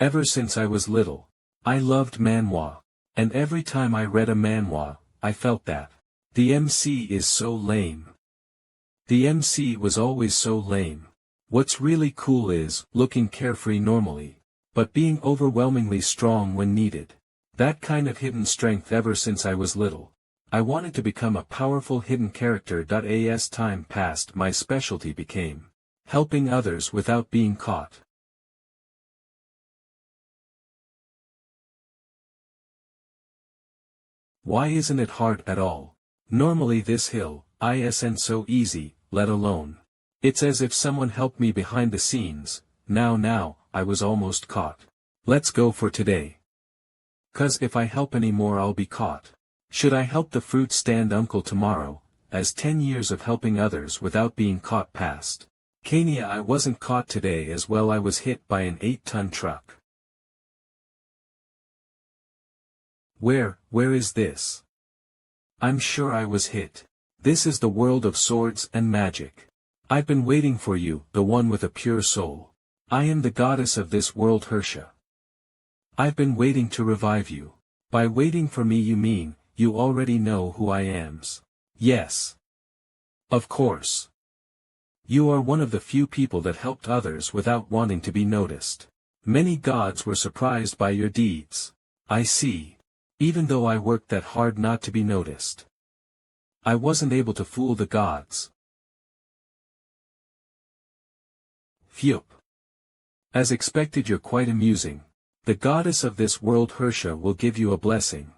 Ever since I was little, I loved manhwa. And every time I read a manhwa, I felt that. The MC is so lame. The MC was always so lame. What's really cool is, looking carefree normally, but being overwhelmingly strong when needed. That kind of hidden strength ever since I was little. I wanted to become a powerful hidden character. As time passed, my specialty became helping others without being caught. Why isn't it hard at all? Normally this hill, isn't so easy, let alone. It's as if someone helped me behind the scenes. Now, I was almost caught. Let's go for today. 'Cause if I help any more I'll be caught. Should I help the fruit stand uncle tomorrow, as 10 years of helping others without being caught passed? Kenya, I wasn't caught today as well. I was hit by an 8-ton truck. Where is this? I'm sure I was hit. This is the world of swords and magic. I've been waiting for you, the one with a pure soul. I am the goddess of this world, Hersha. I've been waiting to revive you. By waiting for me you mean, you already know who I am. Yes. Of course. You are one of the few people that helped others without wanting to be noticed. Many gods were surprised by your deeds. I see. Even though I worked that hard not to be noticed, I wasn't able to fool the gods. Phew. As expected, you're quite amusing. The goddess of this world, Hersha, will give you a blessing.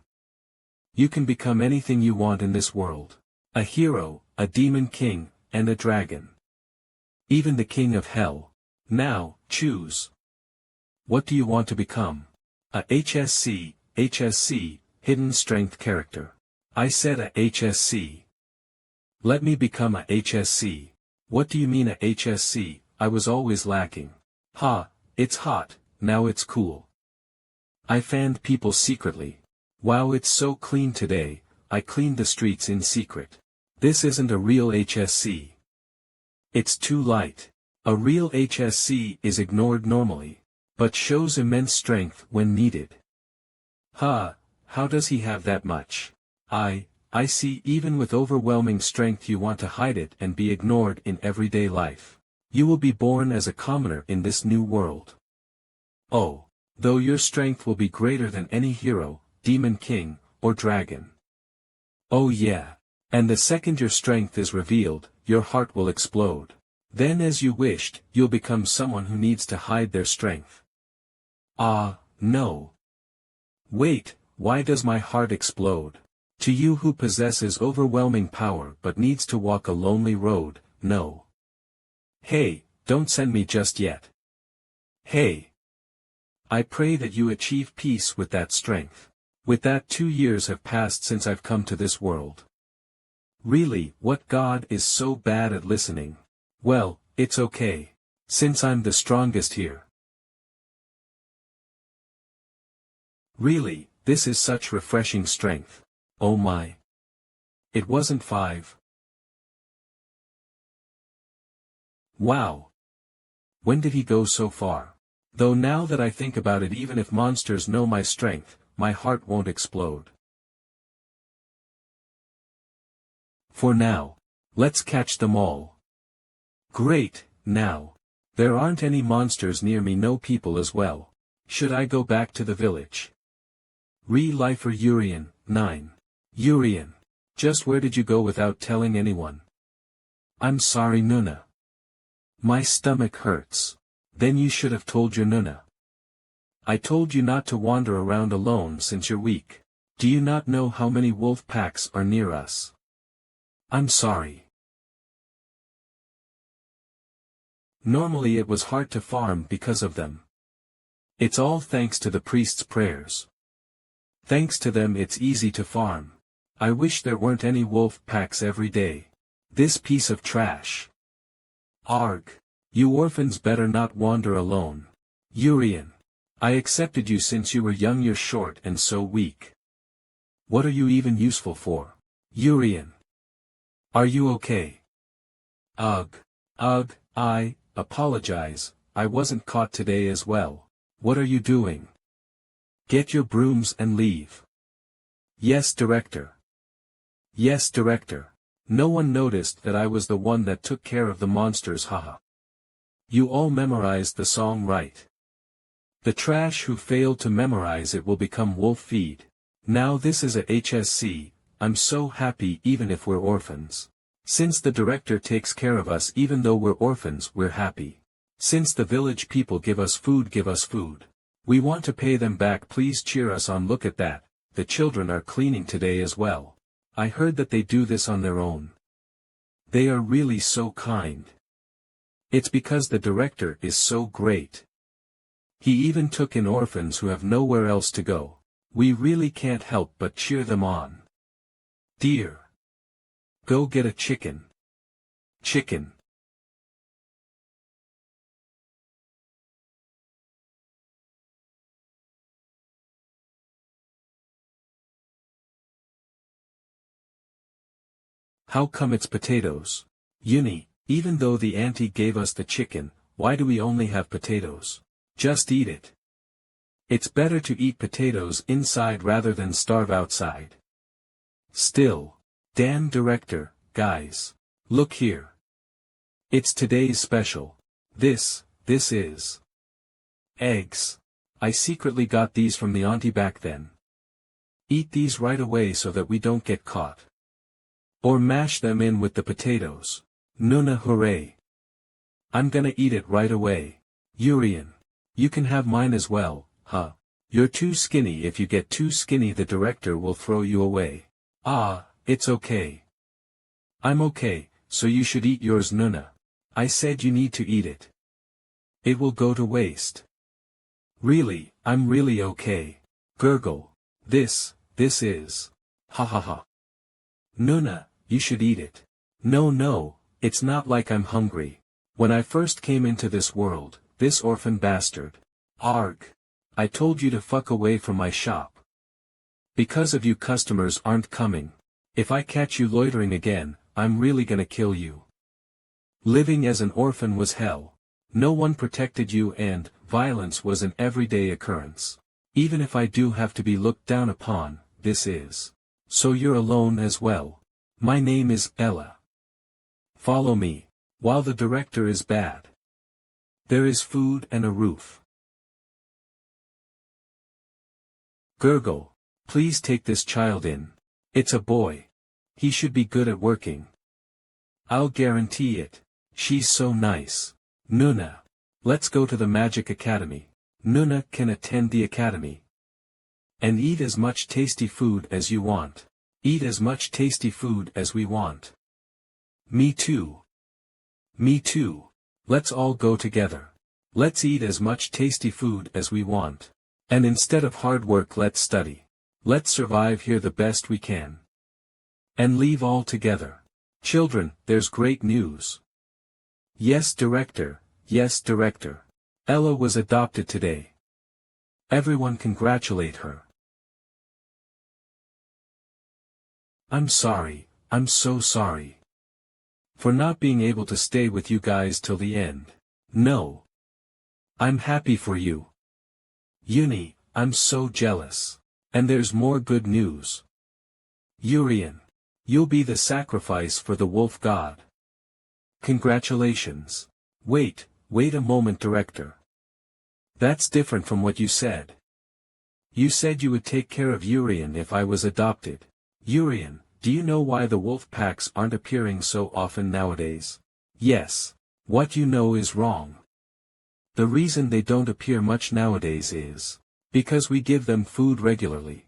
You can become anything you want in this world. A hero, a demon king, and a dragon. Even the king of hell. Now, choose. What do you want to become? A HSC, hidden strength character. I said a HSC. Let me become a HSC. What do you mean a HSC? I was always lacking. Ha, it's hot, now it's cool. I fanned people secretly. Wow, it's so clean today, I cleaned the streets in secret. This isn't a real HSC. It's too light. A real HSC is ignored normally, but shows immense strength when needed. Ha, how does he have that much? I see. Even with overwhelming strength you want to hide it and be ignored in everyday life. You will be born as a commoner in this new world. Oh, though your strength will be greater than any hero, demon king, or dragon. Oh yeah. And the second your strength is revealed, your heart will explode. Then as you wished, you'll become someone who needs to hide their strength. Ah, no. Wait, why does my heart explode? To you who possesses overwhelming power but needs to walk a lonely road, no. Hey, don't send me just yet. Hey. I pray that you achieve peace with that strength. With that 2 years have passed since I've come to this world. Really, what god is so bad at listening? Well, it's okay. Since I'm the strongest here. Really, this is such refreshing strength. Oh my. It wasn't 5. Wow. When did he go so far? Though now that I think about it, even if monsters know my strength, my heart won't explode. For now. Let's catch them all. Great, now. There aren't any monsters near me, no people as well. Should I go back to the village? Lifer Yurian, 9. Yurian. Just where did you go without telling anyone? I'm sorry, Nuna. My stomach hurts. Then you should have told your Nuna. I told you not to wander around alone since you're weak. Do you not know how many wolf packs are near us? I'm sorry. Normally it was hard to farm because of them. It's all thanks to the priest's prayers. Thanks to them it's easy to farm. I wish there weren't any wolf packs every day. This piece of trash. Arg. You orphans better not wander alone. Yurian. I accepted you since you were young, you're short and so weak. What are you even useful for? Yurian. Are you okay? Ugh. I apologize, I wasn't caught today as well. What are you doing? Get your brooms and leave. Yes, director. Yes, director. No one noticed that I was the one that took care of the monsters, haha. You all memorized the song right. The trash who failed to memorize it will become wolf feed. Now this is a HSC, I'm so happy even if we're orphans. Since the director takes care of us even though we're orphans, we're happy. Since the village people give us food. We want to pay them back, please cheer us on, look at that, the children are cleaning today as well. I heard that they do this on their own. They are really so kind. It's because the director is so great. He even took in orphans who have nowhere else to go. We really can't help but cheer them on. Dear. Go get a chicken. Chicken. How come it's potatoes? Uni, even though the auntie gave us the chicken, why do we only have potatoes? Just eat it. It's better to eat potatoes inside rather than starve outside. Still. Damn director, guys. Look here. It's today's special. This is eggs. I secretly got these from the auntie back then. Eat these right away so that we don't get caught. Or mash them in with the potatoes. Nuna, hooray. I'm gonna eat it right away. Yurian. You can have mine as well, huh? You're too skinny. If you get too skinny the director will throw you away. Ah, it's okay. I'm okay, so you should eat yours, Nuna. I said you need to eat it. It will go to waste. Really, I'm really okay. Gurgle. This is. Ha ha ha. Nuna, you should eat it. No, it's not like I'm hungry. When I first came into this world, this orphan bastard. Arg. I told you to fuck away from my shop. Because of you customers aren't coming. If I catch you loitering again, I'm really gonna kill you. Living as an orphan was hell. No one protected you and violence was an everyday occurrence. Even if I do have to be looked down upon, this is. So you're alone as well. My name is Ella. Follow me. While the director is bad. There is food and a roof. Gurgle. Please take this child in. It's a boy. He should be good at working. I'll guarantee it. She's so nice. Nuna. Let's go to the Magic Academy. Nuna can attend the academy. And eat as much tasty food as you want. Eat as much tasty food as we want. Me too. Me too. Let's all go together. Let's eat as much tasty food as we want. And instead of hard work, let's study. Let's survive here the best we can. And leave all together. Children, there's great news. Yes, director. Yes, director. Ella was adopted today. Everyone congratulate her. I'm sorry, I'm so sorry. For not being able to stay with you guys till the end. No. I'm happy for you. Uni, I'm so jealous. And there's more good news. Yurian. You'll be the sacrifice for the wolf god. Congratulations. Wait a moment, director. That's different from what you said. You said you would take care of Yurian if I was adopted. Yurian, do you know why the wolf packs aren't appearing so often nowadays? Yes. What you know is wrong. The reason they don't appear much nowadays is because we give them food regularly.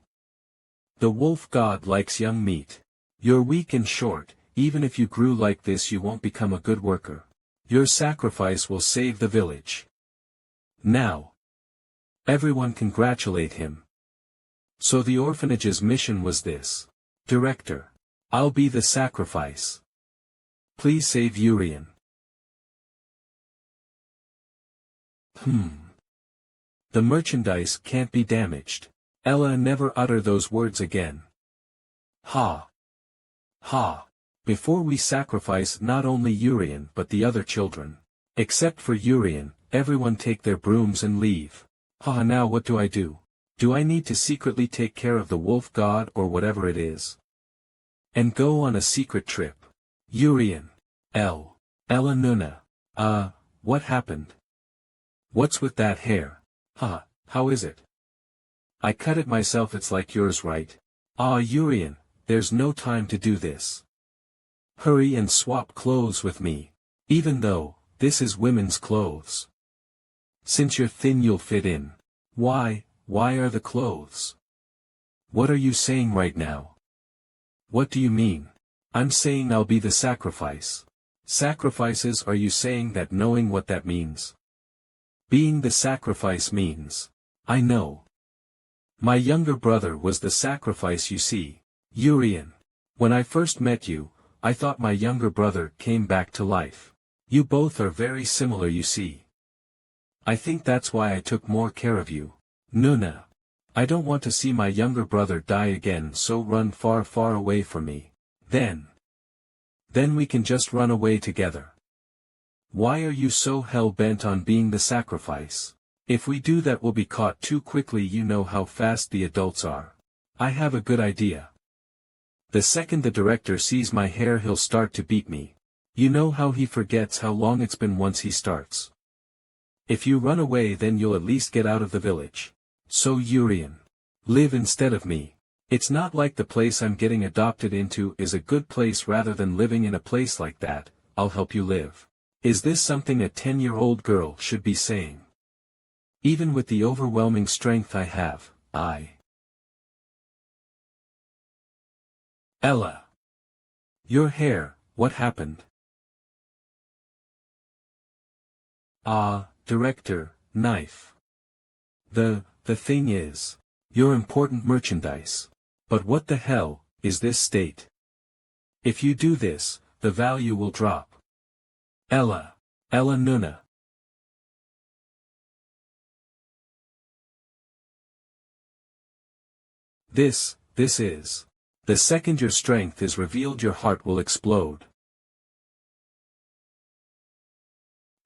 The wolf god likes young meat. You're weak and short, even if you grew like this you won't become a good worker. Your sacrifice will save the village. Now. Everyone congratulate him. So the orphanage's mission was this. Director. I'll be the sacrifice. Please save Yurian. The merchandise can't be damaged. Ella never utter those words again. Ha. Ha. Before we sacrifice not only Yurian but the other children. Except for Yurian, everyone take their brooms and leave. Haha, now what do I do? Do I need to secretly take care of the wolf god or whatever it is? And go on a secret trip? Yurian. Ella Nuna. What happened? What's with that hair? Haha, how is it? I cut it myself, it's like yours, right? Ah, Yurian, there's no time to do this. Hurry and swap clothes with me. Even though, this is women's clothes. Since you're thin you'll fit in. Why are the clothes? What are you saying right now? What do you mean? I'm saying I'll be the sacrifice. Sacrifices, are you saying that knowing what that means? Being the sacrifice means. I know. My younger brother was the sacrifice, you see. Yurian. When I first met you, I thought my younger brother came back to life. You both are very similar, you see. I think that's why I took more care of you. Nuna. I don't want to see my younger brother die again, so run far, far away from me. Then we can just run away together. Why are you so hell-bent on being the sacrifice? If we do that we'll be caught too quickly, you know how fast the adults are. I have a good idea. The second the director sees my hair he'll start to beat me. You know how he forgets how long it's been once he starts. If you run away then you'll at least get out of the village. So Yurian. Live instead of me. It's not like the place I'm getting adopted into is a good place. Rather than living in a place like that, I'll help you live. Is this something a 10-year-old girl should be saying? Even with the overwhelming strength I have, Ella. Your hair, what happened? Director, knife. The thing is, you're important merchandise. But what the hell is this state? If you do this, the value will drop. Ella Nuna. This is. The second your strength is revealed your heart will explode.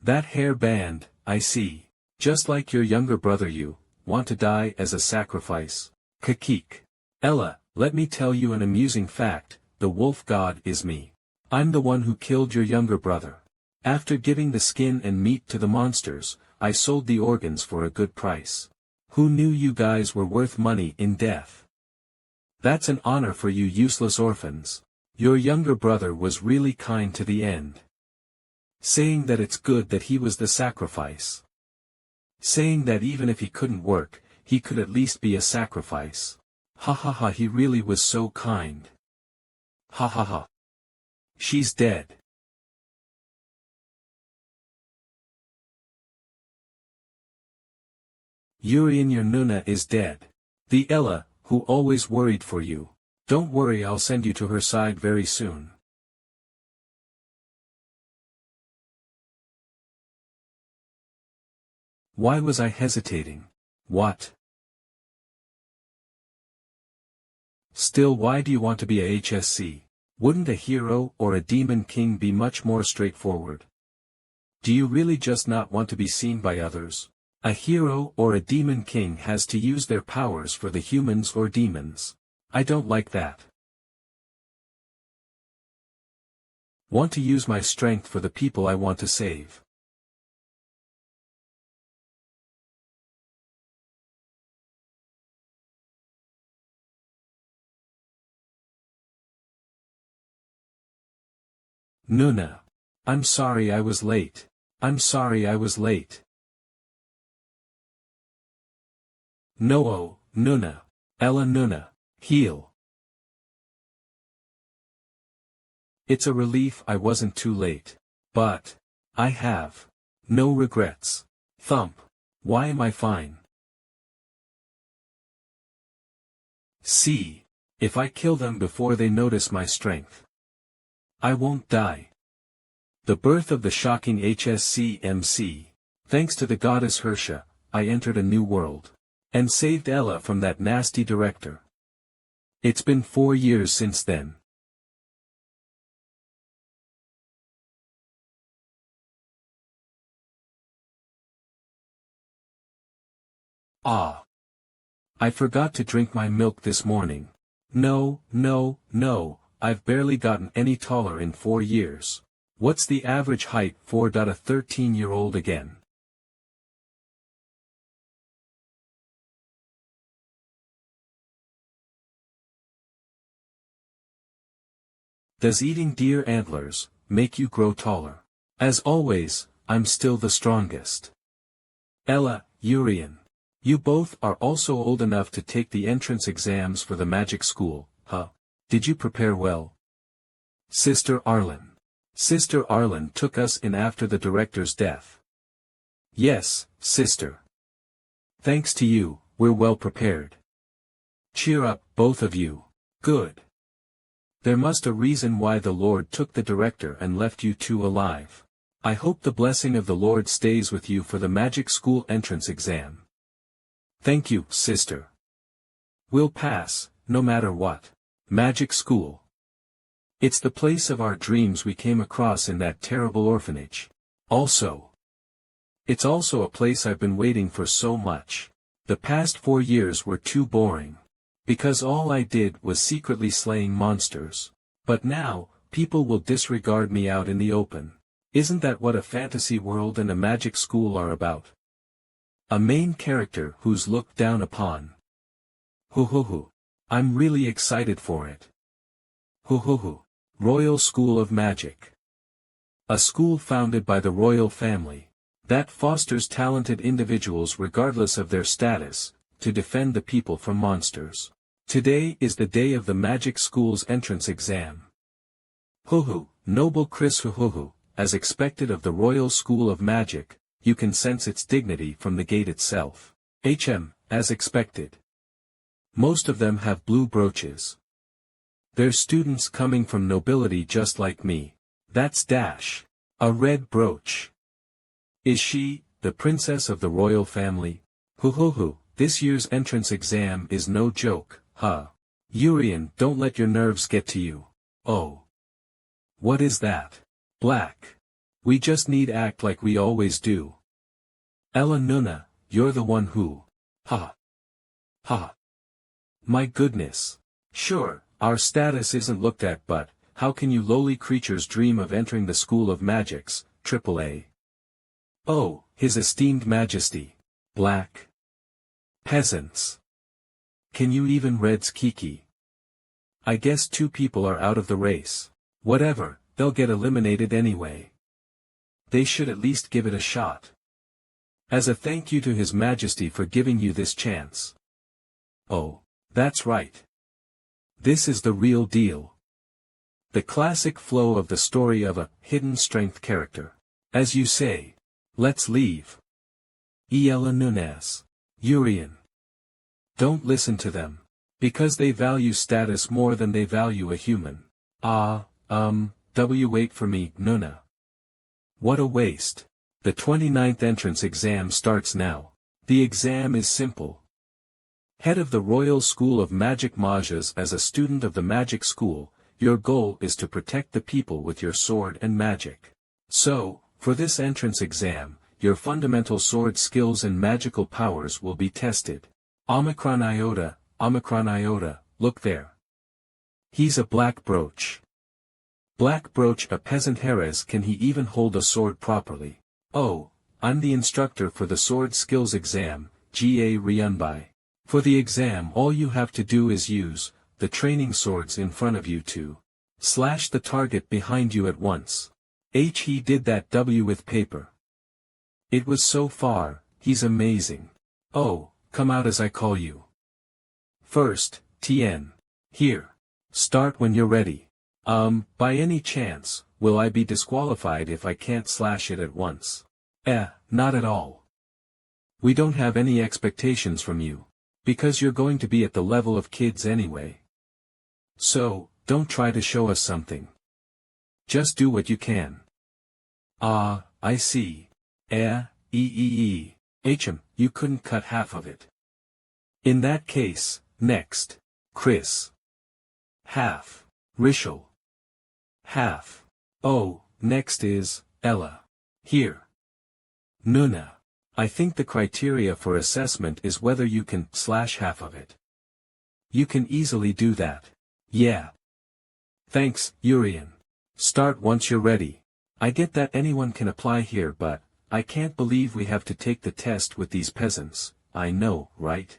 That hair band, I see. Just like your younger brother, you want to die as a sacrifice. Kakik. Ella, let me tell you an amusing fact, the wolf god is me. I'm the one who killed your younger brother. After giving the skin and meat to the monsters, I sold the organs for a good price. Who knew you guys were worth money in death? That's an honor for you useless orphans. Your younger brother was really kind to the end. Saying that it's good that he was the sacrifice. Saying that even if he couldn't work, he could at least be a sacrifice. Ha ha ha, he really was so kind. Ha ha ha. She's dead. Yurian, your Nuna is dead. The Ella, who always worried for you. Don't worry, I'll send you to her side very soon. Why was I hesitating? What? Still, why do you want to be a HSC? Wouldn't a hero or a demon king be much more straightforward? Do you really just not want to be seen by others? A hero or a demon king has to use their powers for the humans or demons. I don't like that. Want to use my strength for the people I want to save. Nuna. I'm sorry I was late. I'm sorry I was late. No, Nuna. Ella Nuna. Heal. It's a relief I wasn't too late. But I have no regrets. Thump. Why am I fine? See. If I kill them before they notice my strength, I won't die. The birth of the shocking HSC-MC. Thanks to the goddess Hersha, I entered a new world. And saved Ella from that nasty director. It's been 4 years since then. Ah. I forgot to drink my milk this morning. No, no, no, I've barely gotten any taller in 4 years. What's the average height for a 13-year-old again? Does eating deer antlers make you grow taller? As always, I'm still the strongest. Ella, Yurian. You both are also old enough to take the entrance exams for the magic school, huh? Did you prepare well? Sister Arlen. Sister Arlen took us in after the director's death. Yes, sister. Thanks to you, we're well prepared. Cheer up, both of you. Good. There must a reason why the Lord took the director and left you two alive. I hope the blessing of the Lord stays with you for the magic school entrance exam. Thank you, sister. We'll pass, no matter what. Magic school. It's the place of our dreams we came across in that terrible orphanage. It's also a place I've been waiting for so much. The past 4 years were too boring. Because all I did was secretly slaying monsters. But now, people will disregard me out in the open. Isn't that what a fantasy world and a magic school are about? A main character who's looked down upon. Hoo. I'm really excited for it. Hoo. Royal School of Magic. A school founded by the royal family, that fosters talented individuals regardless of their status, to defend the people from monsters. Today is the day of the magic school's entrance exam. Hoo, noble Chris Hoo, as expected of the Royal School of Magic, you can sense its dignity from the gate itself. As expected. Most of them have blue brooches. They're students coming from nobility just like me. That's Dash. A red brooch. Is she, the princess of the royal family? Hoo, this year's entrance exam is no joke. Yurian, don't let your nerves get to you. Oh. What is that? Black. We just need act like we always do. Ella Nuna, you're the one who. Ha. My goodness. Sure, our status isn't looked at, but, how can you lowly creatures dream of entering the School of Magics, AAA? Oh, His Esteemed Majesty. Black. Peasants. Can you even Red's Kiki? I guess 2 people are out of the race. Whatever, they'll get eliminated anyway. They should at least give it a shot. As a thank you to His Majesty for giving you this chance. Oh, that's right. This is the real deal. The classic flow of the story of a hidden strength character. As you say. Let's leave. Ella Nunez. Yurian. Don't listen to them. Because they value status more than they value a human. Wait for me, Nuna. What a waste. The 29th entrance exam starts now. The exam is simple. Head of the Royal School of Magic Majas. As a student of the magic school, your goal is to protect the people with your sword and magic. So, for this entrance exam, your fundamental sword skills and magical powers will be tested. Omicron Iota, look there. He's a black brooch. Black brooch, a peasant Heres. Can he even hold a sword properly? Oh, I'm the instructor for the sword skills exam, Ga Ryunbai. For the exam all you have to do is use the training swords in front of you to slash the target behind you at once. He did that with paper. It was so far, he's amazing. Oh, come out as I call you. First, Tien. Here. Start when you're ready. By any chance, will I be disqualified if I can't slash it at once? Not at all. We don't have any expectations from you. Because you're going to be at the level of kids anyway. So, don't try to show us something. Just do what you can. I see. You couldn't cut half of it. In that case, next. Chris. Half. Rishal. Half. Oh, next is Ella. Here. Nuna. I think the criteria for assessment is whether you can slash half of it. You can easily do that. Yeah. Thanks, Yurian. Start once you're ready. I get that anyone can apply here, but I can't believe we have to take the test with these peasants. I know, right?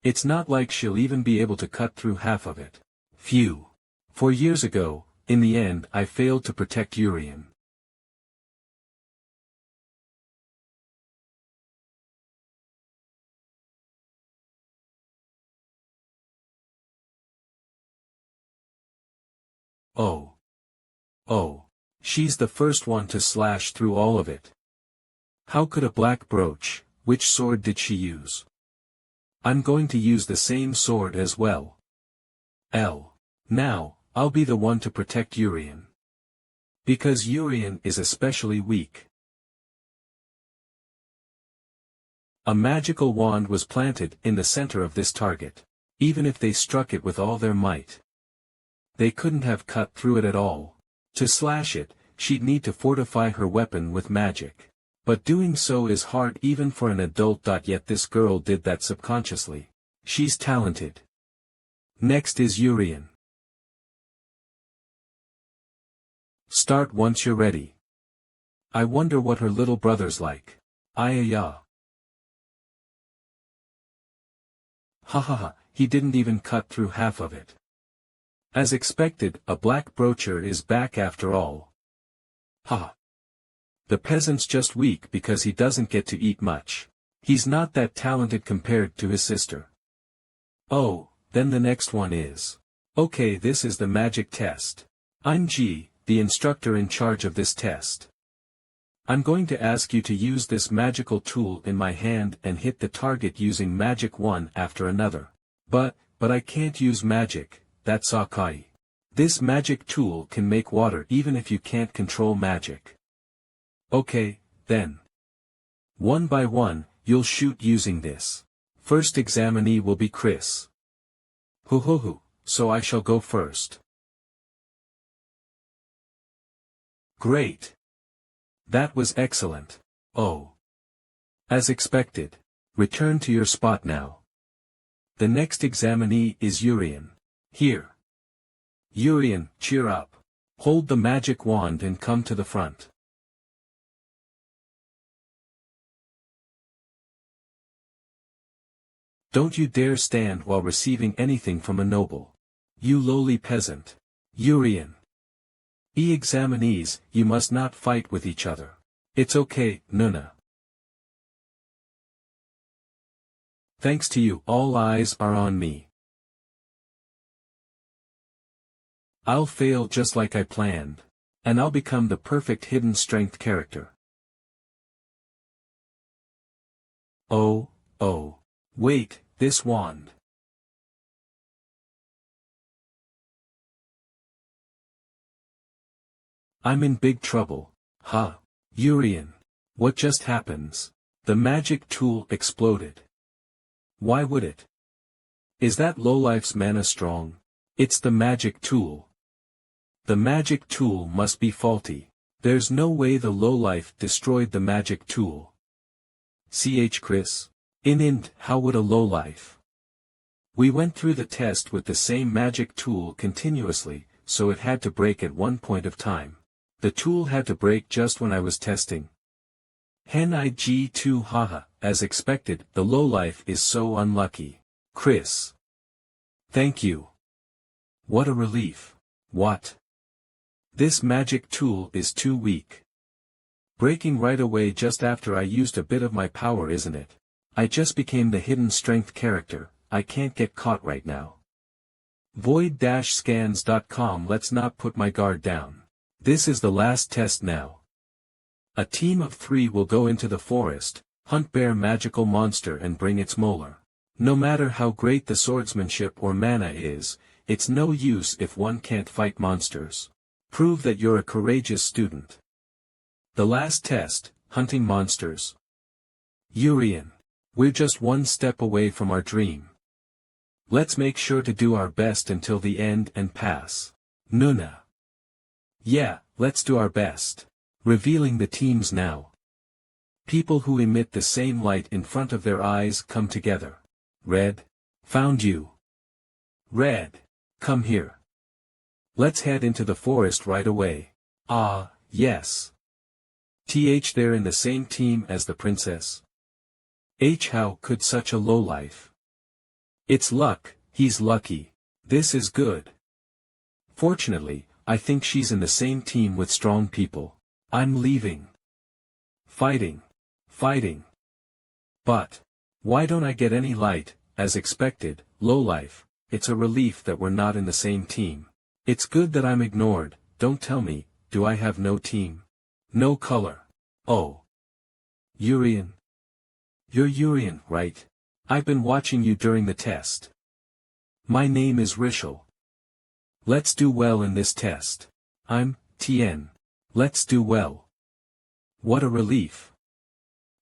It's not like she'll even be able to cut through half of it. Phew. 4 years ago, in the end I failed to protect Yurian. Oh. Oh. She's the first one to slash through all of it. How could a black brooch? Which sword did she use? I'm going to use the same sword as well. Now, I'll be the one to protect Yurian. Because Yurian is especially weak. A magical wand was planted in the center of this target. Even if they struck it with all their might, they couldn't have cut through it at all. To slash it, she'd need to fortify her weapon with magic. But doing so is hard even for an adult. Yet this girl did that subconsciously. She's talented. Next is Yurian. Start once you're ready. I wonder what her little brother's like. Ayaya. Hahaha, he didn't even cut through half of it. As expected, a black broacher is back after all. Ha. The peasant's just weak because he doesn't get to eat much. He's not that talented compared to his sister. Oh, then the next one is. Okay, this is the magic test. I'm G, the instructor in charge of this test. I'm going to ask you to use this magical tool in my hand and hit the target using magic one after another. But I can't use magic. That's Akai. This magic tool can make water even if you can't control magic. Okay, then. One by one, you'll shoot using this. First examinee will be Chris. Hoo, so I shall go first. Great. That was excellent. Oh. As expected. Return to your spot now. The next examinee is Yurian. Here. Yurian, cheer up. Hold the magic wand and come to the front. Don't you dare stand while receiving anything from a noble. You lowly peasant. Yurian. Examinees, you must not fight with each other. It's okay, Nuna. Thanks to you, all eyes are on me. I'll fail just like I planned. And I'll become the perfect hidden strength character. Oh. Wait, this wand. I'm in big trouble. Ha. Yurian. What just happens? The magic tool exploded. Why would it? Is that lowlife's mana strong? It's the magic tool. The magic tool must be faulty. There's no way the lowlife destroyed the magic tool. Chris. How would a lowlife? We went through the test with the same magic tool continuously, so it had to break at one point of time. The tool had to break just when I was testing. G2 haha, as expected, the lowlife is so unlucky. Chris. Thank you. What a relief. What? This magic tool is too weak. Breaking right away just after I used a bit of my power, isn't it? I just became the hidden strength character. I can't get caught right now. Void-scans.com. Let's not put my guard down. This is the last test now. A team of 3 will go into the forest, hunt bear magical monster and bring its molar. No matter how great the swordsmanship or mana is, it's no use if one can't fight monsters. Prove that you're a courageous student. The last test, hunting monsters. Yurian. We're just one step away from our dream. Let's make sure to do our best until the end and pass. Nuna. Yeah, let's do our best. Revealing the teams now. People who emit the same light in front of their eyes come together. Red. Found you. Red. Come here. Let's head into the forest right away. Ah, yes. They're in the same team as the princess. How could such a lowlife? It's luck, he's lucky. This is good. Fortunately, I think she's in the same team with strong people. I'm leaving. Fighting. Fighting. But why don't I get any light? As expected, lowlife. It's a relief that we're not in the same team. It's good that I'm ignored. Don't tell me, do I have no team? No color. Oh. Yurian. You're Yurian, right? I've been watching you during the test. My name is Rishal. Let's do well in this test. I'm Tien. Let's do well. What a relief.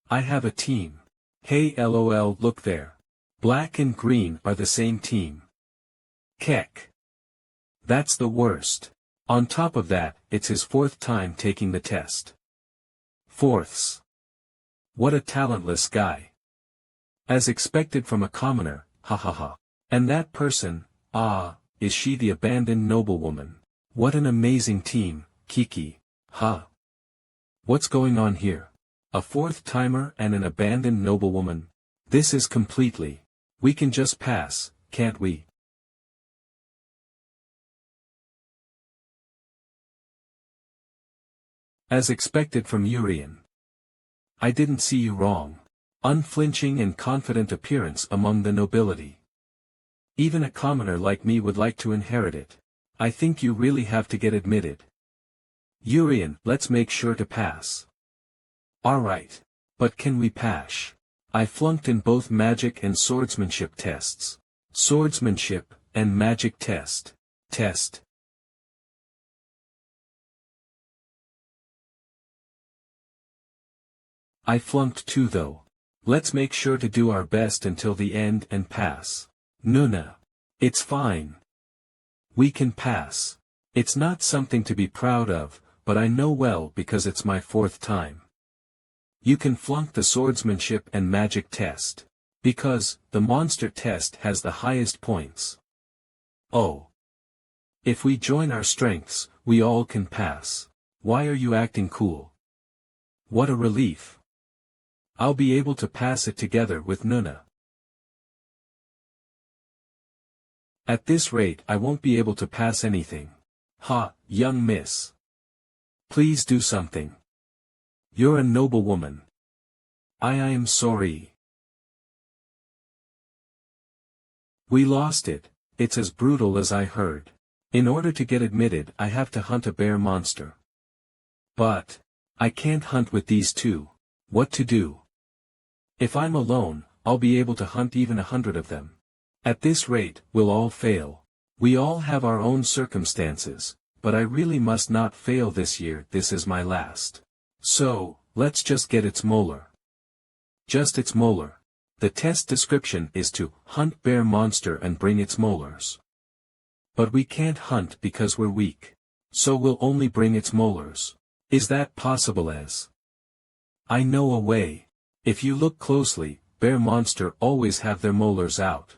I have a team. Hey lol, look there. Black and green are the same team. Keck. That's the worst. On top of that, it's his 4th time taking the test. 4ths. What a talentless guy. As expected from a commoner, ha. And that person, is she the abandoned noblewoman? What an amazing team, Kiki, ha. What's going on here? A 4th timer and an abandoned noblewoman? This is completely. We can just pass, can't we? As expected from Yurian. I didn't see you wrong. Unflinching and confident appearance among the nobility. Even a commoner like me would like to inherit it. I think you really have to get admitted. Yurian, let's make sure to pass. Alright. But can we pass? I flunked in both magic and swordsmanship tests. Swordsmanship and magic test. I flunked too though. Let's make sure to do our best until the end and pass. Nuna. It's fine. We can pass. It's not something to be proud of, but I know well because it's my 4th time. You can flunk the swordsmanship and magic test. Because, the monster test has the highest points. Oh. If we join our strengths, we all can pass. Why are you acting cool? What a relief. I'll be able to pass it together with Nuna. At this rate I won't be able to pass anything. Ha, young miss. Please do something. You're a noble woman. I am sorry. We lost it. It's as brutal as I heard. In order to get admitted I have to hunt a bear monster. But I can't hunt with these two. What to do? If I'm alone, I'll be able to hunt even 100 of them. At this rate, we'll all fail. We all have our own circumstances, but I really must not fail this year. This is my last. So, let's just get its molar. Just its molar. The test description is to hunt bear monster and bring its molars. But we can't hunt because we're weak. So we'll only bring its molars. Is that possible as? I know a way. If you look closely, bear monster always have their molars out.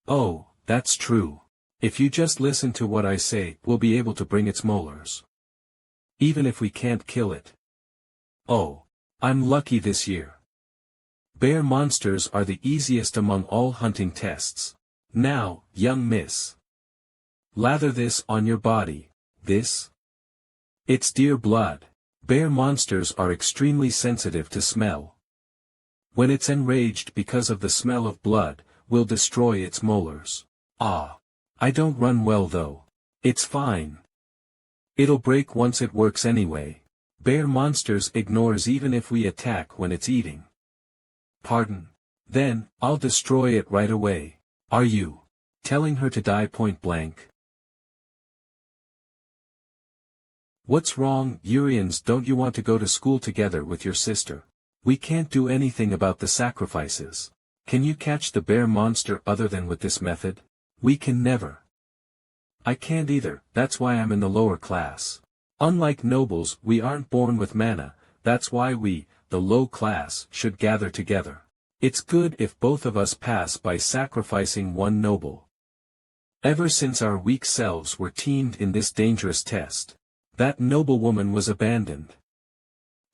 Oh, that's true. If you just listen to what I say, we'll be able to bring its molars. Even if we can't kill it. Oh, I'm lucky this year. Bear monsters are the easiest among all hunting tests. Now, young miss. Lather this on your body. This? It's deer blood. Bear monsters are extremely sensitive to smell. When it's enraged because of the smell of blood, we'll destroy its molars. Ah. I don't run well though. It's fine. It'll break once it works anyway. Bear monsters ignores even if we attack when it's eating. Pardon? Then, I'll destroy it right away. Are you telling her to die point blank? What's wrong, Yurians? Don't you want to go to school together with your sister? We can't do anything about the sacrifices. Can you catch the bear monster other than with this method? We can never. I can't either, that's why I'm in the lower class. Unlike nobles, we aren't born with mana, that's why we the low class, should gather together. It's good if both of us pass by sacrificing one noble. Ever since our weak selves were teamed in this dangerous test, that noblewoman was abandoned.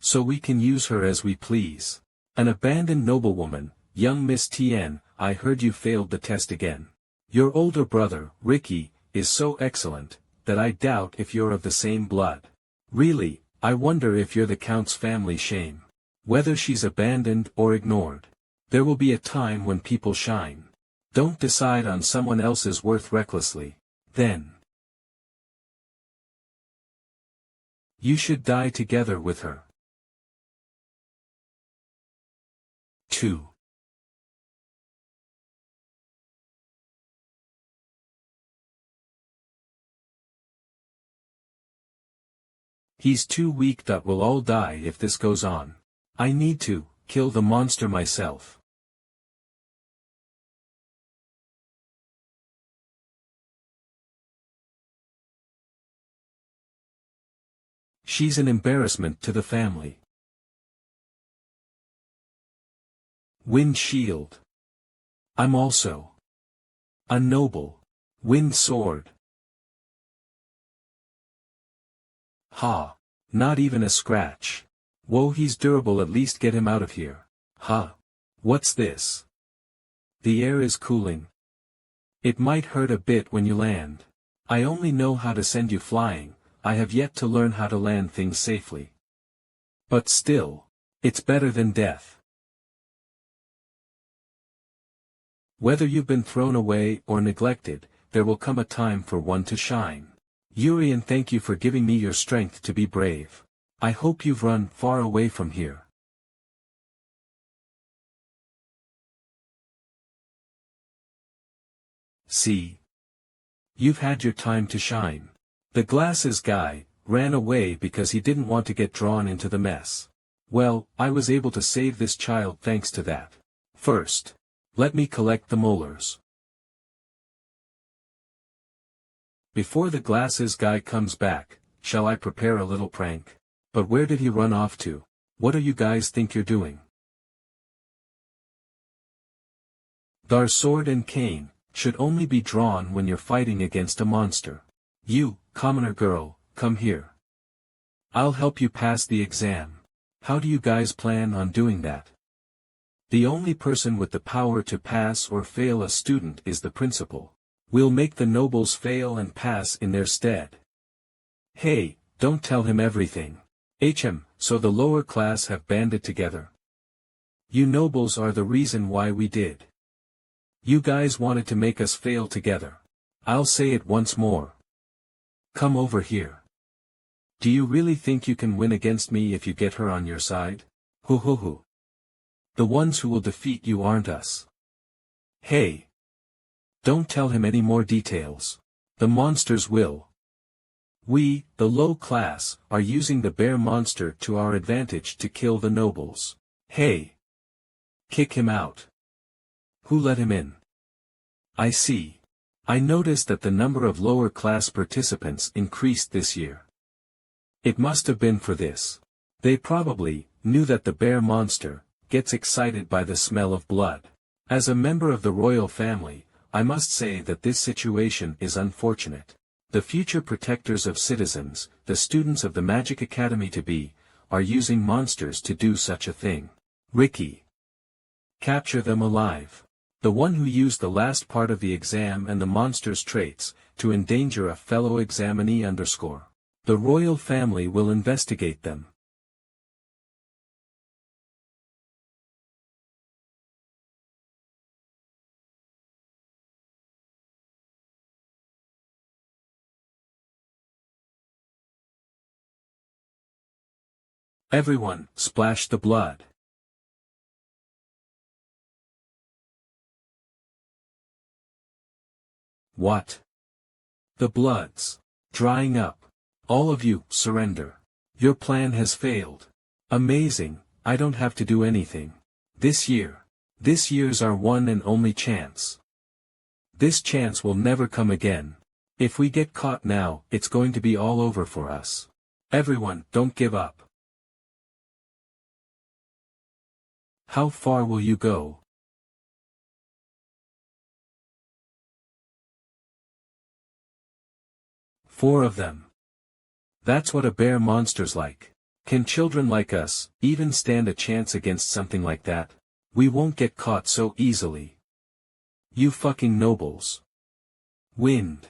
So we can use her as we please. An abandoned noblewoman, young Miss Tien, I heard you failed the test again. Your older brother, Ricky, is so excellent, that I doubt if you're of the same blood. Really, I wonder if you're the Count's family shame. Whether she's abandoned or ignored. There will be a time when people shine. Don't decide on someone else's worth recklessly. Then you should die together with her. 2. He's too weak. We'll all die if this goes on. I need to kill the monster myself. She's an embarrassment to the family. Wind shield. I'm also a noble. Wind sword. Ha. Not even a scratch. Whoa, he's durable. At least get him out of here. Ha. What's this? The air is cooling. It might hurt a bit when you land. I only know how to send you flying. I have yet to learn how to land things safely. But still, it's better than death. Whether you've been thrown away or neglected, there will come a time for one to shine. Yurian, thank you for giving me your strength to be brave. I hope you've run far away from here. See? You've had your time to shine. The glasses guy ran away because he didn't want to get drawn into the mess. Well, I was able to save this child thanks to that. First, let me collect the molars. Before the glasses guy comes back, shall I prepare a little prank? But where did he run off to? What do you guys think you're doing? Their sword and cane should only be drawn when you're fighting against a monster. You, commoner girl, come here. I'll help you pass the exam. How do you guys plan on doing that? The only person with the power to pass or fail a student is the principal. We'll make the nobles fail and pass in their stead. Hey, don't tell him everything. So the lower class have banded together. You nobles are the reason why we did. You guys wanted to make us fail together. I'll say it once more. Come over here. Do you really think you can win against me if you get her on your side? Hoo hoo hoo. The ones who will defeat you aren't us. Hey. Don't tell him any more details. The monsters will. We, the low class, are using the bear monster to our advantage to kill the nobles. Hey. Kick him out. Who let him in? I see. I noticed that the number of lower class participants increased this year. It must have been for this. They probably knew that the bear monster gets excited by the smell of blood. As a member of the royal family, I must say that this situation is unfortunate. The future protectors of citizens, the students of the Magic Academy to be, are using monsters to do such a thing. Ricky. Capture them alive. The one who used the last part of the exam and the monster's traits, to endanger a fellow examinee _. The royal family will investigate them. Everyone, splash the blood. What? The blood's drying up. All of you, surrender. Your plan has failed. Amazing, I don't have to do anything. This year's our one and only chance. This chance will never come again. If we get caught now, it's going to be all over for us. Everyone, don't give up. How far will you go? Four of them. That's what a bear monster's like. Can children like us even stand a chance against something like that? We won't get caught so easily. You fucking nobles. Wind.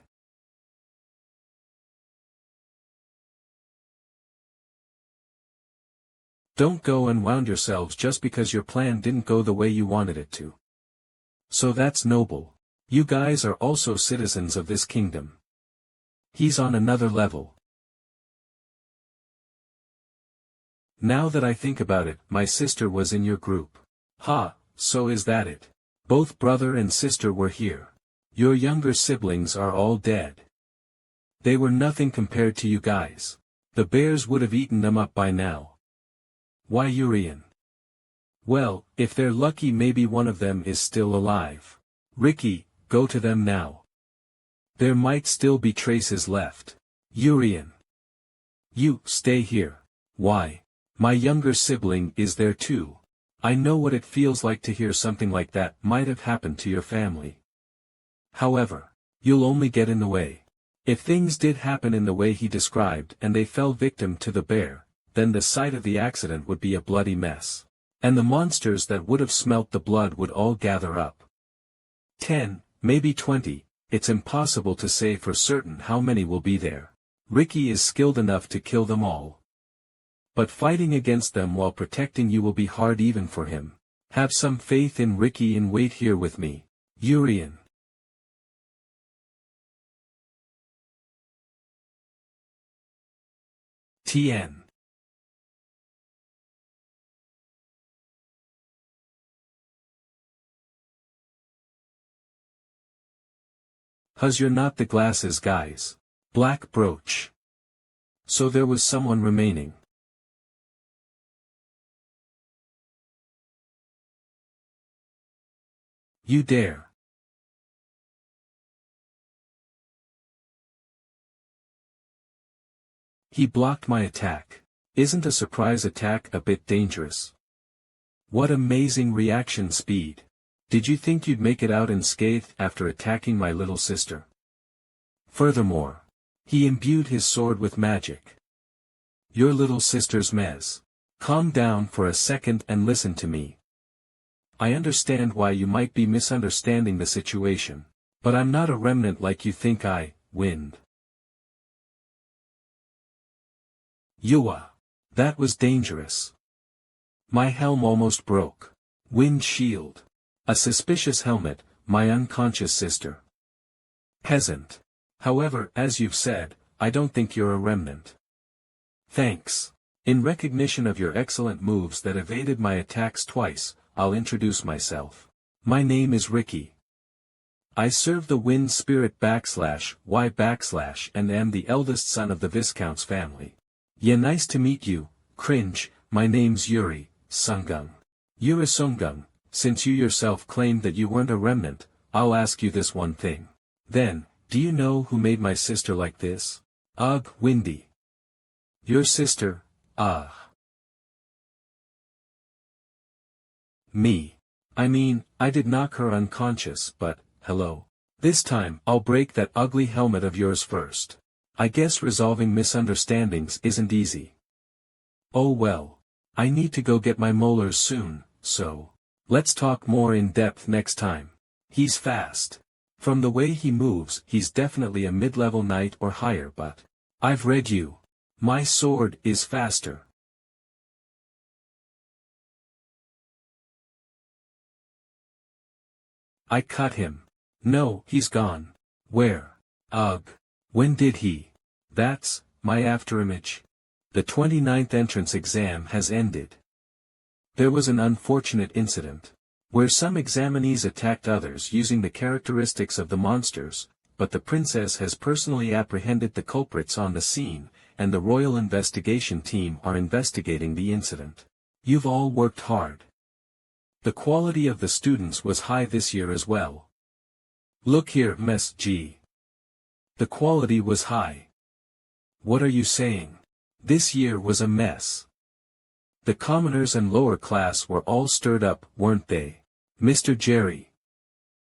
Don't go and wound yourselves just because your plan didn't go the way you wanted it to. So that's noble. You guys are also citizens of this kingdom. He's on another level. Now that I think about it, my sister was in your group. Ha, so is that it? Both brother and sister were here. Your younger siblings are all dead. They were nothing compared to you guys. The bears would have eaten them up by now. Why Yurian? Well, if they're lucky maybe one of them is still alive. Ricky, go to them now. There might still be traces left. Yurian. You, stay here. Why? My younger sibling is there too. I know what it feels like to hear something like that might have happened to your family. However, you'll only get in the way. If things did happen in the way he described and they fell victim to the bear, then the site of the accident would be a bloody mess. And the monsters that would have smelt the blood would all gather up. 10, maybe 20, it's impossible to say for certain how many will be there. Ricky is skilled enough to kill them all. But fighting against them while protecting you will be hard even for him. Have some faith in Ricky and wait here with me. Yurian. TN. Huz, you're not the glasses guys. Black brooch. So there was someone remaining. You dare. He blocked my attack. Isn't a surprise attack a bit dangerous? What amazing reaction speed. Did you think you'd make it out unscathed after attacking my little sister? Furthermore, he imbued his sword with magic. Your little sister's mez. Calm down for a second and listen to me. I understand why you might be misunderstanding the situation, but I'm not a remnant like you think I, Wind. Yua. That was dangerous. My helm almost broke. Wind shield. A suspicious helmet, my unconscious sister. Peasant. However, as you've said, I don't think you're a remnant. Thanks. In recognition of your excellent moves that evaded my attacks twice, I'll introduce myself. My name is Ricky. I serve the Wind Spirit /Y/ and am the eldest son of the Viscount's family. Yeah, nice to meet you. Cringe, my name's Yuri, Sungung. Yuri Sungung, since you yourself claimed that you weren't a remnant, I'll ask you this one thing. Then, do you know who made my sister like this? Ugh, Windy. Your sister, Me. I mean, I did knock her unconscious, but, hello. This time, I'll break that ugly helmet of yours first. I guess resolving misunderstandings isn't easy. Oh well. I need to go get my molars soon, so. Let's talk more in depth next time. He's fast. From the way he moves, he's definitely a mid-level knight or higher, but. I've read you. My sword is faster. I cut him. No, he's gone. Where? Ugh. When did he? That's my afterimage. The 29th entrance exam has ended. There was an unfortunate incident, where some examinees attacked others using the characteristics of the monsters, but the princess has personally apprehended the culprits on the scene, and the royal investigation team are investigating the incident. You've all worked hard. The quality of the students was high this year as well. Look here, Ms. G. The quality was high. What are you saying? This year was a mess. The commoners and lower class were all stirred up, weren't they? Mr. Jerry.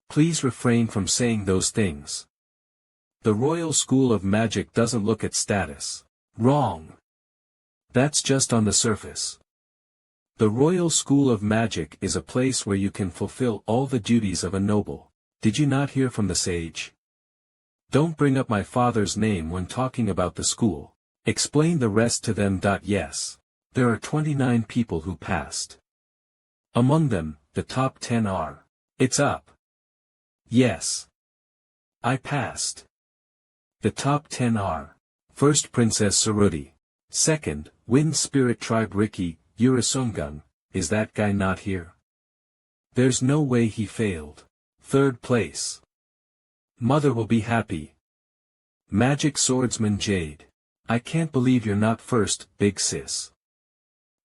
Please refrain from saying those things. The Royal School of Magic doesn't look at status. Wrong. That's just on the surface. The Royal School of Magic is a place where you can fulfill all the duties of a noble. Did you not hear from the sage? Don't bring up my father's name when talking about the school. Explain the rest to them. Yes. There are 29 people who passed. Among them, the top 10 are. It's up. Yes. I passed. The top 10 are. First Princess Saruti. Second, Wind Spirit Tribe Ricky, Urasungung. Is that guy not here? There's no way he failed. Third place. Mother will be happy. Magic Swordsman Jade. I can't believe you're not first, big sis.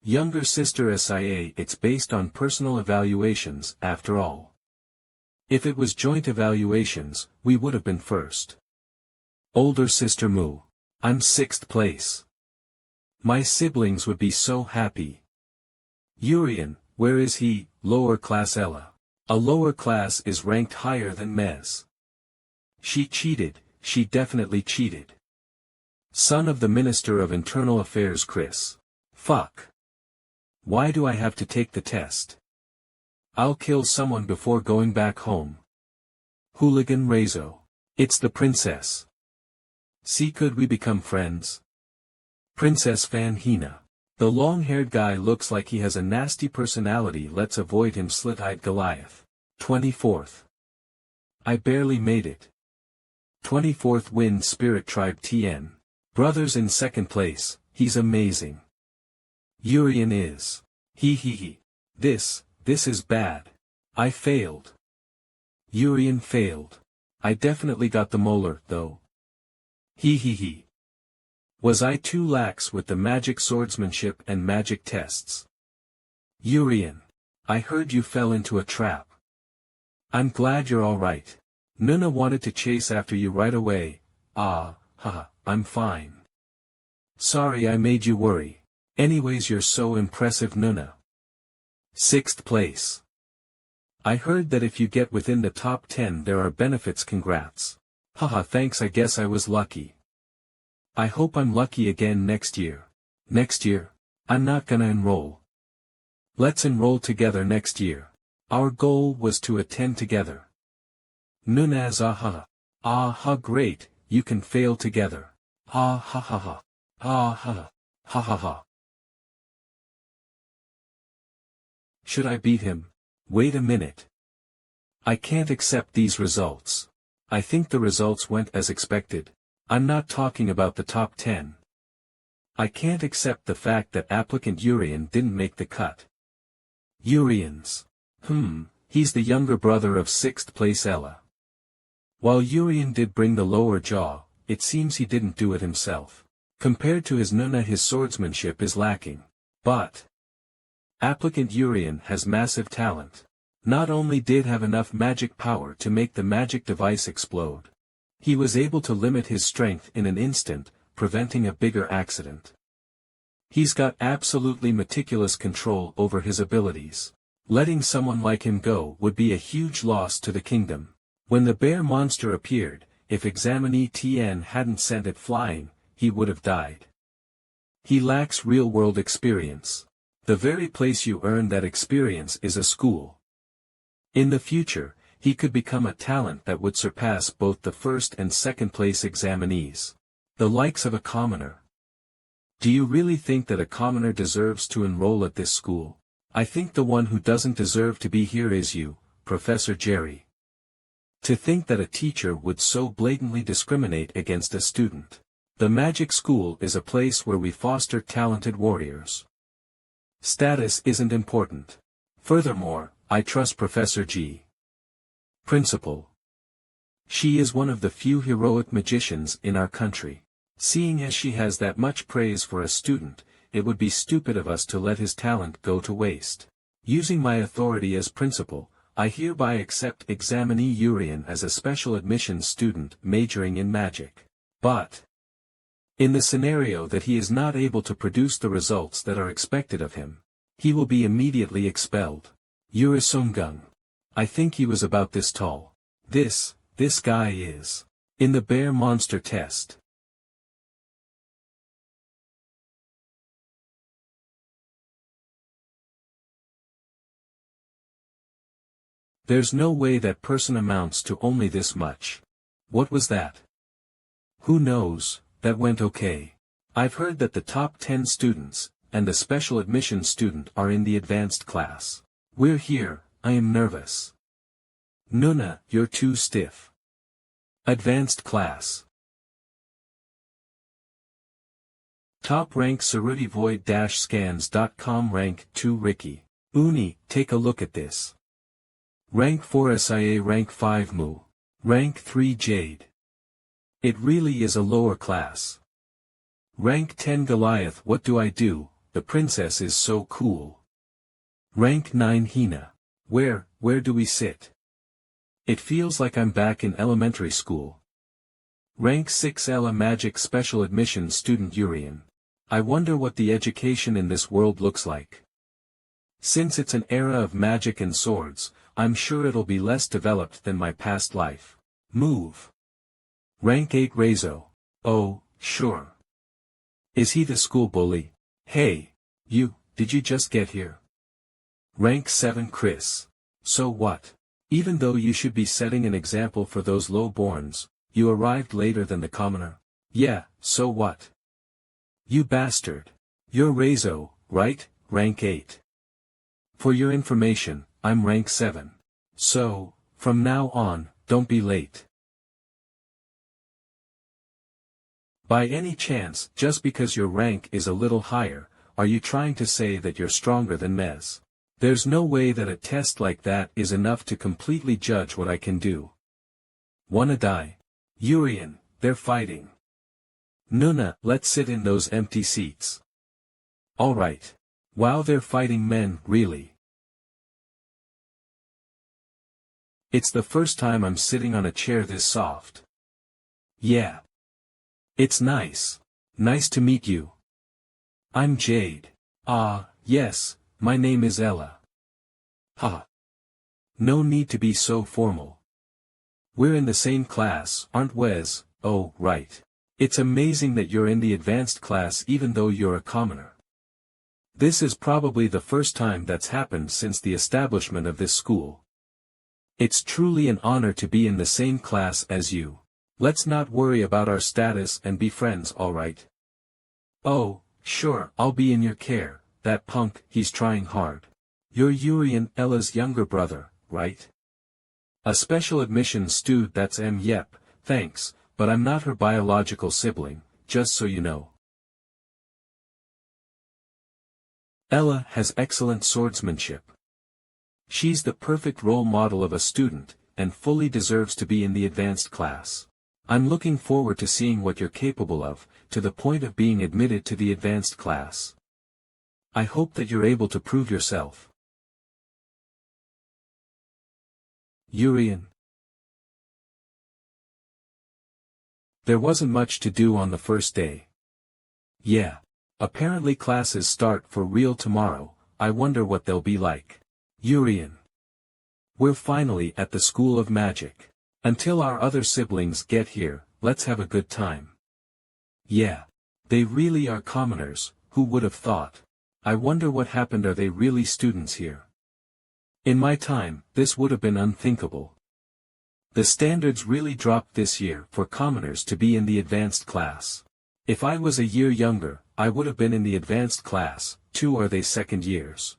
Younger sister SIA. It's based on personal evaluations, after all. If it was joint evaluations, we would have been first. Older sister Moo. I'm 6th place. My siblings would be so happy. Yurian, where is he? Lower class Ella. A lower class is ranked higher than Mez. She cheated, she definitely cheated. Son of the Minister of Internal Affairs Chris. Fuck. Why do I have to take the test? I'll kill someone before going back home. Hooligan Rezo. It's the princess. See, could we become friends? Princess Van Hina. The long-haired guy looks like he has a nasty personality. Let's avoid him. Slit-eyed Goliath. 24th. I barely made it. 24th Wind Spirit Tribe TN. Brothers in 2nd place. He's amazing. Yurian is. He. This is bad. I failed. Yurian failed. I definitely got the molar, though. He. Was I too lax with the magic swordsmanship and magic tests? Yurian. I heard you fell into a trap. I'm glad you're alright. Nuna wanted to chase after you right away. Haha, I'm fine. Sorry I made you worry. Anyways, you're so impressive, Nuna. 6th place. I heard that if you get within the top 10 there are benefits. Congrats. Haha, thanks, I guess I was lucky. I hope I'm lucky again next year. Next year? I'm not gonna enroll. Let's enroll together next year. Our goal was to attend together. Nunaz. Aha, great, you can fail together. Ha. Should I beat him? Wait a minute. I can't accept these results. I think the results went as expected. I'm not talking about the top 10. I can't accept the fact that applicant Yurian didn't make the cut. Yurian's. He's the younger brother of 6th place Ella. While Yurian did bring the lower jaw, it seems he didn't do it himself. Compared to his Nuna, his swordsmanship is lacking. But applicant Yurian has massive talent. Not only did have enough magic power to make the magic device explode. He was able to limit his strength in an instant, preventing a bigger accident. He's got absolutely meticulous control over his abilities. Letting someone like him go would be a huge loss to the kingdom. When the bear monster appeared, if examinee TN hadn't sent it flying, he would have died. He lacks real-world experience. The very place you earn that experience is a school. In the future, he could become a talent that would surpass both the 1st and 2nd place examinees. The likes of a commoner. Do you really think that a commoner deserves to enroll at this school? I think the one who doesn't deserve to be here is you, Professor Jerry. To think that a teacher would so blatantly discriminate against a student. The magic school is a place where we foster talented warriors. Status isn't important. Furthermore, I trust Professor G. Principal. She is one of the few heroic magicians in our country. Seeing as she has that much praise for a student, it would be stupid of us to let his talent go to waste. Using my authority as principal, I hereby accept examinee Yurian as a special admissions student majoring in magic. But In the scenario that he is not able to produce the results that are expected of him, he will be immediately expelled. Yurian. I think he was about this tall. This guy is. In the bear monster test. There's no way that person amounts to only this much. What was that? Who knows, that went okay. I've heard that the top 10 students, and the special admission student are in the advanced class. We're here, I am nervous. Nuna, you're too stiff. Advanced class. Top rank Saruti Void-Scans.com Rank 2 Ricky. Uni, take a look at this. Rank 4 SIA Rank 5 Mu. Rank 3 Jade. It really is a lower class. Rank 10 Goliath. What do I do? The princess is so cool. Rank 9 Hina. Where do we sit? It feels like I'm back in elementary school. Rank 6 Ella Magic Special Admission Student Yurian. I wonder what the education in this world looks like. Since it's an era of magic and swords, I'm sure it'll be less developed than my past life. Move. Rank 8 Rezo. Oh, sure. Is he the school bully? Hey, did you just get here? Rank 7 Chris. So what? Even though you should be setting an example for those low-borns, you arrived later than the commoner. Yeah, so what? You bastard. You're Rezo, right? Rank 8. For your information, I'm rank 7. So, from now on, don't be late. By any chance, just because your rank is a little higher, are you trying to say that you're stronger than Mez? There's no way that a test like that is enough to completely judge what I can do. Wanna die? Yurian, they're fighting. Nuna, let's sit in those empty seats. Alright. Wow, they're fighting men, really. It's the first time I'm sitting on a chair this soft. Yeah. It's nice. Nice to meet you. I'm Jade. Ah, yes, my name is Ella. Ha. No need to be so formal. We're in the same class, aren't we? Oh, right. It's amazing that you're in the advanced class even though you're a commoner. This is probably the first time that's happened since the establishment of this school. It's truly an honor to be in the same class as you. Let's not worry about our status and be friends, alright? Oh, sure, I'll be in your care. That punk, he's trying hard. You're Yurian, Ella's younger brother, right? A special admissions student. That's yep, thanks, but I'm not her biological sibling, just so you know. Ella has excellent swordsmanship. She's the perfect role model of a student, and fully deserves to be in the advanced class. I'm looking forward to seeing what you're capable of, to the point of being admitted to the advanced class. I hope that you're able to prove yourself. Yurian. There wasn't much to do on the first day. Yeah. Apparently classes start for real tomorrow. I wonder what they'll be like. Yurian. We're finally at the School of Magic. Until our other siblings get here, let's have a good time. Yeah. They really are commoners, who would have thought? I wonder what happened. Are they really students here? In my time, this would have been unthinkable. The standards really dropped this year for commoners to be in the advanced class. If I was a year younger, I would have been in the advanced class, too. Are they second years?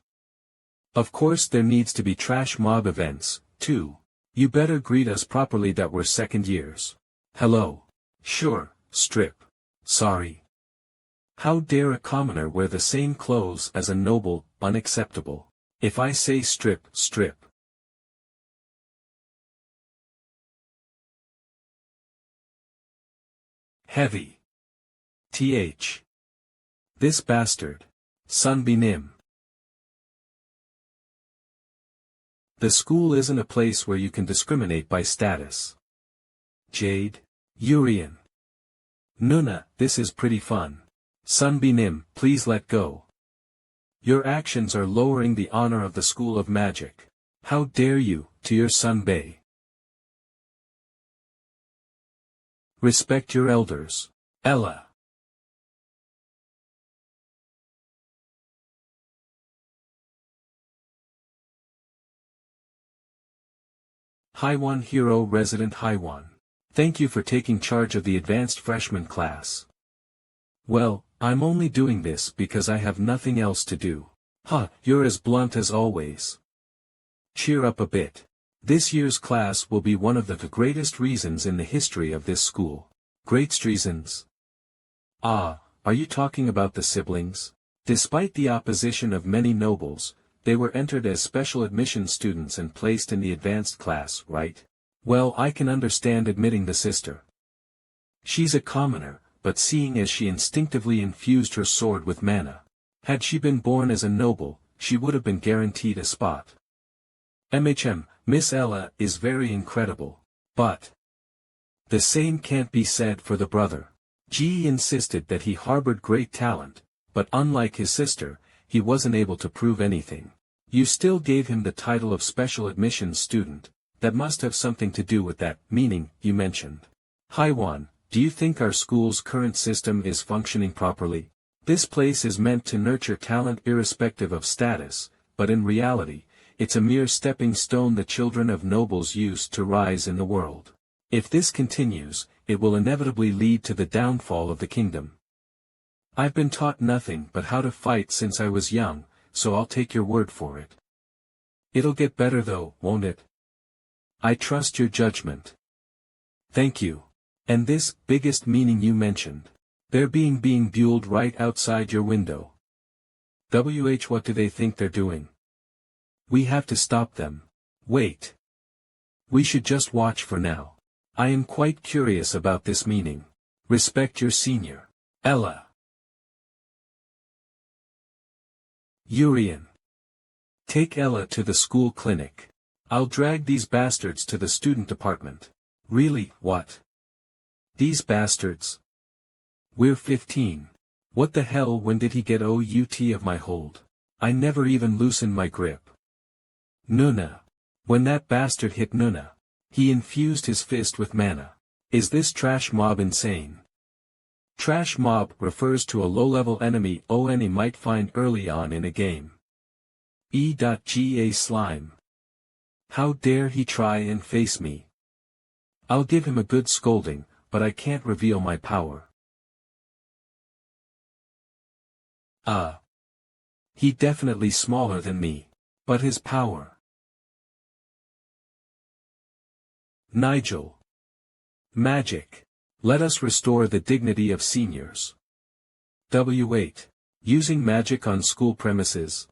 Of course there needs to be trash mob events, too. You better greet us properly that we're second years. Hello. Sure, strip. Sorry. How dare a commoner wear the same clothes as a noble? Unacceptable. If I say strip, strip. Heavy. This bastard. Sun Binim. The school isn't a place where you can discriminate by status. Jade. Yurian. Nuna, this is pretty fun. Sunbeam, please let go. Your actions are lowering the honor of the School of Magic. How dare you, to your Sunbei. Respect your elders. Ella. Haiwan Hero Resident Haiwan. Thank you for taking charge of the advanced freshman class. Well, I'm only doing this because I have nothing else to do. Huh, you're as blunt as always. Cheer up a bit. This year's class will be one of the greatest reasons in the history of this school. Greatest reasons? Ah, are you talking about the siblings? Despite the opposition of many nobles, they were entered as special admission students and placed in the advanced class, right? Well, I can understand admitting the sister. She's a commoner, but seeing as she instinctively infused her sword with mana. Had she been born as a noble, she would have been guaranteed a spot. Miss Ella is very incredible. But the same can't be said for the brother. Ji insisted that he harbored great talent, but unlike his sister, he wasn't able to prove anything. You still gave him the title of special admissions student. That must have something to do with that meaning you mentioned. Haiwan, do you think our school's current system is functioning properly? This place is meant to nurture talent irrespective of status, but in reality, it's a mere stepping stone the children of nobles use to rise in the world. If this continues, it will inevitably lead to the downfall of the kingdom. I've been taught nothing but how to fight since I was young, so I'll take your word for it. It'll get better though, won't it? I trust your judgment. Thank you. And this, biggest meaning you mentioned. They're being dueled right outside your window. What do they think they're doing? We have to stop them. Wait. We should just watch for now. I am quite curious about this meaning. Respect your senior. Ella. Yurian. Take Ella to the school clinic. I'll drag these bastards to the student department. Really, what? These bastards? We're 15. What the hell, when did he get out of my hold? I never even loosened my grip. Nuna. When that bastard hit Nuna, he infused his fist with mana. Is this trash mob insane? Trash mob refers to a low-level enemy any might find early on in a game. E.Ga slime. How dare he try and face me? I'll give him a good scolding, but I can't reveal my power. He definitely smaller than me. But his power. Nigel. Magic. Let us restore the dignity of seniors. W8. Using magic on school premises.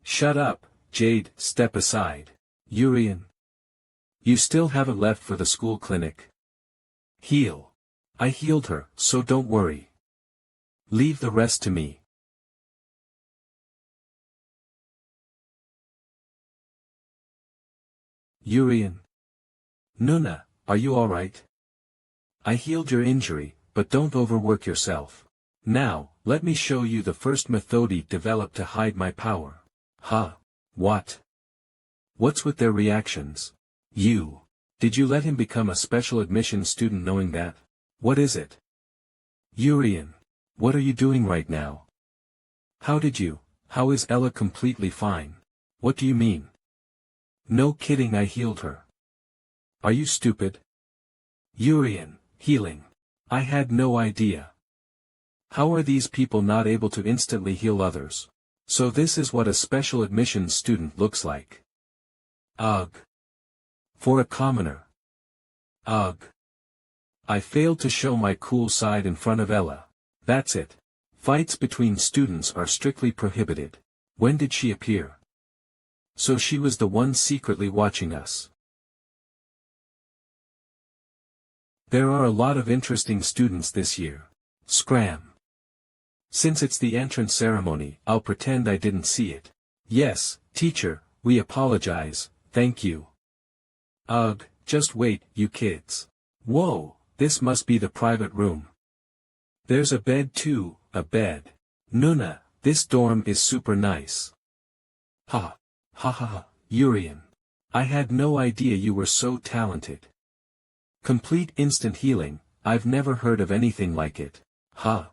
Shut up, Jade, step aside. Yurian. You still haven't left for the school clinic. Heal. I healed her, so don't worry. Leave the rest to me. Yurian. Nuna, are you alright? I healed your injury, but don't overwork yourself. Now, let me show you the first method developed to hide my power. Huh? What? What's with their reactions? Did you let him become a special admission student knowing that? What is it? Yurian. What are you doing right now? How is Ella completely fine? What do you mean? No kidding, I healed her. Are you stupid? Yurian, healing. I had no idea. How are these people not able to instantly heal others? So this is what a special admissions student looks like. Ugh. For a commoner. Ugh. I failed to show my cool side in front of Ella. That's it. Fights between students are strictly prohibited. When did she appear? So she was the one secretly watching us. There are a lot of interesting students this year. Scram. Since it's the entrance ceremony, I'll pretend I didn't see it. Yes, teacher, we apologize, thank you. Ugh, just wait, you kids. Whoa, this must be the private room. There's a bed too, a bed. Nuna, this dorm is super nice. Ha. Ha ha ha, Yurian. I had no idea you were so talented. Complete instant healing, I've never heard of anything like it. Ha.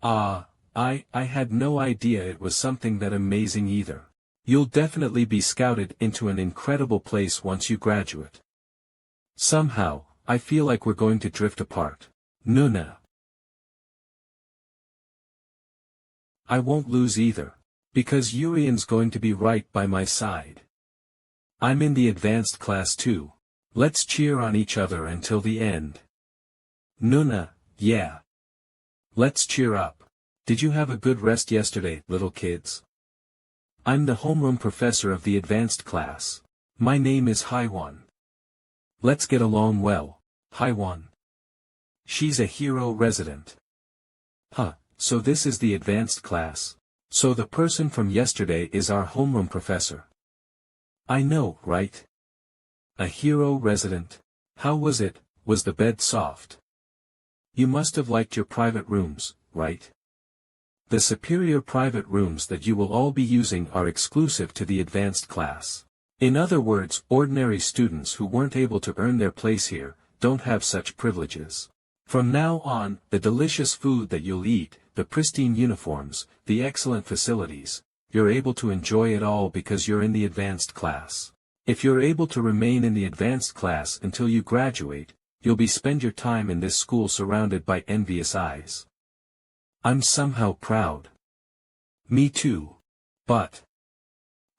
I had no idea it was something that amazing either. You'll definitely be scouted into an incredible place once you graduate. Somehow, I feel like we're going to drift apart. Nuna. I won't lose either. Because Yurian's going to be right by my side. I'm in the advanced class too. Let's cheer on each other until the end. Nuna, yeah. Let's cheer up. Did you have a good rest yesterday, little kids? I'm the homeroom professor of the advanced class. My name is Haiwan. Let's get along well, Haiwan. She's a hero resident. Huh, so this is the advanced class. So the person from yesterday is our homeroom professor. I know, right? A hero resident. How was it? Was the bed soft? You must have liked your private rooms, right? The superior private rooms that you will all be using are exclusive to the advanced class. In other words, ordinary students who weren't able to earn their place here, don't have such privileges. From now on, the delicious food that you'll eat, the pristine uniforms, the excellent facilities, you're able to enjoy it all because you're in the advanced class. If you're able to remain in the advanced class until you graduate, you'll spend your time in this school surrounded by envious eyes. I'm somehow proud. Me too. But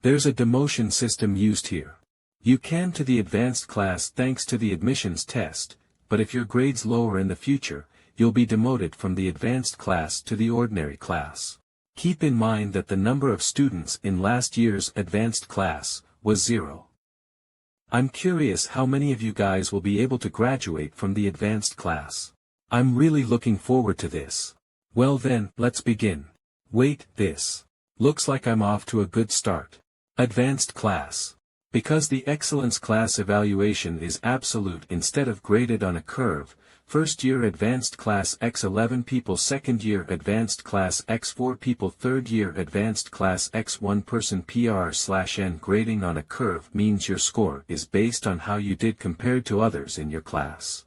there's a demotion system used here. You can to the advanced class thanks to the admissions test, but if your grades lower in the future, you'll be demoted from the advanced class to the ordinary class. Keep in mind that the number of students in last year's advanced class was 0. I'm curious how many of you guys will be able to graduate from the advanced class. I'm really looking forward to this. Well then, let's begin. Wait, this looks like I'm off to a good start. Advanced class. Because the excellence class evaluation is absolute instead of graded on a curve, first year advanced class X11 people, second year advanced class X4 people, third year advanced class X1 person PR/N grading on a curve means your score is based on how you did compared to others in your class.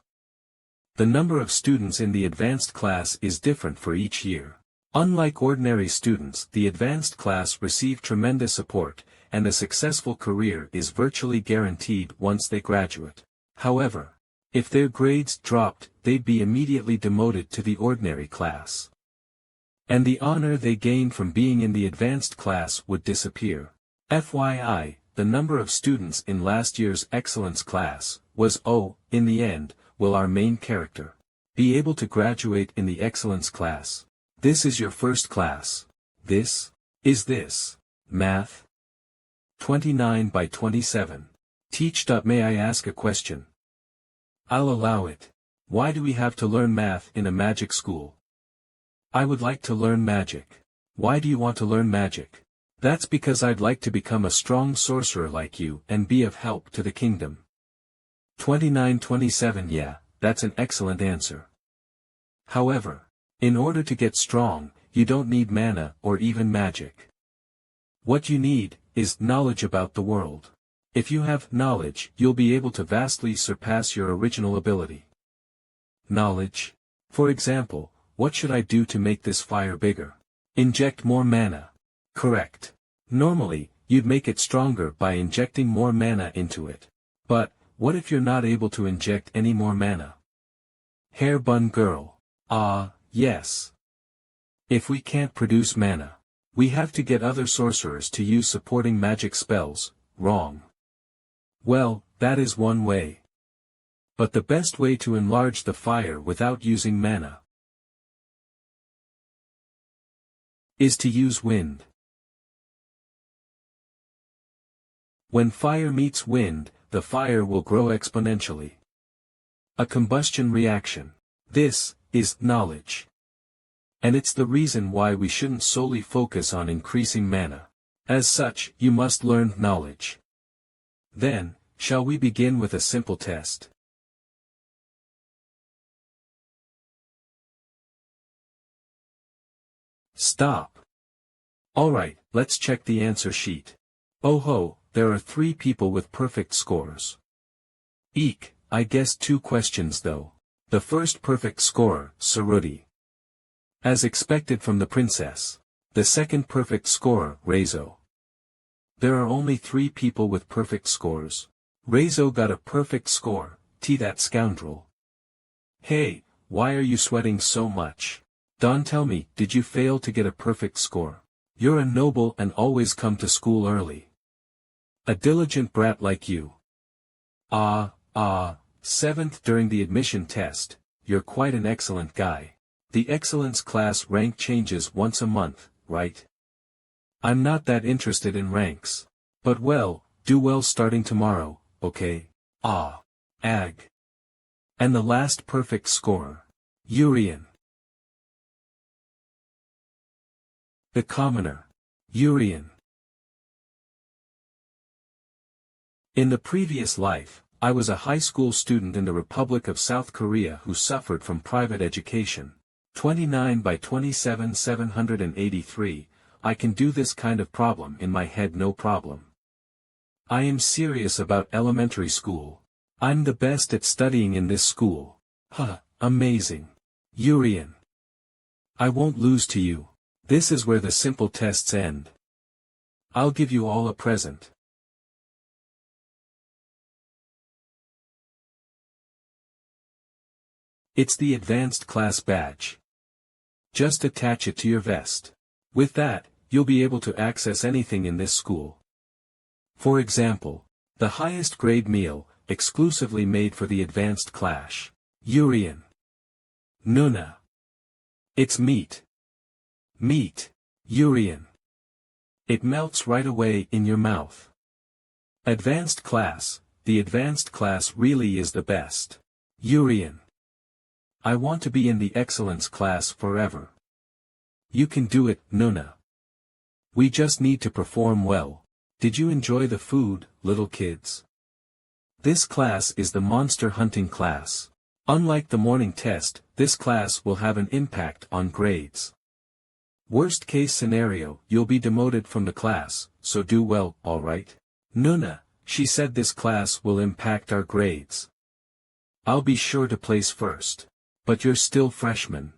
The number of students in the advanced class is different for each year. Unlike ordinary students, the advanced class receive tremendous support, and a successful career is virtually guaranteed once they graduate. However, if their grades dropped, they'd be immediately demoted to the ordinary class. And the honor they gained from being in the advanced class would disappear. FYI, the number of students in last year's excellence class was in the end, will our main character be able to graduate in the excellence class? This is your first class. This is math. 29 by 27. Teach. May I ask a question? I'll allow it. Why do we have to learn math in a magic school? I would like to learn magic. Why do you want to learn magic? That's because I'd like to become a strong sorcerer like you and be of help to the kingdom. 29-27. Yeah, that's an excellent answer. However, in order to get strong, you don't need mana or even magic. What you need is knowledge about the world. If you have knowledge, you'll be able to vastly surpass your original ability. Knowledge. For example, what should I do to make this fire bigger? Inject more mana. Correct. Normally, you'd make it stronger by injecting more mana into it. But, what if you're not able to inject any more mana? Hair bun girl. Yes. If we can't produce mana, we have to get other sorcerers to use supporting magic spells. Wrong. Well, that is one way. But the best way to enlarge the fire without using mana is to use wind. When fire meets wind, the fire will grow exponentially. A combustion reaction. This is knowledge. And it's the reason why we shouldn't solely focus on increasing mana. As such, you must learn knowledge. Then, shall we begin with a simple test? Stop. Alright, let's check the answer sheet. Oh ho, there are 3 people with perfect scores. Eek, I guessed 2 questions though. The first perfect scorer, Suruti. As expected from the princess. The second perfect scorer, Reizo. There are only 3 people with perfect scores. Reizo got a perfect score, that scoundrel. Hey, why are you sweating so much? Don, tell me, did you fail to get a perfect score? You're a noble and always come to school early. A diligent brat like you. 7th during the admission test, you're quite an excellent guy. The excellence class rank changes once a month, right? I'm not that interested in ranks. But well, do well starting tomorrow, okay? Ag. And the last perfect scorer. Yurian. The commoner. Yurian. In the previous life, I was a high school student in the Republic of South Korea who suffered from private education. 29 by 27 783, I can do this kind of problem in my head no problem. I am serious about elementary school. I'm the best at studying in this school. Amazing. Yurian. I won't lose to you. This is where the simple tests end. I'll give you all a present. It's the advanced class badge. Just attach it to your vest. With that, you'll be able to access anything in this school. For example, the highest grade meal, exclusively made for the advanced class. Yurian. Nuna. It's meat. Meat. Yurian. It melts right away in your mouth. Advanced class, the advanced class really is the best. Yurian. I want to be in the excellence class forever. You can do it, Nuna. We just need to perform well. Did you enjoy the food, little kids? This class is the monster hunting class. Unlike the morning test, this class will have an impact on grades. Worst case scenario, you'll be demoted from the class, so do well, alright? Nuna, she said this class will impact our grades. I'll be sure to place first. But you're still freshmen.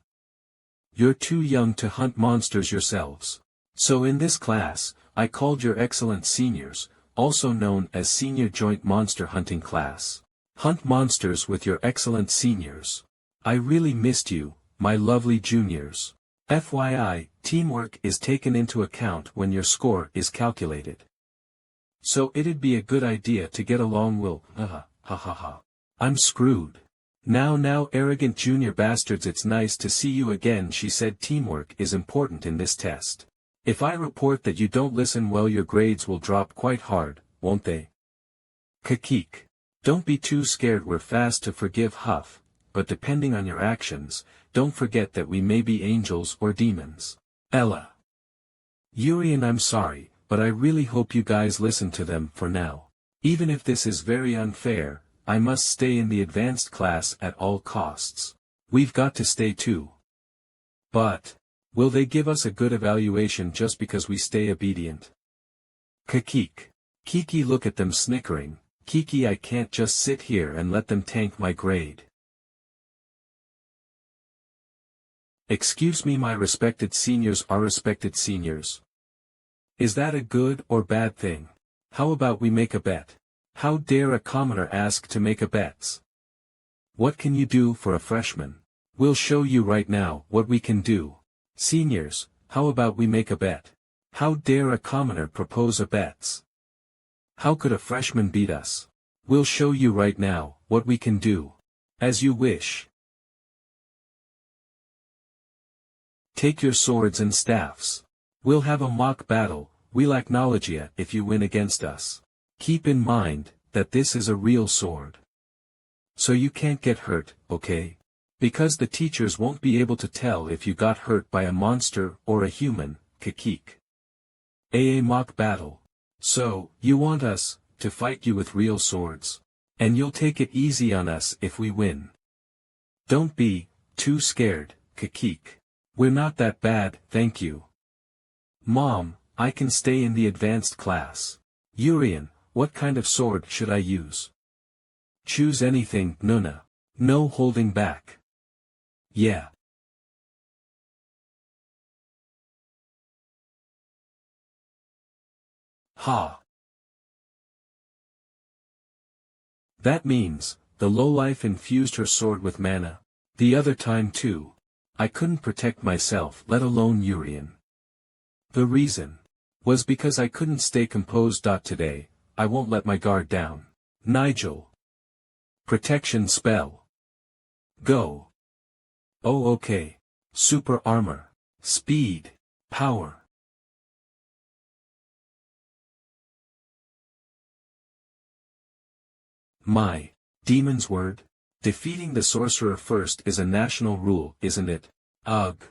You're too young to hunt monsters yourselves. So in this class, I called your excellent seniors, also known as senior joint monster hunting class. Hunt monsters with your excellent seniors. I really missed you, my lovely juniors. FYI, teamwork is taken into account when your score is calculated. So it'd be a good idea to get along well. I'm screwed. Now arrogant junior bastards, it's nice to see you again. She said teamwork is important in this test. If I report that you don't listen well, your grades will drop quite hard, won't they? Kakik. Don't be too scared, we're fast to forgive Huff, but depending on your actions, don't forget that we may be angels or demons. Ella. Yurian, I'm sorry, but I really hope you guys listen to them for now. Even if this is very unfair, I must stay in the advanced class at all costs. We've got to stay too. But, will they give us a good evaluation just because we stay obedient? Kakik. Kiki, look at them snickering. Kiki, I can't just sit here and let them tank my grade. Excuse me, my respected seniors are respected seniors. Is that a good or bad thing? How about we make a bet? How dare a commoner ask to make a bet? What can you do for a freshman? We'll show you right now what we can do. Seniors, how about we make a bet? How dare a commoner propose a bet? How could a freshman beat us? We'll show you right now what we can do. As you wish. Take your swords and staffs. We'll have a mock battle. We'll acknowledge ya if you win against us. Keep in mind that this is a real sword. So you can't get hurt, okay? Because the teachers won't be able to tell if you got hurt by a monster or a human, Kakik. A mock battle. So, you want us to fight you with real swords. And you'll take it easy on us if we win. Don't be too scared, Kakik. We're not that bad, thank you. Mom, I can stay in the advanced class. Yurian, what kind of sword should I use? Choose anything, Nuna. No holding back. Yeah. Ha. That means, the lowlife infused her sword with mana. The other time too. I couldn't protect myself, let alone Yurian. The reason was because I couldn't stay composed. Today, I won't let my guard down. Nigel. Protection spell. Go. Oh okay. Super armor. Speed. Power. My demon's word? Defeating the sorcerer first is a national rule, isn't it? Ugh.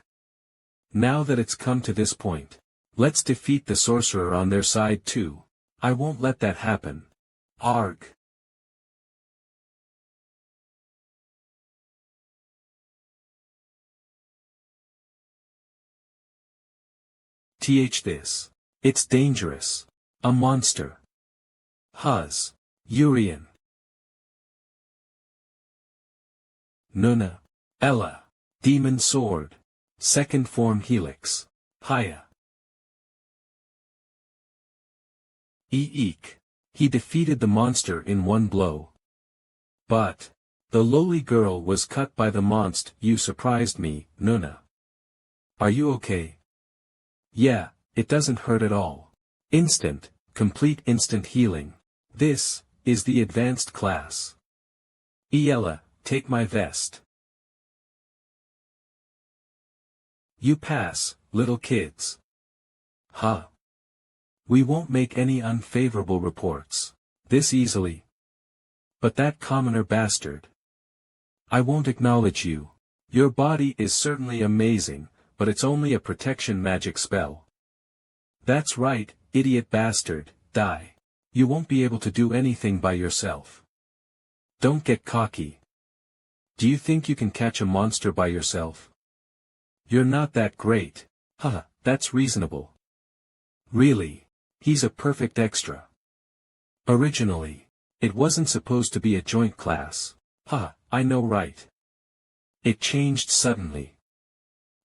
Now that it's come to this point, let's defeat the sorcerer on their side too. I won't let that happen. Arg. This. It's dangerous. A monster. Huz. Yurian. Nuna. Ella. Demon sword. Second form helix. Haya. Eek. He defeated the monster in one blow. But the lowly girl was cut by the monster. You surprised me, Nuna. Are you okay? Yeah, it doesn't hurt at all. Complete instant healing. This is the advanced class. Ella, take my vest. You pass, little kids. Huh. We won't make any unfavorable reports. This easily. But that commoner bastard. I won't acknowledge you. Your body is certainly amazing, but it's only a protection magic spell. That's right, idiot bastard, die. You won't be able to do anything by yourself. Don't get cocky. Do you think you can catch a monster by yourself? You're not that great. Haha, that's reasonable. Really? He's a perfect extra. Originally, it wasn't supposed to be a joint class. Ha, I know right. It changed suddenly.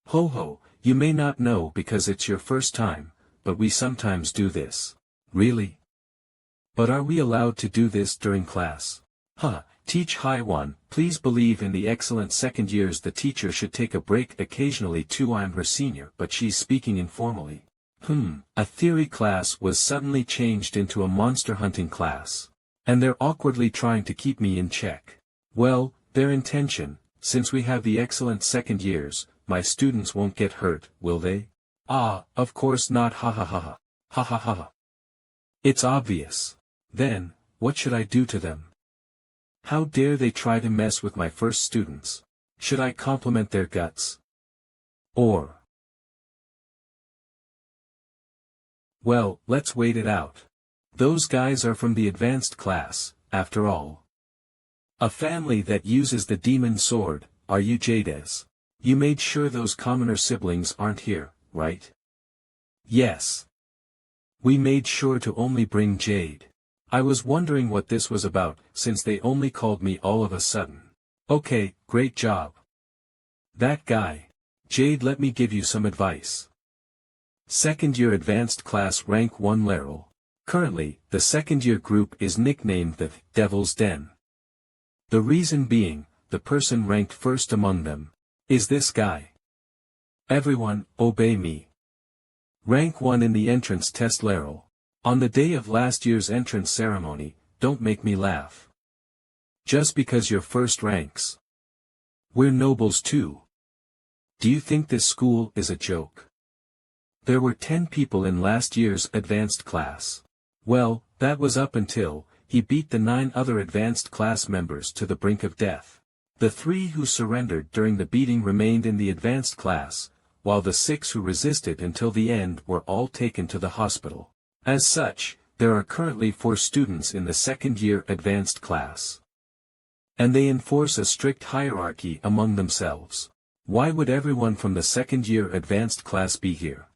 Ho ho, you may not know because it's your first time, but we sometimes do this. Really? But are we allowed to do this during class? Huh, teach Haiwan, please believe in the excellent second years the teacher should take a break occasionally too. I'm her senior but she's speaking informally. A theory class was suddenly changed into a monster hunting class. And they're awkwardly trying to keep me in check. Well, their intention, since we have the excellent second years, my students won't get hurt, will they? Ah, of course not, ha ha ha ha. Ha ha ha ha. It's obvious. Then, what should I do to them? How dare they try to mess with my first students? Should I compliment their guts? Or... Well, let's wait it out. Those guys are from the advanced class, after all. A family that uses the demon sword, are you Jades? You made sure those commoner siblings aren't here, right? Yes. We made sure to only bring Jade. I was wondering what this was about, since they only called me all of a sudden. Okay, great job. That guy. Jade, let me give you some advice. Second year advanced class rank 1 Laryl. Currently, the second year group is nicknamed the Devil's Den. The reason being, the person ranked first among them is this guy. Everyone, obey me. Rank 1 in the entrance test Laryl. On the day of last year's entrance ceremony, don't make me laugh. Just because you're first ranks. We're nobles too. Do you think this school is a joke? There were 10 people in last year's advanced class. Well, that was up until he beat the 9 other advanced class members to the brink of death. The 3 who surrendered during the beating remained in the advanced class, while the 6 who resisted until the end were all taken to the hospital. As such, there are currently 4 students in the second year advanced class. And they enforce a strict hierarchy among themselves. Why would everyone from the second-year advanced class be here?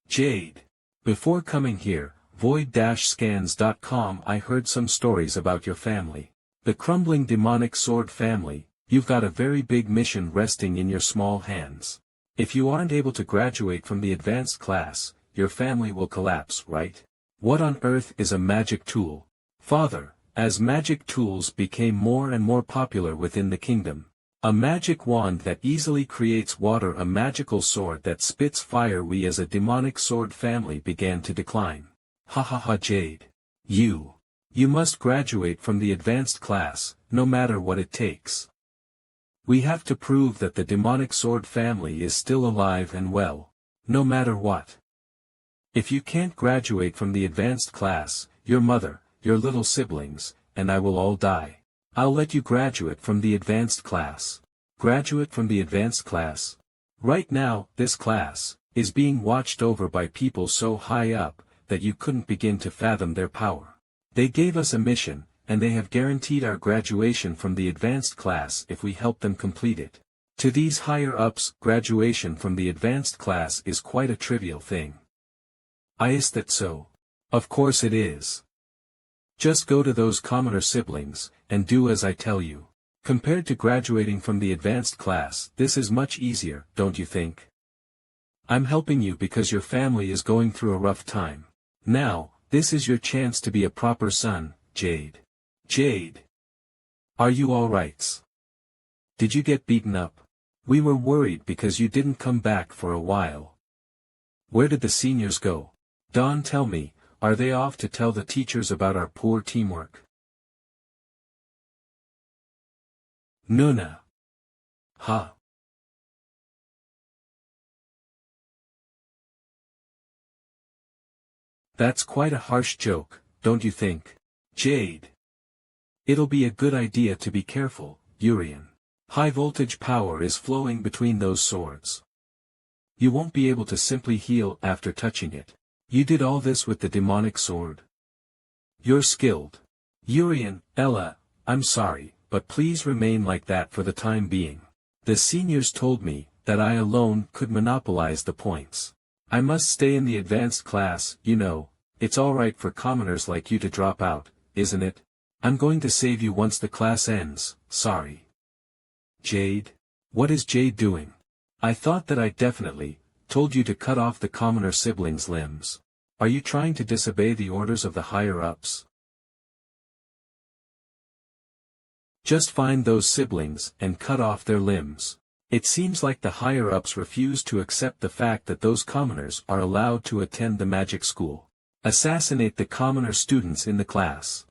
Jade. Before coming here, void-scans.com, I heard some stories about your family. The crumbling demonic sword family. You've got a very big mission resting in your small hands. If you aren't able to graduate from the advanced class, your family will collapse, right? What on earth is a magic tool? Father, as magic tools became more and more popular within the kingdom. A magic wand that easily creates water, a magical sword that spits fire, we as a demonic sword family began to decline. Ha ha ha, Jade. You must graduate from the advanced class, no matter what it takes. We have to prove that the demonic sword family is still alive and well, no matter what. If you can't graduate from the advanced class, your mother, your little siblings, and I will all die. I'll let you graduate from the advanced class. Graduate from the advanced class? Right now, this class is being watched over by people so high up that you couldn't begin to fathom their power. They gave us a mission, and they have guaranteed our graduation from the advanced class if we help them complete it. To these higher-ups, graduation from the advanced class is quite a trivial thing. Is that so? Of course it is. Just go to those commoner siblings, and do as I tell you. Compared to graduating from the advanced class, this is much easier, don't you think? I'm helping you because your family is going through a rough time. Now, this is your chance to be a proper son, Jade. Jade. Are you all right? Did you get beaten up? We were worried because you didn't come back for a while. Where did the seniors go? Dawn, tell me, are they off to tell the teachers about our poor teamwork? Nuna. Ha. That's quite a harsh joke, don't you think? Jade. It'll be a good idea to be careful, Yurian. High voltage power is flowing between those swords. You won't be able to simply heal after touching it. You did all this with the demonic sword. You're skilled. Yurian, Ella, I'm sorry, but please remain like that for the time being. The seniors told me that I alone could monopolize the points. I must stay in the advanced class, you know. It's alright for commoners like you to drop out, isn't it? I'm going to save you once the class ends, sorry. Jade? What is Jade doing? I thought that I definitely told you to cut off the commoner siblings' limbs. Are you trying to disobey the orders of the higher-ups? Just find those siblings and cut off their limbs. It seems like the higher-ups refuse to accept the fact that those commoners are allowed to attend the magic school. Assassinate the commoner students in the class.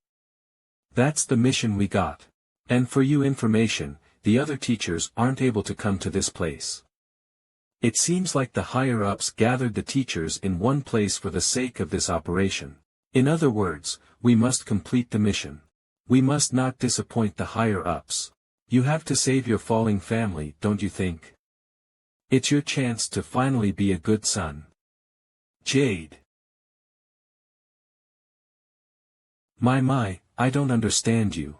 That's the mission we got. And for your information, the other teachers aren't able to come to this place. It seems like the higher-ups gathered the teachers in one place for the sake of this operation. In other words, we must complete the mission. We must not disappoint the higher-ups. You have to save your falling family, don't you think? It's your chance to finally be a good son. Jade. My, I don't understand you.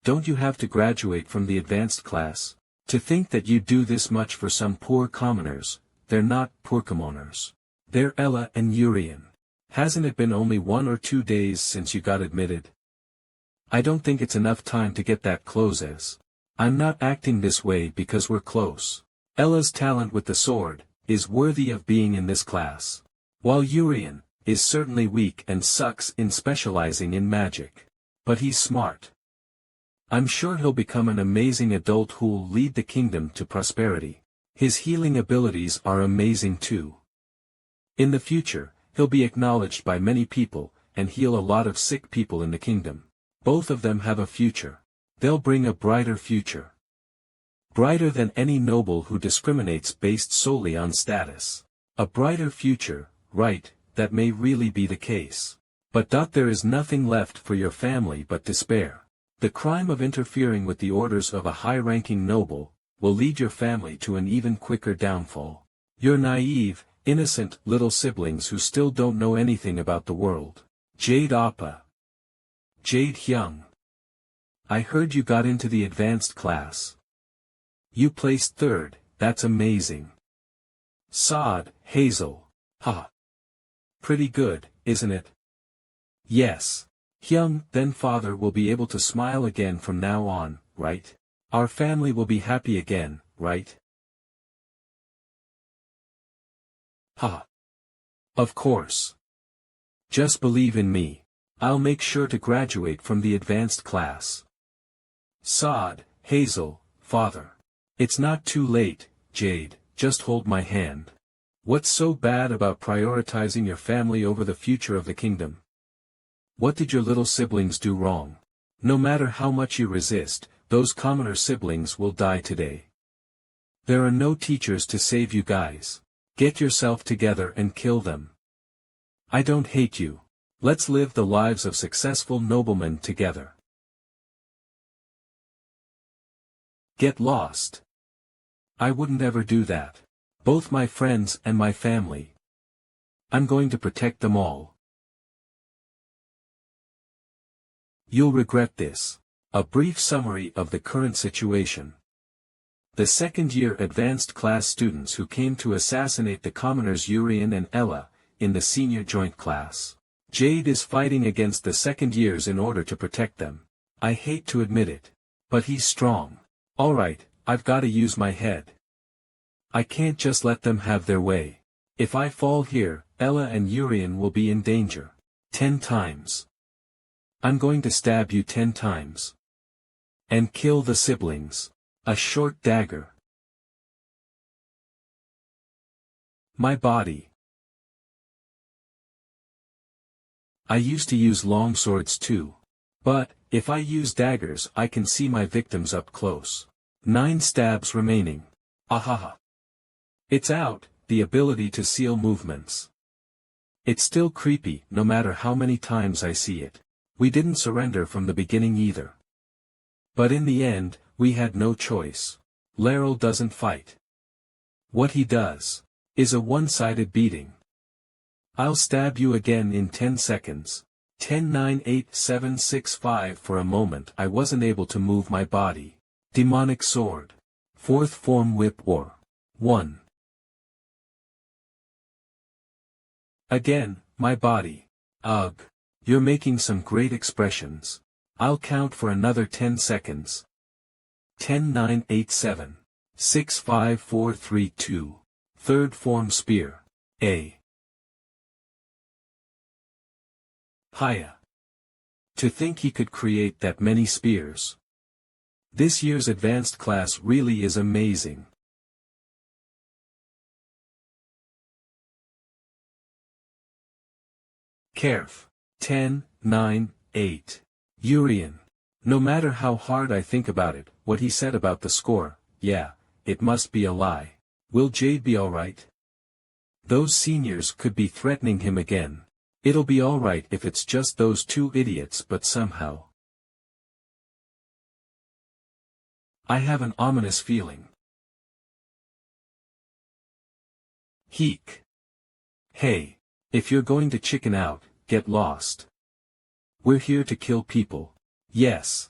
Don't you have to graduate from the advanced class? To think that you do this much for some poor commoners, they're not poor commoners. They're Ella and Yurian. Hasn't it been only 1 or 2 days since you got admitted? I don't think it's enough time to get that close as. I'm not acting this way because we're close. Ella's talent with the sword is worthy of being in this class. While Yurian is certainly weak and sucks in specializing in magic. But he's smart. I'm sure he'll become an amazing adult who'll lead the kingdom to prosperity. His healing abilities are amazing too. In the future, he'll be acknowledged by many people, and heal a lot of sick people in the kingdom. Both of them have a future. They'll bring a brighter future. Brighter than any noble who discriminates based solely on status. A brighter future, right, that may really be the case. But there is nothing left for your family but despair. The crime of interfering with the orders of a high-ranking noble will lead your family to an even quicker downfall. Your naive, innocent little siblings who still don't know anything about the world. Jade Appa. Jade Hyung. I heard you got into the advanced class. You placed third, that's amazing. Sod, Hazel. Ha. Pretty good, isn't it? Yes. Hyung, then father will be able to smile again from now on, right? Our family will be happy again, right? Ha. Of course. Just believe in me. I'll make sure to graduate from the advanced class. Sod, Hazel, father. It's not too late, Jade, just hold my hand. What's so bad about prioritizing your family over the future of the kingdom? What did your little siblings do wrong? No matter how much you resist, those commoner siblings will die today. There are no teachers to save you guys. Get yourself together and kill them. I don't hate you. Let's live the lives of successful noblemen together. Get lost. I wouldn't ever do that. Both my friends and my family. I'm going to protect them all. You'll regret this. A brief summary of the current situation. The second-year advanced class students who came to assassinate the commoners Yurian and Ella, in the senior joint class. Jade is fighting against the second years in order to protect them. I hate to admit it. But he's strong. Alright, I've gotta use my head. I can't just let them have their way. If I fall here, Ella and Yurian will be in danger. 10 times. I'm going to stab you 10 times. And kill the siblings. A short dagger. My body. I used to use long swords too. But, if I use daggers I can see my victims up close. 9 stabs remaining. Ahaha. It's out, the ability to seal movements. It's still creepy, no matter how many times I see it. We didn't surrender from the beginning either. But in the end, we had no choice. Laryl doesn't fight. What he does is a one-sided beating. I'll stab you again in 10 seconds. 10 9 8 7 6 5 For a moment I wasn't able to move my body. Demonic sword. 4th form whip war. 1. Again, my body. Ugh. You're making some great expressions. I'll count for another 10 seconds. 10 9 8 7 6 5 4 3 2. 3rd form spear. A. Hiya. To think he could create that many spears. This year's advanced class really is amazing. Caref. 10, 9, 8. Yurian. No matter how hard I think about it, what he said about the score, yeah, it must be a lie. Will Jade be alright? Those seniors could be threatening him again. It'll be alright if it's just those 2 idiots, but somehow. I have an ominous feeling. Heek. Hey. If you're going to chicken out, get lost. We're here to kill people. Yes.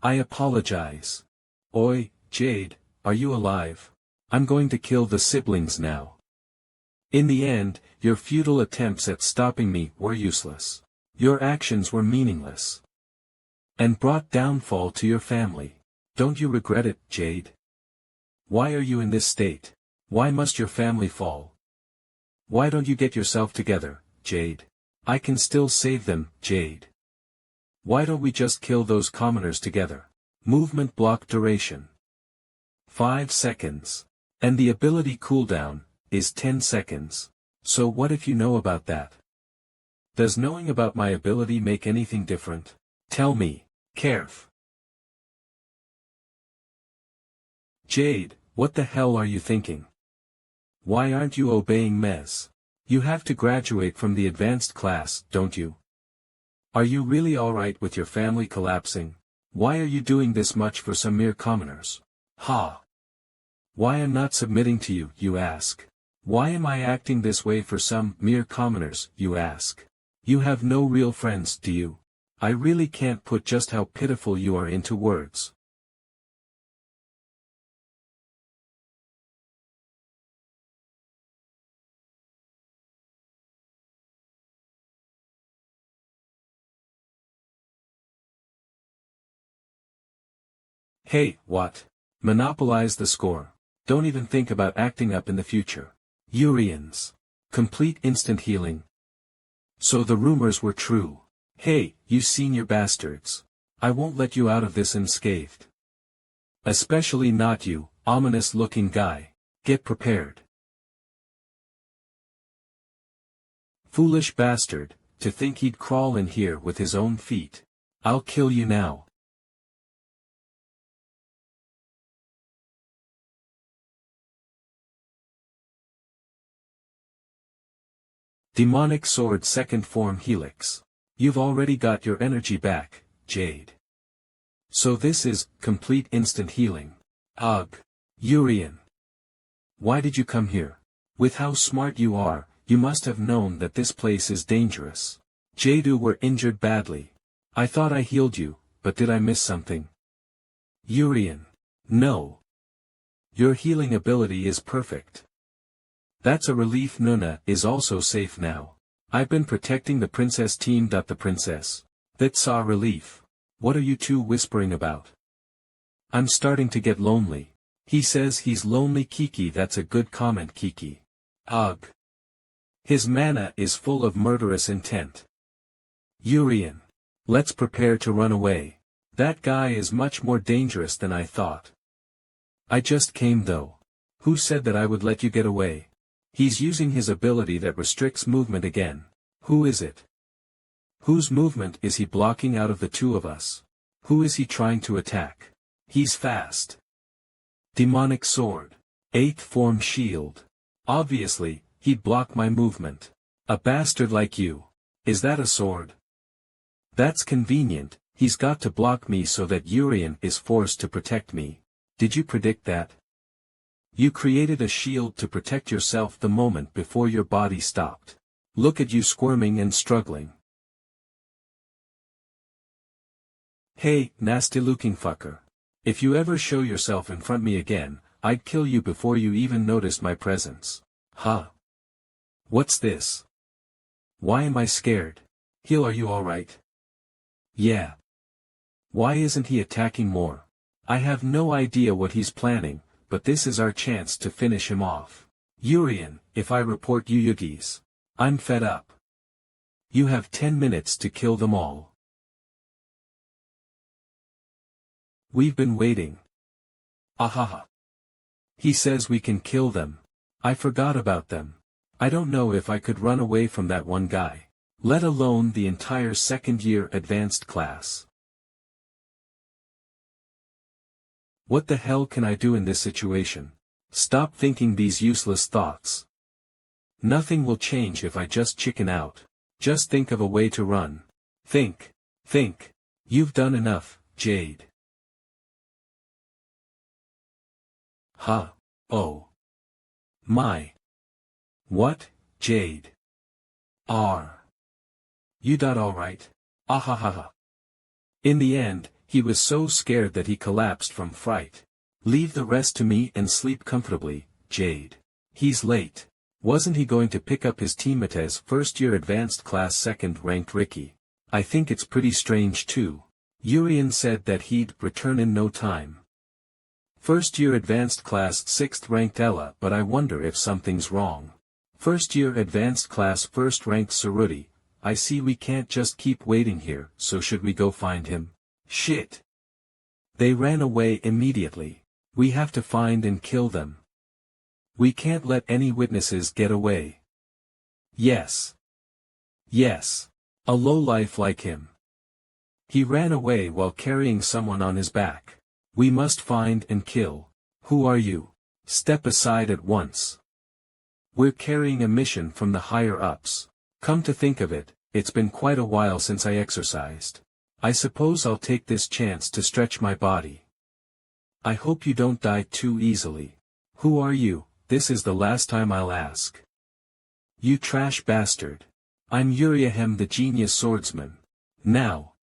I apologize. Oi, Jade, are you alive? I'm going to kill the siblings now. In the end, your futile attempts at stopping me were useless. Your actions were meaningless. And brought downfall to your family. Don't you regret it, Jade? Why are you in this state? Why must your family fall? Why don't you get yourself together, Jade? I can still save them, Jade. Why don't we just kill those commoners together? Movement block duration. 5 seconds. And the ability cooldown is 10 seconds. So what if you know about that? Does knowing about my ability make anything different? Tell me, Caref. Jade, what the hell are you thinking? Why aren't you obeying Mez? You have to graduate from the advanced class, don't you? Are you really alright with your family collapsing? Why are you doing this much for some mere commoners? Ha! Why I'm not submitting to you, you ask? Why am I acting this way for some mere commoners, you ask? You have no real friends, do you? I really can't put just how pitiful you are into words. Hey, what? Monopolize the score. Don't even think about acting up in the future. Yurians. Complete instant healing. So the rumors were true. Hey, you senior bastards. I won't let you out of this unscathed. Especially not you, ominous-looking guy. Get prepared. Foolish bastard, to think he'd crawl in here with his own feet. I'll kill you now. Demonic Sword Second Form Helix. You've already got your energy back, Jade. So this is, complete instant healing. Ugh. Yurian. Why did you come here? With how smart you are, you must have known that this place is dangerous. Jadu were injured badly. I thought I healed you, but did I miss something? Yurian. No. Your healing ability is perfect. That's a relief. Nuna is also safe now. I've been protecting the princess team. The princess. That's a relief. What are you two whispering about? I'm starting to get lonely. He says he's lonely. Kiki. That's a good comment, Kiki. Ugh. His mana is full of murderous intent. Yurian. Let's prepare to run away. That guy is much more dangerous than I thought. I just came though. Who said that I would let you get away? He's using his ability that restricts movement again. Who is it? Whose movement is he blocking out of the two of us? Who is he trying to attack? He's fast. Demonic Sword. 8th Form Shield. Obviously, he'd block my movement. A bastard like you. Is that a sword? That's convenient. He's got to block me so that Yurian is forced to protect me. Did you predict that? You created a shield to protect yourself the moment before your body stopped. Look at you squirming and struggling. Hey, nasty-looking fucker. If you ever show yourself in front of me again, I'd kill you before you even noticed my presence. Huh? What's this? Why am I scared? Heal, are you alright? Yeah. Why isn't he attacking more? I have no idea what he's planning, but this is our chance to finish him off. Yurian, if I report you Yugis. I'm fed up. You have 10 minutes to kill them all. We've been waiting. Ahaha. He says we can kill them. I forgot about them. I don't know if I could run away from that one guy. Let alone the entire second-year advanced class. What the hell can I do in this situation? Stop thinking these useless thoughts. Nothing will change if I just chicken out. Just think of a way to run. Think. Think. You've done enough, Jade. Huh. Oh. My. What, Jade? You done alright? Ahahaha. In the end, he was so scared that he collapsed from fright. Leave the rest to me and sleep comfortably, Jade. He's late. Wasn't he going to pick up his teammate's first-year advanced class second-ranked Ricky? I think it's pretty strange too. Yurian said that he'd return in no time. First-year advanced class 6th-ranked Ella, but I wonder if something's wrong. First-year advanced class 1st-ranked Suruti. I see we can't just keep waiting here, so should we go find him? Shit. They ran away immediately. We have to find and kill them. We can't let any witnesses get away. Yes. Yes. A lowlife like him. He ran away while carrying someone on his back. We must find and kill. Who are you? Step aside at once. We're carrying a mission from the higher-ups. Come to think of it, it's been quite a while since I exercised. I suppose I'll take this chance to stretch my body. I hope you don't die too easily. Who are you? This is the last time I'll ask. You trash bastard. I'm Yurian the genius swordsman. Now.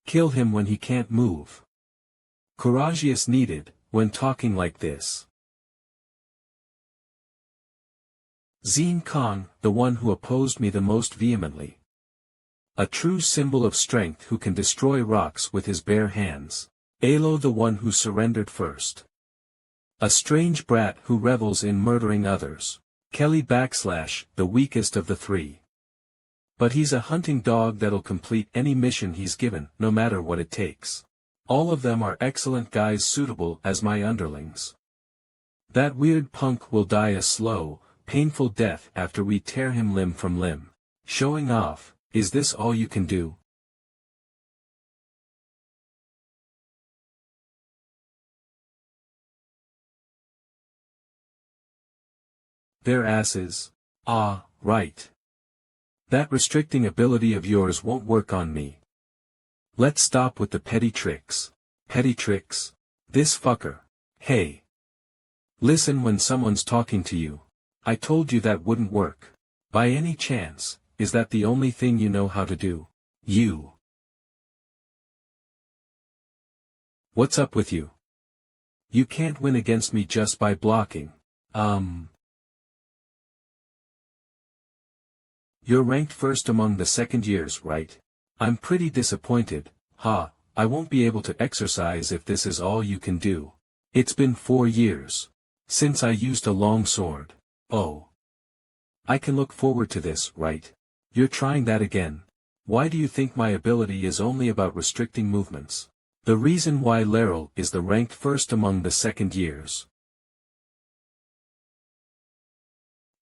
Kill him when he can't move. Courageous needed, when talking like this. Zine Kong, the one who opposed me the most vehemently. A true symbol of strength who can destroy rocks with his bare hands. Alo, the one who surrendered first. A strange brat who revels in murdering others. Kelly / the weakest of the three. But he's a hunting dog that'll complete any mission he's given, no matter what it takes. All of them are excellent guys suitable as my underlings. That weird punk will die a slow, painful death after we tear him limb from limb. Showing off, is this all you can do? Their asses. Ah, right. That restricting ability of yours won't work on me. Let's stop with the petty tricks. Petty tricks? This fucker. Hey. Listen when someone's talking to you. I told you that wouldn't work. By any chance, is that the only thing you know how to do? You. What's up with you? You can't win against me just by blocking. You're ranked first among the second years, right? I'm pretty disappointed. I won't be able to exercise if this is all you can do. It's been 4 years since I used a long sword. Oh. I can look forward to this, right? You're trying that again. Why do you think my ability is only about restricting movements? The reason why Laryl is the ranked first among the second years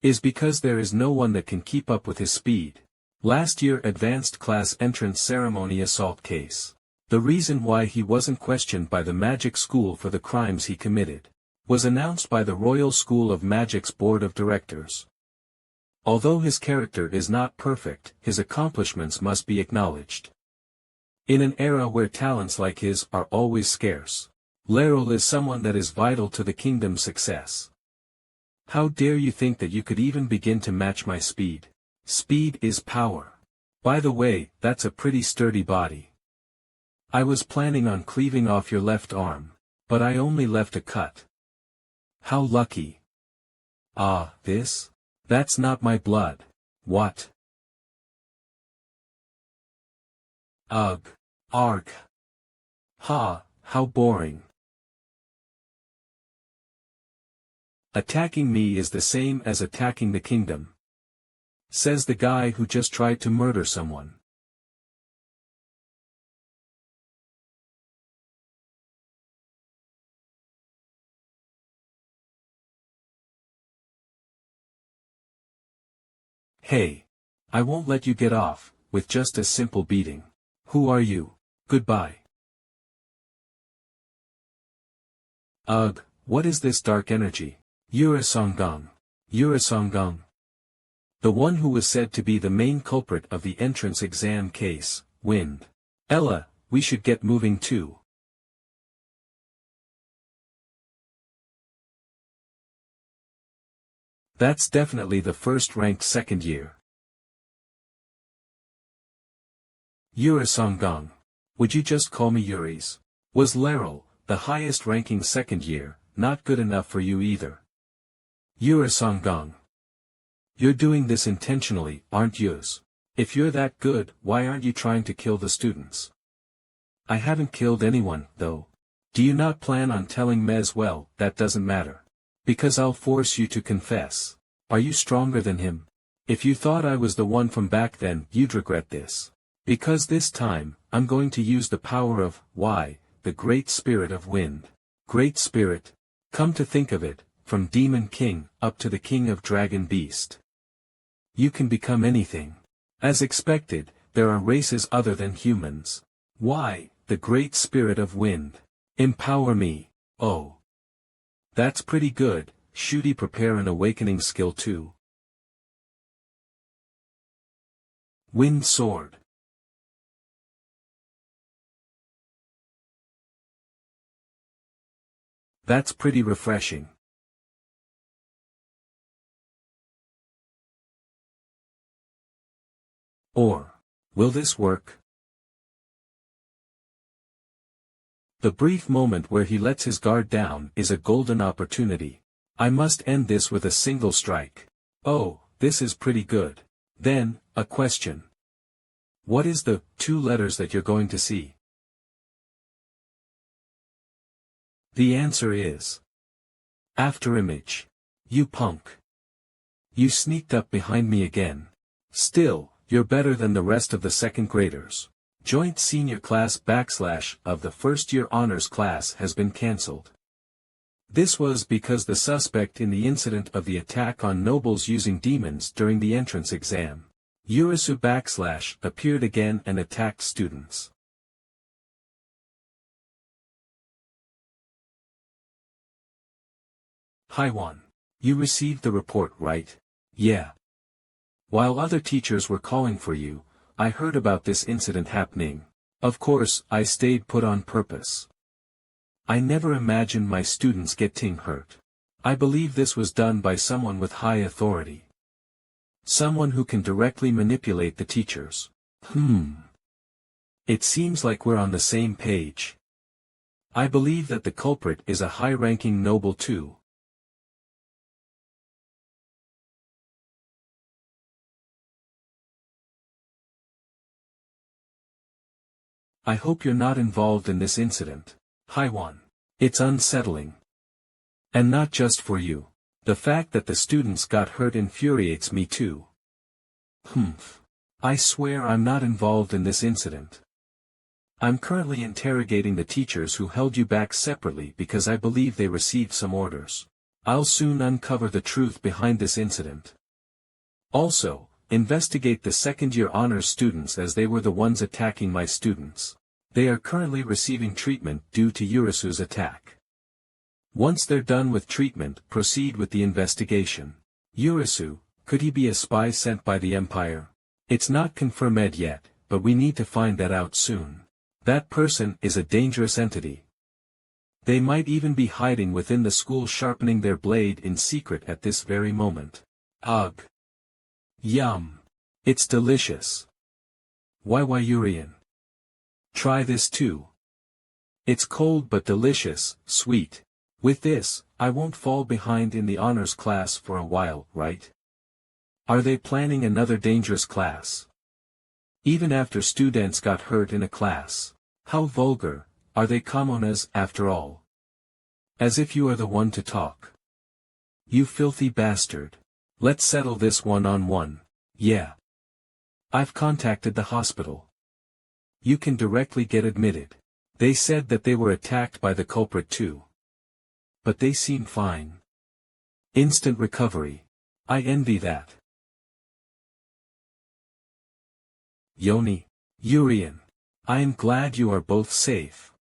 is because there is no one that can keep up with his speed. Last year advanced class entrance ceremony assault case. The reason why he wasn't questioned by the magic school for the crimes he committed was announced by the Royal School of Magic's board of directors. Although his character is not perfect, his accomplishments must be acknowledged. In an era where talents like his are always scarce, Laryl is someone that is vital to the kingdom's success. How dare you think that you could even begin to match my speed? Speed is power. By the way, that's a pretty sturdy body. I was planning on cleaving off your left arm, but I only left a cut. How lucky. Ah, this? That's not my blood. What? Ugh. Arg. Ha, how boring. Attacking me is the same as attacking the kingdom, says the guy who just tried to murder someone. Hey. I won't let you get off with just a simple beating. Who are you? Goodbye. Ugh, what is this dark energy? Yurasongong. Yurasongong. The one who was said to be the main culprit of the entrance exam case, Wind. Ella, we should get moving too. That's definitely the first-ranked second year. Yurasongong. Would you just call me Yuri's? Was Laryl, the highest-ranking second year, not good enough for you either? Yurasongong. You're doing this intentionally, aren't yous? If you're that good, why aren't you trying to kill the students? I haven't killed anyone, though. Do you not plan on telling Mez? Well, that doesn't matter. Because I'll force you to confess. Are you stronger than him? If you thought I was the one from back then, you'd regret this. Because this time, I'm going to use the power of, the Great Spirit of Wind. Great Spirit? Come to think of it, from Demon King, up to the King of Dragon Beast. You can become anything. As expected, there are races other than humans. Why, the Great Spirit of Wind. Empower me. Oh. That's pretty good. Should he prepare an awakening skill too? Wind Sword. That's pretty refreshing. Or, will this work? The brief moment where he lets his guard down is a golden opportunity. I must end this with a single strike. Oh, this is pretty good. Then, a question. What is the 2 letters that you're going to see? The answer is after image. You punk. You sneaked up behind me again. Still, you're better than the rest of the second graders. Joint senior class / of the first year honors class has been cancelled. This was because the suspect in the incident of the attack on nobles using demons during the entrance exam, Yurisu / appeared again and attacked students. Hi Juan. You received the report, right? Yeah. While other teachers were calling for you, I heard about this incident happening. Of course, I stayed put on purpose. I never imagined my students getting hurt. I believe this was done by someone with high authority. Someone who can directly manipulate the teachers. It seems like we're on the same page. I believe that the culprit is a high-ranking noble too. I hope you're not involved in this incident. Hi Juan. It's unsettling. And not just for you. The fact that the students got hurt infuriates me too. I swear I'm not involved in this incident. I'm currently interrogating the teachers who held you back separately because I believe they received some orders. I'll soon uncover the truth behind this incident. Also, investigate the second-year honors students as they were the ones attacking my students. They are currently receiving treatment due to Yurisu's attack. Once they're done with treatment, proceed with the investigation. Yurisu, could he be a spy sent by the Empire? It's not confirmed yet, but we need to find that out soon. That person is a dangerous entity. They might even be hiding within the school sharpening their blade in secret at this very moment. Ugh. Yum. It's delicious. Why Yurian? Try this too. It's cold but delicious, sweet. With this, I won't fall behind in the honors class for a while, right? Are they planning another dangerous class? Even after students got hurt in a class. How vulgar, are they commonas after all? As if you are the one to talk. You filthy bastard. Let's settle this one-on-one. Yeah. I've contacted the hospital. You can directly get admitted. They said that they were attacked by the culprit too. But they seem fine. Instant recovery. I envy that. Yoni, Yurian. I am glad you are both safe.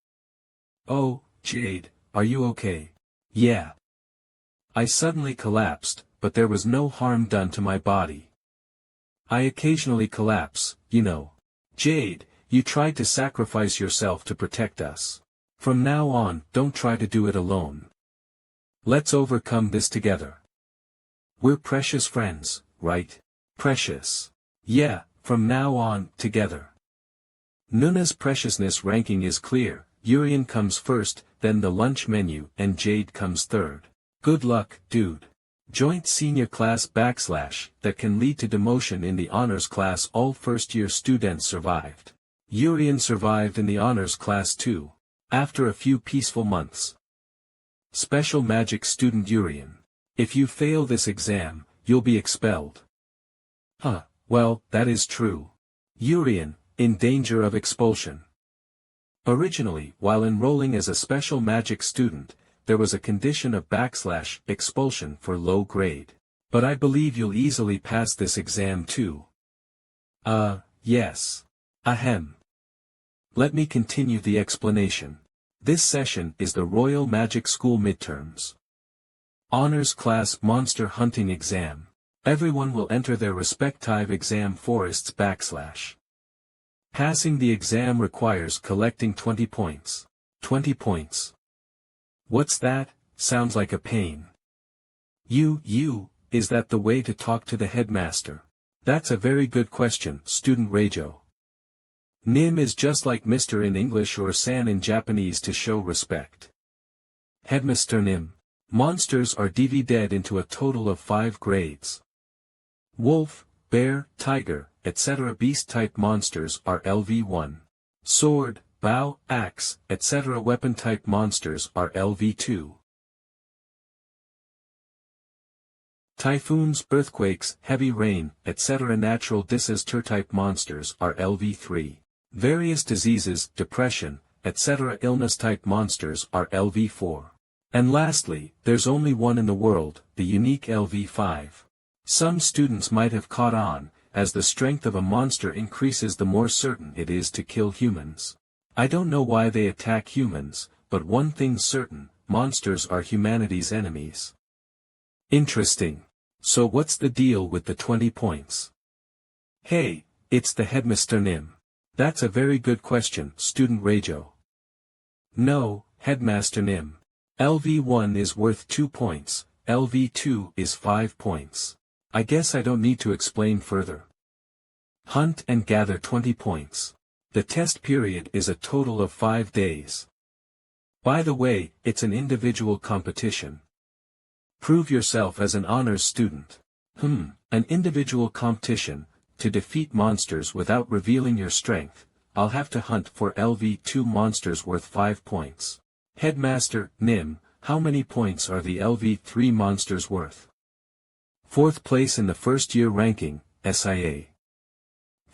Oh, Jade, are you okay? Yeah. I suddenly collapsed, but there was no harm done to my body. I occasionally collapse, you know. Jade, you tried to sacrifice yourself to protect us. From now on, don't try to do it alone. Let's overcome this together. We're precious friends, right? Precious. Yeah, from now on, together. Nuna's preciousness ranking is clear. Yurian comes first, then the lunch menu, and Jade comes third. Good luck, dude. Joint senior class / that can lead to demotion in the honors class. All first-year students survived. Yurian survived in the honors class too. After a few peaceful months. Special magic student Yurian. If you fail this exam, you'll be expelled. Huh, well, that is true. Yurian, in danger of expulsion. Originally, while enrolling as a special magic student, there was a condition of / expulsion for low grade. But I believe you'll easily pass this exam too. Yes. Ahem. Let me continue the explanation. This session is the Royal Magic School midterms. Honors Class Monster Hunting Exam. Everyone will enter their respective exam forests /. Passing the exam requires collecting 20 points. 20 points. What's that? Sounds like a pain. Is that the way to talk to the headmaster? That's a very good question, student Reijo. Nim is just like Mr. in English or San in Japanese to show respect. Headmaster Nim. Monsters are divided into a total of 5 grades. Wolf, bear, tiger, etc. Beast-type monsters are LV1. Sword, bow, axe, etc. Weapon-type monsters are LV2. Typhoons, earthquakes, heavy rain, etc. Natural disaster-type monsters are LV3. Various diseases, depression, etc. illness-type monsters are LV4. And lastly, there's only one in the world, the unique LV5. Some students might have caught on, as the strength of a monster increases the more certain it is to kill humans. I don't know why they attack humans, but one thing's certain, monsters are humanity's enemies. Interesting. So what's the deal with the 20 points? Hey, it's the Headmaster Nim. That's a very good question, Student Rajo. No, Headmaster Nim. LV1 is worth 2 points, LV2 is 5 points. I guess I don't need to explain further. Hunt and gather 20 points. The test period is a total of 5 days. By the way, it's an individual competition. Prove yourself as an honors student. An individual competition, to defeat monsters without revealing your strength, I'll have to hunt for LV2 monsters worth 5 points. Headmaster, Nim, how many points are the LV3 monsters worth? 4th place in the first year ranking, SIA.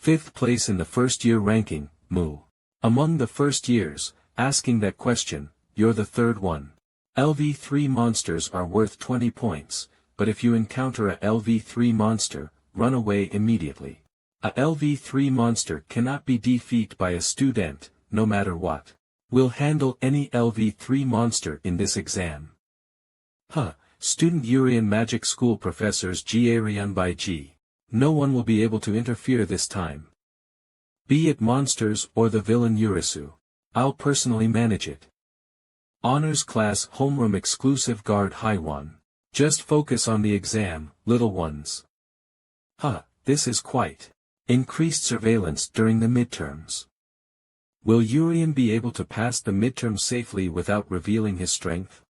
5th place in the first year ranking, MU. Among the first years, asking that question, you're the third one. LV3 monsters are worth 20 points, but if you encounter a LV3 monster, run away immediately. A LV3 monster cannot be defeated by a student, no matter what. We'll handle any LV3 monster in this exam. Student Yurian Magic School Professors Yurian by G. No one will be able to interfere this time. Be it monsters or the villain Yurisu. I'll personally manage it. Honors Class Homeroom Exclusive Guard Haiwan. Just focus on the exam, little ones. This is quite increased surveillance during the midterms. Will Yurian be able to pass the midterm safely without revealing his strength?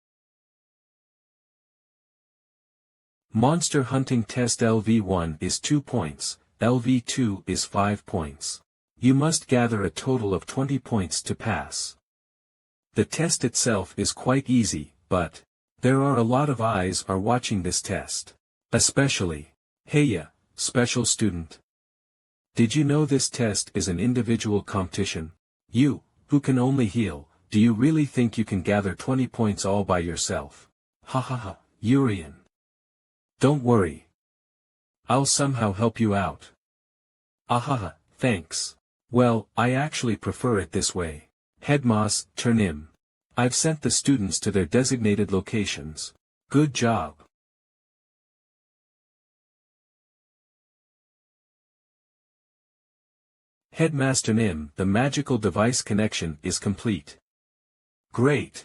Monster Hunting Test LV1 is 2 points, LV2 is 5 points. You must gather a total of 20 points to pass. The test itself is quite easy, but there are a lot of eyes are watching this test. Especially, Heya, special student. Did you know this test is an individual competition? You, who can only heal, do you really think you can gather 20 points all by yourself? Yurian. Don't worry. I'll somehow help you out. Thanks. Well, I actually prefer it this way. Headmaster Nim. I've sent the students to their designated locations. Good job. Headmaster Nim, the magical device connection is complete. Great.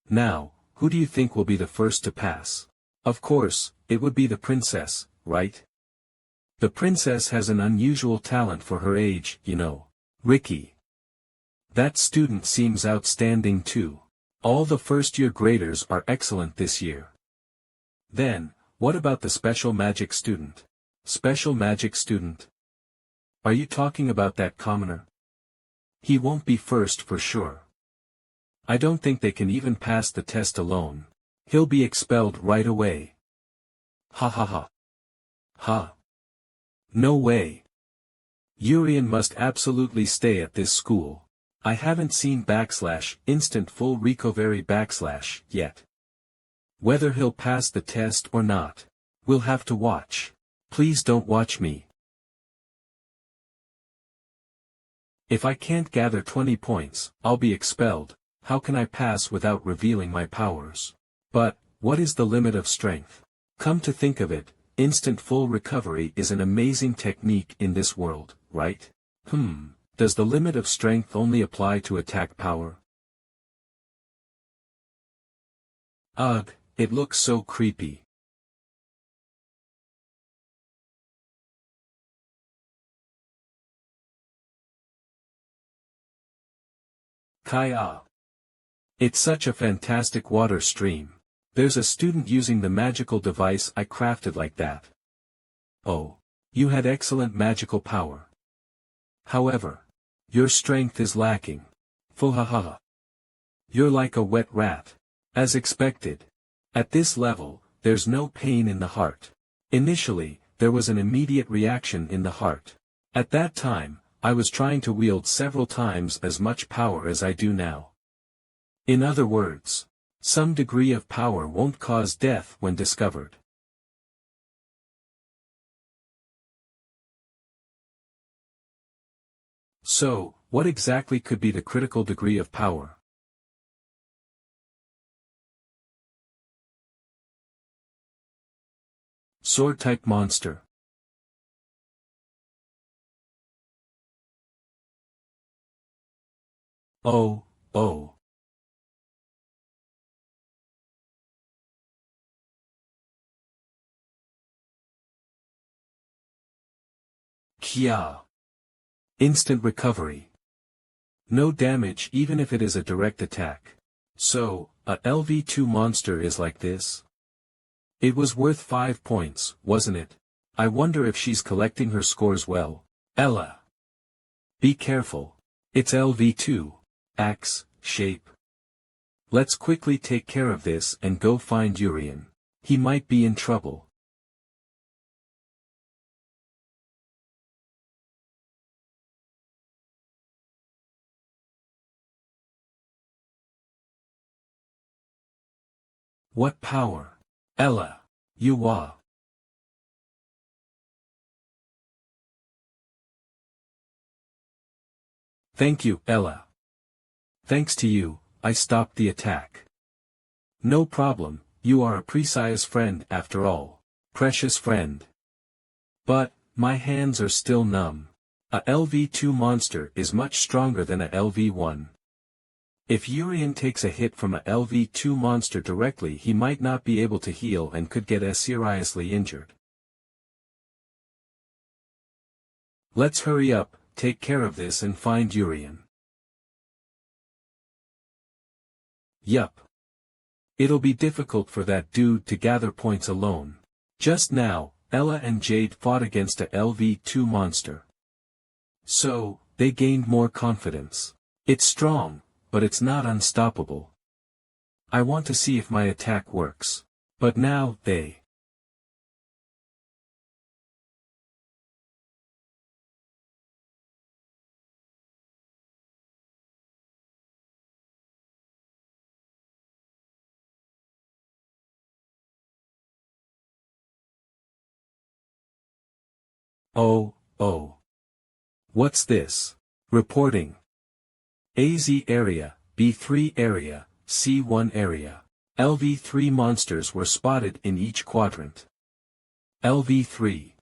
Now, who do you think will be the first to pass? Of course, it would be the princess, right? The princess has an unusual talent for her age, you know. Ricky. That student seems outstanding too. All the first-year graders are excellent this year. Then, what about the special magic student? Special magic student? Are you talking about that commoner? He won't be first for sure. I don't think they can even pass the test alone. He'll be expelled right away. Ha. No way. Yurian must absolutely stay at this school. I haven't seen instant full recovery yet. Whether he'll pass the test or not, we'll have to watch. Please don't watch me. If I can't gather 20 points, I'll be expelled. How can I pass without revealing my powers? But, what is the limit of strength? Come to think of it, instant full recovery is an amazing technique in this world, right? Does the limit of strength only apply to attack power? Ugh, it looks so creepy. Kaya. It's such a fantastic water stream. There's a student using the magical device I crafted like that. Oh. You had excellent magical power. However, your strength is lacking. Fohahaha. You're like a wet rat. As expected. At this level, there's no pain in the heart. Initially, there was an immediate reaction in the heart. At that time, I was trying to wield several times as much power as I do now. In other words, some degree of power won't cause death when discovered. So, what exactly could be the critical degree of power? Sword-type monster. Oh. Kia. Instant recovery. No damage even if it is a direct attack. So, a LV2 monster is like this? It was worth 5 points, wasn't it? I wonder if she's collecting her scores well. Ella. Be careful. It's LV2. Axe, shape. Let's quickly take care of this and go find Yurian. He might be in trouble. What power? Ella. You are. Thank you, Ella. Thanks to you, I stopped the attack. No problem, you are a precious friend after all. Precious friend. But, my hands are still numb. A LV2 monster is much stronger than a LV1. If Yurian takes a hit from a LV2 monster directly, he might not be able to heal and could get seriously injured. Let's hurry up, take care of this and find Yurian. Yup. It'll be difficult for that dude to gather points alone. Just now, Ella and Jade fought against a LV2 monster. So, they gained more confidence. It's strong, but it's not unstoppable. I want to see if my attack works. But now, they. Oh. What's this? Reporting. AZ area, B3 area, C1 area. LV3 monsters were spotted in each quadrant. LV3.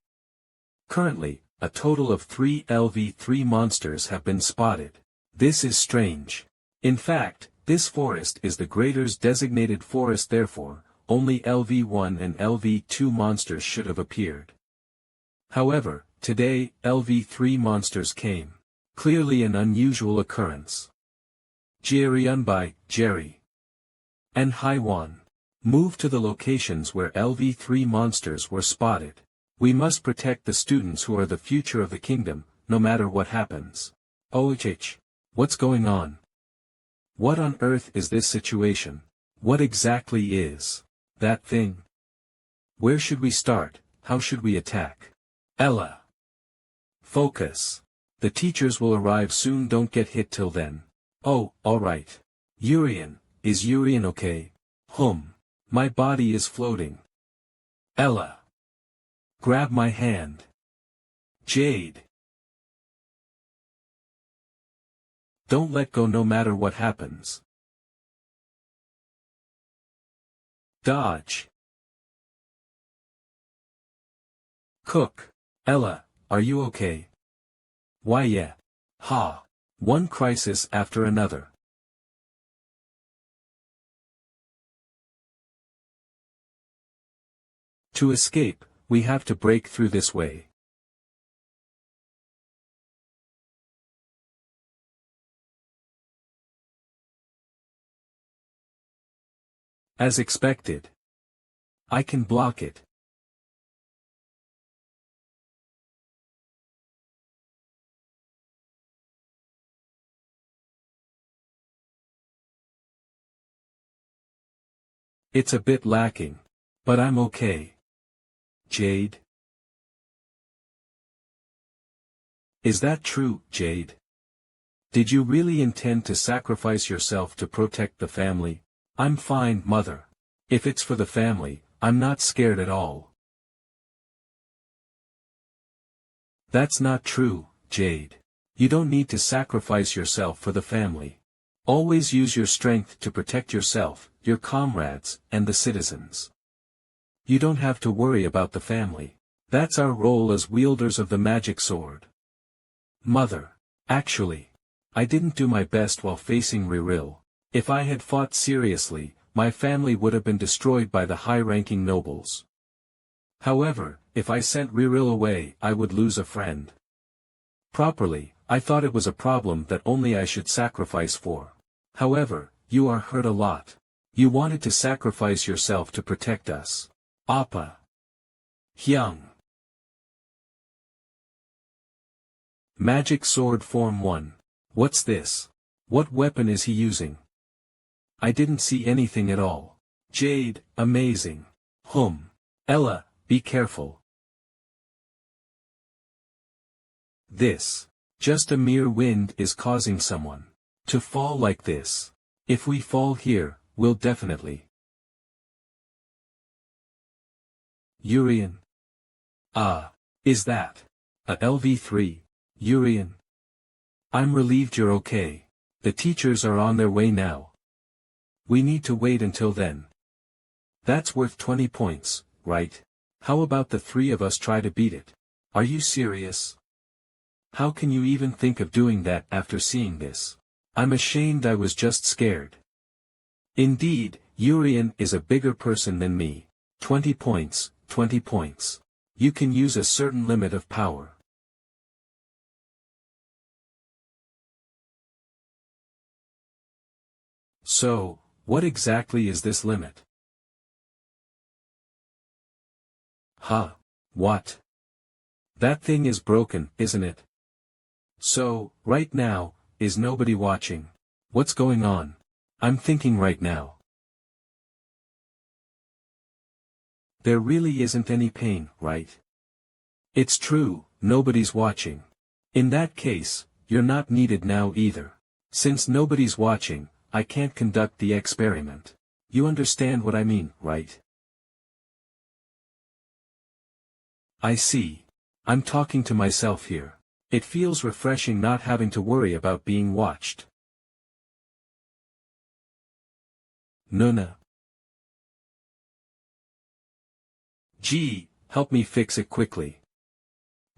Currently, a total of 3 LV3 monsters have been spotted. This is strange. In fact, this forest is the Greater's designated forest, therefore, only LV1 and LV2 monsters should have appeared. However, today, LV3 monsters came. Clearly an unusual occurrence. Yurian by Jerry and Haiwan. Move to the locations where LV3 monsters were spotted. We must protect the students who are the future of the kingdom, no matter what happens. OHH. What's going on? What on earth is this situation? What exactly is that thing? Where should we start? How should we attack? Ella. Focus. The teachers will arrive soon, don't get hit till then. Oh, alright. Yurian, is Yurian okay? My body is floating. Ella. Grab my hand. Jade. Don't let go no matter what happens. Dodge. Cook. Ella, are you okay? Why yeah. Ha. One crisis after another. To escape, we have to break through this way. As expected. I can block it. It's a bit lacking. But I'm okay. Jade? Is that true, Jade? Did you really intend to sacrifice yourself to protect the family? I'm fine, Mother. If it's for the family, I'm not scared at all. That's not true, Jade. You don't need to sacrifice yourself for the family. Always use your strength to protect yourself, your comrades, and the citizens. You don't have to worry about the family. That's our role as wielders of the magic sword. Mother. Actually, I didn't do my best while facing Riril. If I had fought seriously, my family would have been destroyed by the high-ranking nobles. However, if I sent Riril away, I would lose a friend. Properly, I thought it was a problem that only I should sacrifice for. However, you are hurt a lot. You wanted to sacrifice yourself to protect us. Appa. Hyung. Magic Sword Form 1. What's this? What weapon is he using? I didn't see anything at all. Jade, amazing. Ella, be careful. This. Just a mere wind is causing someone to fall like this. If we fall here, we'll definitely. Yurian. Is that a LV3, Yurian? I'm relieved you're okay. The teachers are on their way now. We need to wait until then. That's worth 20 points, right? How about the three of us try to beat it? Are you serious? How can you even think of doing that after seeing this? I'm ashamed I was just scared. Indeed, Yurian is a bigger person than me. 20 points, 20 points. You can use a certain limit of power. So, what exactly is this limit? What? That thing is broken, isn't it? So, right now, is nobody watching? What's going on? I'm thinking right now. There really isn't any pain, right? It's true, nobody's watching. In that case, you're not needed now either. Since nobody's watching, I can't conduct the experiment. You understand what I mean, right? I see. I'm talking to myself here. It feels refreshing not having to worry about being watched. Nuna. Gee, help me fix it quickly.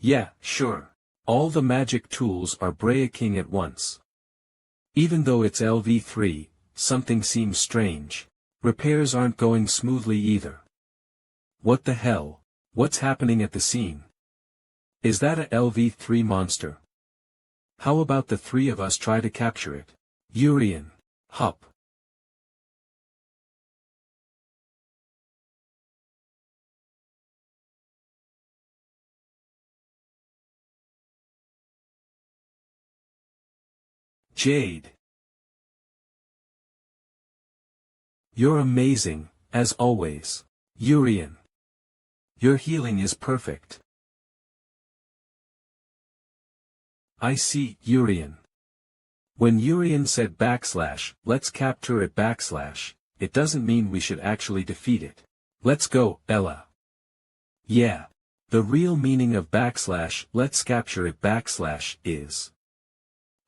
Yeah, sure. All the magic tools are breaking at once. Even though it's LV3, something seems strange. Repairs aren't going smoothly either. What the hell? What's happening at the scene? Is that a LV3 monster? How about the three of us try to capture it? Yurian. Hup. Jade. You're amazing, as always. Yurian. Your healing is perfect. I see, Yurian. When Yurian said let's capture it it doesn't mean we should actually defeat it. Let's go, Ella. Yeah. The real meaning of let's capture it is.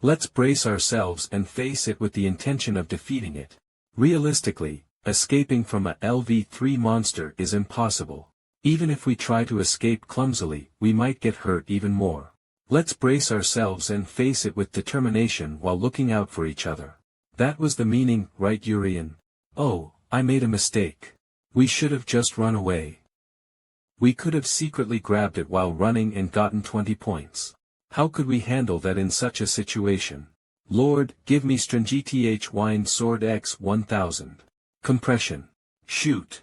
Let's brace ourselves and face it with the intention of defeating it. Realistically, escaping from a LV3 monster is impossible. Even if we try to escape clumsily, we might get hurt even more. Let's brace ourselves and face it with determination while looking out for each other. That was the meaning, right, Yurian? Oh, I made a mistake. We should have just run away. We could have secretly grabbed it while running and gotten 20 points. How could we handle that in such a situation? Lord, give me Stringth Wine Sword X 1000. Compression. Shoot.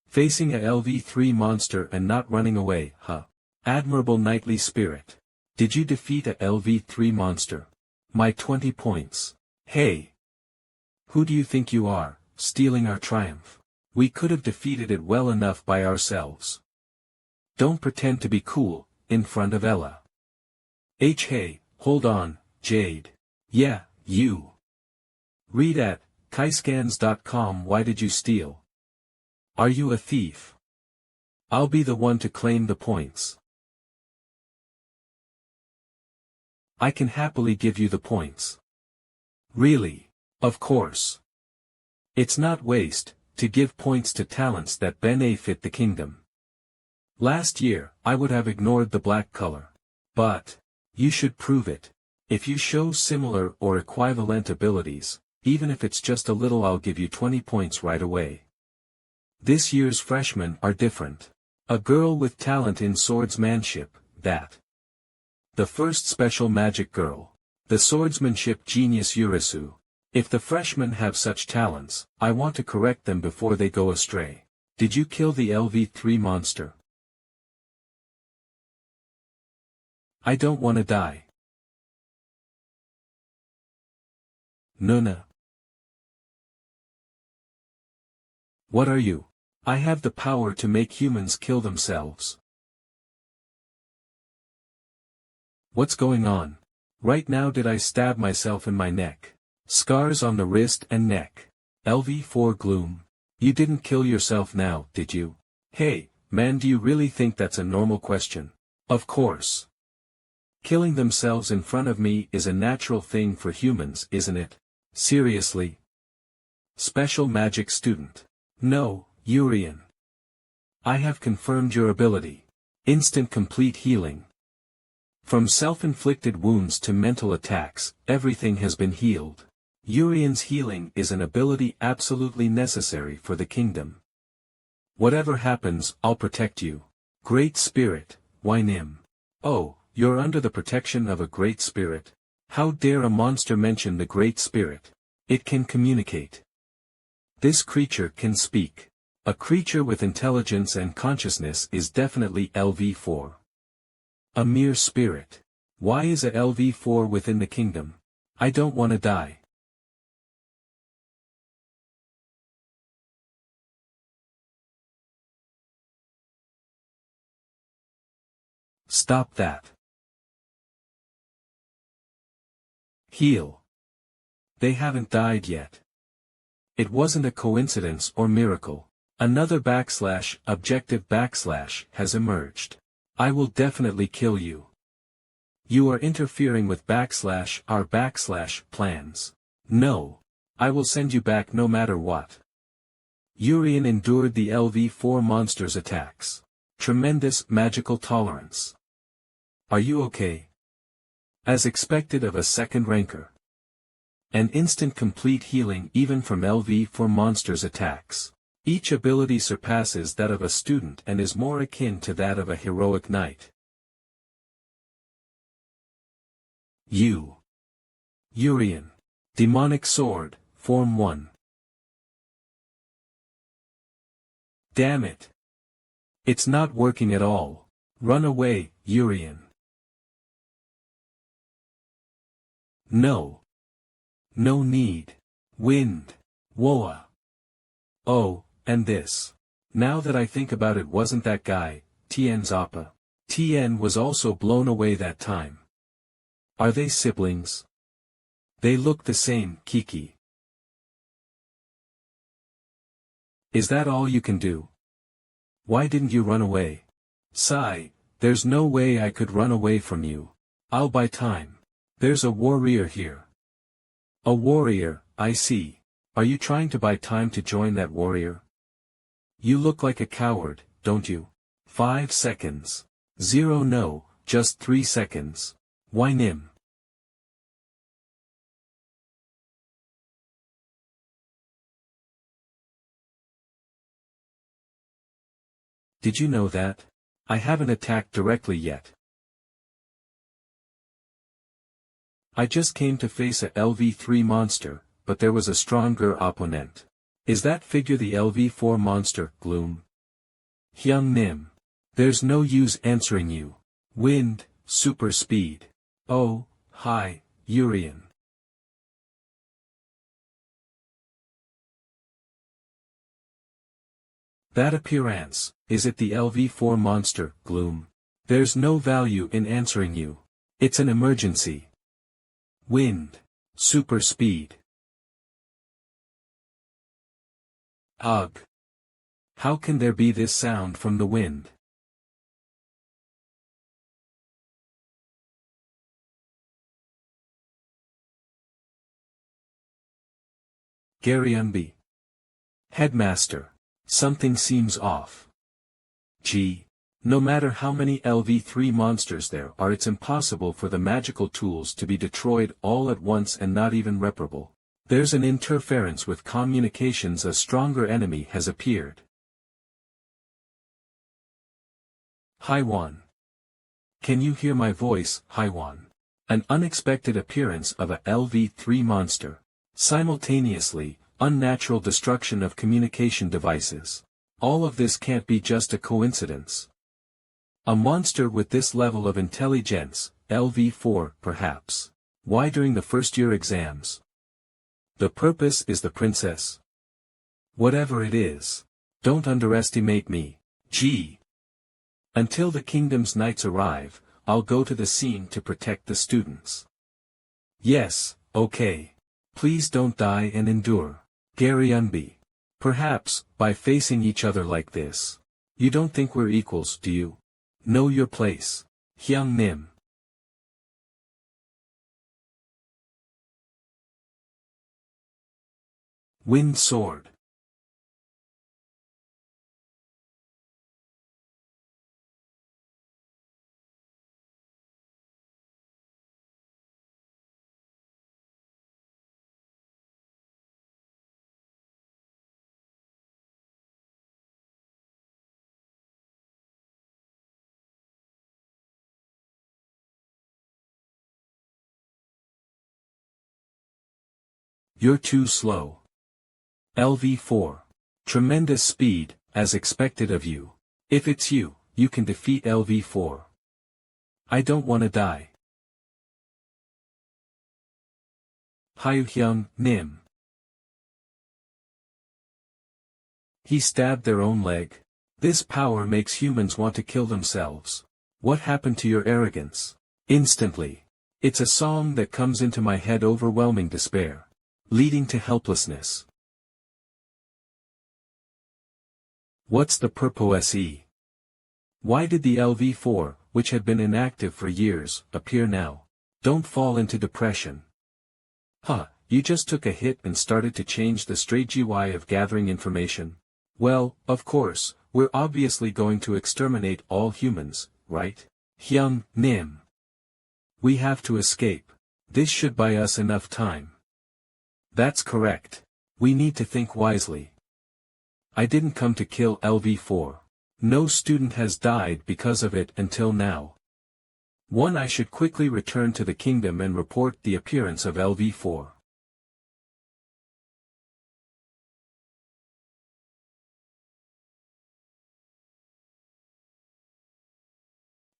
Facing a LV3 monster and not running away, huh? Admirable knightly spirit. Did you defeat a LV3 monster? My 20 points. Hey! Who do you think you are, stealing our triumph? We could have defeated it well enough by ourselves. Don't pretend to be cool, in front of Ella. Hey, hold on, Jade. Yeah, you. Read at kaiscans.com. Why did you steal? Are you a thief? I'll be the one to claim the points. I can happily give you the points. Really? Of course. It's not waste, to give points to talents that benefit the kingdom. Last year, I would have ignored the black color. But, you should prove it. If you show similar or equivalent abilities, even if it's just a little, I'll give you 20 points right away. This year's freshmen are different. A girl with talent in swordsmanship, that. The first special magic girl. The swordsmanship genius Urisu. If the freshmen have such talents, I want to correct them before they go astray. Did you kill the LV3 monster? I don't want to die. Nuna. What are you? I have the power to make humans kill themselves. What's going on? Right now did I stab myself in my neck? Scars on the wrist and neck. LV4 gloom. You didn't kill yourself now, did you? Hey, man, do you really think that's a normal question? Of course. Killing themselves in front of me is a natural thing for humans, isn't it? Seriously? Special magic student. No, Yurian. I have confirmed your ability. Instant complete healing. From self-inflicted wounds to mental attacks, everything has been healed. Yurian's healing is an ability absolutely necessary for the kingdom. Whatever happens, I'll protect you. Great Spirit, Wynim. Oh, you're under the protection of a Great Spirit. How dare a monster mention the Great Spirit? It can communicate. This creature can speak. A creature with intelligence and consciousness is definitely LV4. A mere spirit. Why is a LV4 within the kingdom? I don't want to die. Stop that. Heal. They haven't died yet. It wasn't a coincidence or miracle. Another objective has emerged. I will definitely kill you. You are interfering with our plans. No. I will send you back no matter what. Yurian endured the LV4 monster's attacks. Tremendous magical tolerance. Are you okay? As expected of a second ranker. An instant complete healing even from LV4 monster's attacks. Each ability surpasses that of a student and is more akin to that of a heroic knight. Yurian. Demonic Sword, Form 1. Damn it. It's not working at all. Run away, Yurian. No. No need. Wind. Woa. Oh, and this. Now that I think about it, wasn't that guy, Tien Zappa? Tien was also blown away that time. Are they siblings? They look the same, Kiki. Is that all you can do? Why didn't you run away? Sigh, there's no way I could run away from you. I'll buy time. There's a warrior here. A warrior, I see. Are you trying to buy time to join that warrior? You look like a coward, don't you? 5 seconds. 0 no, just 3 seconds. Why Nim? Did you know that? I haven't attacked directly yet. I just came to face a LV3 monster, but there was a stronger opponent. Is that figure the LV4 monster, Gloom? Hyung Nim. There's no use answering you. Wind, super speed. Oh, hi, Yurian. That appearance, is it the LV4 monster, Gloom? There's no value in answering you. It's an emergency. Wind. Super speed. Ugh. How can there be this sound from the wind? Gary. Headmaster. Something seems off. Gee. No matter how many LV3 monsters there are, it's impossible for the magical tools to be destroyed all at once and not even reparable. There's an interference with communications. A stronger enemy has appeared. Haiwan. Can you hear my voice, Haiwan? An unexpected appearance of a LV3 monster. Simultaneously, unnatural destruction of communication devices. All of this can't be just a coincidence. A monster with this level of intelligence, LV4 perhaps. Why during the first-year exams? The purpose is the princess. Whatever it is. Don't underestimate me. Gee. Until the kingdom's knights arrive, I'll go to the scene to protect the students. Yes, okay. Please don't die and endure. Gary. Perhaps, by facing each other like this. You don't think we're equals, do you? Know your place. Hyung Nim. Wind sword. You're too slow. LV4. Tremendous speed, as expected of you. If it's you, you can defeat LV4. I don't want to die. Hyung Nim. He stabbed their own leg. This power makes humans want to kill themselves. What happened to your arrogance? Instantly. It's a song that comes into my head, overwhelming despair. Leading to helplessness. What's the purpose? Why did the LV4, which had been inactive for years, appear now? Don't fall into depression. Huh, you just took a hit and started to change the strategy of gathering information? Well, of course, we're obviously going to exterminate all humans, right? Hyung Nim. We have to escape. This should buy us enough time. That's correct. We need to think wisely. I didn't come to kill LV4. No student has died because of it until now. I should quickly return to the kingdom and report the appearance of LV4.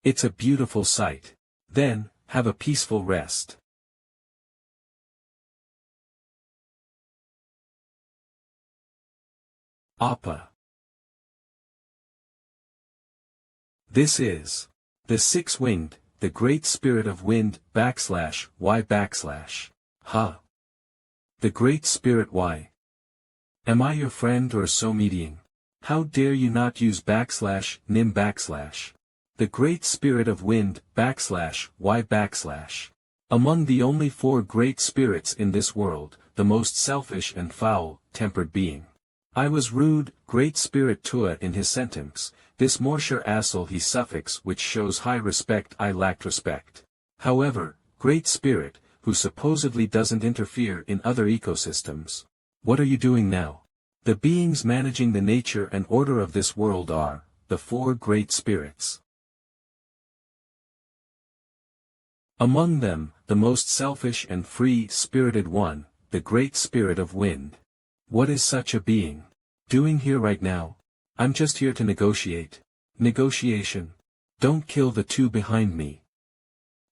It's a beautiful sight. Then, have a peaceful rest. Appa. This is the six-winged, the great spirit of wind, /y/. Huh. The great spirit. Why? Am I your friend or so meeting? How dare you not use /nim/. The great spirit of wind, /y/. Among the only four great spirits in this world, the most selfish and foul-tempered being. I was rude, great spirit Tua in his sentence, this morsher asshole he suffix which shows high respect. I lacked respect. However, great spirit, who supposedly doesn't interfere in other ecosystems. What are you doing now? The beings managing the nature and order of this world are, the four great spirits. Among them, the most selfish and free-spirited one, the great spirit of wind. What is such a being doing here right now? I'm just here to negotiate. Negotiation. Don't kill the two behind me.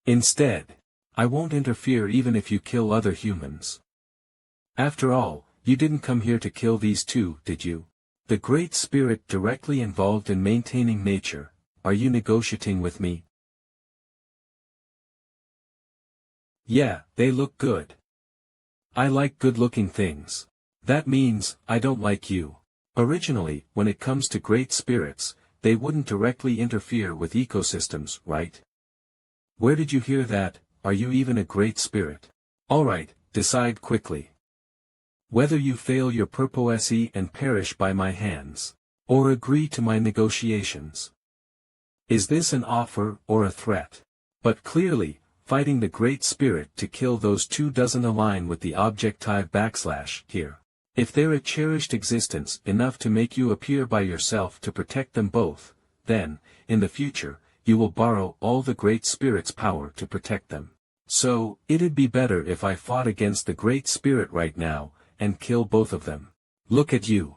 Instead, I won't interfere even if you kill other humans. After all, you didn't come here to kill these two, did you? The Great Spirit directly involved in maintaining nature, are you negotiating with me? Yeah, they look good. I like good-looking things. That means, I don't like you. Originally, when it comes to great spirits, they wouldn't directly interfere with ecosystems, right? Where did you hear that? Are you even a great spirit? Alright, decide quickly. Whether you fail your purpose and perish by my hands, or agree to my negotiations. Is this an offer or a threat? But clearly, fighting the Great Spirit to kill those two doesn't align with the objective / here. If they're a cherished existence enough to make you appear by yourself to protect them both, then, in the future, you will borrow all the Great Spirit's power to protect them. So, it'd be better if I fought against the Great Spirit right now, and kill both of them. Look at you.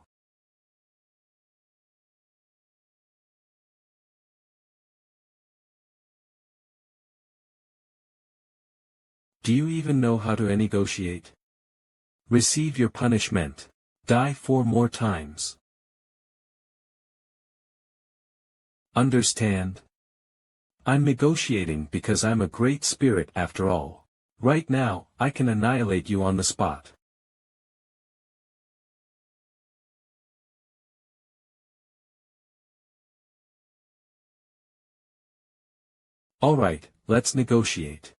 Do you even know how to negotiate? Receive your punishment. Die 4 more times. Understand? I'm negotiating because I'm a great spirit after all. Right now, I can annihilate you on the spot. Alright, let's negotiate.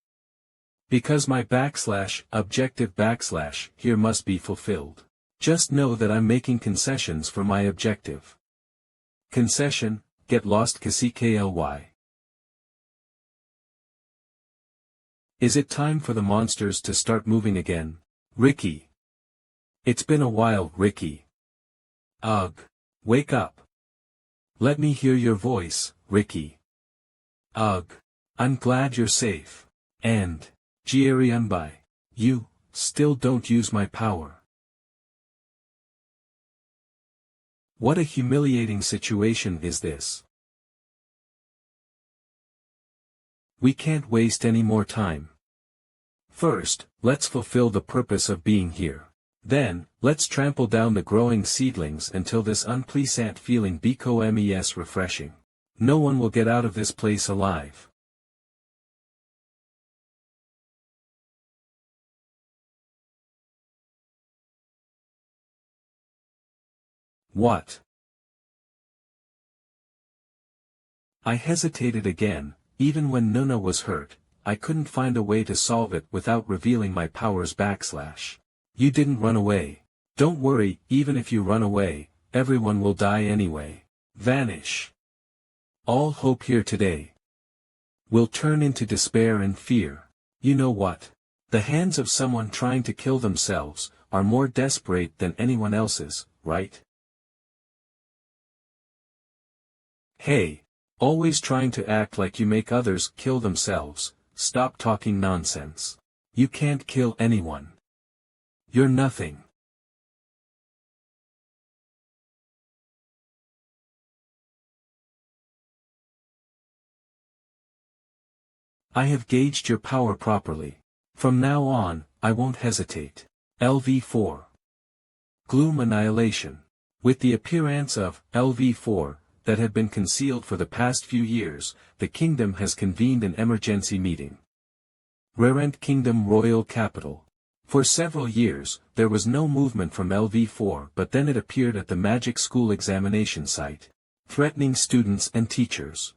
Because my / objective / here must be fulfilled. Just know that I'm making concessions for my objective. Concession, get lost KCKLY. Is it time for the monsters to start moving again? Ricky. It's been a while, Ricky. Ugh. Wake up. Let me hear your voice, Ricky. Ugh. I'm glad you're safe. And, Yurian, you, still don't use my power. What a humiliating situation is this. We can't waste any more time. First, let's fulfill the purpose of being here. Then, let's trample down the growing seedlings until this unpleasant feeling becomes refreshing. No one will get out of this place alive. What? I hesitated again. Even when Nuna was hurt, I couldn't find a way to solve it without revealing my powers / You didn't run away. Don't worry, even if you run away, everyone will die anyway. Vanish. All hope here today will turn into despair and fear. You know what? The hands of someone trying to kill themselves are more desperate than anyone else's, right? Hey. Always trying to act like you make others kill themselves, stop talking nonsense. You can't kill anyone. You're nothing. I have gauged your power properly. From now on, I won't hesitate. LV4. Gloom Annihilation. With the appearance of LV4, that had been concealed for the past few years, the kingdom has convened an emergency meeting. Rerent Kingdom Royal Capital. For several years, there was no movement from LV4, but then it appeared at the magic school examination site, threatening students and teachers.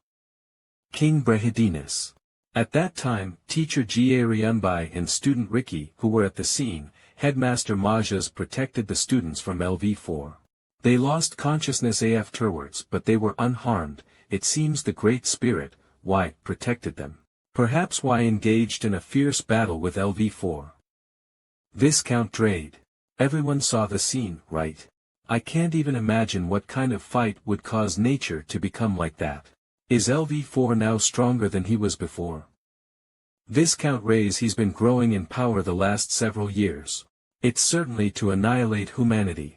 King Brehidinus. At that time, teacher Yurian and student Ricky, who were at the scene, headmaster Majas protected the students from LV4. They lost consciousness afterwards, but they were unharmed. It seems the Great Spirit, Y, protected them. Perhaps Y engaged in a fierce battle with LV4. Viscount Drade. Everyone saw the scene, right? I can't even imagine what kind of fight would cause nature to become like that. Is LV4 now stronger than he was before? Viscount Ray's he's been growing in power the last several years. It's certainly to annihilate humanity.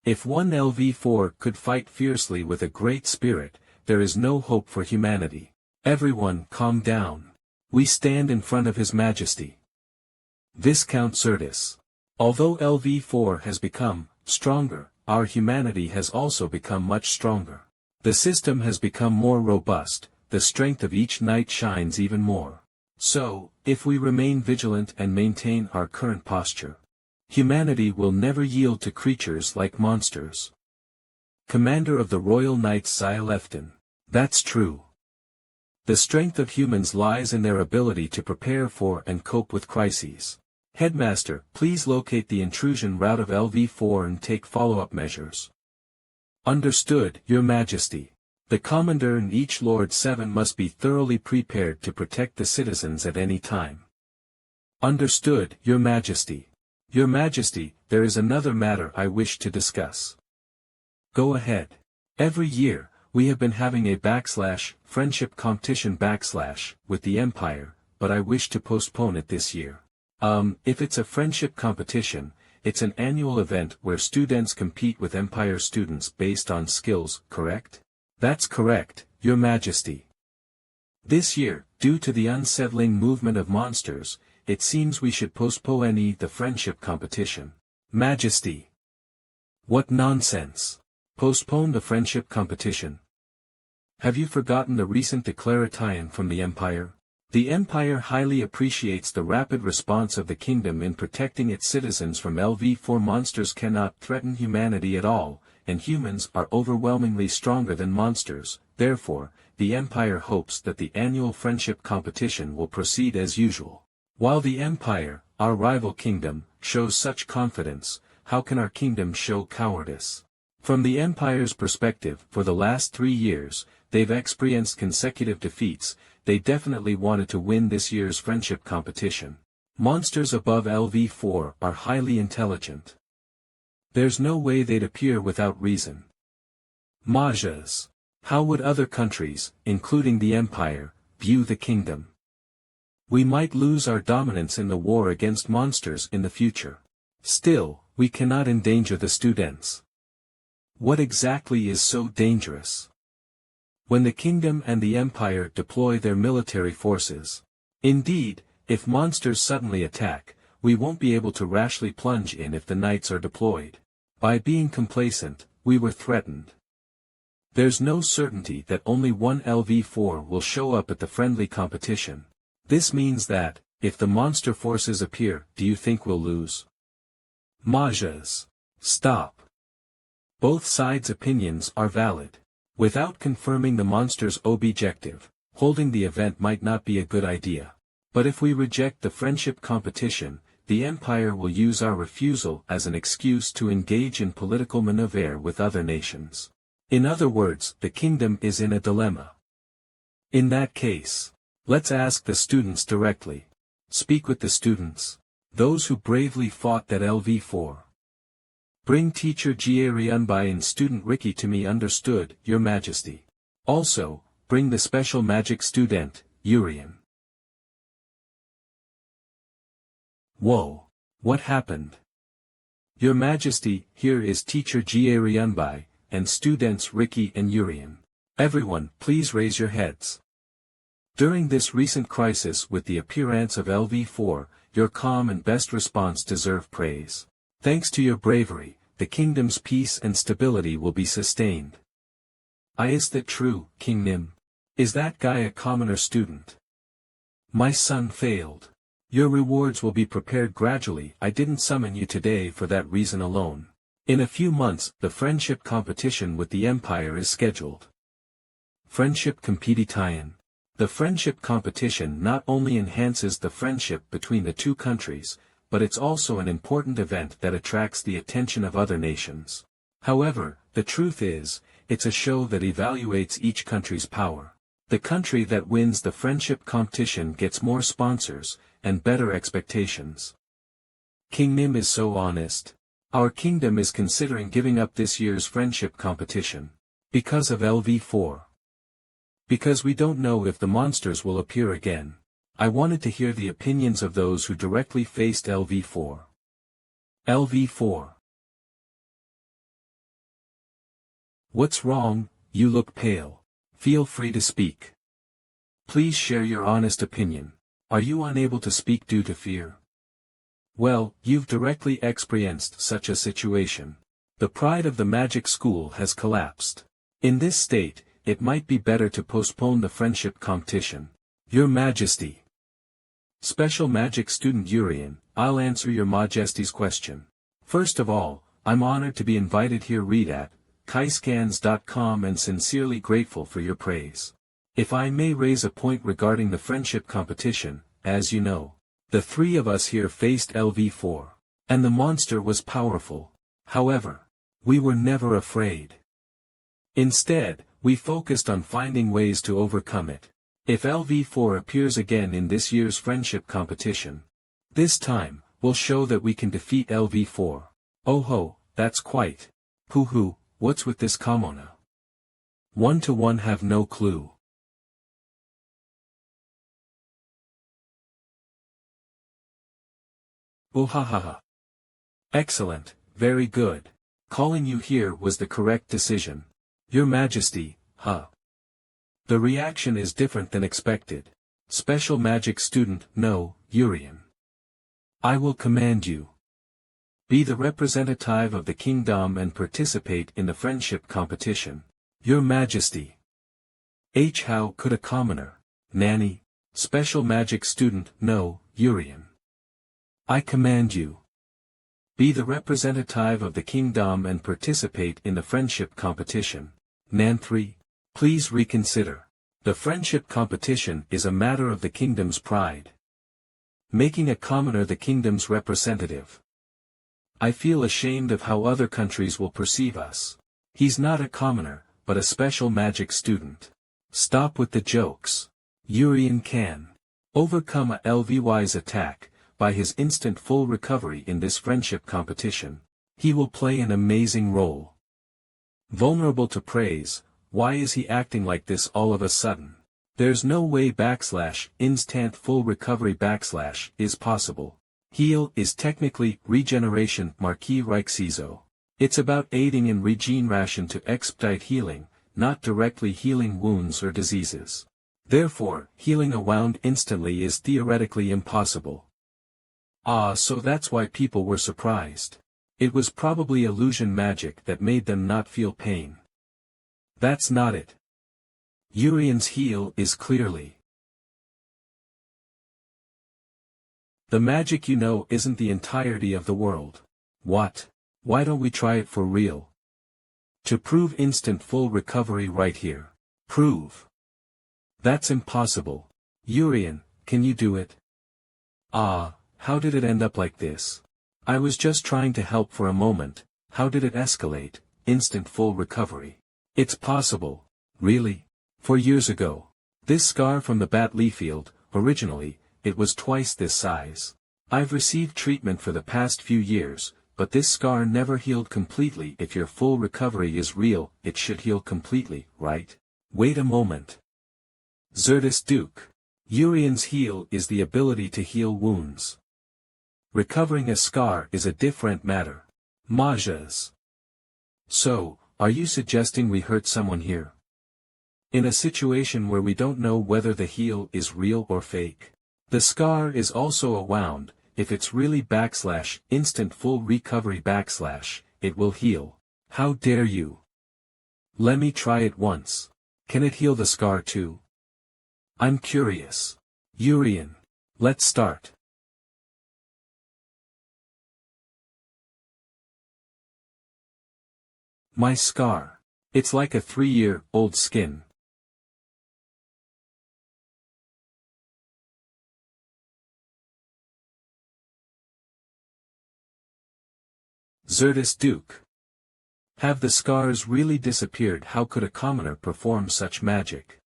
If one LV4 could fight fiercely with a great spirit, there is no hope for humanity. Everyone calm down. We stand in front of His Majesty. Viscount Certus. Although LV4 has become stronger, our humanity has also become much stronger. The system has become more robust, the strength of each knight shines even more. So, if we remain vigilant and maintain our current posture, humanity will never yield to creatures like monsters. Commander of the Royal Knights Xyalefton. That's true. The strength of humans lies in their ability to prepare for and cope with crises. Headmaster, please locate the intrusion route of LV4 and take follow-up measures. Understood, Your Majesty. The Commander and each Lord 7 must be thoroughly prepared to protect the citizens at any time. Understood, Your Majesty. Your Majesty, there is another matter I wish to discuss. Go ahead. Every year, we have been having a /friendship competition with the Empire, but I wish to postpone it this year. If it's a friendship competition, it's an annual event where students compete with Empire students based on skills, correct? That's correct, Your Majesty. This year, due to the unsettling movement of monsters, it seems we should postpone the friendship competition. Majesty. What nonsense. Postpone the friendship competition. Have you forgotten the recent declaration from the Empire? The Empire highly appreciates the rapid response of the kingdom in protecting its citizens from LV4 monsters cannot threaten humanity at all, and humans are overwhelmingly stronger than monsters. Therefore, the Empire hopes that the annual friendship competition will proceed as usual. While the Empire, our rival kingdom, shows such confidence, how can our kingdom show cowardice? From the Empire's perspective, for the last 3 years, they've experienced consecutive defeats. They definitely wanted to win this year's friendship competition. Monsters above LV4 are highly intelligent. There's no way they'd appear without reason. Majas. How would other countries, including the Empire, view the kingdom? We might lose our dominance in the war against monsters in the future. Still, we cannot endanger the students. What exactly is so dangerous? When the kingdom and the Empire deploy their military forces. Indeed, if monsters suddenly attack, we won't be able to rashly plunge in if the knights are deployed. By being complacent, we were threatened. There's no certainty that only one LV4 will show up at the friendly competition. This means that, if the monster forces appear, do you think we'll lose? Majas. Stop. Both sides' opinions are valid. Without confirming the monster's objective, holding the event might not be a good idea. But if we reject the friendship competition, the Empire will use our refusal as an excuse to engage in political maneuver with other nations. In other words, the kingdom is in a dilemma. In that case, let's ask the students directly. Speak with the students. Those who bravely fought that LV4. Bring teacher Yurian and student Ricky to me. Understood, Your Majesty. Also, bring the special magic student, Yurian. Whoa! What happened? Your Majesty, here is teacher Yurian and students Ricky and Yurian. Everyone, please raise your heads. During this recent crisis with the appearance of LV4, your calm and best response deserve praise. Thanks to your bravery, the kingdom's peace and stability will be sustained. Is that true, King Nim? Is that guy a commoner student? My son failed. Your rewards will be prepared gradually. I didn't summon you today for that reason alone. In a few months, the friendship competition with the Empire is scheduled. Friendship competition. The friendship competition not only enhances the friendship between the two countries, but it's also an important event that attracts the attention of other nations. However, the truth is, it's a show that evaluates each country's power. The country that wins the friendship competition gets more sponsors, and better expectations. King Nim is so honest. Our kingdom is considering giving up this year's friendship competition. Because of LV4. Because we don't know if the monsters will appear again. I wanted to hear the opinions of those who directly faced LV4. LV4. What's wrong? You look pale. Feel free to speak. Please share your honest opinion. Are you unable to speak due to fear? Well, you've directly experienced such a situation. The pride of the magic school has collapsed. In this state, it might be better to postpone the friendship competition. Your Majesty. Special Magic Student Yurian, I'll answer your Majesty's question. First of all, I'm honored to be invited here read at kaiscans.com and sincerely grateful for your praise. If I may raise a point regarding the friendship competition, as you know, the three of us here faced LV4. And the monster was powerful. However, we were never afraid. Instead, we focused on finding ways to overcome it. If LV4 appears again in this year's friendship competition, this time, we'll show that we can defeat LV4. Oh ho, that's quite. Hoo-hoo, what's with this Kamona? 1-to-1 have no clue. Oh ha ha ha. Excellent, very good. Calling you here was the correct decision. Your Majesty, huh? The reaction is different than expected. Special Magic Student, no, Yurian. I will command you. Be the representative of the kingdom and participate in the friendship competition. Your Majesty. How could a commoner, Nanny, Special Magic Student, no, Yurian. I command you. Be the representative of the kingdom and participate in the friendship competition. Nan 3. Please reconsider. The friendship competition is a matter of the kingdom's pride. Making a commoner the kingdom's representative. I feel ashamed of how other countries will perceive us. He's not a commoner, but a special magic student. Stop with the jokes. Yurian can overcome a LVY's attack by his instant full recovery in this friendship competition. He will play an amazing role. Vulnerable to praise, why is he acting like this all of a sudden? There's no way instant full recovery is possible. Heal is technically regeneration Marquis Reixizo. It's about aiding in regeneration to expedite healing, not directly healing wounds or diseases. Therefore, healing a wound instantly is theoretically impossible. So that's why people were surprised. It was probably illusion magic that made them not feel pain. That's not it. Yurian's heal is clearly. The magic you know isn't the entirety of the world. What? Why don't we try it for real? To prove instant full recovery right here. Prove. That's impossible. Yurian, can you do it? How did it end up like this? I was just trying to help for a moment. How did it escalate? Instant full recovery. It's possible. Really? 4 years ago. This scar from the Batley field, originally, it was twice this size. I've received treatment for the past few years, but this scar never healed completely. If your full recovery is real, it should heal completely, right? Wait a moment. Zertis Duke. Yurian's heal is the ability to heal wounds. Recovering a scar is a different matter. Majas. So, are you suggesting we hurt someone here? In a situation where we don't know whether the heal is real or fake. The scar is also a wound. If it's really instant full recovery it will heal. How dare you? Let me try it once. Can it heal the scar too? I'm curious. Yurian. Let's start. My scar. It's like a 3-year-old skin. Zertis Duke. Have the scars really disappeared? How could a commoner perform such magic?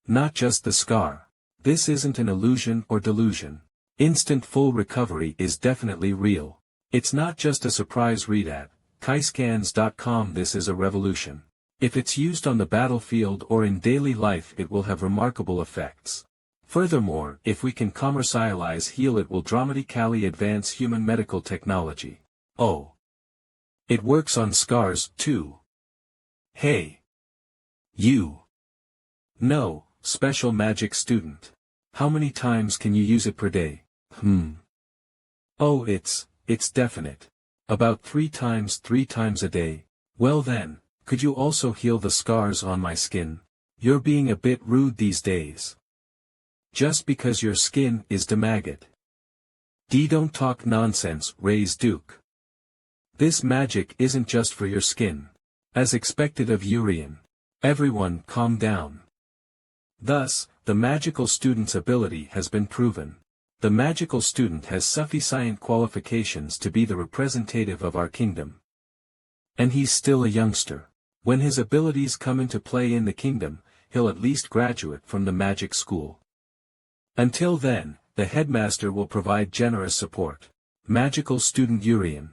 Not just the scar. This isn't an illusion or delusion. Instant full recovery is definitely real. It's not just a surprise read at kaiscans.com. This is a revolution. If it's used on the battlefield or in daily life it will have remarkable effects. Furthermore, if we can commercialize heal it will dramatically advance human medical technology. Oh. It works on scars, too. Hey. You. No, special magic student. How many times can you use it per day? Oh, it's definite. About three times a day. Well then, could you also heal the scars on my skin? You're being a bit rude these days. Just because your skin is damaged. Don't talk nonsense, Ray's Duke. This magic isn't just for your skin. As expected of Yurian. Everyone calm down. Thus, the magical student's ability has been proven. The magical student has sufficient qualifications to be the representative of our kingdom. And he's still a youngster. When his abilities come into play in the kingdom, he'll at least graduate from the magic school. Until then, the headmaster will provide generous support. Magical student Yurian.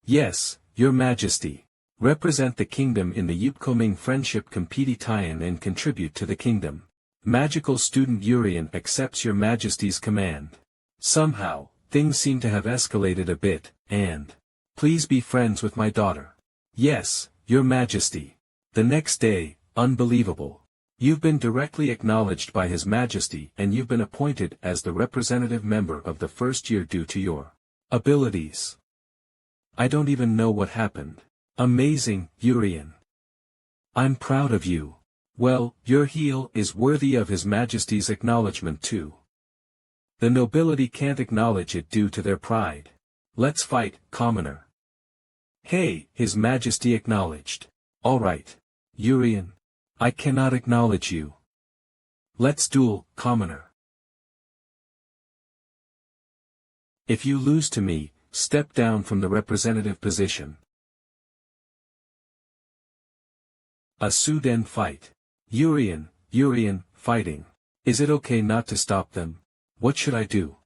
Yes, Your Majesty. Represent the kingdom in the upcoming friendship competition and contribute to the kingdom. Magical student Yurian accepts Your Majesty's command. Somehow, things seem to have escalated a bit, and please be friends with my daughter. Yes, Your Majesty. The next day, unbelievable. You've been directly acknowledged by His Majesty and you've been appointed as the representative member of the first year due to your abilities. I don't even know what happened. Amazing, Yurian. I'm proud of you. Well, your heel is worthy of His Majesty's acknowledgement too. The nobility can't acknowledge it due to their pride. Let's fight, commoner. Hey, His Majesty acknowledged. Alright. Yurian. I cannot acknowledge you. Let's duel, commoner. If you lose to me, step down from the representative position. A Sudan fight. Yurian, fighting. Is it okay not to stop them? What should I do?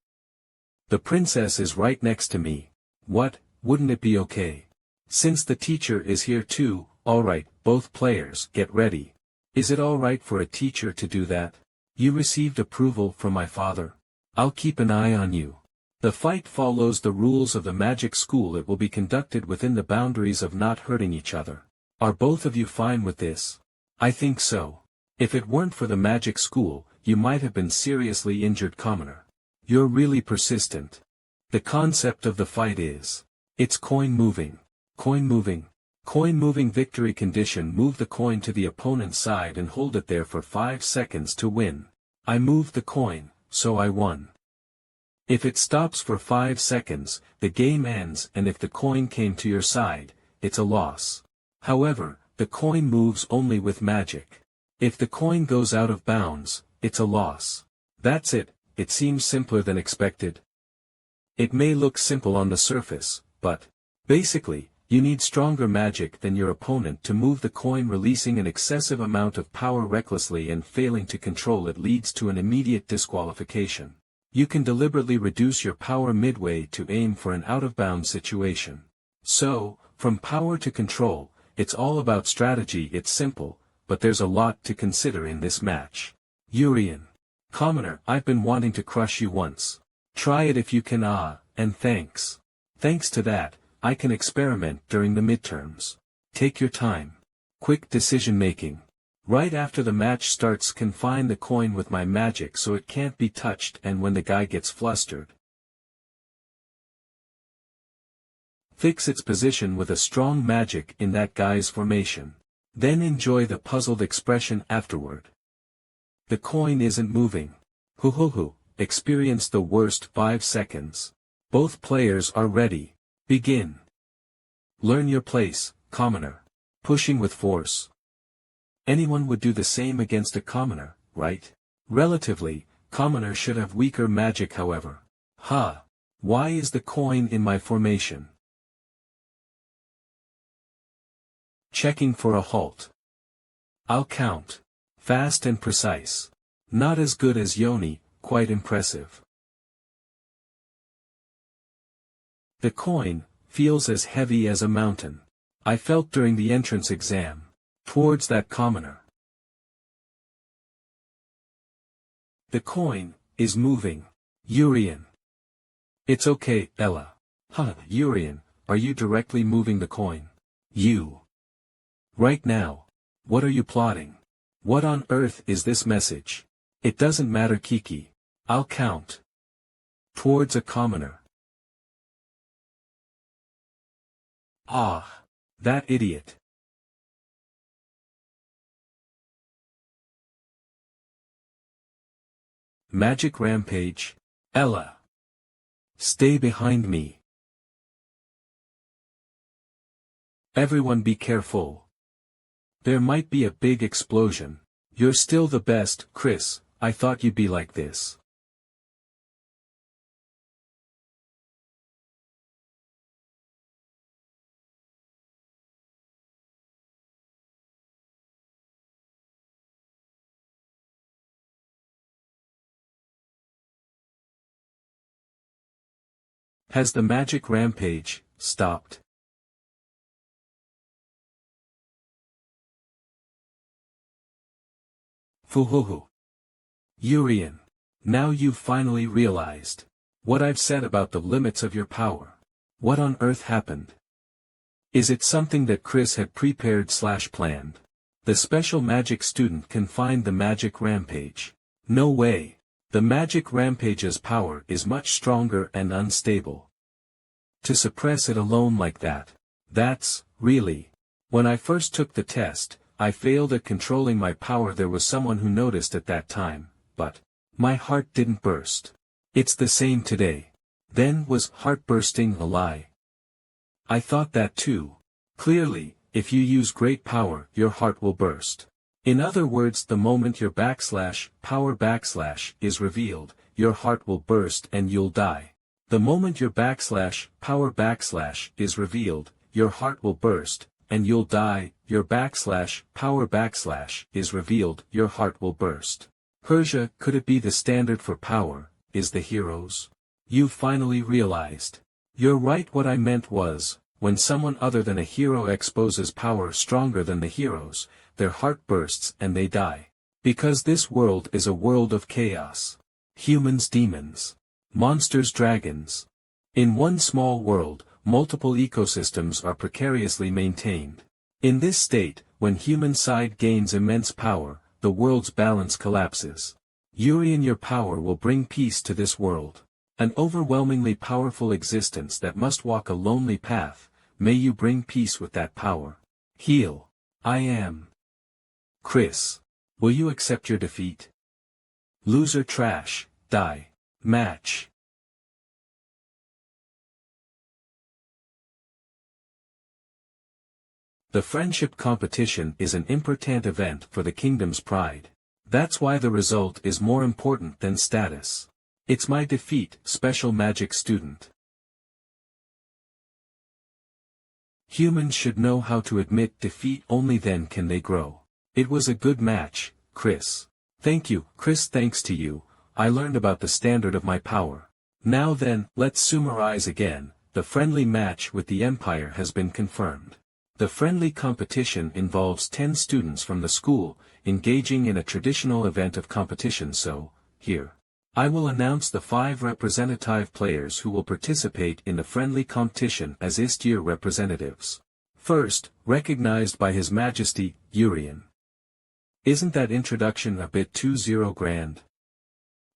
The princess is right next to me. What, wouldn't it be okay? Since the teacher is here too, alright, both players, get ready. Is it alright for a teacher to do that? You received approval from my father. I'll keep an eye on you. The fight follows the rules of the magic school. It will be conducted within the boundaries of not hurting each other. Are both of you fine with this? I think so. If it weren't for the magic school, you might have been seriously injured, commoner. You're really persistent. The concept of the fight is, it's coin moving. Coin moving. Coin moving victory condition. Move the coin to the opponent's side and hold it there for 5 seconds to win. I moved the coin, so I won. If it stops for 5 seconds, the game ends, and if the coin came to your side, it's a loss. However, the coin moves only with magic. If the coin goes out of bounds, it's a loss. That's it. It seems simpler than expected. It may look simple on the surface, but basically, you need stronger magic than your opponent to move the coin. Releasing an excessive amount of power recklessly and failing to control it leads to an immediate disqualification. You can deliberately reduce your power midway to aim for an out-of-bounds situation. So, from power to control, it's all about strategy. It's simple, but there's a lot to consider in this match. Yurian. Commoner, I've been wanting to crush you once. Try it if you can. And thanks. Thanks to that, I can experiment during the midterms. Take your time. Quick decision making. Right after the match starts, confine the coin with my magic so it can't be touched, and when the guy gets flustered, fix its position with a strong magic in that guy's formation. Then enjoy the puzzled expression afterward. The coin isn't moving. Hoo. Experience the worst 5 seconds. Both players are ready. Begin. Learn your place, commoner. Pushing with force. Anyone would do the same against a commoner, right? Relatively, commoner should have weaker magic, however. Why is the coin in my formation? Checking for a halt. I'll count. Fast and precise. Not as good as Yoni, quite impressive. The coin feels as heavy as a mountain. I felt during the entrance exam. Towards that commoner. The coin is moving. Yurian. It's okay, Ella. Yurian, are you directly moving the coin? You. Right now. What are you plotting? What on earth is this message? It doesn't matter, Kiki. I'll count. Towards a commoner. Ah! That idiot. Magic rampage. Ella. Stay behind me. Everyone be careful. There might be a big explosion. You're still the best, Chris. I thought you'd be like this. Has the magic rampage stopped? Fuhuhu. Yurian. Now you've finally realized what I've said about the limits of your power. What on earth happened? Is it something that Chris had prepared/planned? The special magic student can find the magic rampage. No way. The magic rampage's power is much stronger and unstable. To suppress it alone like that, that's, really. When I first took the test, I failed at controlling my power. There was someone who noticed at that time, but my heart didn't burst. It's the same today. Then was heart bursting a lie? I thought that too. Clearly, if you use great power, your heart will burst. In other words, the moment your /power/ is revealed, your heart will burst and you'll die. The moment your /power/ is revealed, your heart will burst, and you'll die. Your /power/ is revealed, your heart will burst. Persia, could it be the standard for power, is the hero's? You've finally realized. You're right. What I meant was, when someone other than a hero exposes power stronger than the hero's, their heart bursts and they die. Because this world is a world of chaos. Humans, demons. Monsters, dragons. In one small world, multiple ecosystems are precariously maintained. In this state, when human side gains immense power, the world's balance collapses. Yurian, your power will bring peace to this world. An overwhelmingly powerful existence that must walk a lonely path, may you bring peace with that power. Heal. I am. Chris. Will you accept your defeat? Loser, trash, die. Match. The friendship competition is an important event for the kingdom's pride. That's why the result is more important than status. It's my defeat, special magic student. Humans should know how to admit defeat, only then can they grow. It was a good match, Chris. Thank you, Chris. Thanks to you, I learned about the standard of my power. Now then, let's summarize again. The friendly match with the Empire has been confirmed. The friendly competition involves 10 students from the school, engaging in a traditional event of competition. So, here. I will announce the 5 representative players who will participate in the friendly competition as Ist-year representatives. First, recognized by His Majesty, Yurian. Isn't that introduction a bit too grand?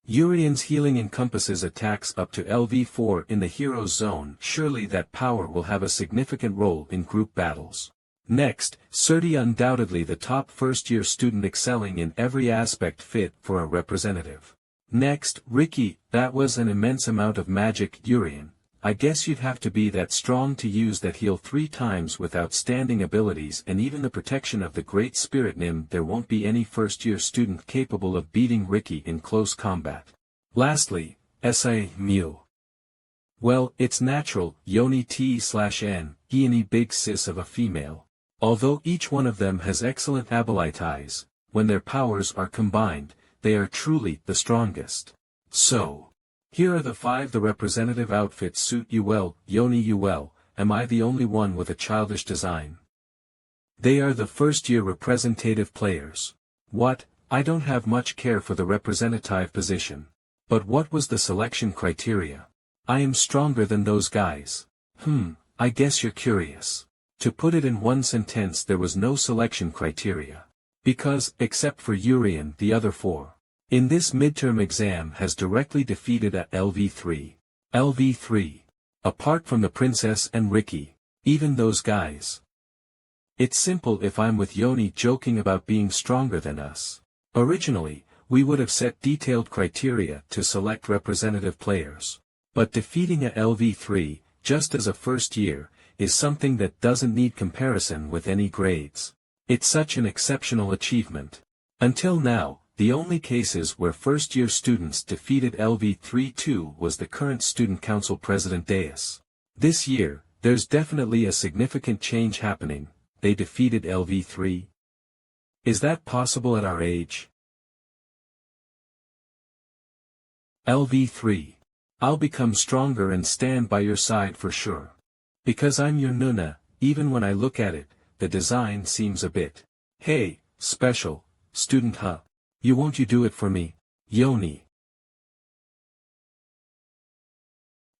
Yurian's healing encompasses attacks up to LV4 in the hero's zone. Surely that power will have a significant role in group battles. Next, Surti, undoubtedly the top first-year student excelling in every aspect, fit for a representative. Next, Ricky. That was an immense amount of magic. Yurian, I guess you'd have to be that strong to use that heal 3 times with outstanding abilities and even the protection of the Great Spirit Nim. There won't be any first-year student capable of beating Ricky in close combat. Lastly, Mew. Well, it's natural, Yoni T/N, Guiani big sis of a female. Although each one of them has excellent abilities, when their powers are combined, they are truly the strongest. So, here are the 5. The representative outfits suit you well. Yoni, you well. Am I the only one with a childish design? They are the first-year representative players. What? I don't have much care for the representative position. But what was the selection criteria? I am stronger than those guys. I guess you're curious. To put it in one sentence, there was no selection criteria. Because, except for Yurian, the other 4. In this midterm exam has directly defeated at LV3. LV3. Apart from the princess and Ricky. Even those guys. It's simple if I'm with Yoni joking about being stronger than us. Originally, we would have set detailed criteria to select representative players. But defeating a LV3, just as a first year, is something that doesn't need comparison with any grades. It's such an exceptional achievement. Until now, the only cases where first-year students defeated LV3-2 was the current Student Council President Deus. This year, there's definitely a significant change happening. They defeated LV3. Is that possible at our age? LV3. I'll become stronger and stand by your side for sure. Because I'm your Nuna, even when I look at it, the design seems a bit. Hey, special, student huh? You do it for me, Yoni?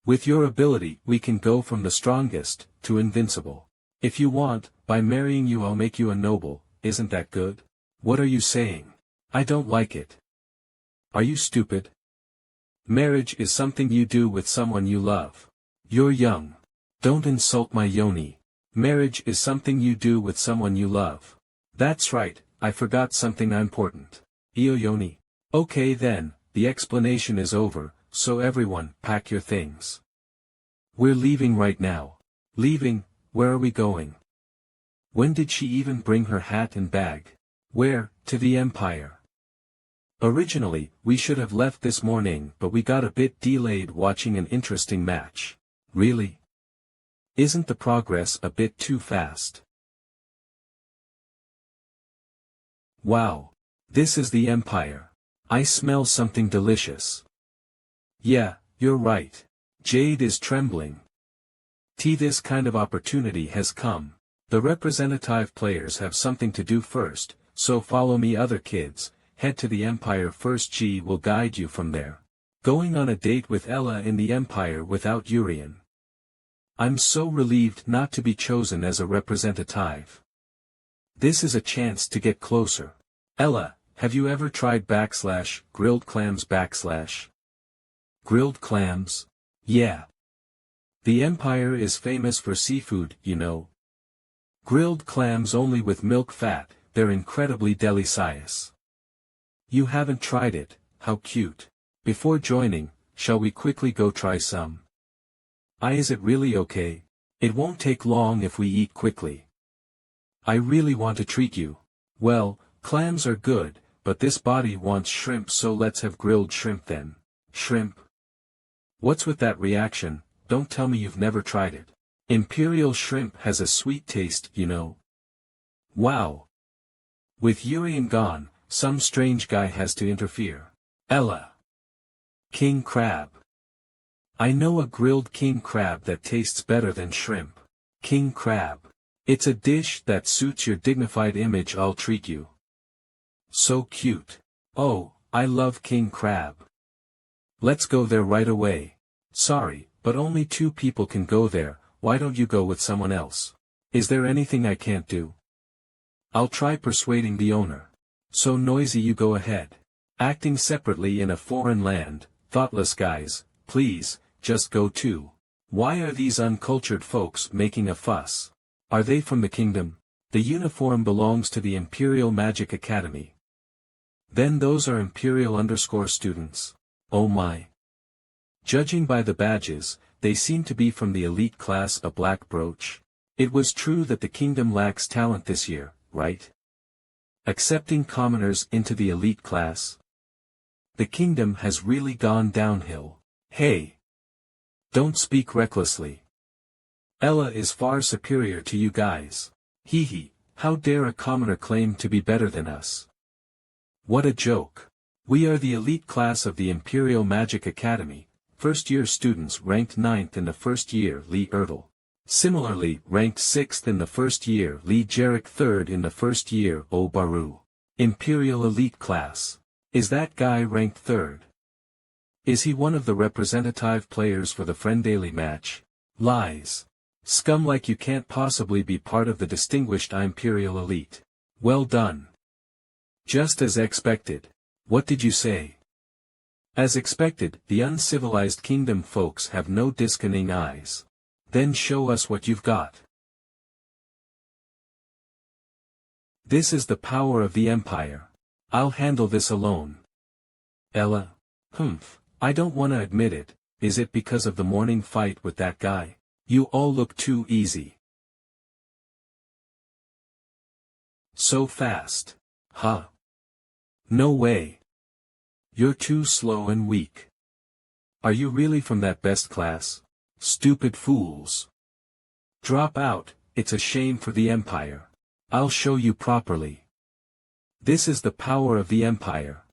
With your ability we can go from the strongest, to invincible. If you want, by marrying you I'll make you a noble, isn't that good? What are you saying? I don't like it. Are you stupid? Marriage is something you do with someone you love. You're young. Don't insult my Yoni. Marriage is something you do with someone you love. That's right, I forgot something important. Io Yoni. Okay then, the explanation is over, so everyone, pack your things. We're leaving right now. Leaving? Where are we going? When did she even bring her hat and bag? Where? To the Empire. Originally, we should have left this morning but we got a bit delayed watching an interesting match. Really? Isn't the progress a bit too fast? Wow. This is the Empire. I smell something delicious. Yeah, you're right. Jade is trembling. This kind of opportunity has come. The representative players have something to do first, so follow me other kids, head to the Empire first. G will guide you from there. Going on a date with Ella in the Empire without Yurian. I'm so relieved not to be chosen as a representative. This is a chance to get closer. Ella, have you ever tried grilled clams? Grilled clams? Yeah. The Empire is famous for seafood, you know. Grilled clams only with milk fat, they're incredibly delicious. You haven't tried it, how cute. Before joining, shall we quickly go try some? Is it really okay? It won't take long if we eat quickly. I really want to treat you. Well, clams are good, but this body wants shrimp, so let's have grilled shrimp then. Shrimp? What's with that reaction? Don't tell me you've never tried it. Imperial shrimp has a sweet taste, you know. Wow. With Yurian gone, some strange guy has to interfere. Ella. King crab. I know a grilled king crab that tastes better than shrimp. King crab. It's a dish that suits your dignified image. I'll treat you. So cute. Oh, I love king crab. Let's go there right away. Sorry, but only 2 people can go there. Why don't you go with someone else? Is there anything I can't do? I'll try persuading the owner. So noisy, you go ahead. Acting separately in a foreign land, thoughtless guys, please, just go too. Why are these uncultured folks making a fuss? Are they from the kingdom? The uniform belongs to the Imperial Magic Academy. Then those are Imperial students. Oh my. Judging by the badges, they seem to be from the elite class. A black brooch. It was true that the kingdom lacks talent this year, right? Accepting commoners into the elite class. The kingdom has really gone downhill. Hey! Don't speak recklessly. Ella is far superior to you guys. Hee hee, how dare a commoner claim to be better than us? What a joke. We are the elite class of the Imperial Magic Academy, first-year students ranked 9th in the first year Lee Erdl. Similarly ranked 6th in the first year Lee Jarek, 3rd in the first year O Baru. Imperial elite class. Is that guy ranked 3rd? Is he one of the representative players for the friendly match? Lies. Scum like you can't possibly be part of the distinguished Imperial elite. Well done. Just as expected. What did you say? As expected, the uncivilized kingdom folks have no discerning eyes. Then show us what you've got. This is the power of the Empire. I'll handle this alone. Ella. I don't wanna admit it. Is it because of the morning fight with that guy? You all look too easy. So fast. Huh? No way. You're too slow and weak. Are you really from that best class? Stupid fools. Drop out, it's a shame for the Empire. I'll show you properly. This is the power of the Empire.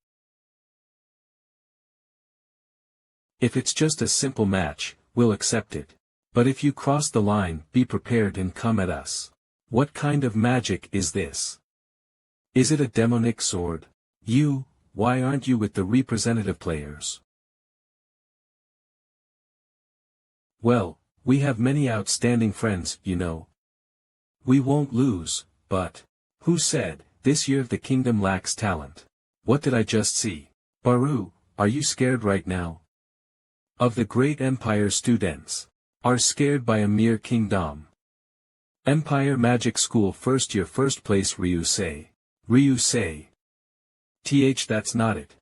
If it's just a simple match, we'll accept it. But if you cross the line, be prepared and come at us. What kind of magic is this? Is it a demonic sword? Why aren't you with the representative players? Well, we have many outstanding friends, you know. We won't lose, but... Who said, this year the kingdom lacks talent? What did I just see? Baru, are you scared right now? Of the great Empire students. Are scared by a mere kingdom. Empire Magic School first year first place Ryusei. Ryusei. That's not it.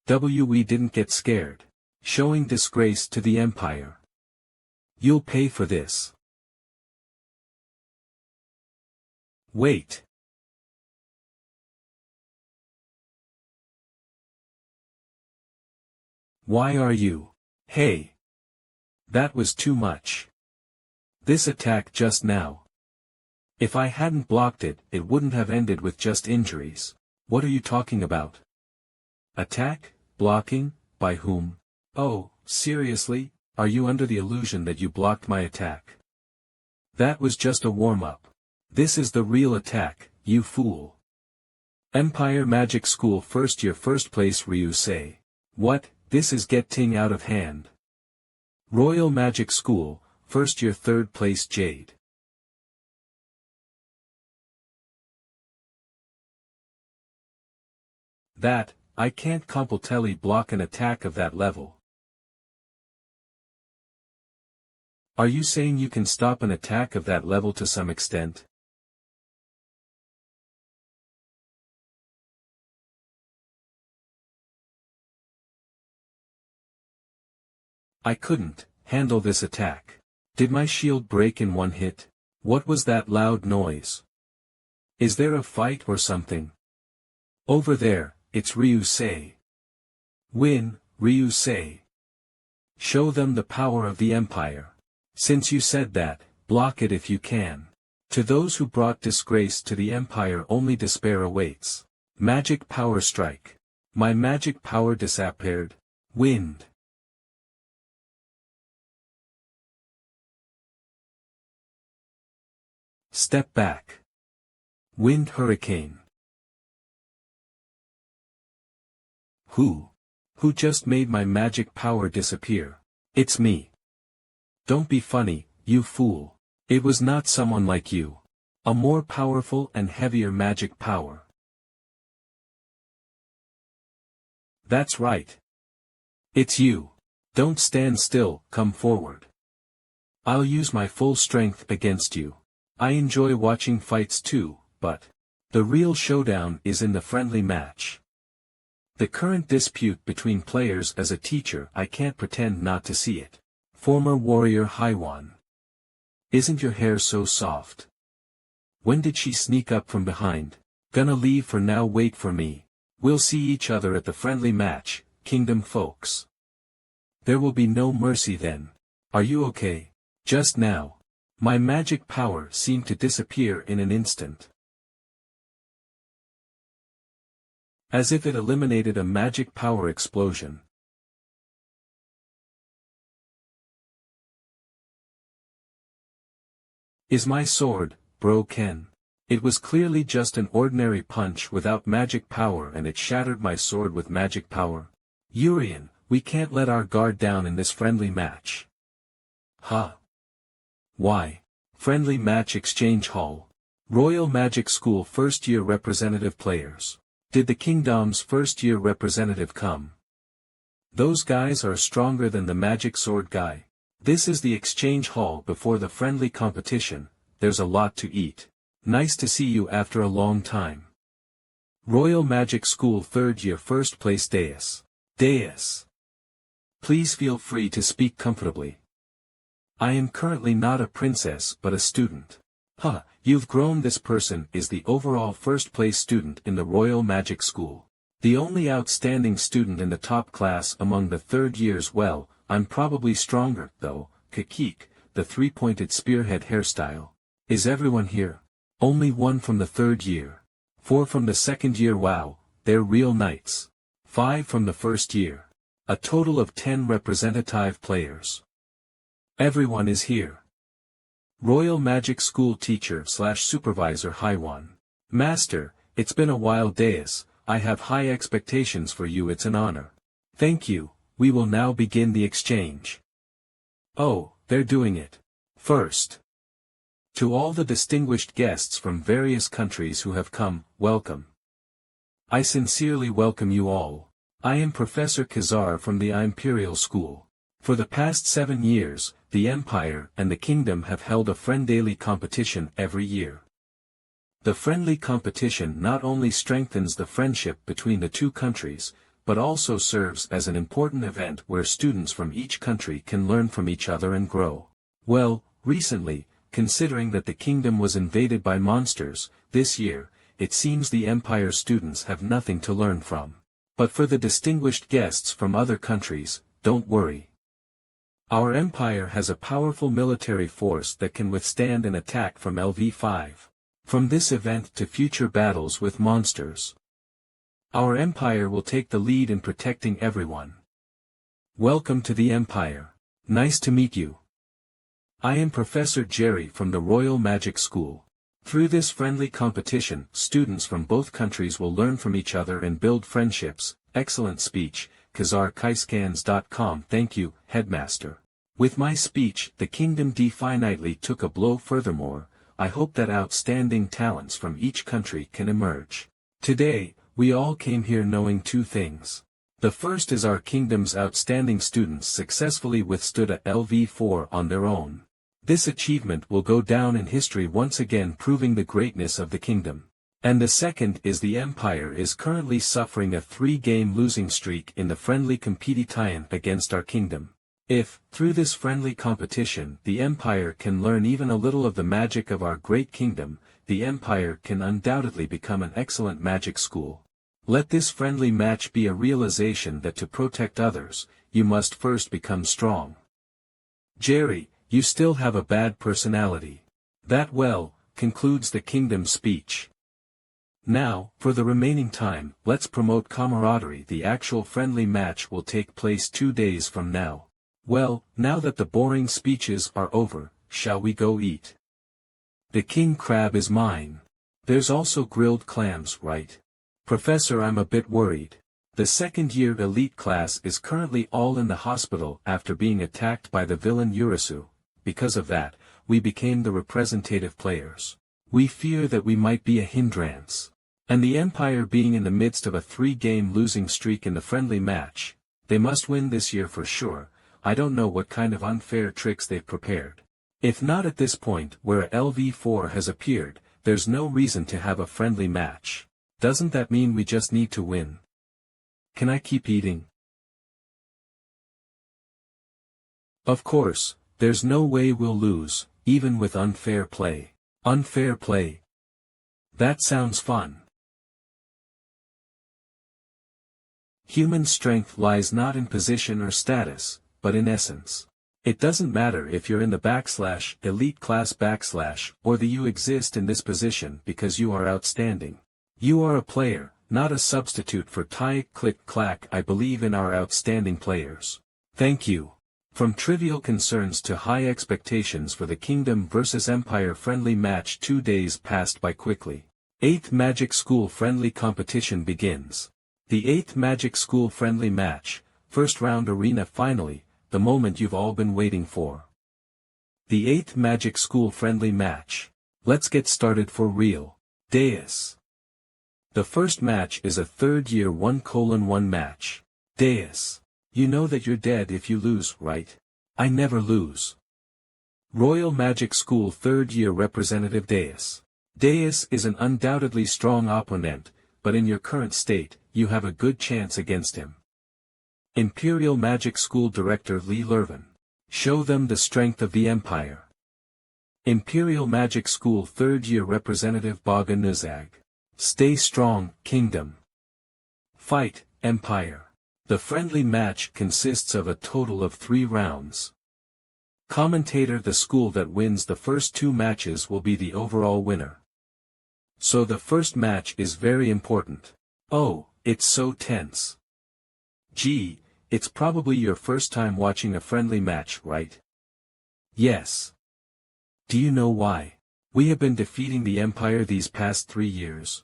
We didn't get scared. Showing disgrace to the Empire. You'll pay for this. Wait. Why are you? Hey. That was too much. This attack just now. If I hadn't blocked it, it wouldn't have ended with just injuries. What are you talking about? Attack? Blocking? By whom? Oh, seriously? Are you under the illusion that you blocked my attack? That was just a warm-up. This is the real attack, you fool. Empire Magic School first year first place Ryusei. What? This is getting out of hand. Royal Magic School, first year third place Jade. That, I can't completely block an attack of that level. Are you saying you can stop an attack of that level to some extent? I couldn't handle this attack. Did my shield break in one hit? What was that loud noise? Is there a fight or something? Over there, it's Ryusei. Win, Ryusei. Show them the power of the Empire. Since you said that, block it if you can. To those who brought disgrace to the Empire only despair awaits. Magic power strike. My magic power disappeared. Wind. Step back. Wind hurricane. Who just made my magic power disappear? It's me. Don't be funny, you fool. It was not someone like you. A more powerful and heavier magic power. That's right. It's you. Don't stand still, come forward. I'll use my full strength against you. I enjoy watching fights too, but the real showdown is in the friendly match. The current dispute between players. As a teacher, I can't pretend not to see it. Former warrior Haiwan. Isn't your hair so soft? When did she sneak up from behind? Gonna leave for now, wait for me. We'll see each other at the friendly match, Kingdom folks. There will be no mercy then. Are you okay? Just now. My magic power seemed to disappear in an instant. As if it eliminated a magic power explosion. Is my sword broken? It was clearly just an ordinary punch without magic power, and it shattered my sword with magic power. Yurian, we can't let our guard down in this friendly match. Huh? Why? Friendly match exchange hall. Royal Magic School first year representative players. Did the Kingdom's first year representative come? Those guys are stronger than the magic sword guy. This is the exchange hall before the friendly competition. There's a lot to eat. Nice to see you after a long time. Royal Magic School 3rd year first place Deus. Deus. Please feel free to speak comfortably. I am currently not a princess but a student. Huh, you've grown. This person is the overall first place student in the Royal Magic School. The only outstanding student in the top class among the 3rd years. Well, I'm probably stronger, though. Kakik, the 3-pointed spearhead hairstyle. Is everyone here? Only 1 from the 3rd year. 4 from the 2nd year. Wow, they're real knights. 5 from the 1st year. A total of 10 representative players. Everyone is here. Royal Magic School teacher / supervisor Haiwan. Master, it's been a while. Deus, I have high expectations for you. It's an honor. Thank you, we will now begin the exchange. Oh, they're doing it. First. To all the distinguished guests from various countries who have come, welcome. I sincerely welcome you all. I am Professor Khazar from the Imperial School. For the past 7 years, the Empire and the Kingdom have held a friendly competition every year. The friendly competition not only strengthens the friendship between the two countries, but also serves as an important event where students from each country can learn from each other and grow. Well, recently, considering that the Kingdom was invaded by monsters, this year, it seems the Empire students have nothing to learn from. But for the distinguished guests from other countries, don't worry. Our Empire has a powerful military force that can withstand an attack from LV5. From this event to future battles with monsters, our Empire will take the lead in protecting everyone. Welcome to the Empire. Nice to meet you. I am Professor Jerry from the Royal Magic School. Through this friendly competition, students from both countries will learn from each other and build friendships. Excellent speech, KhazarKaiscans.com. Thank you, Headmaster. With my speech, the Kingdom definitely took a blow. Furthermore, I hope that outstanding talents from each country can emerge. Today, we all came here knowing 2 things. The first is our Kingdom's outstanding students successfully withstood a LV4 on their own. This achievement will go down in history once again, proving the greatness of the Kingdom. And the second is the Empire is currently suffering a 3-game losing streak in the friendly competition against our Kingdom. If, through this friendly competition, the Empire can learn even a little of the magic of our great Kingdom, the Empire can undoubtedly become an excellent magic school. Let this friendly match be a realization that to protect others, you must first become strong. Jerry, you still have a bad personality. That well, concludes the Kingdom's speech. Now, for the remaining time, let's promote camaraderie. The actual friendly match will take place 2 days from now. Well, now that the boring speeches are over, shall we go eat? The king crab is mine. There's also grilled clams, right? Professor, I'm a bit worried. The 2nd year elite class is currently all in the hospital after being attacked by the villain Urisu. Because of that, we became the representative players. We fear that we might be a hindrance. And the Empire being in the midst of a 3-game losing streak in the friendly match, they must win this year for sure. I don't know what kind of unfair tricks they've prepared. If not at this point where a LV4 has appeared, there's no reason to have a friendly match. Doesn't that mean we just need to win? Can I keep eating? Of course, there's no way we'll lose, even with unfair play. Unfair play. That sounds fun. Human strength lies not in position or status, but in essence. It doesn't matter if you're in the / elite class / or the you exist in this position because you are outstanding. You are a player, not a substitute for tie click clack. I believe in our outstanding players. Thank you. From trivial concerns to high expectations for the Kingdom versus Empire friendly match, 2 days passed by quickly. 8th Magic School friendly competition begins. The 8th Magic School friendly match, first round arena. Finally, the moment you've all been waiting for. The 8th Magic School friendly match. Let's get started for real. Deus. The first match is a 3rd year 1:1 match. Deus. You know that you're dead if you lose, right? I never lose. Royal Magic School 3rd year representative Deus. Deus is an undoubtedly strong opponent, but in your current state, you have a good chance against him. Imperial Magic School Director Lee Lervin. Show them the strength of the Empire. Imperial Magic School 3rd Year Representative Baga Nuzag. Stay strong, Kingdom. Fight, Empire. The friendly match consists of a total of 3 rounds. Commentator: the school that wins the first 2 matches will be the overall winner. So the first match is very important. Oh, it's so tense. Gee, it's probably your first time watching a friendly match, right? Yes. Do you know why? We have been defeating the Empire these past 3 years.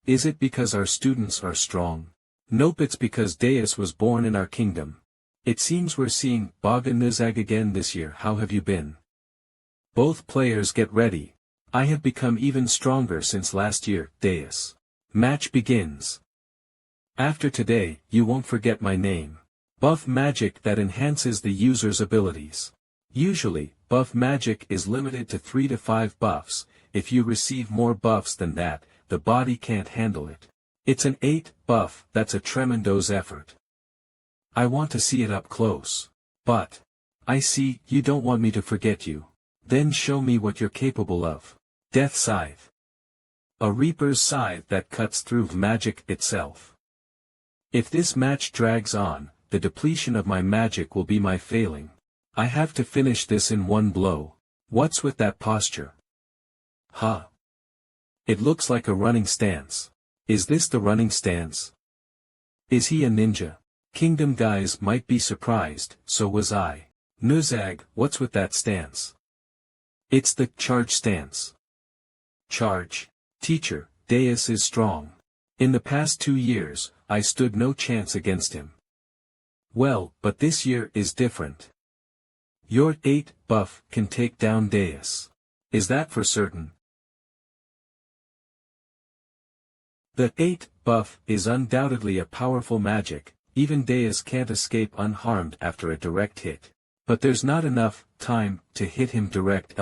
Is it because our students are strong? Nope, it's because Deus was born in our kingdom. It seems we're seeing Baga Nuzag again this year. How have you been? Both players get ready. I have become even stronger since last year, Deus. Match begins. After today, you won't forget my name. Buff magic that enhances the user's abilities. Usually, buff magic is limited to 3 to 5 buffs. If you receive more buffs than that, the body can't handle it. It's an 8 buff, that's a tremendous effort. I want to see it up close. But I see, you don't want me to forget you. Then show me what you're capable of. Death Scythe. A Reaper's Scythe that cuts through magic itself. If this match drags on, the depletion of my magic will be my failing. I have to finish this in one blow. What's with that posture? Huh. It looks like a running stance. Is this the running stance? Is he a ninja? Kingdom guys might be surprised, so was I. Nuzag, what's with that stance? It's the charge stance. Charge. Teacher, Deus is strong. In the past 2 years, I stood no chance against him. Well, but this year is different. Your 8 buff can take down Deus. Is that for certain? The 8 buff is undoubtedly a powerful magic. Even Deus can't escape unharmed after a direct hit. But there's not enough time to hit him direct.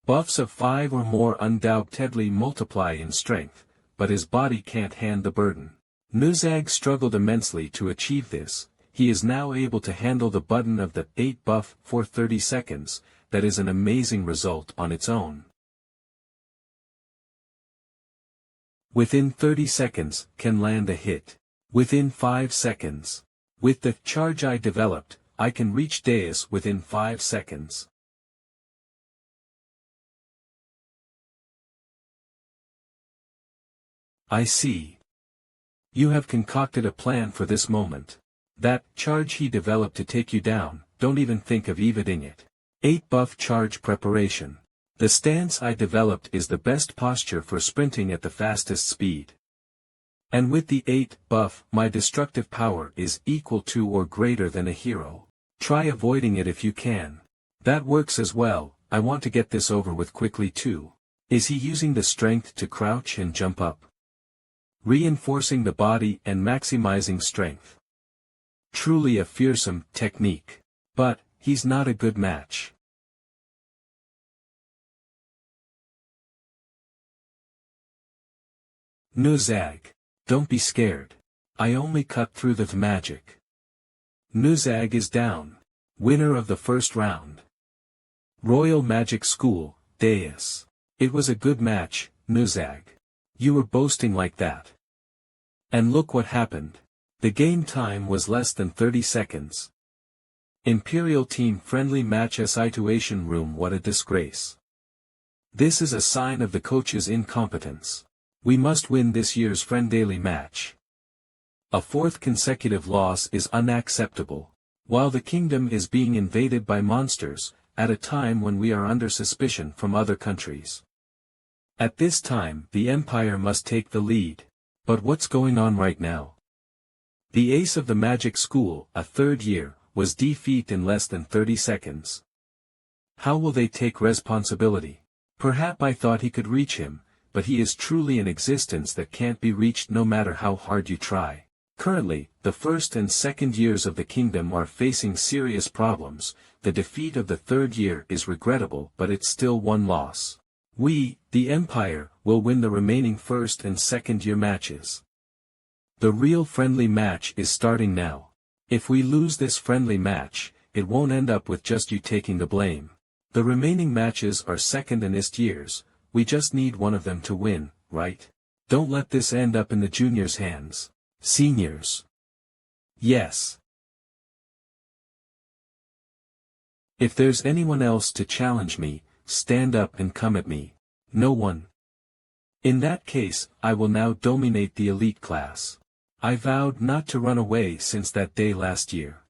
Buffs of 5 or more undoubtedly multiply in strength, but his body can't hand the burden. Nuzag struggled immensely to achieve this. He is now able to handle the button of the 8 buff for 30 seconds, that is an amazing result on its own. Within 30 seconds, can land a hit. Within 5 seconds. With the charge I developed, I can reach Deus within 5 seconds. I see. You have concocted a plan for this moment. That charge he developed to take you down, don't even think of evading it. 8 buff charge preparation. The stance I developed is the best posture for sprinting at the fastest speed. And with the 8 buff, my destructive power is equal to or greater than a hero. Try avoiding it if you can. That works as well. I want to get this over with quickly too. Is he using the strength to crouch and jump up? Reinforcing the body and maximizing strength. Truly a fearsome technique. But he's not a good match. Nuzag. Don't be scared. I only cut through the magic. Nuzag is down. Winner of the first round. Royal Magic School, Deus. It was a good match, Nuzag. You were boasting like that. And look what happened. The game time was less than 30 seconds. Imperial Team friendly match situation room. What a disgrace. This is a sign of the coach's incompetence. We must win this year's friendly match. A 4th consecutive loss is unacceptable. While the kingdom is being invaded by monsters, at a time when we are under suspicion from other countries. At this time, the Empire must take the lead. But what's going on right now? The ace of the magic school, a 3rd year, was defeated in less than 30 seconds. How will they take responsibility? Perhaps I thought he could reach him, but he is truly an existence that can't be reached no matter how hard you try. Currently, the 1st and 2nd years of the kingdom are facing serious problems. The defeat of the 3rd year is regrettable, but it's still one loss. We, the Empire, will win the remaining first and second year matches. The real friendly match is starting now. If we lose this friendly match, it won't end up with just you taking the blame. The remaining matches are second and ist years, we just need one of them to win, right? Don't let this end up in the juniors' hands. Seniors. Yes. If there's anyone else to challenge me, stand up and come at me. No one. In that case, I will now dominate the elite class. I vowed not to run away since that day last year.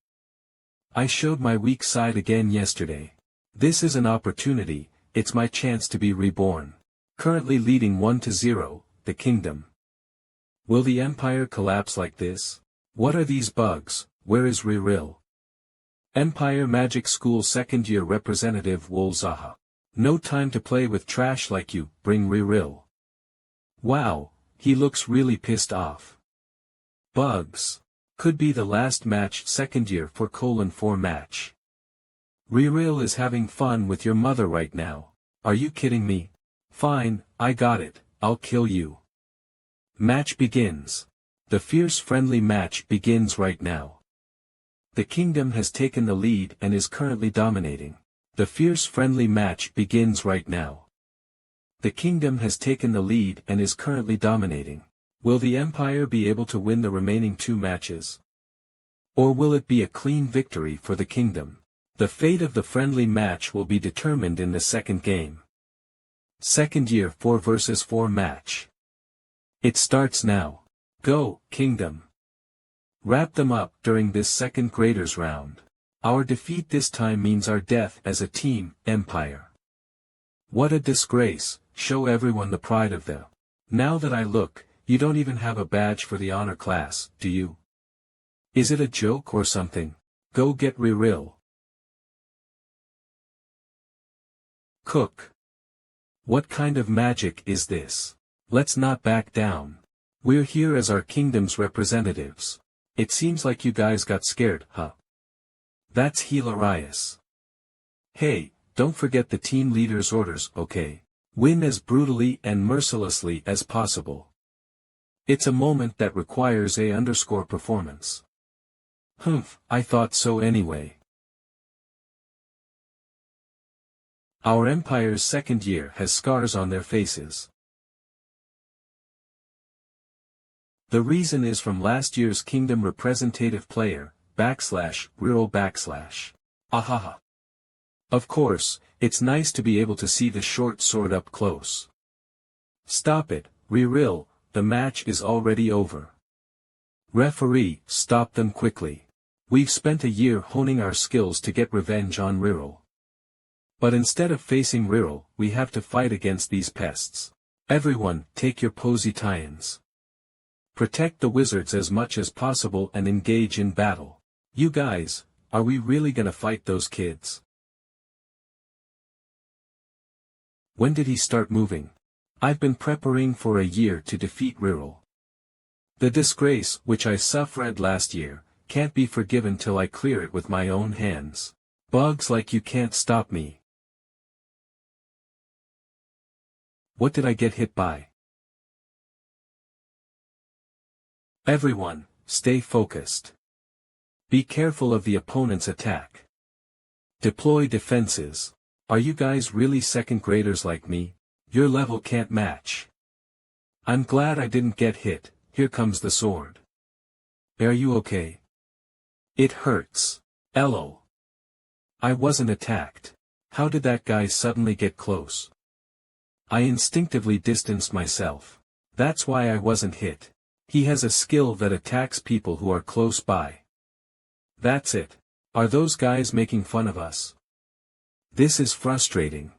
I showed my weak side again yesterday. This is an opportunity, it's my chance to be reborn. Currently leading 1-0, the kingdom. Will the Empire collapse like this? What are these bugs? Where is Riril? Empire Magic School second year representative Wolzaha. No time to play with trash like you, bring Riril. Wow, he looks really pissed off. Bugs. Could be the last match second year for :4 match. Riril is having fun with your mother right now. Are you kidding me? Fine, I got it, I'll kill you. Match begins. The fierce friendly match begins right now. The kingdom has taken the lead and is currently dominating. The fierce friendly match begins right now. The kingdom has taken the lead and is currently dominating. Will the Empire be able to win the remaining 2 matches? Or will it be a clean victory for the kingdom? The fate of the friendly match will be determined in the second game. Second year 4 versus 4 match. It starts now. Go, kingdom. Wrap them up during this second graders round. Our defeat this time means our death as a team, Empire. What a disgrace, show everyone the pride of the. Now that I look, you don't even have a badge for the honor class, do you? Is it a joke or something? Go get Riril. Cook. What kind of magic is this? Let's not back down. We're here as our kingdom's representatives. It seems like you guys got scared, huh? That's hilarious. Hey, don't forget the team leader's orders, okay? Win as brutally and mercilessly as possible. It's a moment that requires a performance. Humph, I thought so anyway. Our Empire's second year has scars on their faces. The reason is from last year's kingdom representative player, /Riril/. Ahaha. Of course, it's nice to be able to see the short sword up close. Stop it, Riril, the match is already over. Referee, stop them quickly. We've spent a year honing our skills to get revenge on Riril. But instead of facing Riril, we have to fight against these pests. Everyone, take your posy tie-ins. Protect the wizards as much as possible and engage in battle. You guys, are we really gonna fight those kids? When did he start moving? I've been preparing for a year to defeat Riril. The disgrace which I suffered last year, can't be forgiven till I clear it with my own hands. Bugs like you can't stop me. What did I get hit by? Everyone, stay focused. Be careful of the opponent's attack. Deploy defenses. Are you guys really second graders like me? Your level can't match. I'm glad I didn't get hit, here comes the sword. Are you okay? It hurts. Elo. I wasn't attacked. How did that guy suddenly get close? I instinctively distanced myself. That's why I wasn't hit. He has a skill that attacks people who are close by. That's it. Are those guys making fun of us? This is frustrating.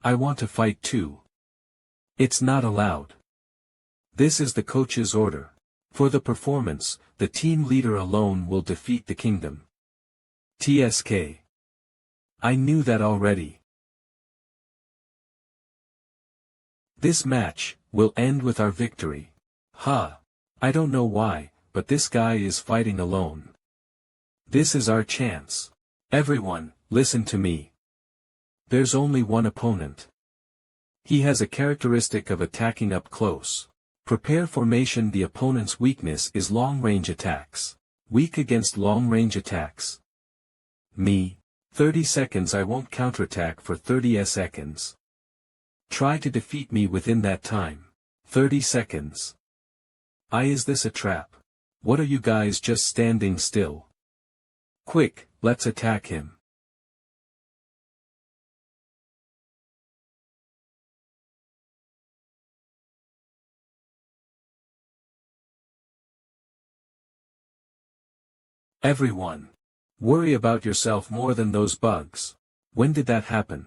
I want to fight too. It's not allowed. This is the coach's order. For the performance, the team leader alone will defeat the kingdom. TSK. I knew that already. This match will end with our victory. Ha! I don't know why, but this guy is fighting alone. This is our chance. Everyone, listen to me. There's only one opponent. He has a characteristic of attacking up close. Prepare formation. The opponent's weakness is long-range attacks. Weak against long-range attacks. Me. 30 seconds. I won't counterattack for 30 seconds. Try to defeat me within that time. 30 seconds. Is this a trap? What are you guys just standing still? Quick, let's attack him. Everyone. Worry about yourself more than those bugs. When did that happen?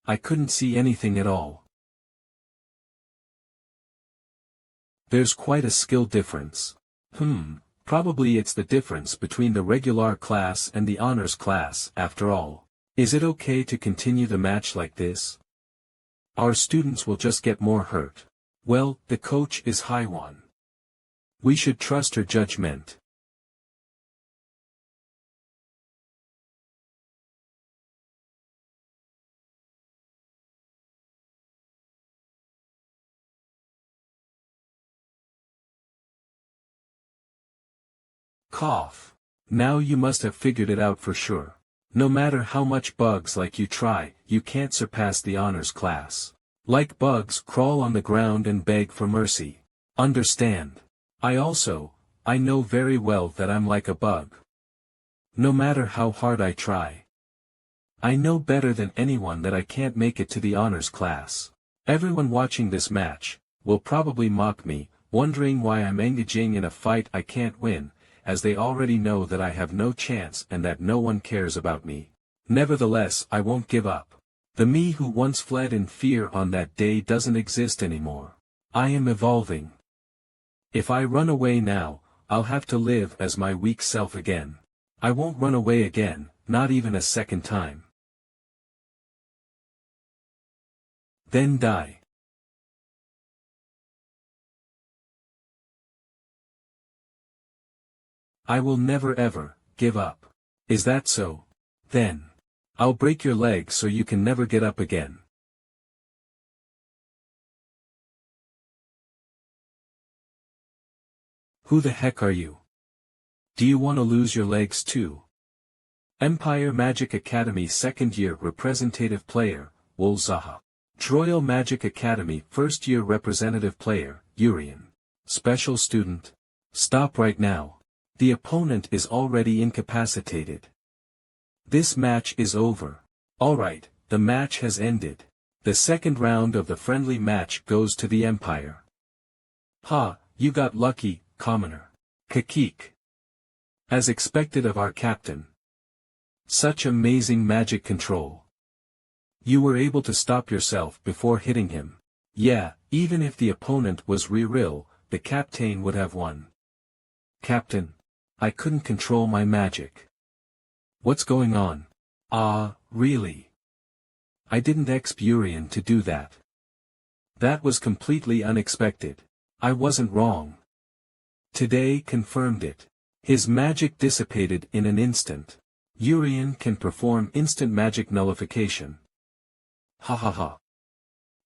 I couldn't see anything at all. There's quite a skill difference. Probably it's the difference between the regular class and the honors class after all. Is it okay to continue the match like this? Our students will just get more hurt. Well, the coach is high one. We should trust her judgment. Cough. Now you must have figured it out for sure. No matter how much bugs like you try, you can't surpass the honors class. Like bugs crawl on the ground and beg for mercy. Understand? I know very well that I'm like a bug. No matter how hard I try. I know better than anyone that I can't make it to the honors class. Everyone watching this match will probably mock me, wondering why I'm engaging in a fight I can't win, as they already know that I have no chance and that no one cares about me. Nevertheless, I won't give up. The me who once fled in fear on that day doesn't exist anymore. I am evolving. If I run away now, I'll have to live as my weak self again. I won't run away again, not even a second time. Then die. I will never ever give up. Is that so? Then I'll break your leg so you can never get up again. Who the heck are you? Do you want to lose your legs too? Empire Magic Academy second year representative player, Wolzaha. Royal Magic Academy first year representative player, Yurian. Special student. Stop right now. The opponent is already incapacitated. This match is over. Alright, the match has ended. The second round of the friendly match goes to the Empire. Ha, you got lucky, commoner. Kakik. As expected of our captain. Such amazing magic control. You were able to stop yourself before hitting him. Yeah, even if the opponent was real, the captain would have won. Captain. I couldn't control my magic. What's going on? Really? I didn't expect Yurian to do that. That was completely unexpected. I wasn't wrong. Today confirmed it. His magic dissipated in an instant. Yurian can perform instant magic nullification. Ha.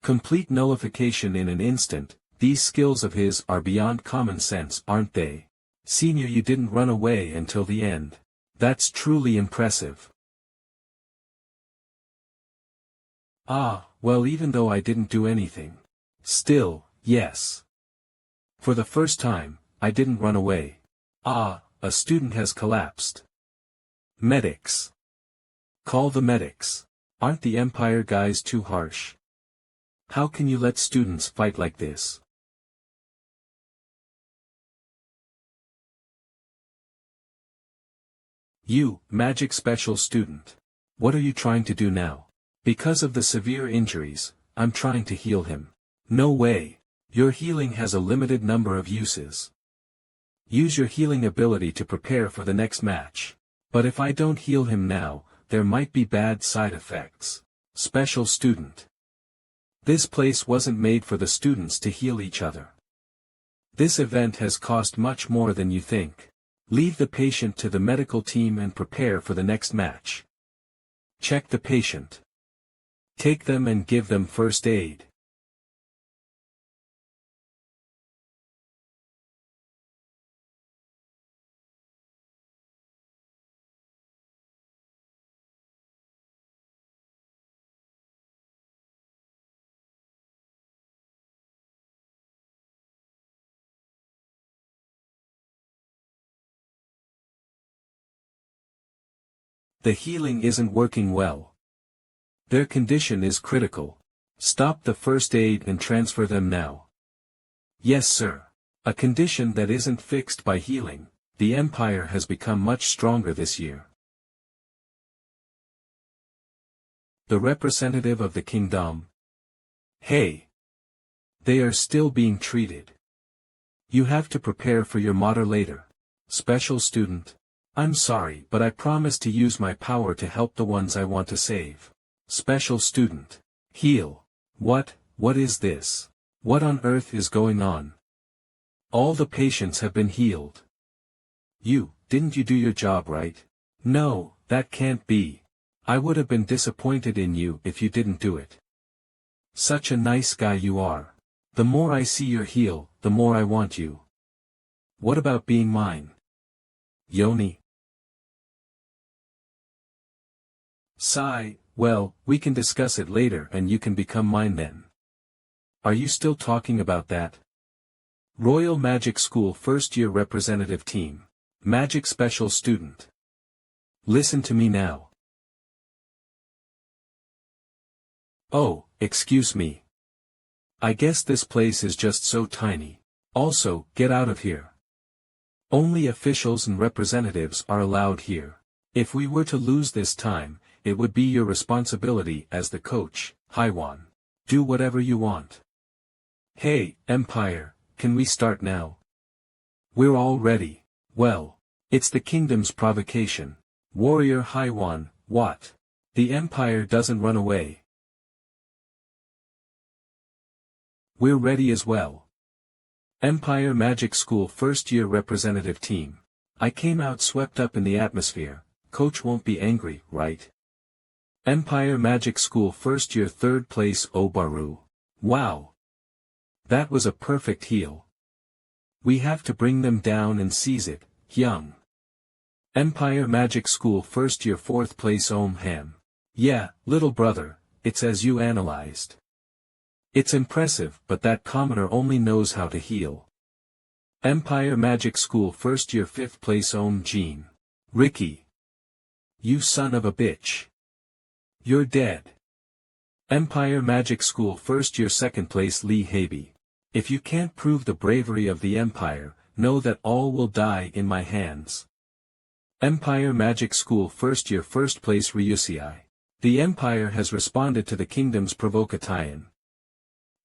Complete nullification in an instant. These skills of his are beyond common sense, aren't they? Senior, you didn't run away until the end. That's truly impressive. Well, even though I didn't do anything. Still, yes. For the first time, I didn't run away. A student has collapsed. Medics. Call the medics. Aren't the Empire guys too harsh? How can you let students fight like this? You, magic special student. What are you trying to do now? Because of the severe injuries, I'm trying to heal him. No way. Your healing has a limited number of uses. Use your healing ability to prepare for the next match. But if I don't heal him now, there might be bad side effects. Special student. This place wasn't made for the students to heal each other. This event has cost much more than you think. Leave the patient to the medical team and prepare for the next match. Check the patient. Take them and give them first aid. The healing isn't working well. Their condition is critical. Stop the first aid and transfer them now. Yes, sir. A condition that isn't fixed by healing. The Empire has become much stronger this year. The representative of the kingdom. Hey. They are still being treated. You have to prepare for your mater later. Special student. I'm sorry, but I promise to use my power to help the ones I want to save. Special student. Heal. What is this? What on earth is going on? All the patients have been healed. Didn't you do your job right? No, that can't be. I would have been disappointed in you if you didn't do it. Such a nice guy you are. The more I see your heal, the more I want you. What about being mine? Yoni. Sigh, well, we can discuss it later and you can become mine then. Are you still talking about that? Royal Magic School First Year Representative Team. Magic Special Student. Listen to me now. Oh, excuse me. I guess this place is just so tiny. Also, get out of here. Only officials and representatives are allowed here. If we were to lose this time, it would be your responsibility as the coach, Haiwan. Do whatever you want. Hey, Empire, can we start now? We're all ready. Well, it's the kingdom's provocation. Warrior Haiwan, what? The Empire doesn't run away. We're ready as well. Empire Magic School First Year Representative Team. I came out swept up in the atmosphere. Coach won't be angry, right? Empire Magic School First Year Third Place Obaru. Wow. That was a perfect heal. We have to bring them down and seize it, Hyung. Empire Magic School First Year Fourth Place Ham. Yeah, little brother, it's as you analyzed. It's impressive, but that commoner only knows how to heal. Empire Magic School First Year Fifth Place Jean. Ricky. You son of a bitch. You're dead. Empire Magic School First Year Second Place Lee Habe. If you can't prove the bravery of the Empire, know that all will die in my hands. Empire Magic School First Year First Place Ryusei. The Empire has responded to the kingdom's provocation.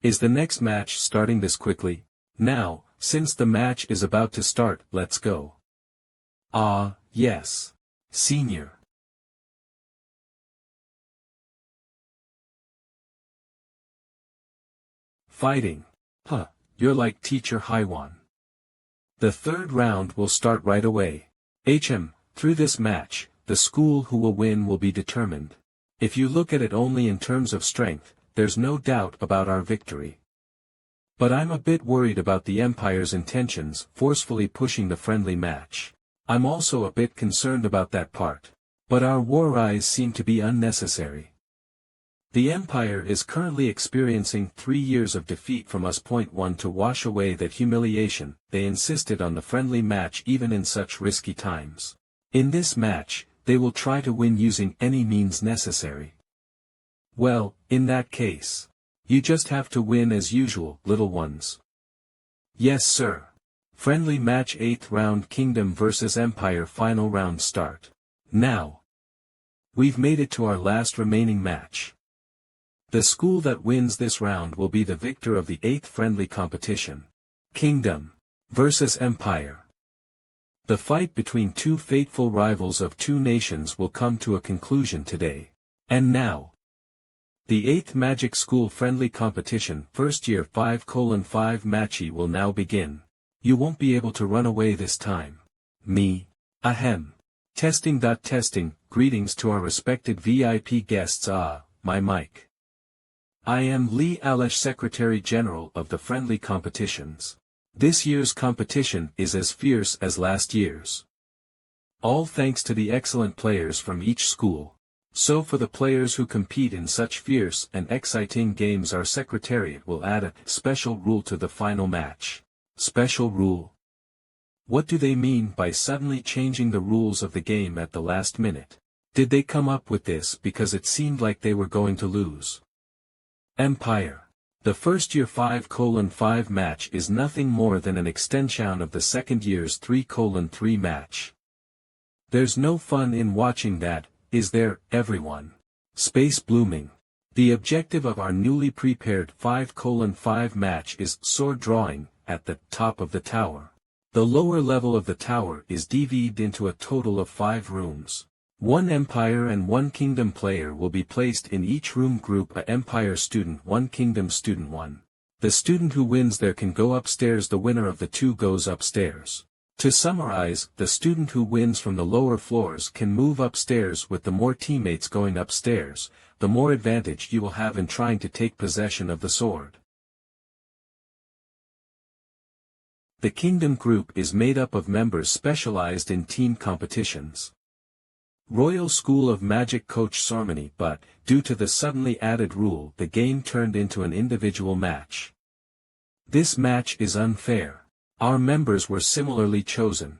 Is the next match starting this quickly? Now, since the match is about to start, let's go. Ah, yes. Senior. Fighting. Huh, you're like Teacher Haiwan. The third round will start right away. Through this match, the school who will win will be determined. If you look at it only in terms of strength, there's no doubt about our victory. But I'm a bit worried about the Empire's intentions forcefully pushing the friendly match. I'm also a bit concerned about that part. But our war eyes seem to be unnecessary. The Empire is currently experiencing 3 years of defeat from us. 1 To wash away that humiliation, they insisted on the friendly match even in such risky times. In this match, they will try to win using any means necessary. Well, in that case, you just have to win as usual, little ones. Yes, sir. Friendly match 8th round Kingdom vs Empire final round start. Now. We've made it to our last remaining match. The school that wins this round will be the victor of the 8th friendly competition. Kingdom vs Empire. The fight between two fateful rivals of two nations will come to a conclusion today. And now. The 8th Magic School Friendly Competition First Year 5:5 matchy will now begin. You won't be able to run away this time. Me. Ahem. Testing. Greetings to our respected VIP guests. My mic. I am Lee Alish, Secretary General of the Friendly Competitions. This year's competition is as fierce as last year's. All thanks to the excellent players from each school. So for the players who compete in such fierce and exciting games, our Secretariat will add a special rule to the final match. Special rule? What do they mean by suddenly changing the rules of the game at the last minute? Did they come up with this because it seemed like they were going to lose? Empire. The first year 5:5 match is nothing more than an extension of the second year's 3:3 match. There's no fun in watching that, is there, everyone? Space blooming. The objective of our newly prepared 5:5 match is sword drawing, at the top of the tower. The lower level of the tower is divided into a total of 5 rooms. 1 Empire and 1 Kingdom player will be placed in each room. Group A Empire student 1, Kingdom student 1. The student who wins there can go upstairs. The winner of the 2 goes upstairs. To summarize, the student who wins from the lower floors can move upstairs. With the more teammates going upstairs, the more advantage you will have in trying to take possession of the sword. The Kingdom group is made up of members specialized in team competitions. Royal School of Magic coach ceremony, but, due to the suddenly added rule, the game turned into an individual match. This match is unfair. Our members were similarly chosen.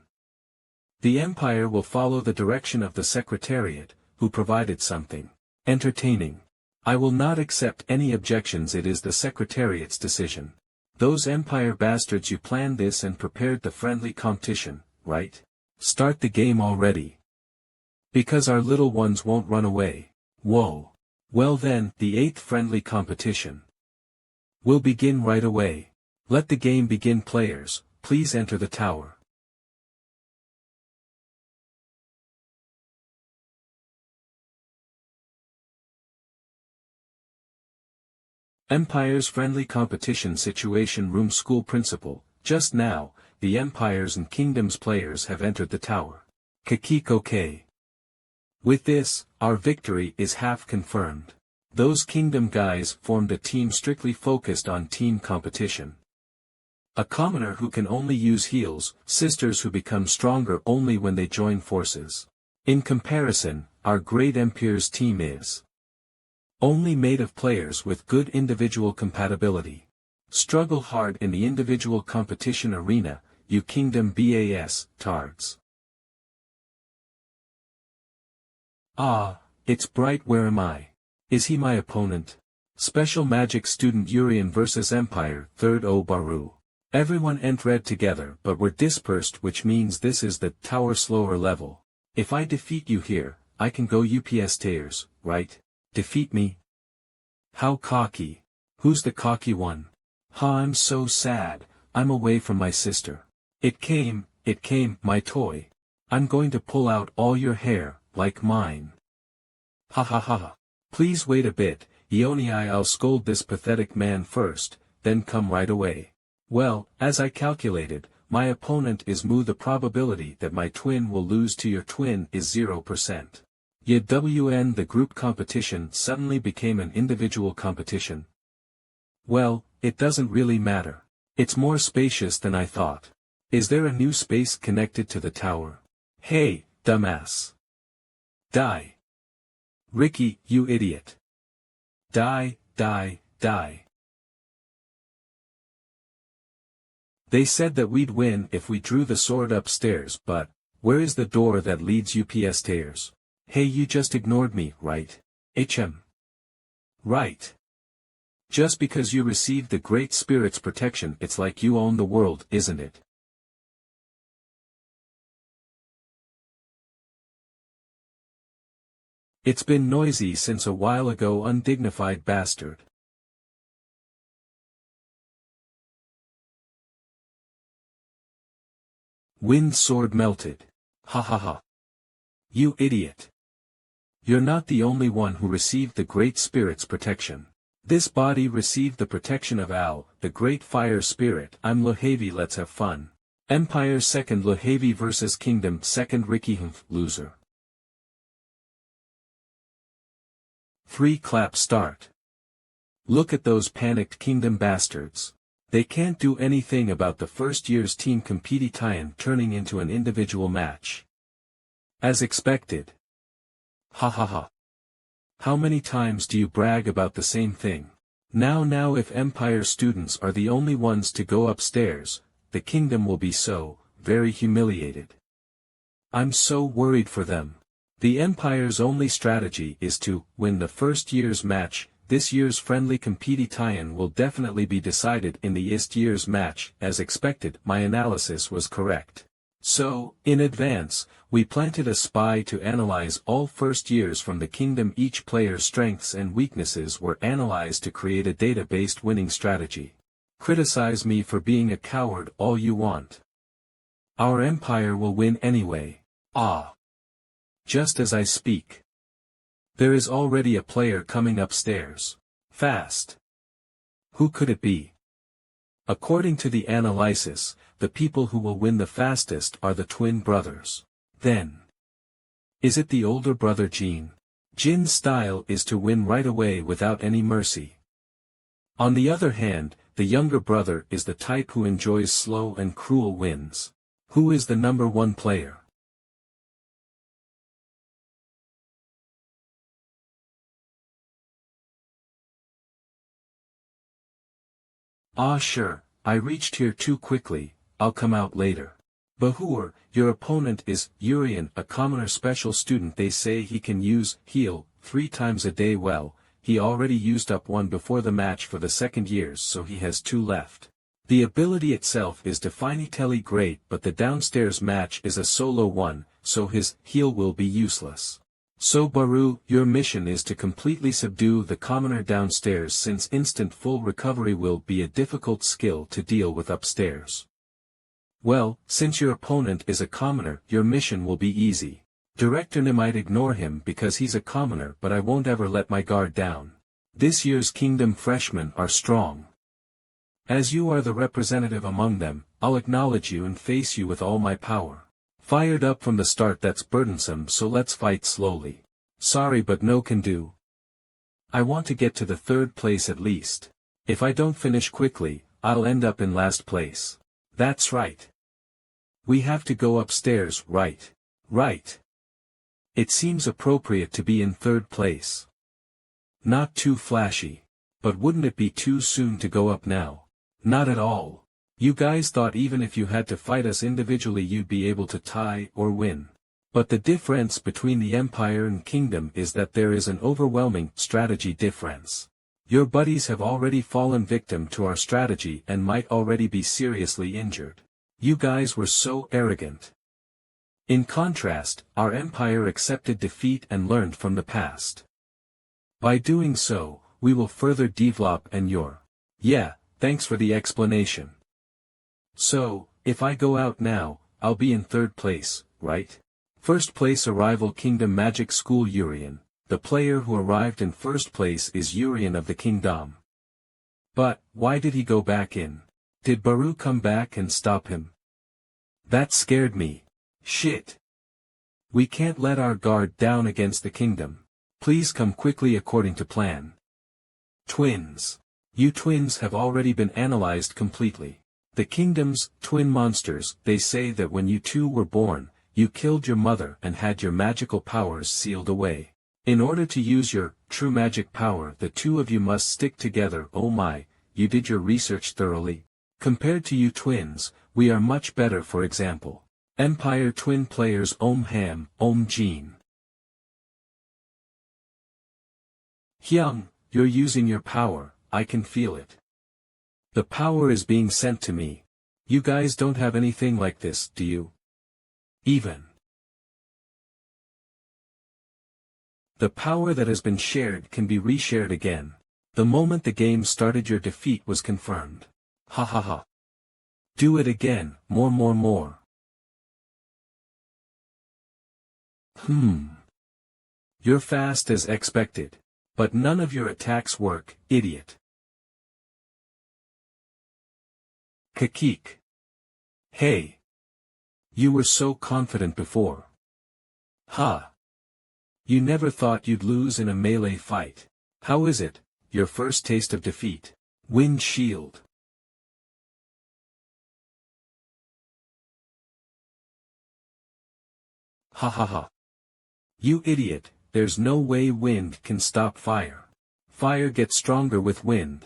The Empire will follow the direction of the Secretariat, who provided something entertaining. I will not accept any objections. It is the Secretariat's decision. Those Empire bastards, you planned this and prepared the friendly competition, right? Start the game already. Because our little ones won't run away. Whoa. Well then, the 8th friendly competition will begin right away. Let the game begin. Players, please enter the tower. Empire's friendly competition situation room. School principal, just now, the Empires and Kingdoms players have entered the tower. Kikiko. With this, our victory is half confirmed. Those Kingdom guys formed a team strictly focused on team competition. A commoner who can only use heals, sisters who become stronger only when they join forces. In comparison, our great Empire's team is only made of players with good individual compatibility. Struggle hard in the individual competition arena, you Kingdom BAS, tards. Ah, it's bright. Where am I? Is he my opponent? Special Magic student Yurian vs Empire, 3rd Obaru. Everyone entered together but were dispersed, which means this is the tower slower level. If I defeat you here, I can go UPS tiers, right? Defeat me? How cocky. Who's the cocky one? I'm so sad, I'm away from my sister. It came, my toy. I'm going to pull out all your hair, like mine. Ha ha ha ha. Please wait a bit, Ioni. I'll scold this pathetic man first, then come right away. Well, as I calculated, my opponent is Mu. The probability that my twin will lose to your twin is 0%. Yet the group competition suddenly became an individual competition. Well, it doesn't really matter. It's more spacious than I thought. Is there a new space connected to the tower? Hey, dumbass. Die. Ricky, you idiot. Die, die, die. They said that we'd win if we drew the sword upstairs, but where is the door that leads UPS stairs? Hey, you just ignored me, right? HM. Right. Just because you received the Great Spirit's protection, it's like you own the world, isn't it? It's been noisy since a while ago, undignified bastard. Wind sword melted. Ha ha ha. You idiot. You're not the only one who received the Great Spirit's protection. This body received the protection of Al, the Great Fire Spirit. I'm Lohavi. Let's have fun. Empire 2nd Lohavi vs Kingdom 2nd Ricky Humph, loser. 3 clap start. Look at those panicked kingdom bastards. They can't do anything about the first year's team competition turning into an individual match. As expected. Ha ha ha. How many times do you brag about the same thing? Now if Empire students are the only ones to go upstairs, the kingdom will be so, very humiliated. I'm so worried for them. The Empire's only strategy is to win the first year's match. This year's friendly competition will definitely be decided in the last year's match. As expected, my analysis was correct. So, in advance, we planted a spy to analyze all first years from the kingdom. Each player's strengths and weaknesses were analyzed to create a data-based winning strategy. Criticize me for being a coward all you want. Our empire will win anyway. Ah. Just as I speak. There is already a player coming upstairs. Fast. Who could it be? According to the analysis, the people who will win the fastest are the twin brothers. Then. Is it the older brother Jin? Jin's style is to win right away without any mercy. On the other hand, the younger brother is the type who enjoys slow and cruel wins. Who is the number one player? Ah sure, I reached here too quickly, I'll come out later. Bahur, your opponent is Yurian, a commoner special student. They say he can use heal 3 times a day. Well, he already used up 1 before the match for the second years, so he has 2 left. The ability itself is definitely great, but the downstairs match is a solo one, so his heal will be useless. So Baru, your mission is to completely subdue the commoner downstairs, since instant full recovery will be a difficult skill to deal with upstairs. Well, since your opponent is a commoner, your mission will be easy. Director might ignore him because he's a commoner, but I won't ever let my guard down. This year's kingdom freshmen are strong. As you are the representative among them, I'll acknowledge you and face you with all my power. Fired up from the start. That's burdensome, so let's fight slowly. Sorry, but no can do. I want to get to the 3rd place at least. If I don't finish quickly, I'll end up in last place. That's right. We have to go upstairs, right? Right. It seems appropriate to be in 3rd place. Not too flashy. But wouldn't it be too soon to go up now? Not at all. You guys thought even if you had to fight us individually you'd be able to tie or win. But the difference between the Empire and Kingdom is that there is an overwhelming strategy difference. Your buddies have already fallen victim to our strategy and might already be seriously injured. You guys were so arrogant. In contrast, our Empire accepted defeat and learned from the past. By doing so, we will further develop and your. Yeah, thanks for the explanation. So, if I go out now, I'll be in 3rd place, right? 1st place arrival Kingdom Magic School Yurian. The player who arrived in 1st place is Yurian of the Kingdom. But, why did he go back in? Did Baru come back and stop him? That scared me. Shit. We can't let our guard down against the kingdom. Please come quickly according to plan. Twins. You twins have already been analyzed completely. The kingdom's twin monsters. They say that when you two were born, you killed your mother and had your magical powers sealed away. In order to use your true magic power, the 2 of you must stick together. Oh my, you did your research thoroughly. Compared to you twins, we are much better. For example, Empire twin players Om Ham, Om Jin. Hyung, you're using your power, I can feel it. The power is being sent to me. You guys don't have anything like this, do you? Even. The power that has been shared can be reshared again. The moment the game started your defeat was confirmed. Ha ha ha. Do it again, more. You're fast as expected. But none of your attacks work, idiot. Kakik. Hey. You were so confident before. Ha. You never thought you'd lose in a melee fight. How is it, your first taste of defeat. Wind shield. Ha ha ha. You idiot, there's no way wind can stop fire. Fire gets stronger with wind.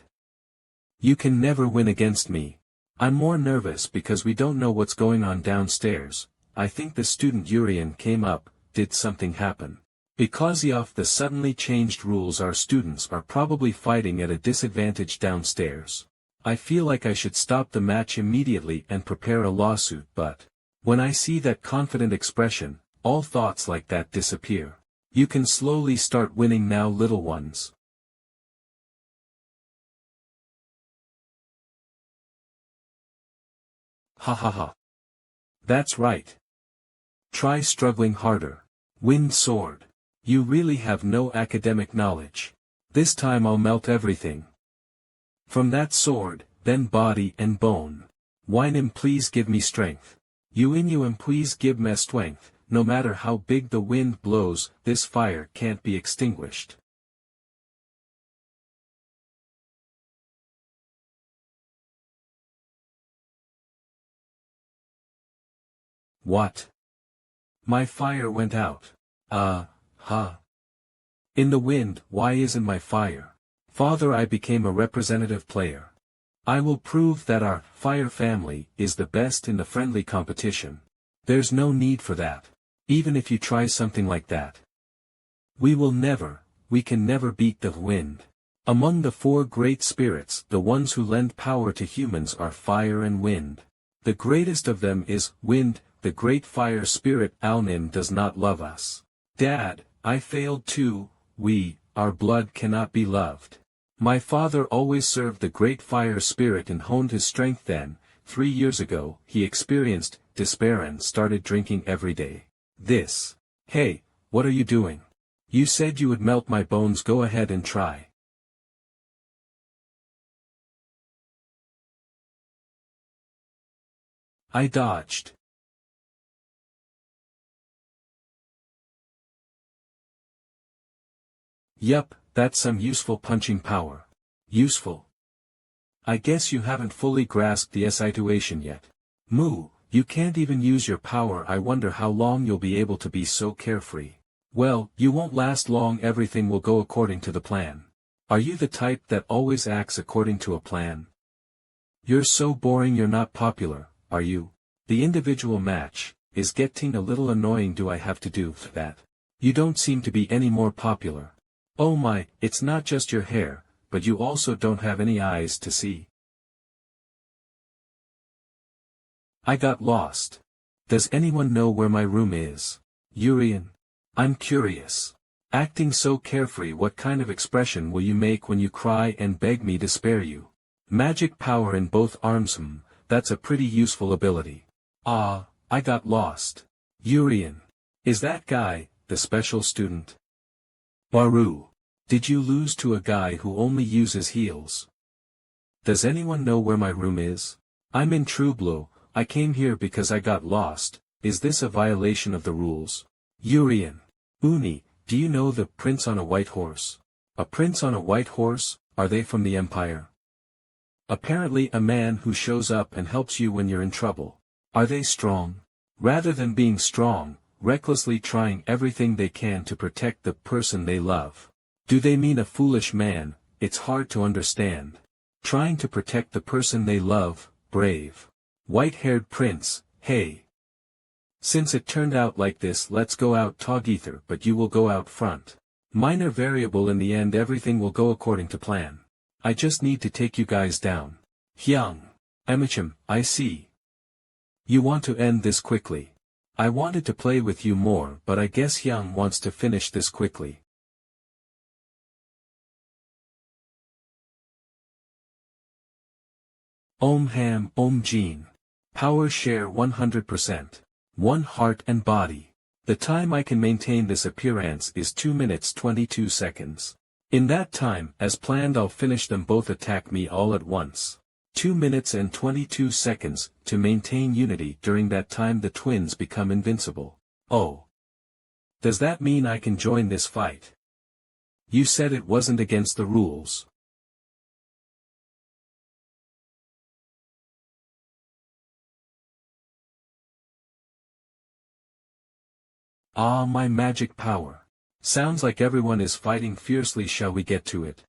You can never win against me. I'm more nervous because we don't know what's going on downstairs. I think the student Yurian came up, did something happen? Because of the suddenly changed rules, our students are probably fighting at a disadvantage downstairs. I feel like I should stop the match immediately and prepare a lawsuit, but when I see that confident expression, all thoughts like that disappear. You can slowly start winning now, little ones. Ha ha ha. That's right. Try struggling harder. Wind sword. You really have no academic knowledge. This time I'll melt everything. From that sword, then body and bone. Winem, please give me strength. Yuinuim, please give me strength. No matter how big the wind blows, this fire can't be extinguished. What? My fire went out. Ha. In the wind, why isn't my fire? Father, I became a representative player. I will prove that our fire family is the best in the friendly competition. There's no need for that. Even if you try something like that. We can never beat the wind. Among the four great spirits, the ones who lend power to humans are fire and wind. The greatest of them is wind. The great fire spirit Alnim does not love us. Dad, I failed too. Our blood cannot be loved. My father always served the great fire spirit and honed his strength then. 3 years ago, he experienced despair and started drinking every day. Hey, what are you doing? You said you would melt my bones, go ahead and try. I dodged. Yup, that's some useful punching power. Useful. I guess you haven't fully grasped the situation yet. Moo, you can't even use your power. I wonder how long you'll be able to be so carefree. Well, you won't last long. Everything will go according to the plan. Are you the type that always acts according to a plan? You're so boring. You're not popular, are you? The individual match is getting a little annoying. Do I have to do that? You don't seem to be any more popular. Oh my, it's not just your hair, but you also don't have any eyes to see. I got lost. Does anyone know where my room is? Yurian. I'm curious. Acting so carefree, what kind of expression will you make when you cry and beg me to spare you? Magic power in both arms. That's a pretty useful ability. I got lost. Yurian. Is that guy, the special student? Baru. Did you lose to a guy who only uses heals? Does anyone know where my room is? I'm in True Blue. I came here because I got lost. Is this a violation of the rules? Yurian. Uni, do you know the prince on a white horse? A prince on a white horse, are they from the Empire? Apparently a man who shows up and helps you when you're in trouble. Are they strong? Rather than being strong, recklessly trying everything they can to protect the person they love. Do they mean a foolish man? It's hard to understand. Trying to protect the person they love, brave. White-haired prince, hey. Since it turned out like this, let's go out Together, but you will go out front. Minor variable, in the end everything will go according to plan. I just need to take you guys down. Hyung. Emichim, I see. You want to end this quickly. I wanted to play with you more, but I guess Hyung wants to finish this quickly. Om Ham Om Jin. Power share 100%. One heart and body. The time I can maintain this appearance is 2 minutes 22 seconds. In that time, as planned, I'll finish them both. Attack me all at once. 2 minutes and 22 seconds, to maintain unity. During that time the twins become invincible. Oh. Does that mean I can join this fight? You said it wasn't against the rules. Ah, my magic power. Sounds like everyone is fighting fiercely. Shall we get to it?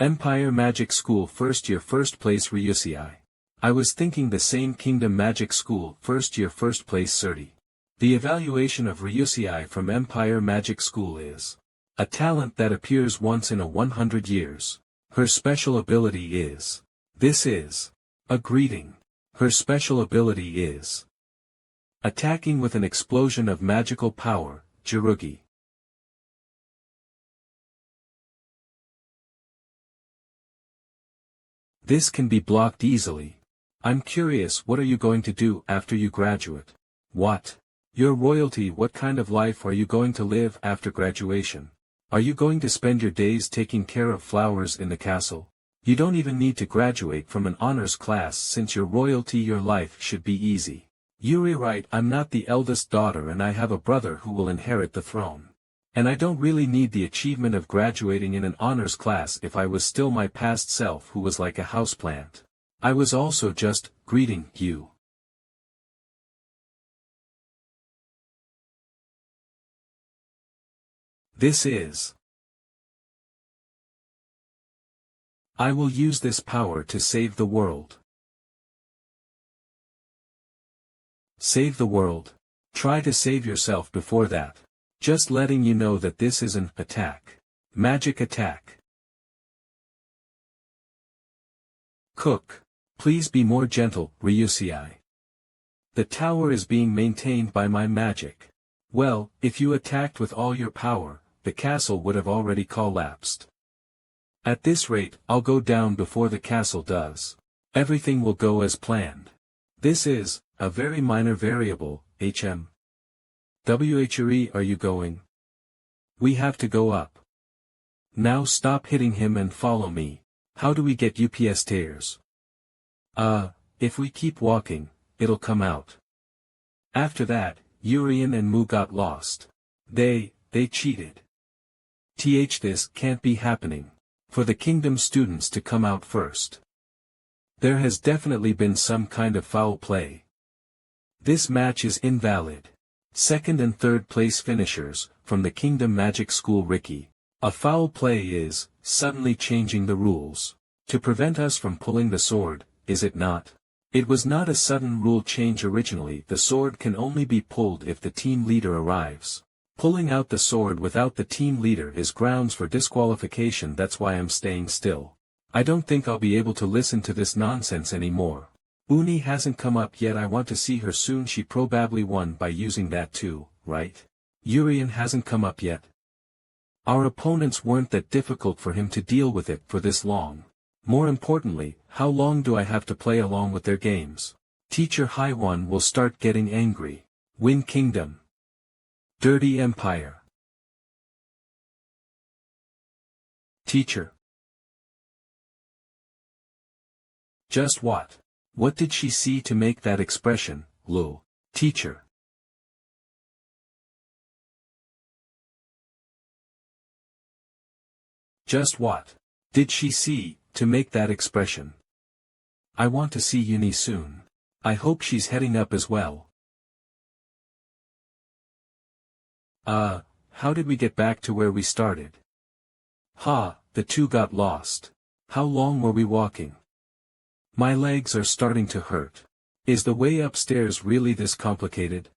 Empire Magic School First Year First Place Ryusei. I was thinking the same. Kingdom Magic School First Year First Place Surti. The evaluation of Ryusei from Empire Magic School is a talent that appears once in a 100 years. Her special ability is. This is a greeting. Her special ability is attacking with an explosion of magical power, Jirugi. This can be blocked easily. I'm curious, what are you going to do after you graduate? What? Your royalty. What kind of life are you going to live after graduation? Are you going to spend your days taking care of flowers in the castle? You don't even need to graduate from an honors class since your royalty. Your life should be easy. Yuri, right, I'm not the eldest daughter and I have a brother who will inherit the throne. And I don't really need the achievement of graduating in an honors class if I was still my past self who was like a houseplant. I was also just greeting you. This is. I will use this power to save the world. Save the world. Try to save yourself before that. Just letting you know that this is an attack. Magic attack. Cook. Please be more gentle, Ryusei. The tower is being maintained by my magic. Well, if you attacked with all your power, the castle would have already collapsed. At this rate, I'll go down before the castle does. Everything will go as planned. This is a very minor variable, HM. WHRE, are you going? We have to go up. Now stop hitting him and follow me. How do we get UPS stairs? If we keep walking, it'll come out. After that, Yurian and Mu got lost. They cheated. This can't be happening. For the kingdom students to come out first. There has definitely been some kind of foul play. This match is invalid. Second and third place finishers, from the Kingdom Magic School. Ricky. A foul play is, suddenly changing the rules. To prevent us from pulling the sword, is it not? It was not a sudden rule change originally. The sword can only be pulled if the team leader arrives. Pulling out the sword without the team leader is grounds for disqualification. That's why I'm staying still. I don't think I'll be able to listen to this nonsense anymore. Uni hasn't come up yet. I want to see her soon. She probably won by using that too, right? Yurian hasn't come up yet. Our opponents weren't that difficult for him to deal with it for this long. More importantly, how long do I have to play along with their games? Teacher Haiwan will start getting angry. Win Kingdom. Dirty Empire. Teacher. Just what? What did she see to make that expression, Lu? Teacher. Just what did she see to make that expression? I want to see Uni soon. I hope she's heading up as well. How did we get back to where we started? The two got lost. How long were we walking? My legs are starting to hurt. Is the way upstairs really this complicated?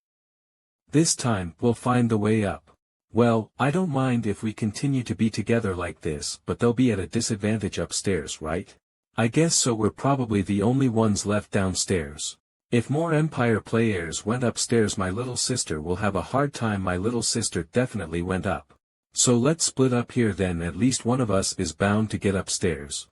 This time, we'll find the way up. Well, I don't mind if we continue to be together like this, but they'll be at a disadvantage upstairs, right? I guess so. We're probably the only ones left downstairs. If more Empire players went upstairs, my little sister will have a hard time. My little sister definitely went up. So let's split up here then. At least one of us is bound to get upstairs.